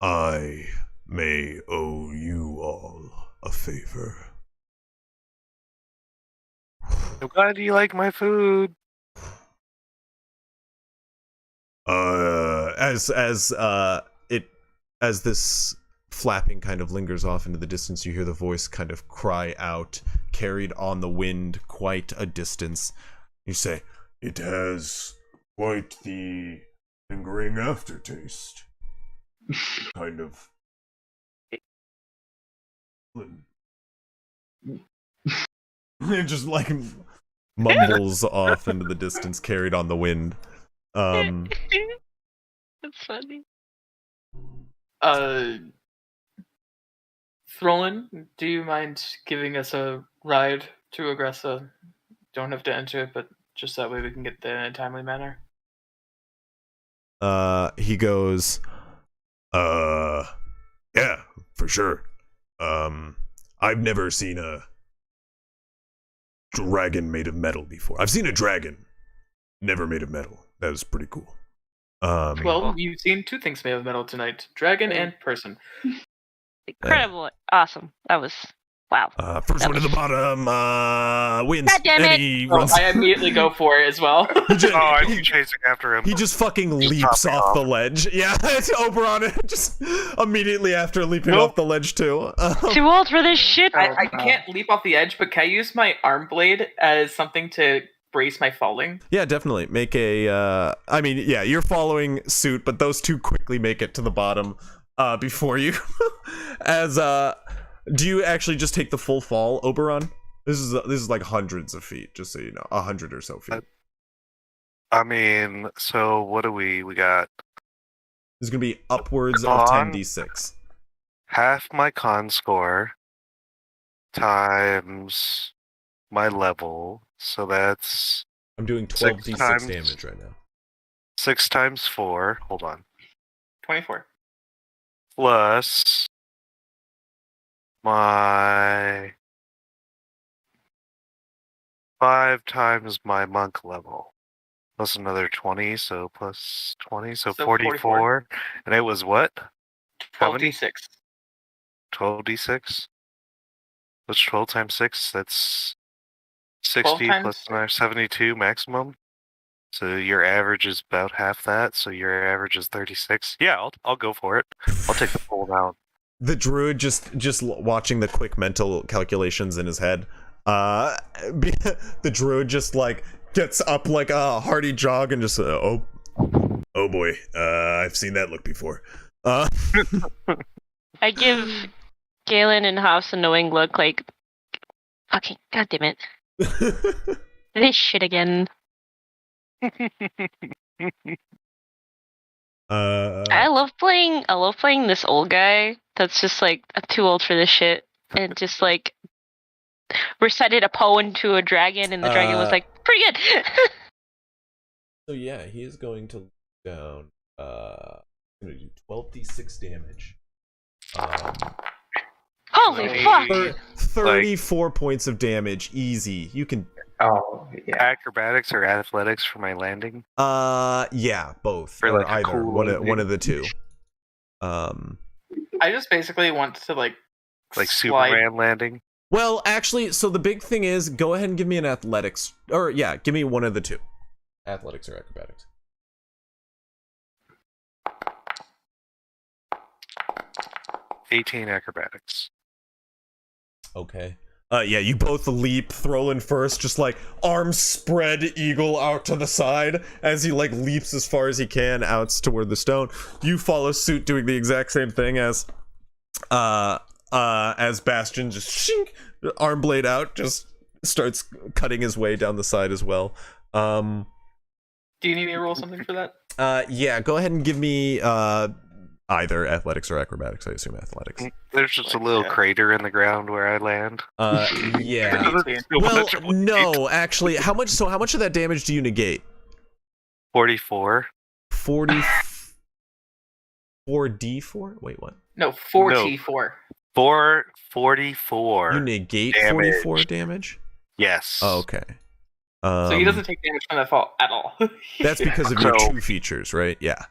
[SPEAKER 8] I may owe you all a favor.
[SPEAKER 3] I'm glad you like my food.
[SPEAKER 1] As this flapping kind of lingers off into the distance, you hear the voice kind of cry out, carried on the wind quite a distance.
[SPEAKER 8] You say, it has quite the lingering aftertaste. Kind of.
[SPEAKER 1] It just like mumbles off into the distance, carried on the wind.
[SPEAKER 4] That's funny.
[SPEAKER 5] Throlin, do you mind giving us a ride to Agressa? Don't have to enter it, but just that way we can get there in a timely manner.
[SPEAKER 1] He goes,
[SPEAKER 8] yeah, for sure. I've never seen a dragon made of metal before. I've seen a dragon, never made of metal. That was pretty cool.
[SPEAKER 5] Well, you've seen two things made of metal tonight: dragon and person.
[SPEAKER 4] Incredible. Awesome. That was wow.
[SPEAKER 8] First one to the bottom wins.
[SPEAKER 4] God damn it.
[SPEAKER 8] And he runs.
[SPEAKER 5] I immediately go for it as well.
[SPEAKER 3] I'm chasing after him.
[SPEAKER 1] he just fucking leaps off the ledge. Yeah, it's Oberon just immediately after leaping off the ledge too.
[SPEAKER 4] Too old for this shit.
[SPEAKER 5] I can't leap off the edge, but can I use my arm blade as something to brace my falling?
[SPEAKER 1] Yeah, definitely. Make a I mean, yeah, you're following suit, but those two quickly make it to the bottom before you. As do you actually just take the full fall, Oberon? This is like hundreds of feet, just so you know. 100 or so feet.
[SPEAKER 3] I mean, so what do we got?
[SPEAKER 1] This is gonna be upwards of 10d6.
[SPEAKER 3] Half my con score times my level, so that's
[SPEAKER 1] I'm doing 12d6 damage right now.
[SPEAKER 3] 6 times 4. Hold on.
[SPEAKER 5] 24.
[SPEAKER 3] Plus my 5 times my monk level. Plus another 20, so plus 20, so 44. And it was what?
[SPEAKER 5] 12d6.
[SPEAKER 3] 12d6? What's 12 times 6? That's 60 plus another 72 maximum. So your average is about half that, so your average is 36. Yeah, I'll go for it. I'll take the full amount.
[SPEAKER 1] The druid just watching the quick mental calculations in his head. The druid just like gets up like a hearty jog and just oh boy, I've seen that look before.
[SPEAKER 4] I give Galen and House a knowing look, like, fucking goddamn it, this shit again. I love playing this old guy that's just like, I'm too old for this shit, and just like recited a poem to a dragon, and the dragon was like, pretty good.
[SPEAKER 1] So yeah, he is going to down gonna do 12d6 damage.
[SPEAKER 4] Holy fuck!
[SPEAKER 1] 34 points of damage, easy. You can.
[SPEAKER 9] Oh, yeah.
[SPEAKER 3] Acrobatics or athletics for my landing?
[SPEAKER 1] Yeah, both.
[SPEAKER 3] Or
[SPEAKER 1] Or
[SPEAKER 3] like a
[SPEAKER 1] either.
[SPEAKER 3] cool
[SPEAKER 1] One of the two.
[SPEAKER 5] I just basically want to like slide.
[SPEAKER 3] Superman landing?
[SPEAKER 1] Well, actually, so the big thing is, go ahead and give me an athletics. Or, yeah, give me one of the two. Athletics or acrobatics.
[SPEAKER 3] 18 acrobatics.
[SPEAKER 1] Okay. Yeah, you both leap, Throlin first, just like arms spread, eagle out to the side as he like leaps as far as he can out toward the stone. You follow suit, doing the exact same thing as Bastion, just shink, arm blade out, just starts cutting his way down the side as well.
[SPEAKER 5] Do you need me to roll something for that?
[SPEAKER 1] Yeah, go ahead and give me either athletics or acrobatics. I assume athletics.
[SPEAKER 3] There's just a little crater in the ground where I land.
[SPEAKER 1] Yeah. Well, no, actually, how much of that damage do you negate?
[SPEAKER 3] 44.
[SPEAKER 1] 4d4? Wait, what?
[SPEAKER 5] No, 4t4.
[SPEAKER 3] 444.
[SPEAKER 1] You negate
[SPEAKER 3] damage.
[SPEAKER 1] 44 damage?
[SPEAKER 3] Yes.
[SPEAKER 1] Oh, okay.
[SPEAKER 5] So he doesn't take damage from that fall at all.
[SPEAKER 1] That's because of your
[SPEAKER 3] So-
[SPEAKER 1] 2 features, right? Yeah.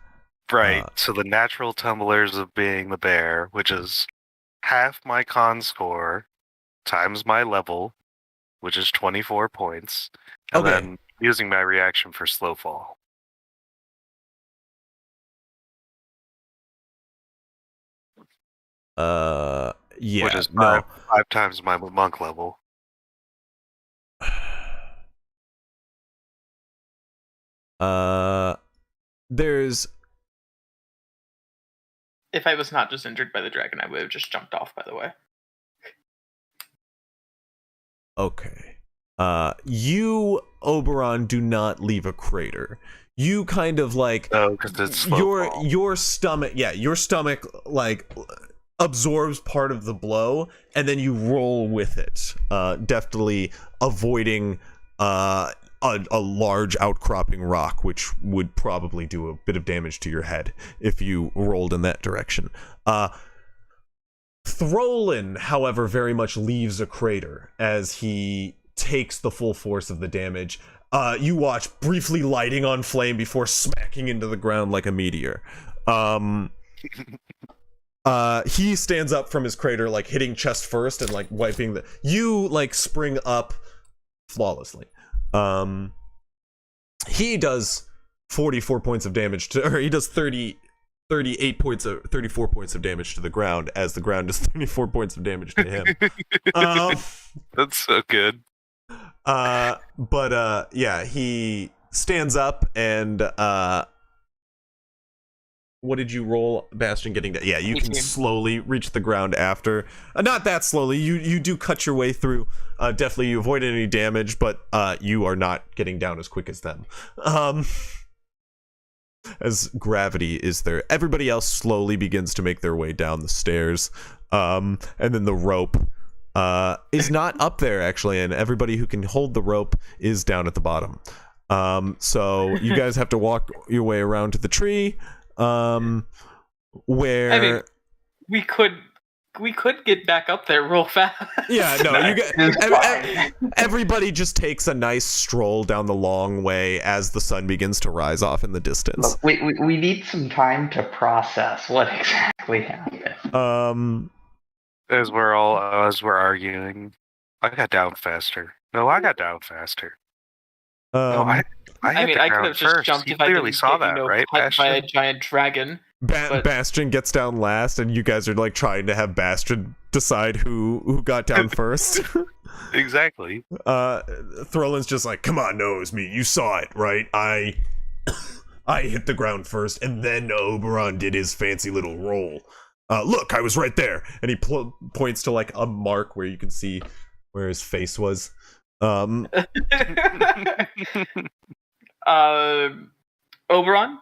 [SPEAKER 3] Right. So the natural tumblers of being the bear, which is half my con score times my level, which is 24 points, and
[SPEAKER 1] Okay.
[SPEAKER 3] then using my reaction for slow fall.
[SPEAKER 1] Yeah.
[SPEAKER 3] Which is
[SPEAKER 1] no.
[SPEAKER 3] five times my monk level.
[SPEAKER 1] There's
[SPEAKER 5] If I was not just injured by the dragon, I would have just jumped off, by the way.
[SPEAKER 1] okay. You, Oberon, do not leave a crater. You kind of like
[SPEAKER 3] Oh, because it's slow fall.
[SPEAKER 1] your stomach, your stomach like absorbs part of the blow, and then you roll with it, deftly avoiding a large outcropping rock, which would probably do a bit of damage to your head if you rolled in that direction. Throlin, however, very much leaves a crater as he takes the full force of the damage. You watch briefly lighting on flame before smacking into the ground like a meteor. He stands up from his crater, like hitting chest first and like wiping the. You like spring up flawlessly. He does 44 points of damage to, or he does 34 points of damage to the ground, as the ground does 34 points of damage to him.
[SPEAKER 3] That's so good.
[SPEAKER 1] But he stands up and what did you roll, Bastion, getting to? Yeah, you can slowly reach the ground after. Not that slowly. You do cut your way through. Definitely you avoid any damage, but you are not getting down as quick as them. As gravity is there. Everybody else slowly begins to make their way down the stairs. And then the rope is not up there, actually, and everybody who can hold the rope is down at the bottom. So you guys have to walk your way around to the tree. Where
[SPEAKER 5] I mean, we could get back up there real fast.
[SPEAKER 1] Yeah, no, everybody just takes a nice stroll down the long way as the sun begins to rise off in the distance.
[SPEAKER 9] Look, we need some time to process what exactly happened.
[SPEAKER 3] As we're arguing, I got down faster. No, I got down faster. No, I hit the
[SPEAKER 5] I could
[SPEAKER 3] ground
[SPEAKER 5] have just
[SPEAKER 3] first.
[SPEAKER 5] jumped
[SPEAKER 3] You
[SPEAKER 5] if I
[SPEAKER 3] clearly
[SPEAKER 5] didn't
[SPEAKER 3] saw
[SPEAKER 5] get,
[SPEAKER 3] that, right,
[SPEAKER 5] cut by a
[SPEAKER 3] Bastion?
[SPEAKER 5] giant dragon. But-
[SPEAKER 1] Bastion gets down last, and you guys are like trying to have Bastion decide who got down first.
[SPEAKER 3] Exactly.
[SPEAKER 1] Throlin's just like, come on, no, it was me. You saw it, right? I hit the ground first, and then Oberon did his fancy little roll. Look, I was right there. And he points to like a mark where you can see where his face was.
[SPEAKER 5] Oberon,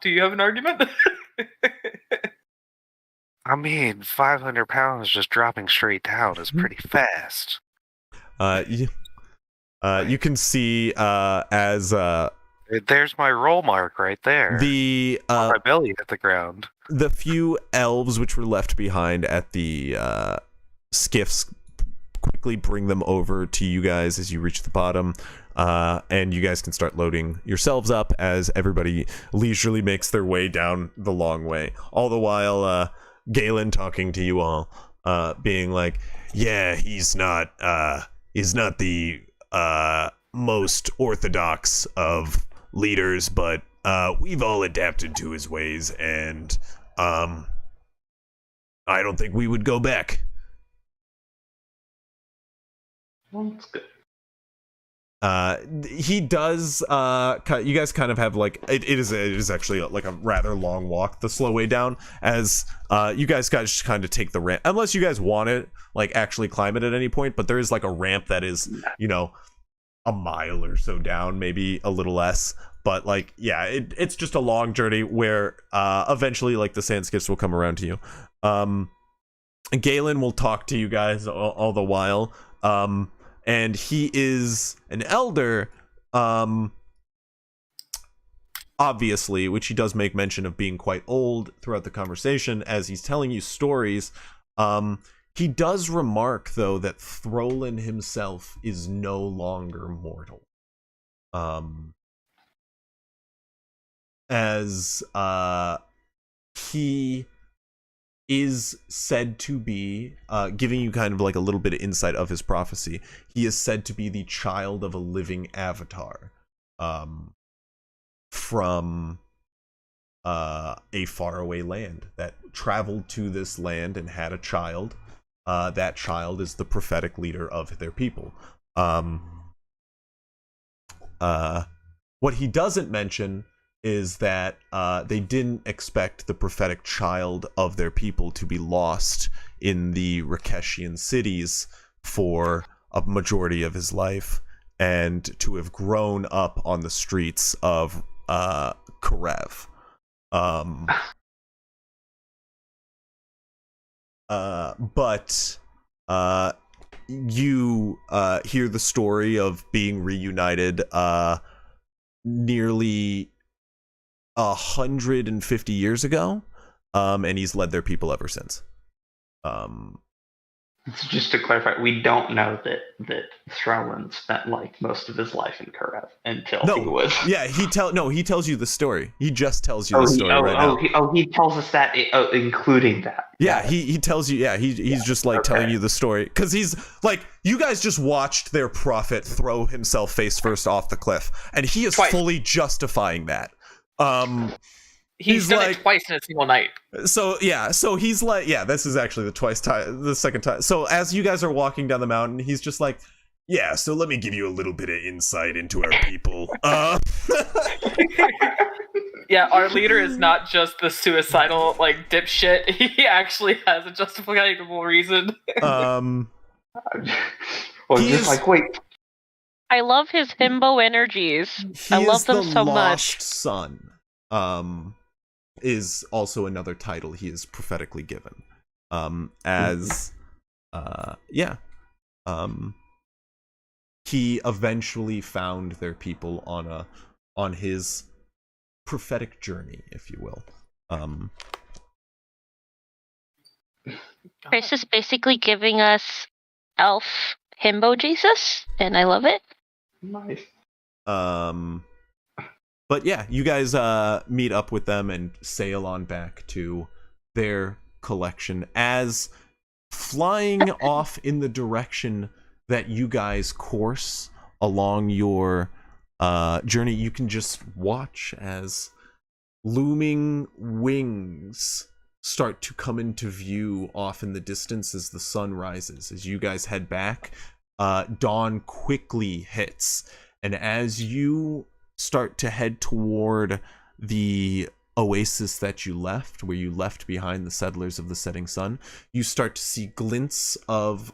[SPEAKER 5] do you have an argument?
[SPEAKER 3] I mean, 500 pounds just dropping straight down is pretty fast.
[SPEAKER 1] You can see as
[SPEAKER 3] There's my roll mark right there. My belly hit the ground.
[SPEAKER 1] The few elves which were left behind at the skiffs quickly bring them over to you guys as you reach the bottom, and you guys can start loading yourselves up as everybody leisurely makes their way down the long way. All the while, Galen talking to you all, being like, "Yeah, he's not the most orthodox of leaders, but we've all adapted to his ways, and I don't think we would go back."
[SPEAKER 9] That's good.
[SPEAKER 1] He does. You guys kind of have like it is actually like a rather long walk the slow way down, as you guys kind of take the ramp, unless you guys want to like actually climb it at any point. But there is like a ramp that is, you know, a mile or so down, maybe a little less. But like, yeah, it's just a long journey where eventually like the sand skiffs will come around to you. Galen will talk to you guys all the while. And he is an elder, obviously, which he does make mention of being quite old throughout the conversation as he's telling you stories. He does remark, though, that Throlin himself is no longer mortal. As he is said to be, giving you kind of like a little bit of insight of his prophecy, he is said to be the child of a living avatar from a faraway land that traveled to this land and had a child. That child is the prophetic leader of their people. What he doesn't mention is that they didn't expect the prophetic child of their people to be lost in the Rakeshian cities for a majority of his life, and to have grown up on the streets of Karev. But you hear the story of being reunited nearly 150 years ago, and he's led their people ever since.
[SPEAKER 9] Just to clarify, we don't know that Throlin spent like most of his life in Karev until he was.
[SPEAKER 1] Yeah, he tells you the story. He just tells you the story now.
[SPEAKER 9] He tells us that, including that.
[SPEAKER 1] Yeah, he tells you. Yeah, he's just like telling you the story because he's like, you guys just watched their prophet throw himself face first off the cliff, and he is fully justifying that.
[SPEAKER 5] He's done it twice in a single night.
[SPEAKER 1] So he's like, this is actually the second time. So as you guys are walking down the mountain, he's just like, yeah, so let me give you a little bit of insight into our people.
[SPEAKER 5] Yeah, our leader is not just the suicidal, like, dipshit. He actually has a justifiable reason.
[SPEAKER 9] Just like, wait.
[SPEAKER 4] I love his himbo energies. I love them so much.
[SPEAKER 1] Lost Son. Is also another title he is prophetically given. He eventually found their people on his prophetic journey, if you will.
[SPEAKER 4] Chris is basically giving us elf himbo Jesus, and I love it.
[SPEAKER 9] Nice.
[SPEAKER 1] But yeah, you guys meet up with them and sail on back to their collection as flying off in the direction that you guys course along your journey. You can just watch as looming wings start to come into view off in the distance as the sun rises. As you guys head back, dawn quickly hits, and as you start to head toward the oasis that you left, where you left behind the settlers of the setting sun, you start to see glints of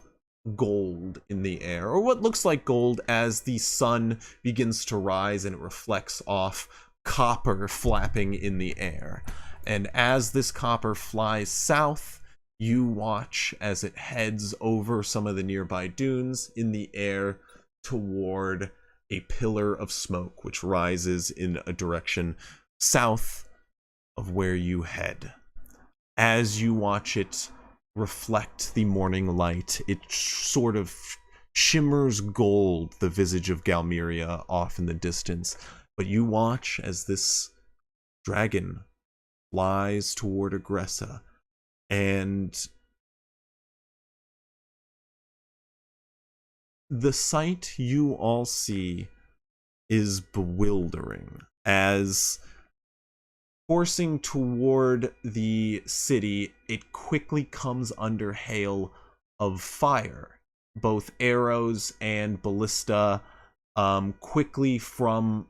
[SPEAKER 1] gold in the air, or what looks like gold, as the sun begins to rise and it reflects off copper flapping in the air. And as this copper flies south, you watch as it heads over some of the nearby dunes in the air toward a pillar of smoke which rises in a direction south of where you head. As you watch it reflect the morning light, it sort of shimmers gold, the visage of Galmeria off in the distance. But you watch as this dragon flies toward Agressa, and the sight you all see is bewildering, as coursing toward the city, it quickly comes under hail of fire, both arrows and ballista, quickly from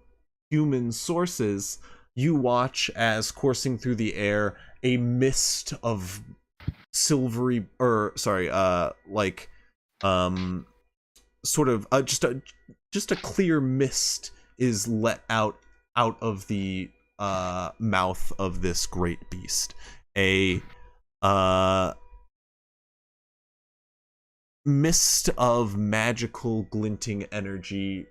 [SPEAKER 1] human sources. You watch as, coursing through the air, a mist of silvery, just a clear mist is let out of the mouth of this great beast. A mist of magical glinting energy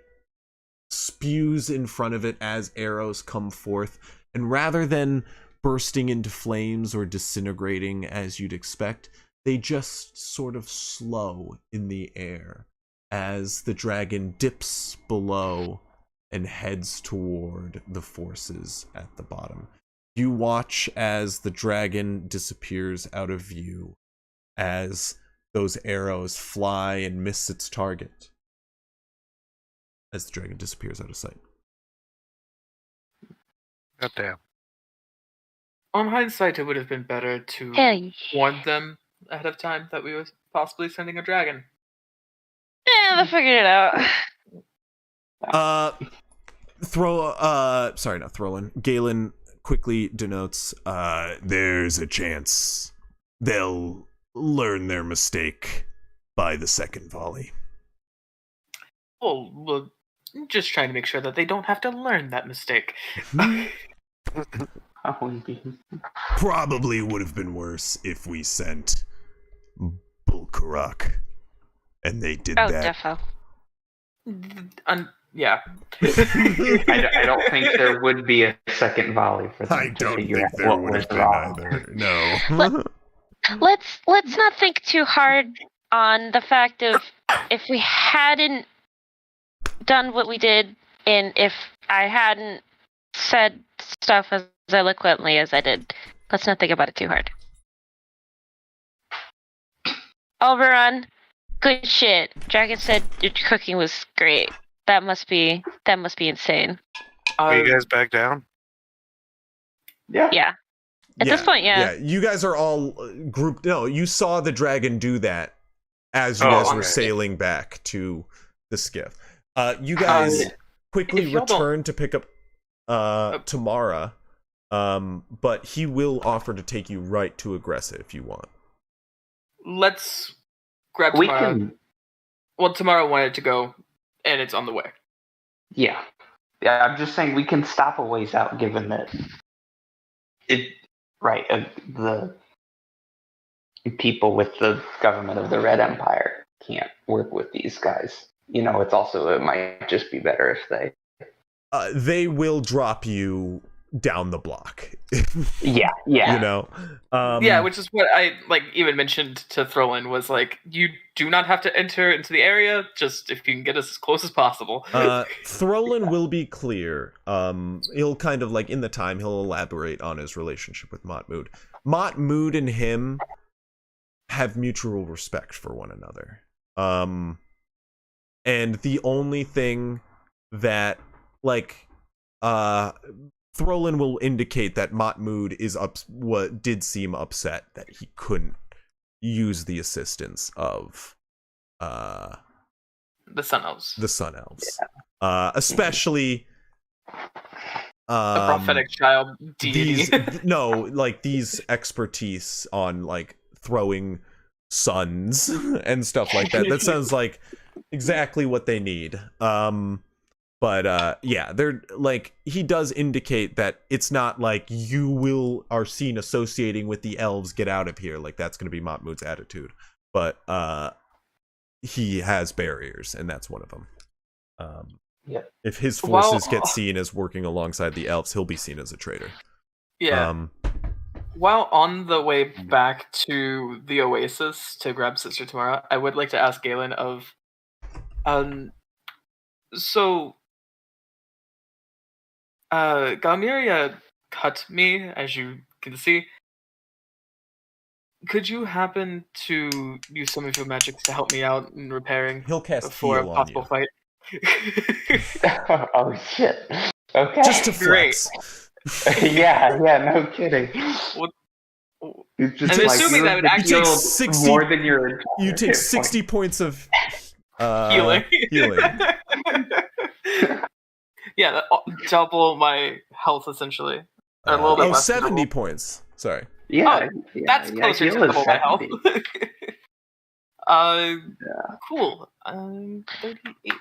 [SPEAKER 1] spews in front of it as arrows come forth, and rather than bursting into flames or disintegrating as you'd expect, they just sort of slow in the air as the dragon dips below and heads toward the forces at the bottom. You watch as the dragon disappears out of view, as those arrows fly and miss its target, as the dragon disappears out of sight.
[SPEAKER 3] God damn.
[SPEAKER 5] On hindsight, it would have been better to
[SPEAKER 4] Hey.
[SPEAKER 5] warn them ahead of time that we were possibly sending a dragon.
[SPEAKER 4] Yeah, they'll figure it out.
[SPEAKER 1] Galen quickly denotes,
[SPEAKER 8] There's a chance they'll learn their mistake by the second volley.
[SPEAKER 5] Well, we're just trying to make sure that they don't have to learn that mistake.
[SPEAKER 8] Probably would have been worse if we sent Bulkarak, and they did that.
[SPEAKER 4] Defo.
[SPEAKER 5] Yeah.
[SPEAKER 9] I don't think there would be a second volley for them
[SPEAKER 8] I
[SPEAKER 9] to
[SPEAKER 8] don't
[SPEAKER 9] figure
[SPEAKER 8] think
[SPEAKER 9] out
[SPEAKER 8] there
[SPEAKER 9] what
[SPEAKER 8] would
[SPEAKER 9] was
[SPEAKER 8] have been
[SPEAKER 9] wrong.
[SPEAKER 8] either. No.
[SPEAKER 4] Let's not think too hard on the fact of if we hadn't done what we did, and if I hadn't said stuff as eloquently as I did. Let's not think about it too hard. Oberon, good shit. Dragon said your cooking was great. That must be insane.
[SPEAKER 3] Are you guys back down?
[SPEAKER 4] Yeah. At this point, yeah.
[SPEAKER 1] You guys are all grouped. No, you saw the dragon do that as you guys were sailing back to the skiff. You guys quickly return to pick up Tamara, but he will offer to take you right to Aggressa if you want.
[SPEAKER 5] Let's grab Tamara. Well, Tamara wanted to go, and it's on the way.
[SPEAKER 9] Yeah, I'm just saying we can stop a ways out, given that the people with the government of the Red Empire can't work with these guys. You know, it might just be better if
[SPEAKER 1] they will drop you down the block.
[SPEAKER 9] Yeah.
[SPEAKER 1] You know?
[SPEAKER 5] Which is what I even mentioned to Throlin was you do not have to enter into the area, just if you can get us as close as possible.
[SPEAKER 1] Throlin will be clear. He'll kind of in the time he'll elaborate on his relationship with Motmood. Motmood and him have mutual respect for one another. And the only thing that Throlin will indicate that Motmood is did seem upset that he couldn't use the assistance of
[SPEAKER 5] the Sun Elves.
[SPEAKER 1] Yeah. Especially
[SPEAKER 5] a prophetic child deity.
[SPEAKER 1] These expertise on throwing suns and stuff like that. That sounds like exactly what they need. But they're he does indicate that it's not you are seen associating with the elves, get out of here. That's going to be Motmood's attitude. But he has barriers, and that's one of them. If his forces get seen as working alongside the elves, he'll be seen as a traitor.
[SPEAKER 5] Yeah. While on the way back to the Oasis to grab Sister Tamara, I would like to ask Galen of so Galmiria cut me, as you can see. Could you happen to use some of your magics to help me out in repairing?
[SPEAKER 1] He'll cast
[SPEAKER 5] before
[SPEAKER 1] heal
[SPEAKER 5] a possible
[SPEAKER 1] on
[SPEAKER 5] fight.
[SPEAKER 9] Oh shit! Okay,
[SPEAKER 1] just to flex.
[SPEAKER 9] yeah, no kidding.
[SPEAKER 5] I'm assuming that would actually
[SPEAKER 1] take 60
[SPEAKER 9] more than your.
[SPEAKER 1] You take 60 points of
[SPEAKER 5] healing.
[SPEAKER 1] Healing.
[SPEAKER 5] Yeah, double my health essessentially. Or a little bit less
[SPEAKER 1] 70 points. Sorry.
[SPEAKER 9] Yeah,
[SPEAKER 5] that's closer to double my health. Cool. 38.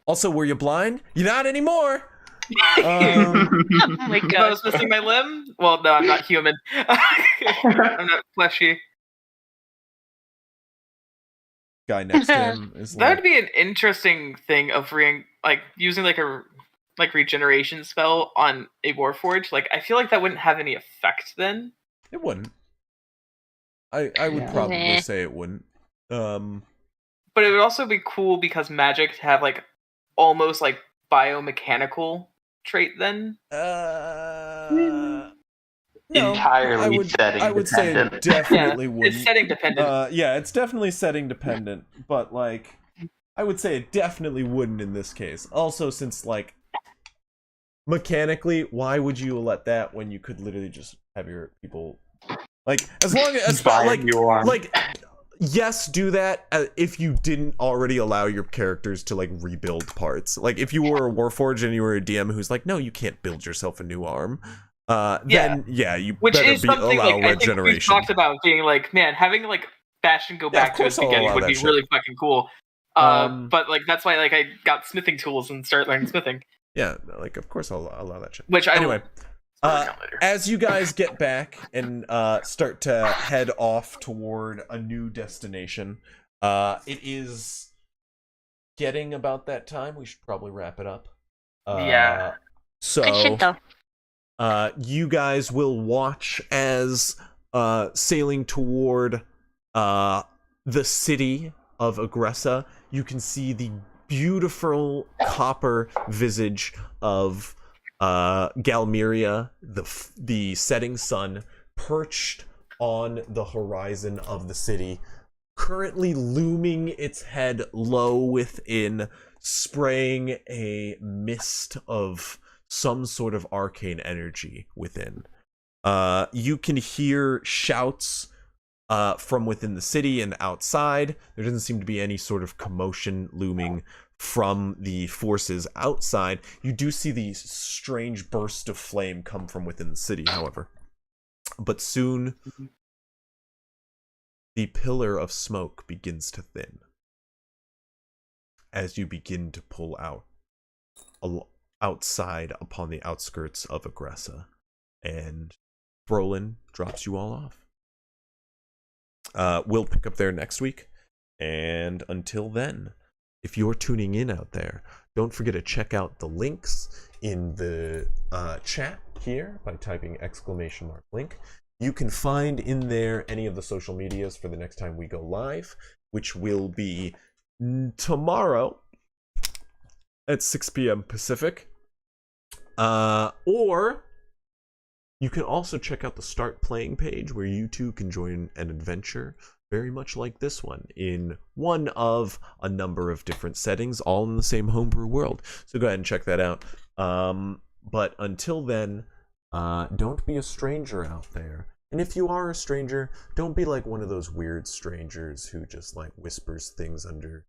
[SPEAKER 1] Also, were you blind? You're not anymore.
[SPEAKER 4] Oh my god!
[SPEAKER 5] I was missing my limb. Well, no, I'm not human. I'm not fleshy.
[SPEAKER 1] guy next to him is
[SPEAKER 5] That
[SPEAKER 1] like,
[SPEAKER 5] would be an interesting thing of using like a regeneration spell on a Warforged. Like I feel like that wouldn't have any effect then.
[SPEAKER 1] it wouldn't. I would probably say it wouldn't.
[SPEAKER 5] But it would also be cool because magic to have like almost like biomechanical trait then.
[SPEAKER 1] No,
[SPEAKER 9] Entirely setting
[SPEAKER 1] I would say it
[SPEAKER 9] dependent.
[SPEAKER 1] definitely wouldn't.
[SPEAKER 5] It's setting dependent.
[SPEAKER 1] Yeah, it's definitely setting dependent, but like, I would say it definitely wouldn't in this case. Also, since like, mechanically, why would you let that when you could literally just have your people, like, as long as like, yes, do that if you didn't already allow your characters to like rebuild parts. Like, if you were a Warforged and you were a DM who's like, no, you can't build yourself a new arm. Then you
[SPEAKER 5] which
[SPEAKER 1] better
[SPEAKER 5] is something
[SPEAKER 1] allow
[SPEAKER 5] like I think we've
[SPEAKER 1] regeneration.
[SPEAKER 5] talked about being like, man, having like Bastion go back to its
[SPEAKER 1] I'll
[SPEAKER 5] beginning
[SPEAKER 1] allow
[SPEAKER 5] would
[SPEAKER 1] that
[SPEAKER 5] be
[SPEAKER 1] shit.
[SPEAKER 5] really fucking cool. But like that's why like I got smithing tools and started learning smithing.
[SPEAKER 1] Yeah, like of course I'll allow that shit.
[SPEAKER 5] Which
[SPEAKER 1] anyway, as you guys get back and start to head off toward a new destination, it is getting about that time. We should probably wrap it up.
[SPEAKER 5] Yeah.
[SPEAKER 1] So
[SPEAKER 4] Good shit, though.
[SPEAKER 1] you guys will watch as sailing toward the city of Agressa, you can see the beautiful copper visage of Galmeria, the setting sun, perched on the horizon of the city, currently looming its head low within, spraying a mist of some sort of arcane energy within. You can hear shouts from within the city and outside. There doesn't seem to be any sort of commotion looming from the forces outside. You do see these strange bursts of flame come from within the city, however. But soon, the pillar of smoke begins to thin as you begin to pull out outside upon the outskirts of Agressa. And Brolin drops you all off. We'll pick up there next week. And until then, if you're tuning in out there, don't forget to check out the links in the chat here by typing !link. You can find in there any of the social medias for the next time we go live, which will be tomorrow at 6 p.m. Pacific. Or you can also check out the Start Playing page where you too can join an adventure very much like this one in one of a number of different settings, all in the same homebrew world. So go ahead and check that out. But until then, don't be a stranger out there. And if you are a stranger, don't be like one of those weird strangers who just like whispers things under